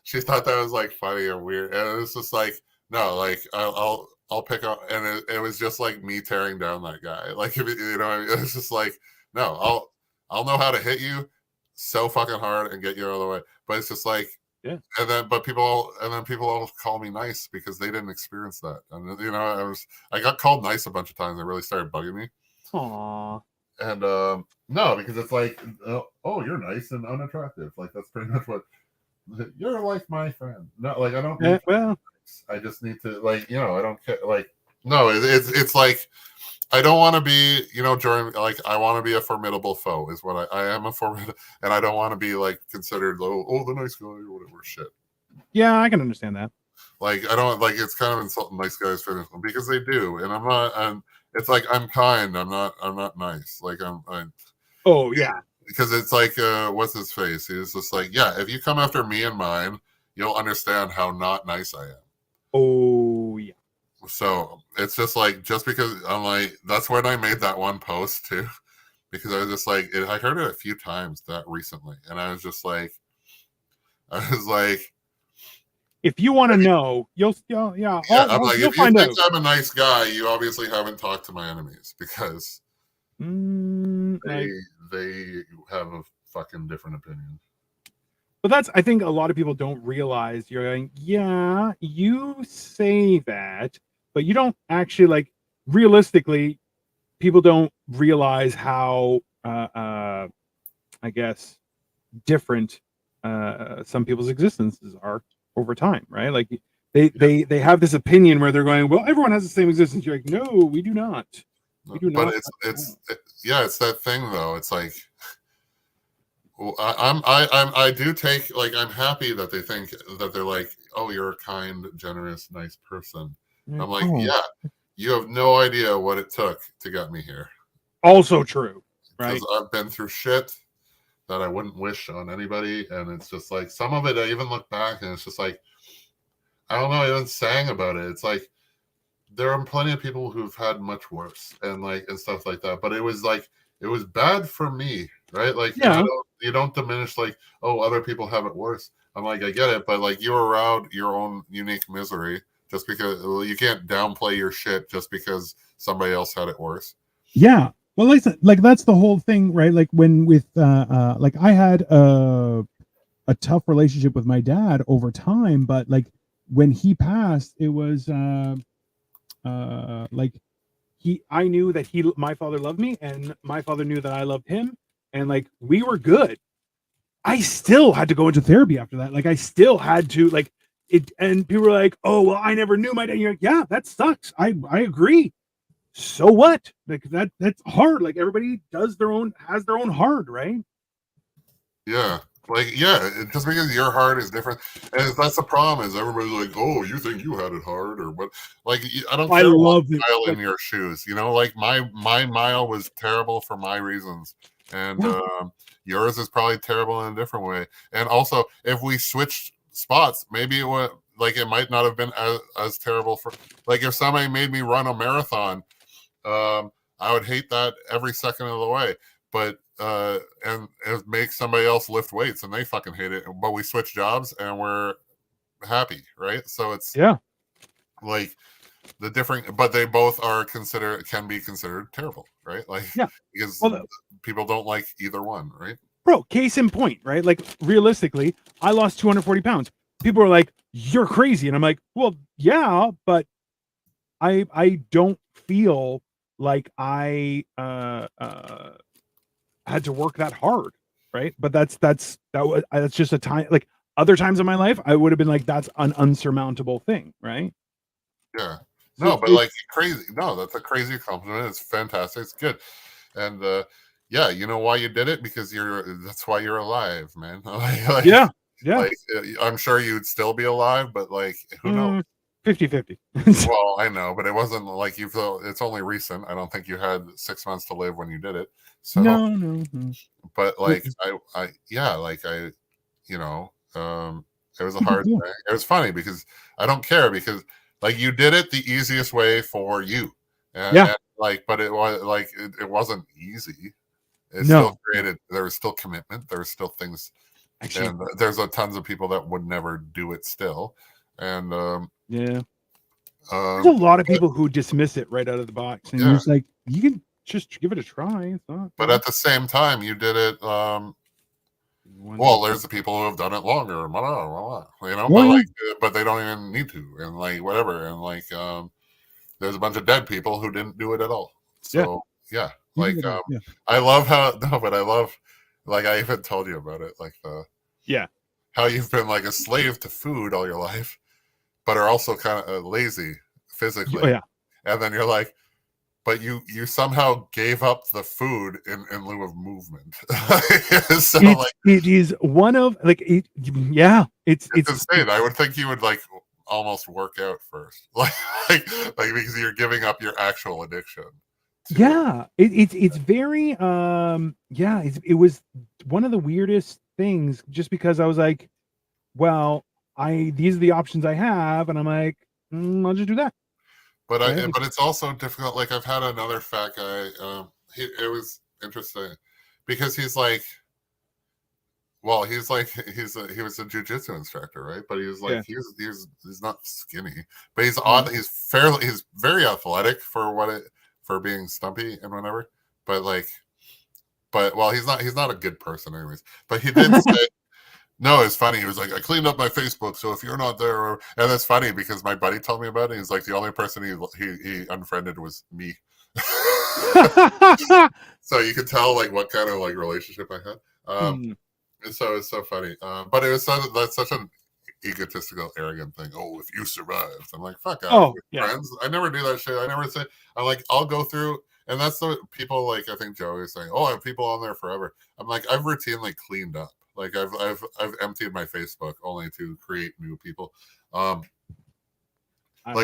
she thought that was like funny and weird. And it was just like, no, like I'll pick up. And it was just like me tearing down that guy. Like, if you know, what I mean? It was just like, no, I'll know how to hit you so fucking hard and get you out of the way. But it's just like, yeah. And then people all call me nice because they didn't experience that. And you know, I got called nice a bunch of times. It really started bugging me. Aww. And no, because it's like, oh, you're nice and unattractive. Like that's pretty much what you're like my friend. No, like I don't. Well, I just need to like, you know, I don't care. Like no, it's like. I don't want to be, you know, like I want to be a formidable foe is what I am a formidable, and I don't want to be like considered the nice guy or whatever shit. Yeah, I can understand that. Like I don't like it's kind of insulting nice guys for this because they do, and I'm not. It's like I'm kind. I'm not nice. Like I'm. Oh yeah. Because it's like what's his face? He was just like, yeah. If you come after me and mine, you'll understand how not nice I am. Oh yeah. So it's just like, just because I'm like, that's when I made that one post too, because I was just like, I heard it a few times that recently, and I was like, if you want to know, you'll I'm like, you'll if you find think out. I'm a nice guy, you obviously haven't talked to my enemies because they have a fucking different opinion. But that's, I think a lot of people don't realize. You're going, yeah, you say that, but you don't actually, like, realistically, people don't realize how, I guess, different some people's existences are over time, right? Like they have this opinion where they're going, well, everyone has the same existence. You're like, no, we do not. We do But not. it's that thing though. It's like, well, I do take, like, I'm happy that they think that they're like, oh, you're a kind, generous, nice person. I'm like, oh, yeah, you have no idea what it took to get me here. also true, right? Because I've been through shit that I wouldn't wish on anybody, and it's just like, some of it I even look back and it's just like, I don't know, I even sang about it. It's like, there are plenty of people who've had much worse and like and stuff like that, but it was like, it was bad for me, right? Like, Yeah. you don't diminish like, oh, other people have it worse. I'm like, I get it, but like, you're around your own unique misery just because, well, you can't downplay your shit just because somebody else had it worse. Yeah. Well, like that's the whole thing, right? Like when with like I had a tough relationship with my dad over time, but like when he passed, it was like I knew that my father loved me, and my father knew that I loved him, and like we were good. I still had to go into therapy after that. Like I still had to, like, it, and people were like, oh, well, I never knew my dad. You're like, yeah, that sucks. I agree. So what? Like that's hard. Like everybody has their own hard, right? Yeah. Like, yeah, just because your heart is different, and that's the problem. Is everybody's like, "Oh, you think you had it hard," or what? Like, I don't I care love what it. mile in Like, your shoes. You know, like my mile was terrible for my reasons, and yours is probably terrible in a different way. And also, if we switched spots, maybe it would, like, it might not have been as terrible for, like, if somebody made me run a marathon, I would hate that every second of the way. But and it makes somebody else lift weights and they fucking hate it, but we switch jobs and we're happy, right? So it's like the different, but they both can be considered terrible, right? Like, because people don't like either one, right? Bro, case in point, right? Like realistically, I lost 240 pounds. People are like, you're crazy, and I'm like, well, yeah, but I don't feel like I had to work that hard, right? But that's just a time, like other times in my life, I would have been like, that's an unsurmountable thing, right? Yeah. No, but like crazy. No, that's a crazy compliment. It's fantastic. It's good. And yeah, you know why you did it? Because that's why you're alive, man. Like, yeah. Like, I'm sure you'd still be alive, but like, who knows? 50-50. Well, I know, but it wasn't like it's only recent. I don't think you had 6 months to live when you did it. So no. But like, I you know, it was a hard thing. It was funny because I don't care, because like, you did it the easiest way for you. And like, but it was like, it wasn't easy. It still created, there was still commitment. There was still things. Actually, and there's tons of people that would never do it still. And there's a lot of people who dismiss it right out of the box, and you're just like, you can just give it a try. But at the same time, you did it. Well, there's the people who have done it longer, you know, but they don't even need to, and like whatever, and like there's a bunch of dead people who didn't do it at all. So like I love how I love, like, I even told you about it, like how you've been like a slave to food all your life, but are also kind of lazy physically. And then you're like, but you somehow gave up the food in lieu of movement. So it is one of like it's insane. I would think you would like almost work out first, like because you're giving up your actual addiction. It's very it was one of the weirdest things, just because I was like, well, these are the options I have, and I'm like, I'll just do that. But but it's also difficult. Like, I've had another fat guy. It was interesting because he's like, well, he was a jujitsu instructor, right? But he was like, he's not skinny, but he's very athletic for being stumpy and whatever. But well, he's not a good person anyways. But he did say, No, it's funny. He was like, I cleaned up my Facebook, so if you're not there, and that's funny because my buddy told me about it. He's like, the only person he unfriended was me. So you could tell like what kind of like relationship I had. And so it's so funny. But it was that's such an egotistical, arrogant thing. Oh, if you survived, I'm like, fuck off, friends. I never do that shit. I never say. I'm like, I'll go through, and that's the people like. I think Joey is saying, oh, I have people on there forever. I'm like, I've routinely cleaned up. Like I've emptied my Facebook only to create new people. Like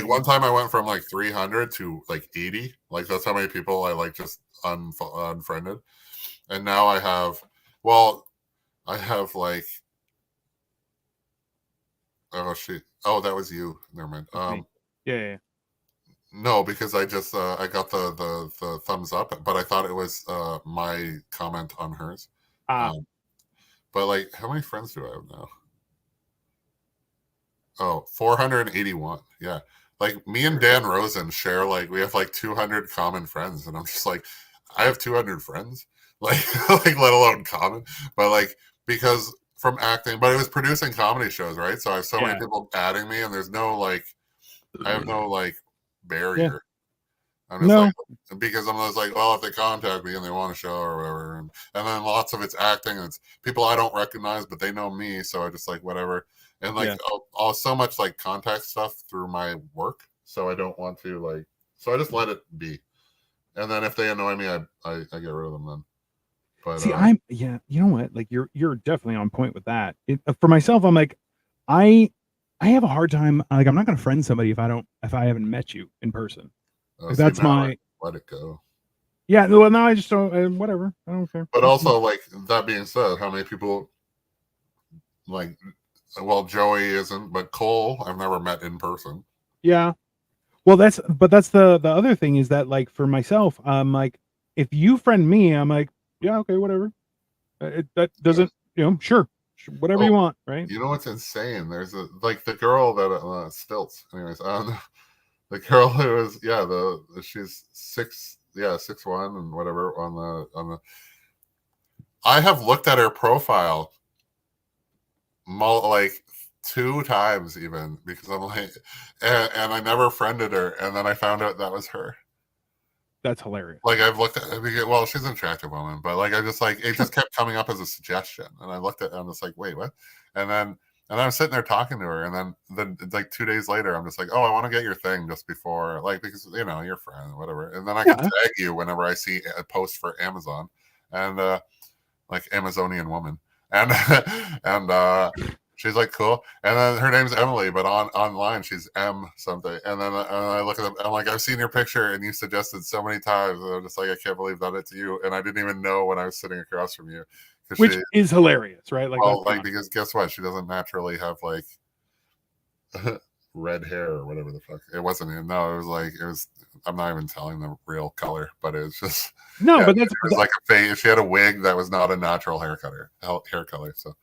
one time I went from like 300 to like 80. Like that's how many people I like just unfriended. And now I have like, oh shit. Oh, that was you. Never mind. Yeah. No, because I just I got the thumbs up, but I thought it was my comment on hers. But like, how many friends do I have now? Oh, 481. Yeah. Like me and Dan Rosen share like we have like 200 common friends, and I'm just like, I have 200 friends, like like let alone common, but like because from acting, but it was producing comedy shows, right? So I have so many people adding me, and there's no like, I have no like barrier. I'm just like, because I'm just like, well, if they contact me and they want a show or whatever, and then lots of it's acting, and it's people I don't recognize, but they know me, so I just like whatever, and like I'll so much like contact stuff through my work, so I don't want to like, so I just let it be, and then if they annoy me, I get rid of them then. But see, you know what, like you're definitely on point with that. For myself, I'm like, I have a hard time. Like, I'm not going to friend somebody if I haven't met you in person. That's my let it go. Yeah, well, now I just don't. Whatever, I don't care. But also, like that being said, how many people like? Well, Joey isn't, but Cole, I've never met in person. Yeah, well, that's the other thing is that like for myself, I'm like, if you friend me, I'm like, yeah, okay, whatever. That doesn't, sure, whatever you want, right? You know what's insane? There's like the girl that Stilts, anyways. The girl who is she's 6'1" and whatever on the. I have looked at her profile, like 2 times even because I'm like, and I never friended her, and then I found out that was her. That's hilarious. Like I've looked at, well, she's an attractive woman, but like I just like it just kept coming up as a suggestion, and I looked at it and I'm just like, wait, what? And I'm sitting there talking to her, and then like 2 days later, I'm just like, oh, I want to get your thing just before, like, because you're friend, whatever. And then I can tag you whenever I see a post for Amazon, and like Amazonian woman, and she's like, cool. And then her name's Emily, but online she's M something. And then I look at them, I'm like, I've seen your picture, and you suggested so many times, and I'm just like, I can't believe that it's you, and I didn't even know when I was sitting across from you. Which is hilarious, right? Like, well, like because guess what? She doesn't naturally have like red hair or whatever the fuck. It wasn't. No, it was. I'm not even telling the real color, but it was just but that's it was like a face. She had a wig that was not a natural hair color. So.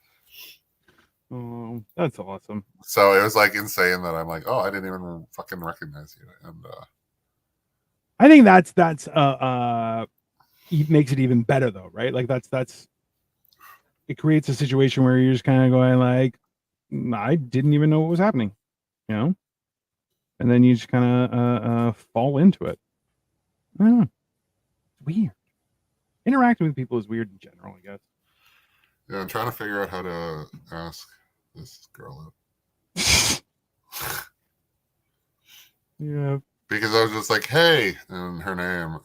Oh, that's awesome. So it was like insane that I'm like, oh, I didn't even fucking recognize you, and I think that's makes it even better though, right? Like that's. It creates a situation where you're just kind of going like, I didn't even know what was happening, and then you just kind of fall into it. I don't know. It's weird. Interacting with people is weird in general, I guess. Yeah, I'm trying to figure out how to ask this girl out. Yeah. Because I was just like, hey, and her name,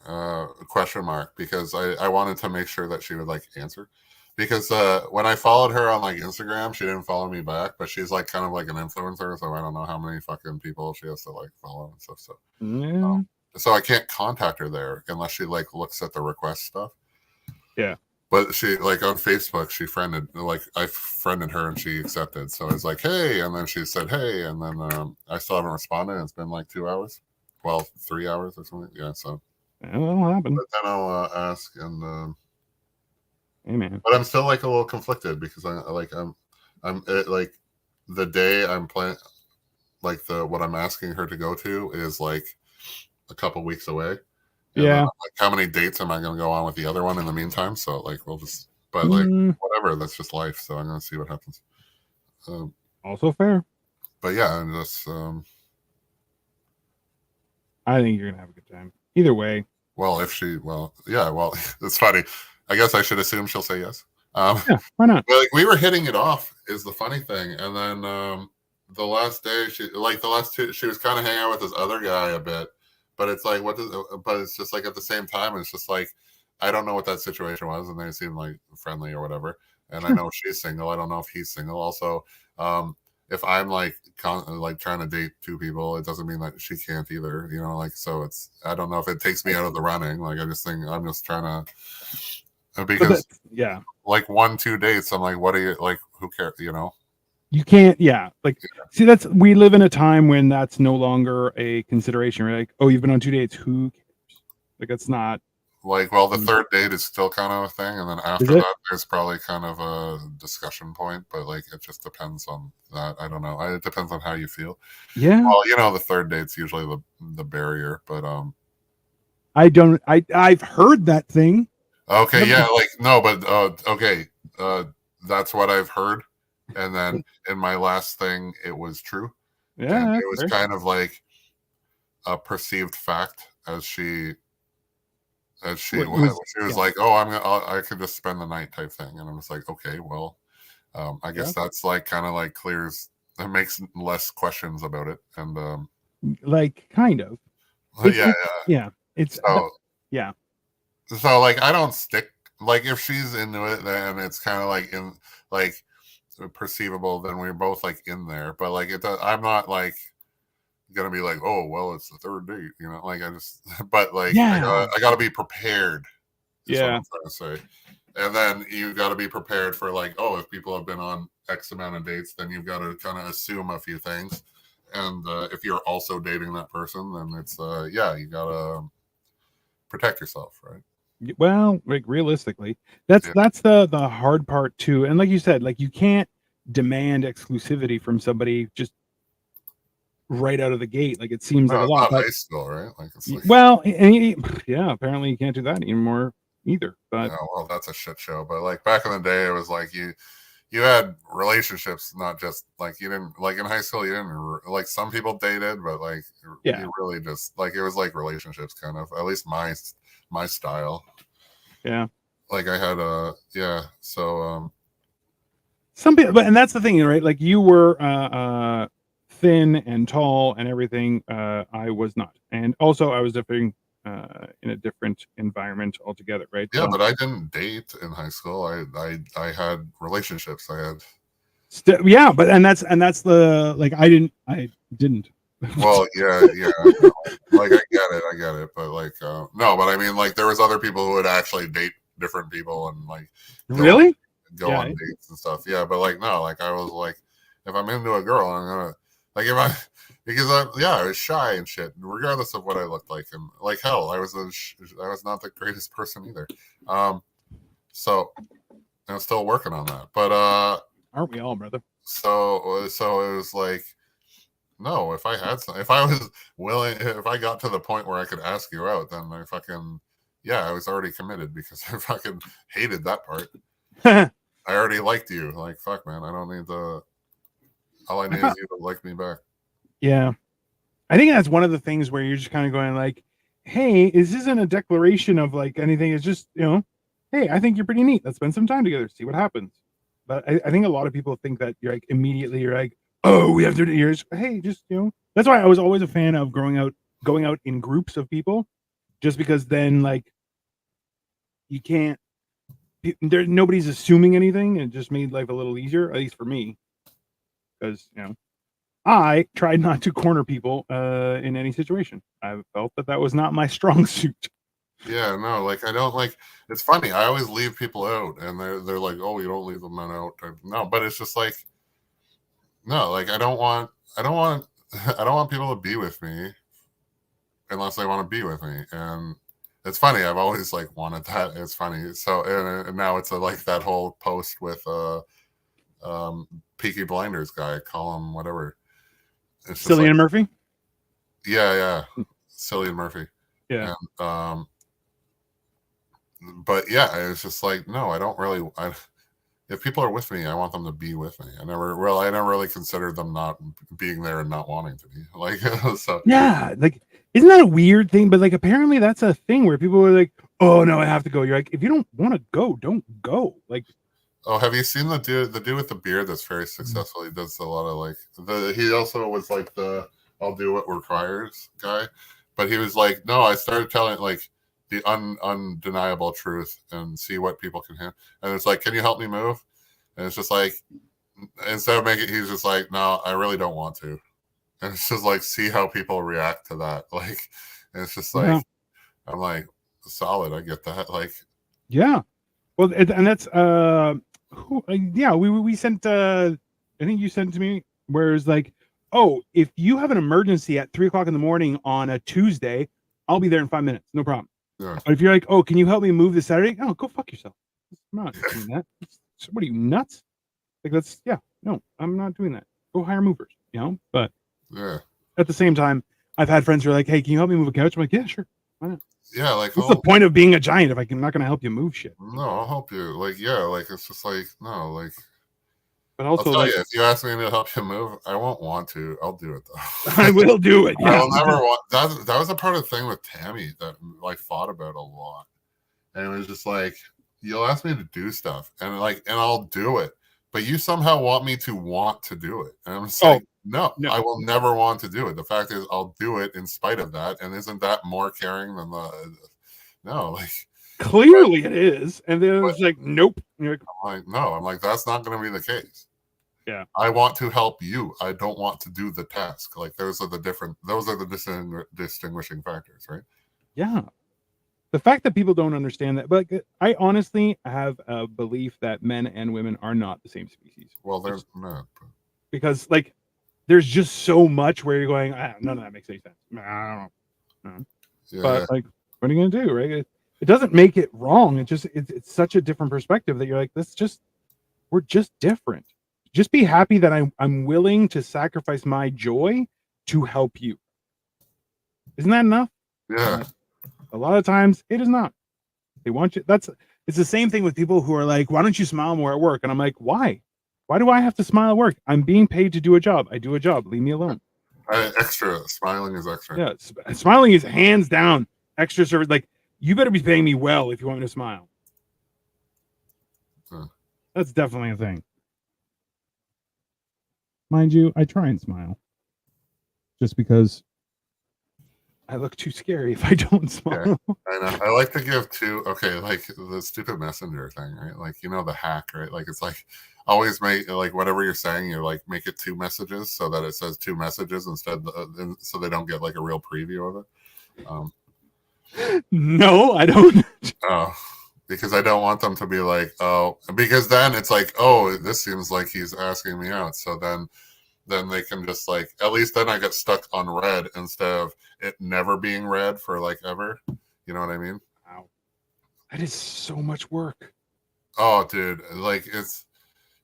question mark, because I wanted to make sure that she would like answer. Because when I followed her on like Instagram, she didn't follow me back, but she's like kind of like an influencer, so I don't know how many fucking people she has to like follow and stuff. So, so I can't contact her there unless she like looks at the request stuff. Yeah. But she like on Facebook, she friended, like I friended her and she accepted. So I was like, hey, and then she said, hey, and then I still haven't responded. It's been like 2 hours, well, 3 hours or something. Yeah, so that'll happen. But then I'll ask and. Hey, man. But I'm still like a little conflicted because I'm like the day I'm planning, like what I'm asking her to go to is like a couple weeks away. Yeah. Like, how many dates am I going to go on with the other one in the meantime? So like we'll just, but like whatever, that's just life. So I'm going to see what happens. Also fair. But yeah, and just I think you're gonna have a good time. Either way. well, if she, well, yeah, well, it's funny. I guess I should assume she'll say yes. Yeah, why not? But like, we were hitting it off is the funny thing, and then the last day she like the last two she was kind of hanging out with this other guy a bit, but it's like but it's just like at the same time it's just like I don't know what that situation was, and they seemed like friendly or whatever, and I know she's single. I don't know if he's single. Also, if I'm like like trying to date two people, it doesn't mean that she can't either. You know, like so it's I don't know if it takes me out of the running. Like I just think I'm just trying to because yeah. Like 1-2 dates, I'm like, what are you like? Who cares? You know, You can't. Yeah, like see, that's we live in a time when that's no longer a consideration. Right? Like, oh, you've been on 2 dates. Who cares? Like, that's not like well, the third date is still kind of a thing, and then after that, there's probably kind of a discussion point. But like, it just depends on that. I don't know. It depends on how you feel. Yeah. Well, you know, the third date's usually the barrier, but I don't. I've heard that thing. Okay, yeah, like no, but okay, that's what I've heard, and then in my last thing, it was true. Yeah, it was kind of like a perceived fact as she she was like, oh, I could just spend the night type thing, and I'm just like, okay, well, I guess that's like kind of like clears that makes less questions about it, and like kind of, yeah, it's so, yeah. So like I don't stick like if she's into it, then it's kind of like in like perceivable. Then we're both like in there, but like I'm not like gonna be like, oh well, it's the third date, you know. Like I just, but like I gotta be prepared. Is what I'm trying to say. And then you got to be prepared for like, oh, if people have been on X amount of dates, then you've got to kind of assume a few things. And if you're also dating that person, then it's you gotta protect yourself, right? Well, like realistically, that's the hard part too. And like you said, like you can't demand exclusivity from somebody just right out of the gate. Like it seems like a lot. Not high school, right? Like it's like, well, yeah, apparently you can't do that anymore either. But well, that's a shit show. But like back in the day, it was like you had relationships, not just like you didn't like in high school. You didn't like some people dated, but like you really just like it was like relationships, kind of. At least my style. Yeah. Like I had so some people, but and that's the thing, right? Like you were thin and tall and everything. I was not, and also I was living in a different environment altogether, right? Yeah, but I didn't date in high school. I had relationships. I had but and that's the like I didn't. Well, yeah. Like I get it, but like no, but I mean like there was other people who would actually date different people and like go on dates and stuff. Yeah, but like no, like I was like if I'm into a girl, I'm gonna like if I because I was shy and shit, regardless of what I looked like, and like hell, I was not the greatest person either. So I'm still working on that, but aren't we all, brother? So it was like. No, if I was willing, if I got to the point where I could ask you out, then I fucking, I was already committed because I fucking hated that part. I already liked you. Like, fuck, man, I don't need all I need is you to like me back. Yeah. I think that's one of the things where you're just kind of going like, hey, this isn't a declaration of like anything. It's just, hey, I think you're pretty neat. Let's spend some time together, see what happens. But I think a lot of people think that you're like, oh, we have 30 years. Hey, just that's why I was always a fan of going out in groups of people, just because then like you can't nobody's assuming anything, and it just made life a little easier, at least for me, because I tried not to corner people in any situation. I felt that was not my strong suit. Yeah, no, like I don't like. It's funny. I always leave people out, and they're like, "Oh, you don't leave them out." No, but it's just like. No, like I don't want people to be with me unless they want to be with me. And it's funny, I've always like wanted that. It's funny. So and now it's like that whole post with Peaky Blinders guy, call him whatever. Cillian Murphy? Yeah. Cillian Murphy. Yeah. And, but yeah, it's just like no, I don't really if people are with me, I want them to be with me. I never really considered them not being there and not wanting to be. Like, so Yeah, like, isn't that a weird thing? But like, apparently that's a thing where people are like, "Oh no, I have to go." You're like, if you don't want to go, don't go. Like, oh, have you seen the dude with the beard that's very successful? He does a lot of like he also was like the I'll do what requires guy, but he was like, no, I started telling like the undeniable truth and see what people can handle. And it's like, can you help me move? And it's just like, instead of making, he's just like, no, I really don't want to. And it's just like, see how people react to that. Like, and it's just like, Yeah. I'm like, solid. I get that. Like, yeah. Well, and that's yeah, we sent I think you sent it to me where it's like, oh, if you have an emergency at 3:00 in the morning on a Tuesday, I'll be there in 5 minutes, no problem. yeah. But if you're like, oh, can you help me move this Saturday? Oh, go fuck yourself. I'm not doing that. What are you, nuts? Like, that's, yeah, no, I'm not doing that. Go hire movers, you know? But Yeah. at the same time, I've had friends who are like, hey, can you help me move a couch? I'm like, yeah, sure. Why not? Yeah, like, What's the point of being a giant if I'm not going to help you move shit? no, I'll help you. Like, yeah, like it's just like, no, like, But I'll also, tell like, you, if you ask me to help you move, I won't want to. I'll do it though. I will do it. I Yeah. will never want that. That was a part of the thing with Tammy that like fought about a lot, and it was just like, you'll ask me to do stuff, and I'll do it, but you somehow want me to want to do it, and I'm just like, no, no. I will never want to do it. The fact is, I'll do it in spite of that, and isn't that more caring than the? No, like Clearly it is. And then it's like, nope. And you're like, I'm like, no, I'm like, that's not going to be the case. Yeah. I want to help you. I don't want to do the task. Like those are the distinguishing factors, right? yeah. The fact that people don't understand that, but I honestly have a belief that men and women are not the same species. Well, there's not. Because like there's just so much where you're going, none of that makes any sense. I don't know. Yeah. But like, what are you gonna do, right? It doesn't make it wrong. It's such a different perspective that you're like, we're just different. Just be happy that I'm willing to sacrifice my joy to help you. Isn't that enough? Yeah. A lot of times it is not. They want you. It's the same thing with people who are like, why don't you smile more at work? And I'm like, why? Why do I have to smile at work? I'm being paid to do a job. I do a job. Leave me alone. Extra. Smiling is extra. Yeah. Smiling is hands down extra service. Like, you better be paying me well if you want me to smile. That's definitely a thing. Mind you, I try and smile. Just because I look too scary if I don't smile. Yeah, I know. I like to give like the stupid messenger thing, right? Like, you know, the hack, right? Like, it's like always make like whatever you're saying, you're like make it 2 messages so that it says 2 messages instead, so they don't get like a real preview of it. No, I don't. Oh, because I don't want them to be like, oh, because then it's like, oh, this seems like he's asking me out. So then they can just like, at least then I get stuck on red instead of it never being read for like ever. You know what I mean? Wow. That is so much work. Oh, dude, like it's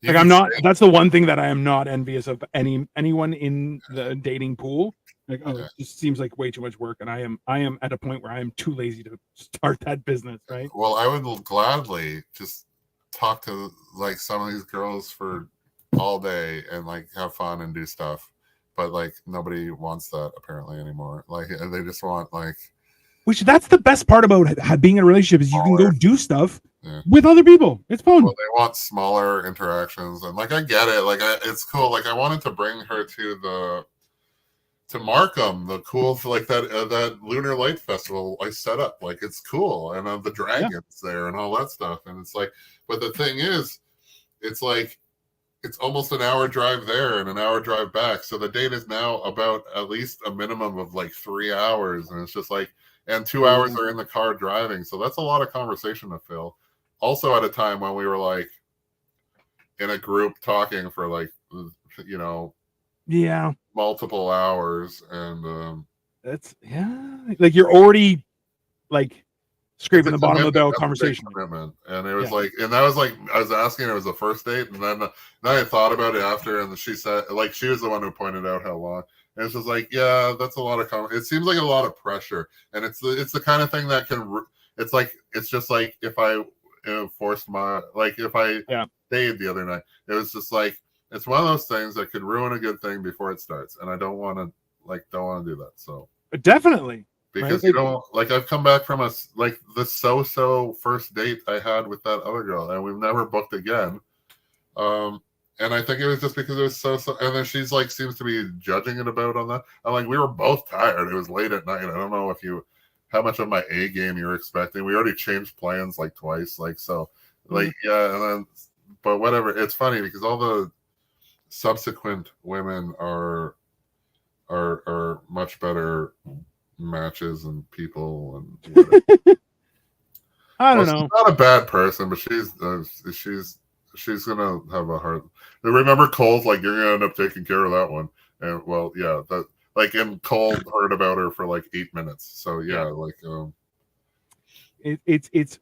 like I'm not. That's the one thing that I am not envious of anyone in the dating pool. Like, oh, it just seems like way too much work, and I am at a point where I am too lazy to start that business. Right. Well, I would gladly just talk to like some of these girls for all day and like have fun and do stuff, but like nobody wants that apparently anymore. Like they just want like. Which that's the best part about being in a relationship is you can go do stuff with other people. It's fun. Well, they want smaller interactions, and like I get it. Like it's cool. Like I wanted to bring her to Markham, the cool like that Lunar Light Festival I set up. Like it's cool, and the dragons there and all that stuff. And it's like, but the thing is, it's like it's almost an hour drive there and an hour drive back. So the date is now about at least a minimum of like 3 hours, and it's just like. And 2 hours are in the car driving. So that's a lot of conversation to fill. Also at a time when we were like in a group talking for like, you know, multiple hours. And that's, like you're already like scraping the bottom of the conversation. Commitment. And it was like, and that was like, I was asking, it was the first date. And then I thought about it after. And she said, like, she was the one who pointed out how long. And it's just like, yeah, that's a lot of it seems like a lot of pressure, and it's the kind of thing that can. It's like it's just like if I forced my if I Dave the other night. It was just like, it's one of those things that could ruin a good thing before it starts, and I don't want to do that. So Definitely. because right? you know, like I've come back from the so first date I had with that other girl, and we've never booked again. And I think it was just because it was so, and then she's like, seems to be judging it about on that. I'm like, we were both tired. It was late at night. I don't know how much of my A game you were expecting. We already changed plans like twice. Like, so, like, yeah. And then, but whatever. It's funny because all the subsequent women are much better matches and people and whatever. I don't know. She's not a bad person, but she's gonna have a hard. Remember, Cole's like, you're gonna end up taking care of that one, and well, yeah, that like, and Cole heard about her for like 8 minutes, so yeah, like, it's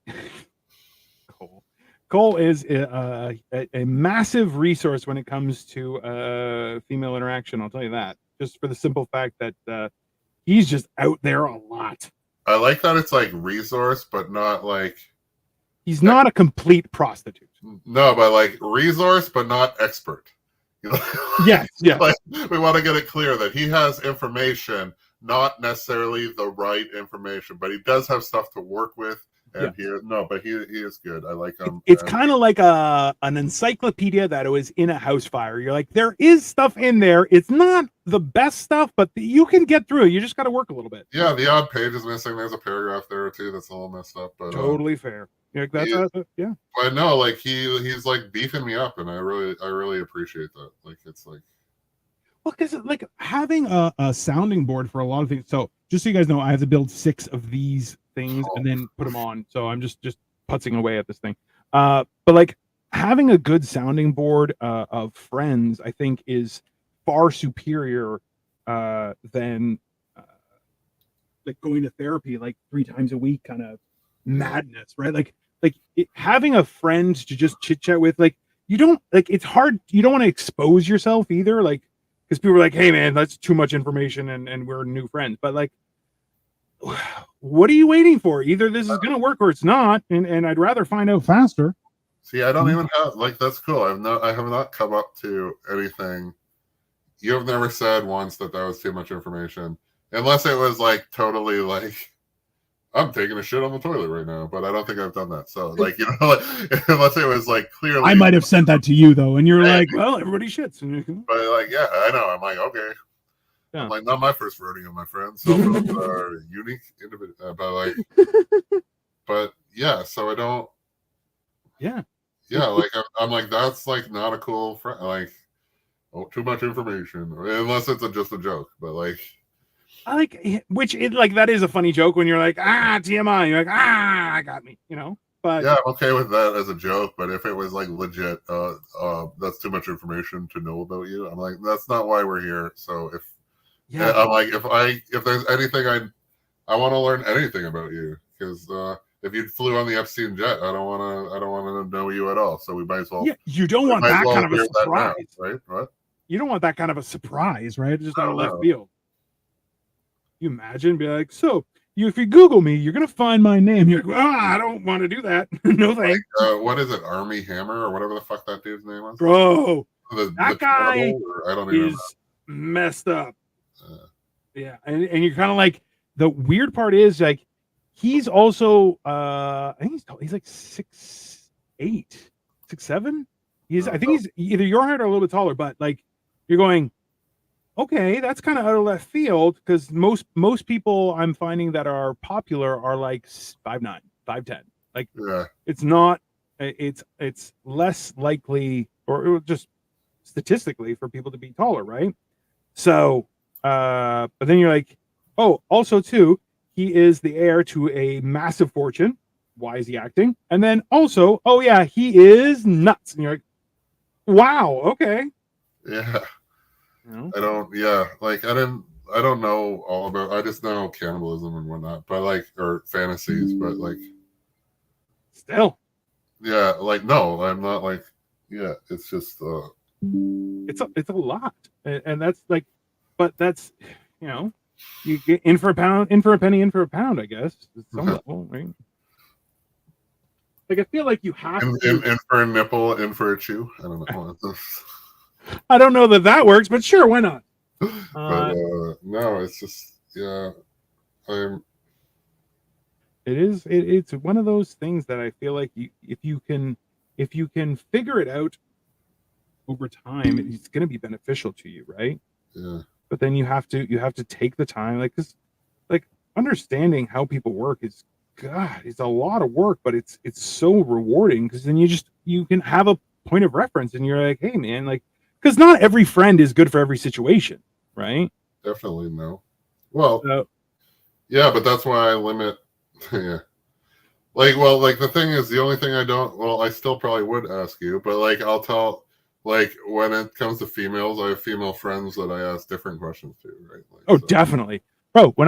Cole is a massive resource when it comes to female interaction. I'll tell you that, just for the simple fact that he's just out there a lot. I like that it's like resource, but not like he's not a complete prostitute. No, but like resource, but not expert. You know? Yes, yeah. Like, we want to get it clear that he has information, not necessarily the right information, but he does have stuff to work with. And he is good. I like him. It's kind of like an encyclopedia that was in a house fire. You're like, there is stuff in there. It's not the best stuff, but you can get through it. You just got to work a little bit. Yeah, the odd page is missing. There's a paragraph there or two that's a little messed up, but totally fair. Like that's yeah. I know, like he's like beefing me up, and I really appreciate that. Like it's like, well, because like having a sounding board for a lot of things. So just so you guys know, I have to build 6 of these things and then put them on. So I'm just putzing away at this thing. But like having a good sounding board of friends, I think, is far superior than like going to therapy like 3 times a week kind of madness, right? Like having a friend to just chit chat with, like you don't like, it's hard. You don't want to expose yourself either, like because people are like, hey man, that's too much information and we're new friends. But like, what are you waiting for? Either this is gonna work or it's not, and I'd rather find out faster. See, I don't even have like, that's cool. I have not come up to anything. You have never said once that was too much information, unless it was like totally like, I'm taking a shit on the toilet right now, but I don't think I've done that. So like, you know, like, unless it was like clearly, I might have sent that to you though, and you're like, well, everybody shits. But like, yeah, I know. I'm like, okay. Yeah. I'm like, not my first rodeo, my friends. So are unique individual, but like, but yeah. So I don't. Yeah. Yeah, like I'm like, that's like not a cool friend. Like, too much information, unless it's just a joke. But like, I like, which it like that is a funny joke when you're like, TMI. You're like, I got me, you know. But yeah, I'm okay with that as a joke. But if it was like legit, that's too much information to know about you. I'm like, that's not why we're here. So if I'm like, if there's anything I want to learn anything about you, because if you flew on the Epstein jet, I don't want to know you at all. So we might as well. Yeah, you don't want that kind of a surprise, right? What? You don't want that kind of a surprise, right? Just out of left field. You imagine, be like, so if you Google me, you're gonna find my name. You're like, I don't want to do that. No thanks. Like, what is it, Army Hammer or whatever the fuck that dude's name was? Bro, that guy I don't even is messed up. Yeah, and you're kind of like, the weird part is like, he's also I think he's like 6'8", 6'7". I think he's either your height or a little bit taller, but like you're going, okay, that's kind of out of left field, because most people I'm finding that are popular are like 5'9", 5'10". Like, it's not, it's less likely, or just statistically, for people to be taller, right? So, but then you're like, oh, also too, he is the heir to a massive fortune. Why is he acting? And then also, oh yeah, he is nuts. And you're like, wow, okay. Yeah. I don't know all about, I just know cannibalism and whatnot, but like, or fantasies, but like, still, yeah, like, no, I'm not like, yeah, it's just it's a lot, and that's like, but that's, you know, you get in for a pound, in for a penny, in for a pound, I guess, at some level, right? Like I feel like you have in, to. in for a nipple, in for a chew. I don't know. I don't know that works, but sure, why not? But no, it's just yeah. It's one of those things that I feel like if you can figure it out over time, it's going to be beneficial to you, right? Yeah. But then you have to take the time, like, because like understanding how people work is, God, it's a lot of work, but it's so rewarding because then you can have a point of reference and you're like, hey man, like, because not every friend is good for every situation, right? Definitely no. Well, So, yeah, but that's why I limit. Yeah. Like the thing is, the only thing I don't. Well, I still probably would ask you, but like I'll tell. Like when it comes to females, I have female friends that I ask different questions to, right? Like, oh, definitely, bro. When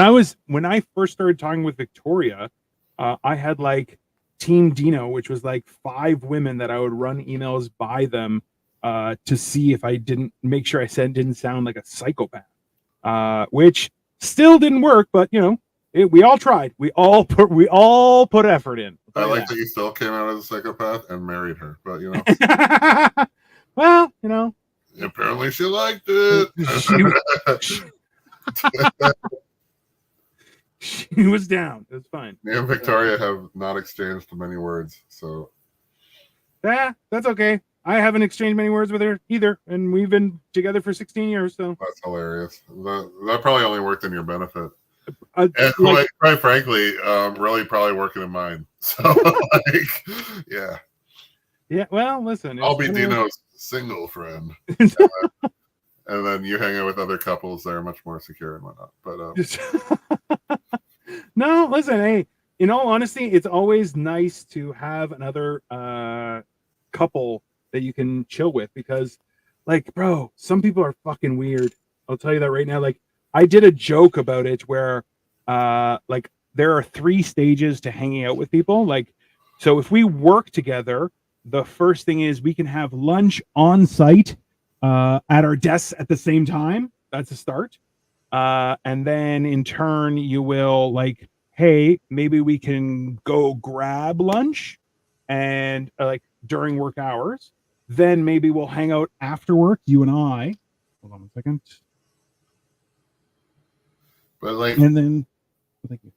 I first started talking with Victoria, I had like Team Dino, which was like 5 women that I would run emails by them to see if I didn't make sure I didn't sound like a psychopath, which still didn't work, but you know. We all tried. We all put effort in. I like that you still came out as a psychopath and married her, but you know. Well, you know. Apparently, she liked it. She was down. It's fine. Me and Victoria have not exchanged many words, so yeah, that's okay. I haven't exchanged many words with her either, and we've been together for 16 years. So that's hilarious. That probably only worked in your benefit. And like, quite frankly, really probably working in mine. So, like, yeah. Yeah, well, listen. I'll be Dino's single friend. and then you hang out with other couples that are much more secure and whatnot. But no, listen, hey, in all honesty, it's always nice to have another couple that you can chill with because, like, bro, some people are fucking weird. I'll tell you that right now. Like, I did a joke about it where like there are 3 stages to hanging out with people. Like, so if we work together, the first thing is we can have lunch on site at our desks at the same time. That's a start. And then in turn, you will like, hey, maybe we can go grab lunch and like during work hours. Then maybe we'll hang out after work, you and I. Hold on a second. But like, and then thank you.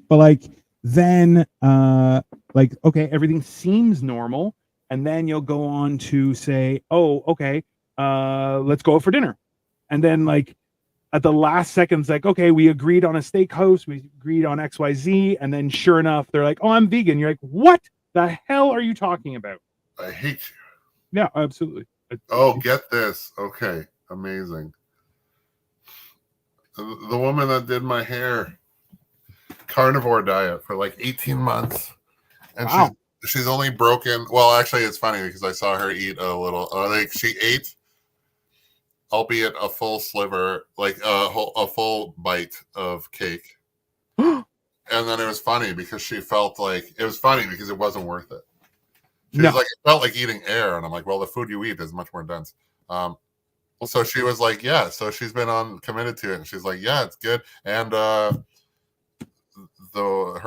But like then like okay, everything seems normal, and then you'll go on to say, oh, okay, let's go out for dinner. And then like at the last second, it's like, okay, we agreed on a steakhouse, we agreed on XYZ, and then sure enough, they're like, oh, I'm vegan. You're like, what the hell are you talking about? I hate you. Yeah, absolutely. Oh, get this. Okay, amazing. The woman that did my hair, carnivore diet for like 18 months. And wow. she's only broken. Well, actually, it's funny because I saw her eat a little, like she ate, albeit a full sliver, like a full bite of cake. And then it was funny because she felt like, it was funny because it wasn't worth it. She was like, it felt like eating air. And I'm like, well, the food you eat is much more dense. So she was like, yeah. So she's been committed to it. And she's like, yeah, it's good. And her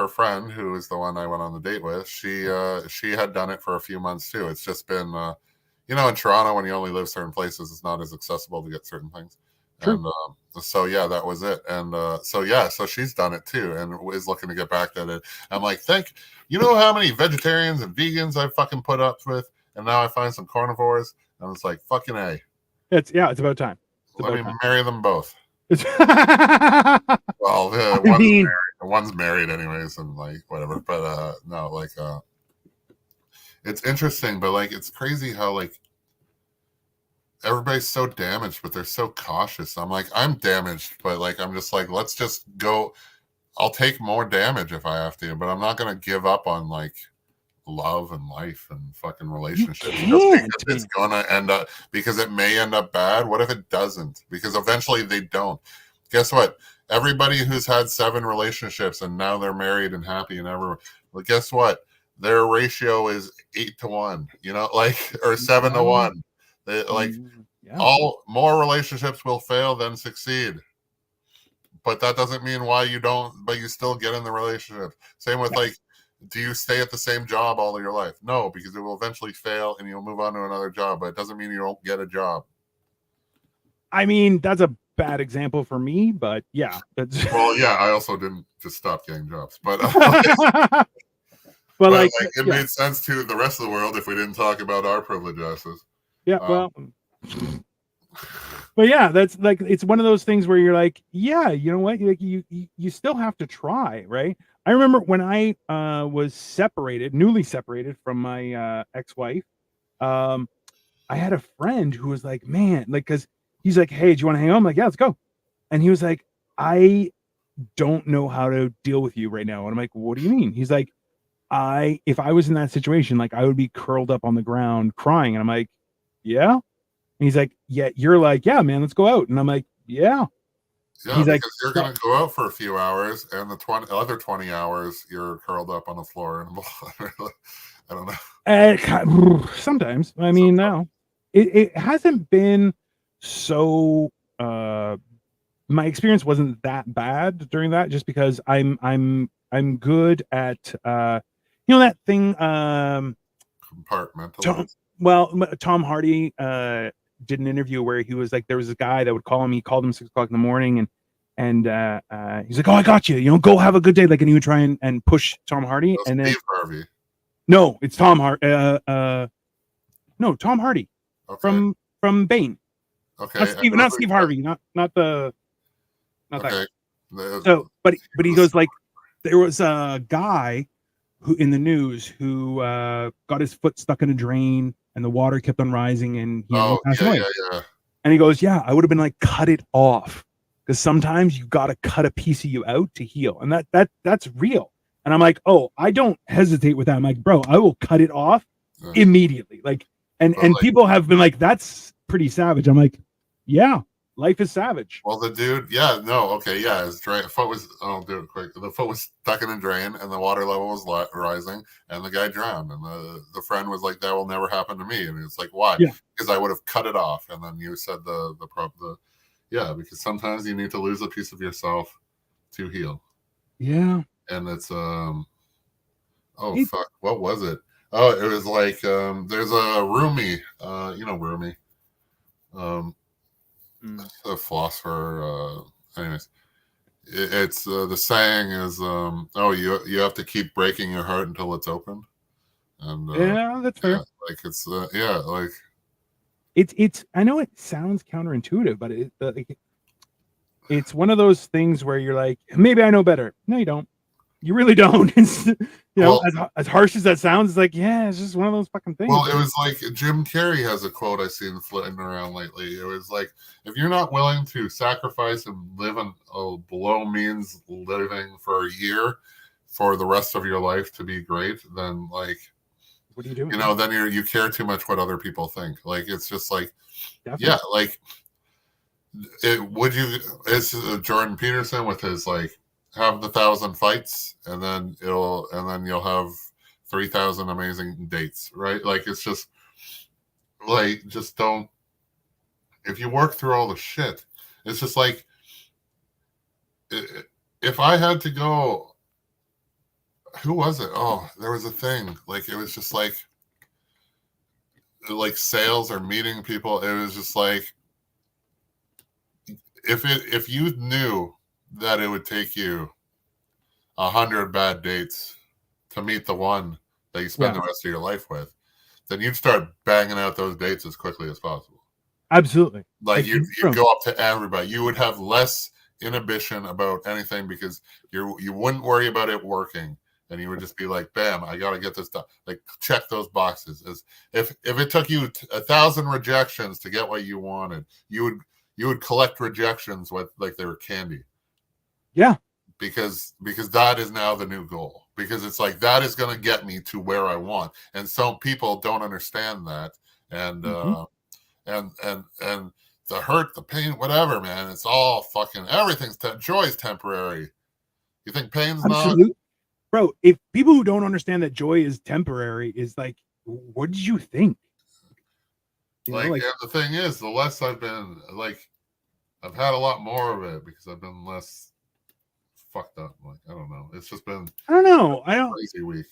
friend, who is the one I went on the date with, she had done it for a few months too. It's just been, you know, in Toronto, when you only live certain places, it's not as accessible to get certain things. True. And so, yeah, that was it. And so she's done it too and is looking to get back at it. I'm like, you know how many vegetarians and vegans I've fucking put up with? And now I find some carnivores. And it's like, fucking A. It's about time. Let me marry them both. Well, one's married anyways, and like whatever. But no, like it's interesting, but like it's crazy how like everybody's so damaged, but they're so cautious. I'm like, I'm damaged, but like I'm just like, let's just go. I'll take more damage if I have to, but I'm not gonna give up on like love and life and fucking relationships just because it's gonna end up, because it may end up bad. What if it doesn't? Because eventually they don't. Guess what? Everybody who's had 7 relationships and now they're married and happy and everyone, well, guess what? Their ratio is 8-1, you know, like, or 7-1. They, like, all more relationships will fail than succeed. but that doesn't mean why you don't. But you still get in the relationship. Same with like, do you stay at the same job all of your life? No, because it will eventually fail and you'll move on to another job. But it doesn't mean you don't get a job. I mean, that's a bad example for me, but yeah, that's Well, yeah, I also didn't just stop getting jobs, but but like it made sense to the rest of the world if we didn't talk about our privileges. Yeah, well, but yeah, that's like, it's one of those things where you're like, yeah, you know what, like you still have to try, right? I remember when I was newly separated from my ex-wife. I had a friend who was like, man, like, because he's like, hey, do you want to hang out? I'm like, yeah, let's go. And he was like, I don't know how to deal with you right now. And I'm like, what do you mean? He's like, if I was in that situation, like, I would be curled up on the ground crying. And I'm like, yeah. And he's like, yeah, you're like, yeah, man, let's go out. And I'm like, yeah. Yeah, he's because like, you're going to go out for a few hours, and the other 20 hours you're curled up on the floor. And I don't know. Sometimes. I mean, no, it hasn't been so. My experience wasn't that bad during that, just because I'm good at that thing. Compartmentalized. Tom Hardy did an interview where he was like, there was this guy that would call him. He called him 6 o'clock in the morning, and he's like, oh, I got you. You know, go have a good day. Like, and he would try and push Tom Hardy, and then Steve Harvey. No, it's Tom Hardy. No, Tom Hardy. Okay. From Bane. Okay. Not Steve Harvey. Not that Okay. guy. So, but he goes like, there was a guy who in the news who got his foot stuck in a drain and the water kept on rising and he passed away. Yeah. And he goes, yeah, I would have been like, cut it off, because sometimes you got to cut a piece of you out to heal, and that's real. And I'm like, oh, I don't hesitate with that. I'm like, bro, I will cut it off immediately. Like, and people have been like, that's pretty savage. I'm like, yeah, life is savage. Well, the dude, his foot was, I'll do it quick. The foot was stuck in a drain and the water level was rising and the guy drowned. And the friend was like, that will never happen to me. And it's like, why? Yeah. Because I would have cut it off. And then you said because sometimes you need to lose a piece of yourself to heal. Yeah. And it's, fuck, what was it? Oh, it was like, there's a Rumi, Rumi, a philosopher, anyways, it's the saying is, you have to keep breaking your heart until it's open. And yeah, that's fair. Like it's, it's, I know it sounds counterintuitive, but it's one of those things where you're like, maybe I know better. No, you don't. You really don't. It's, as harsh as that sounds, it's like, yeah, it's just one of those fucking things. Well, it was like Jim Carrey has a quote I've seen floating around lately. It was like, if you're not willing to sacrifice and live on below means living for a year for the rest of your life to be great, then like, what are you doing? Then you care too much what other people think. Like, it's just like, Definitely. yeah, like it's Jordan Peterson with his like, have the 1,000 fights and then you'll have 3,000 amazing dates, right? Like, it's just like, just don't, if you work through all the shit, it's just like, if I had to go, who was it? Oh, there was a thing, like, it was just like sales or meeting people. It was just like, if you knew that it would take you 100 bad dates to meet the one that you spend the rest of your life with, then you'd start banging out those dates as quickly as possible. Absolutely. Like you'd go up to everybody. You would have less inhibition about anything because you wouldn't worry about it working, and you would just be like, bam, I got to get this done. Like, check those boxes. As if it took you 1,000 rejections to get what you wanted, you would collect rejections with like they were candy. Yeah. Because that is now the new goal. Because it's like, that is going to get me to where I want. And some people don't understand that. And and the hurt, the pain, whatever, man, it's all fucking, everything's joy's temporary. You think pain's not? Bro, if people who don't understand that joy is temporary is like, what did you think? And the thing is, the less I've been, like, I've had a lot more of it because I've been less fucked up. Like I don't know. It's just been I don't know. I a don't. crazy week.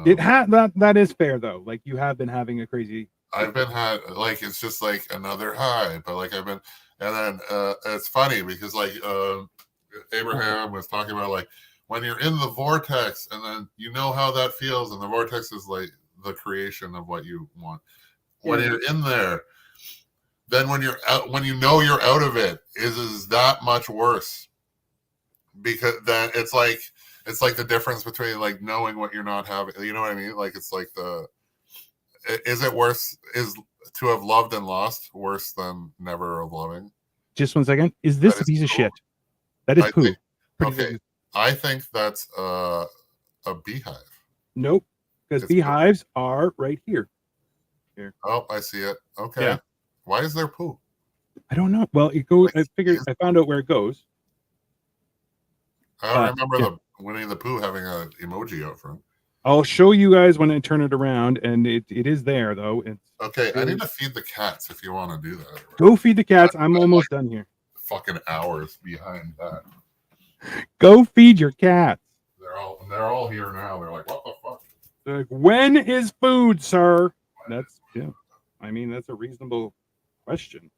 It had that is fair though. Like you have been having a crazy. I've been had like it's just like another high, but like I've been, and then it's funny because like Abraham was talking about like when you're in the vortex, and then you know how that feels, and the vortex is like the creation of what you want. When you're in there, then when you're out, when you know you're out of it, is that much worse because then it's like the difference between like knowing what you're not having. You know what I mean? Like it's like is it worse? Is to have loved and lost worse than never of loving? Just 1 second. Is this a piece of shit? That is Pooh. Okay, I think that's a beehive. Nope, because beehives are right here. Here. Oh, I see it. Okay. Yeah. Why is there Pooh? I don't know. Well, it goes. I figured I found out where it goes. I remember the Winnie the Pooh having an emoji out front. I'll show you guys when I turn it around, and it is there though. Okay, I need to feed the cats if you want to do that. Go feed the cats. I'm almost done here. Fucking hours behind that. Go feed your cats. They're all here now. They're like, what the fuck? They're like, when is food, sir? That's I mean, that's a reasonable question.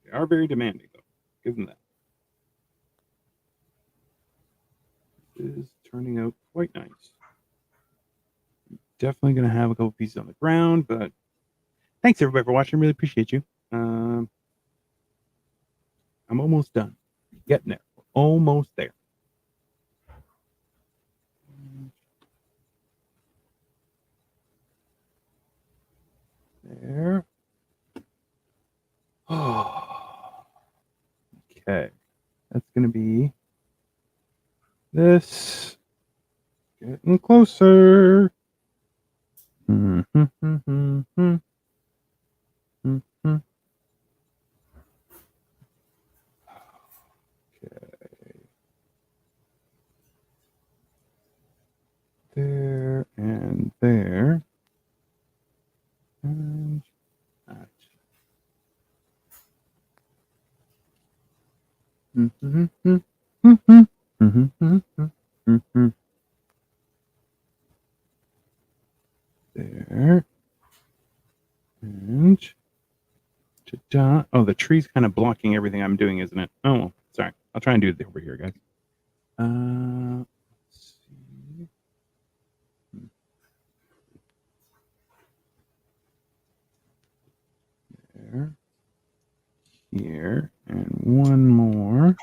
They are very demanding, though. Give them that. This is turning out quite nice. Definitely going to have a couple pieces on the ground, but thanks everybody for watching. Really appreciate you. I'm almost done. Getting there. We're almost there. There. Oh. Okay. That's going to be this. Getting closer. There and there. And that. There. And ta-da. Oh, the tree's kind of blocking everything I'm doing, isn't it? Oh, well, sorry. I'll try and do it over here, guys. Let's see. There. Here. And one more.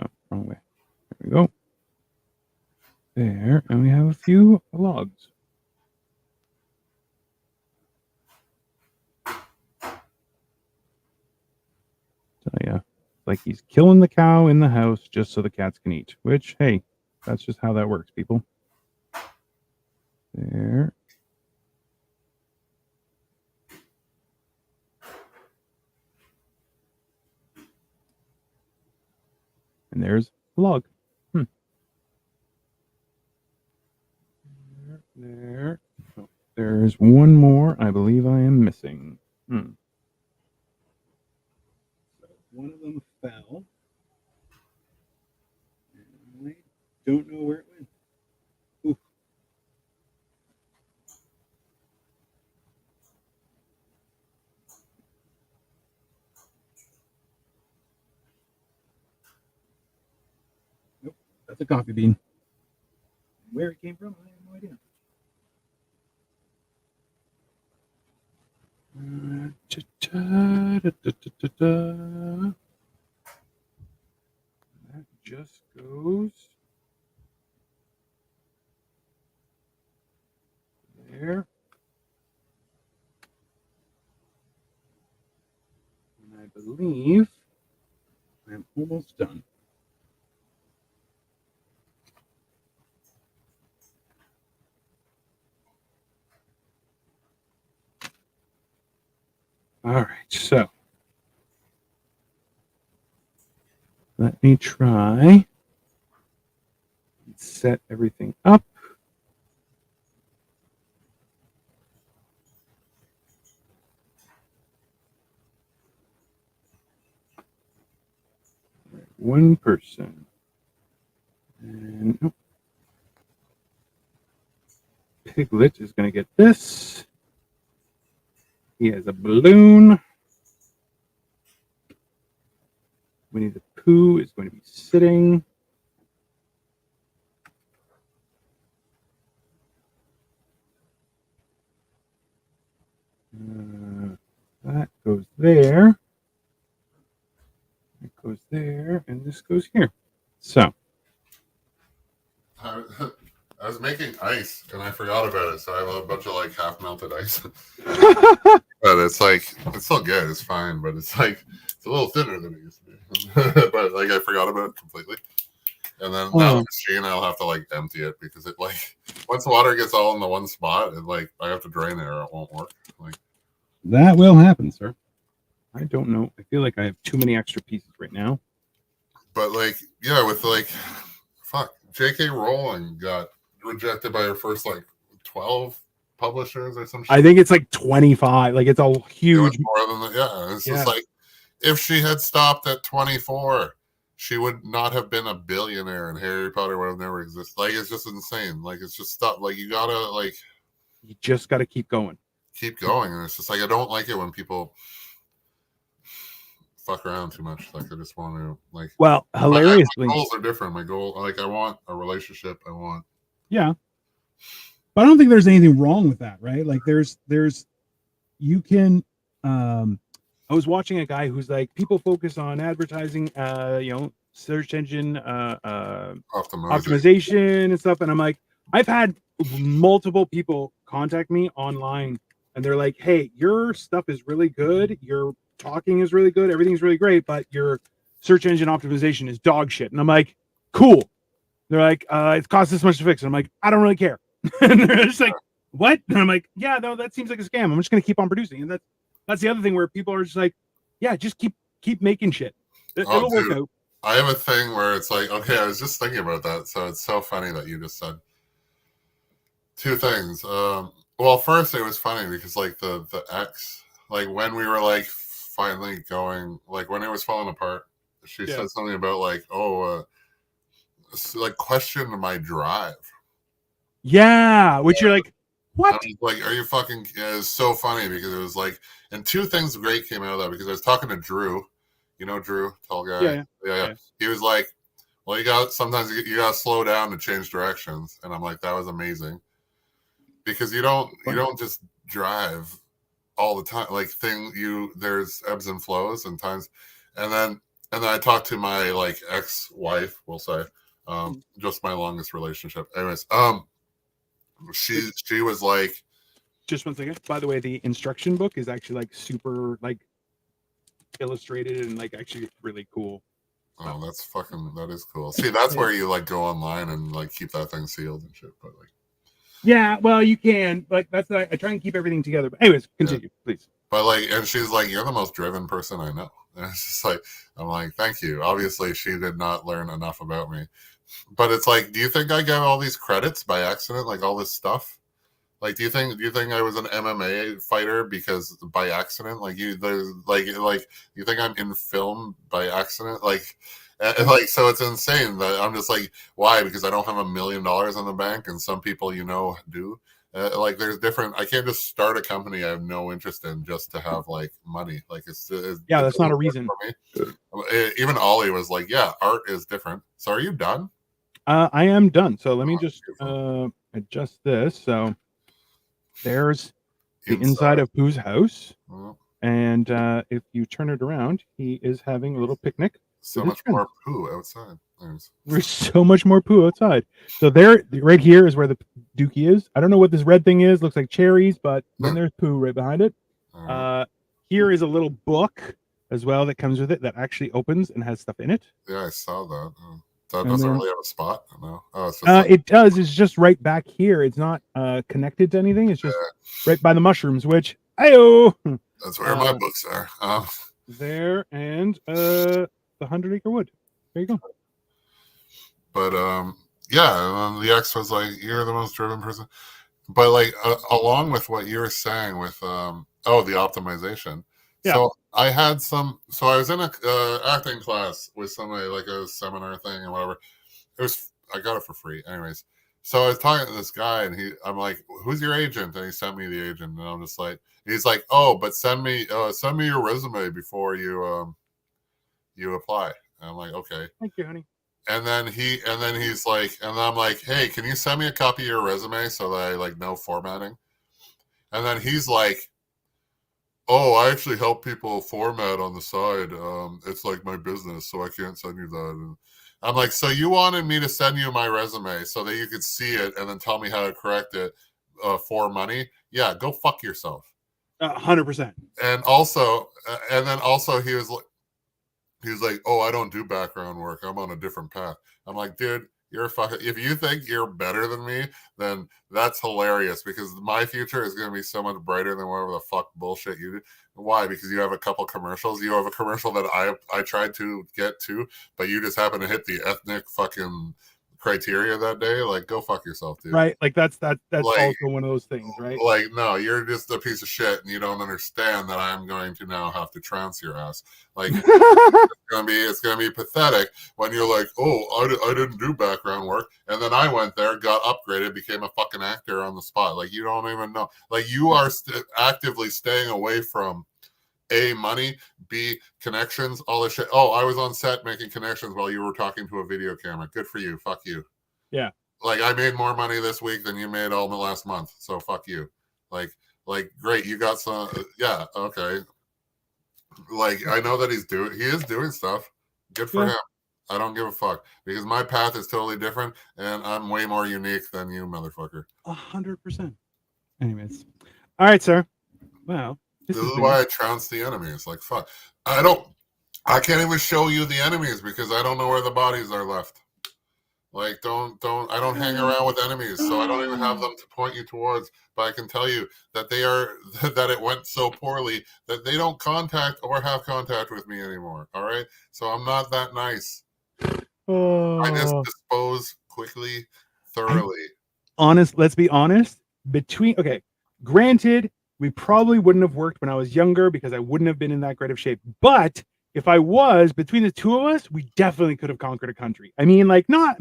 Oh, wrong way. There we go. There. And we have a few logs. So yeah, like he's killing the cow in the house just so the cats can eat, which, hey, that's just how that works, people. There. And there's the log. There. Oh, there's one more I believe I am missing. So one of them fell. And I don't know where it went. Ooh. Nope, that's a coffee bean. Where it came from, I have no idea. That just goes there. And I believe I'm almost done. All right, so let me try and set everything up. one person. And Piglet is going to get this. He has a balloon. Winnie the Pooh is going to be sitting. That goes there. It goes there, and this goes here. So. I was making ice and I forgot about it, so I have a bunch of like half melted ice. But it's like it's still good, it's fine, but it's like it's a little thinner than it used to be. But like I forgot about it completely. And then now the machine I'll have to like empty it because it like once the water gets all in the one spot, it like I have to drain it or it won't work. Like That will happen, sir. I don't know. I feel like I have too many extra pieces right now. But like yeah, with like fuck, J.K. Rowling got rejected by her first like 12 publishers or some shit. I think it's like 25. Like it's a huge. It was more than that. It's just like if she had stopped at 24, she would not have been a billionaire, and Harry Potter would have never existed. Like it's just insane. Like it's just stuff. Like you just gotta keep going. Keep going, and it's just like I don't like it when people fuck around too much. Like I just want to like. Well, hilariously, my goals are different. My goal, like I want a relationship. Yeah, but I don't think there's anything wrong with that, right? Like there's you can. I was watching a guy who's like, people focus on advertising, search engine optimization and stuff, and I'm like, I've had multiple people contact me online, and they're like, hey, your stuff is really good, your talking is really good, everything's really great, but your search engine optimization is dog shit. And I'm like, cool. They're like, it costs this much to fix it. I'm like, I don't really care. And they're just like, what? And I'm like, yeah, no, that seems like a scam. I'm just gonna keep on producing. And that's the other thing where people are just like, yeah, just keep making shit. It'll work out. I have a thing where it's like, okay, I was just thinking about that, so it's so funny that you just said two things. Well, first it was funny because like the ex, like when we were like finally going, like when it was falling apart, she said something about like, like question my drive. Yeah, which you're like, what? Like, are you fucking? It's so funny because it was like, and two things great came out of that because I was talking to Drew, you know Drew, tall guy. Yeah. He was like, well, sometimes you got to slow down to change directions, and I'm like, that was amazing because you don't just drive all the time. Like there's ebbs and flows and times, and then I talked to my like ex-wife, we'll say, just my longest relationship. Anyways, she was like, just one second. By the way, the instruction book is actually like super like illustrated and like actually really cool. Oh, that is cool. See, that's where you like go online and like keep that thing sealed and shit. But like, yeah, well, you can, but that's I try and keep everything together. But anyways, continue, please. But like, and she's like, you're the most driven person I know. And it's just like, I'm like, thank you. Obviously, she did not learn enough about me. But it's like, do you think I got all these credits by accident? Like all this stuff? Like, do you think I was an MMA fighter because by accident? Like you think I'm in film by accident? Like, and like, so it's insane that I'm just like, why? Because I don't have $1 million in the bank, and some people, do. Like, there's different. I can't just start a company I have no interest in just to have like money. Like, that's not a reason. For me. Even Ollie was like, yeah, art is different. So, are you done? I am done. So let me just adjust this. So there's the inside of Pooh's house. And if you turn it around, he is having a little picnic. So much more Pooh outside. There's so much more Pooh outside. So there, right here is where the Dookie is. I don't know what this red thing is. Looks like cherries, but then there's Pooh right behind it. Here is a little book as well that comes with it that actually opens and has stuff in it. Yeah, I saw that. That doesn't really have a spot. No. It does. It's just right back here. It's not connected to anything. It's just right by the mushrooms, which, ayo! That's where my books are. There and the 100 Acre Wood. There you go. But yeah, and the ex was like, "You're the most driven person." But like, along with what you were saying with the optimization, Yeah. So I had some. So I was in a acting class with somebody, like a seminar thing or whatever. It was. I got it for free, anyways. So I was talking to this guy, and I'm like, "Who's your agent?" And he sent me the agent, and I'm just like, he's like, "Oh, but send me your resume before you apply." And I'm like, "Okay." Thank you, honey. And then he's like, and I'm like, "Hey, can you send me a copy of your resume so that I like know formatting?" And then he's like, "Oh, I actually help people format on the side. It's like my business, so I can't send you that." And I'm like, "So you wanted me to send you my resume so that you could see it and then tell me how to correct it for money? Yeah, go fuck yourself." 100%. And also, and then also he was like, "Oh, I don't do background work. I'm on a different path." I'm like, "Dude, you're a fucking. If you think you're better than me, then that's hilarious because my future is going to be so much brighter than whatever the fuck bullshit you do." Why? Because you have a couple commercials. You have a commercial that I tried to get to, but you just happen to hit the ethnic fucking criteria that day. Like, go fuck yourself, dude. Right? Like that's Like- also one of those things, right? Like, no, you're just a piece of shit, and you don't understand that I'm going to now have to trounce your ass. Like, it's gonna be pathetic when you're like, "Oh, I didn't do background work," and then I went there, got upgraded, became a fucking actor on the spot. Like, you don't even know. Like, you are actively staying away from A, money, B, connections, all this shit. Oh, I was on set making connections while you were talking to a video camera. Good for you. Fuck you. Yeah. Like, I made more money this week than you made all the last month. So fuck you. Like great. You got some. Yeah. Okay. Like, I know that he is doing stuff. Good for Yeah. him. I don't give a fuck because my path is totally different and I'm way more unique than you, motherfucker. 100%. Anyways. All right, sir. Wow. This is why I trounce the enemies. Like, fuck. I can't even show you the enemies because I don't know where the bodies are left. Like, I don't hang around with enemies, so I don't even have them to point you towards. But I can tell you that that it went so poorly that they don't contact or have contact with me anymore. All right, so I'm not that nice. I just dispose quickly, thoroughly. Let's be honest. Granted, we probably wouldn't have worked when I was younger because I wouldn't have been in that great of shape. But if I was, between the two of us, we definitely could have conquered a country. I mean, like not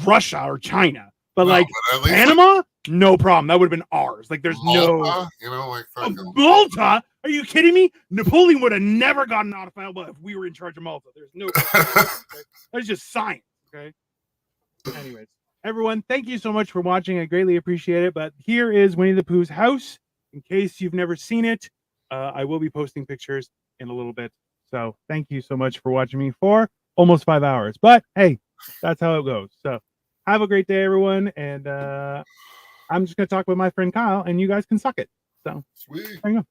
Russia or China, but No, like but at least Panama, no problem. That would have been ours. Like there's Malta, like fucking Malta. Are you kidding me? Napoleon would have never gotten out of Elba if we were in charge of Malta. There's no problem. Okay? That's just science. Okay. Anyways, everyone, thank you so much for watching. I greatly appreciate it. But here is Winnie the Pooh's house. In case you've never seen it, I will be posting pictures in a little bit. So thank you so much for watching me for almost 5 hours. But hey, that's how it goes. So have a great day, everyone. And I'm just going to talk with my friend Kyle, and you guys can suck it. So sweet. there you go.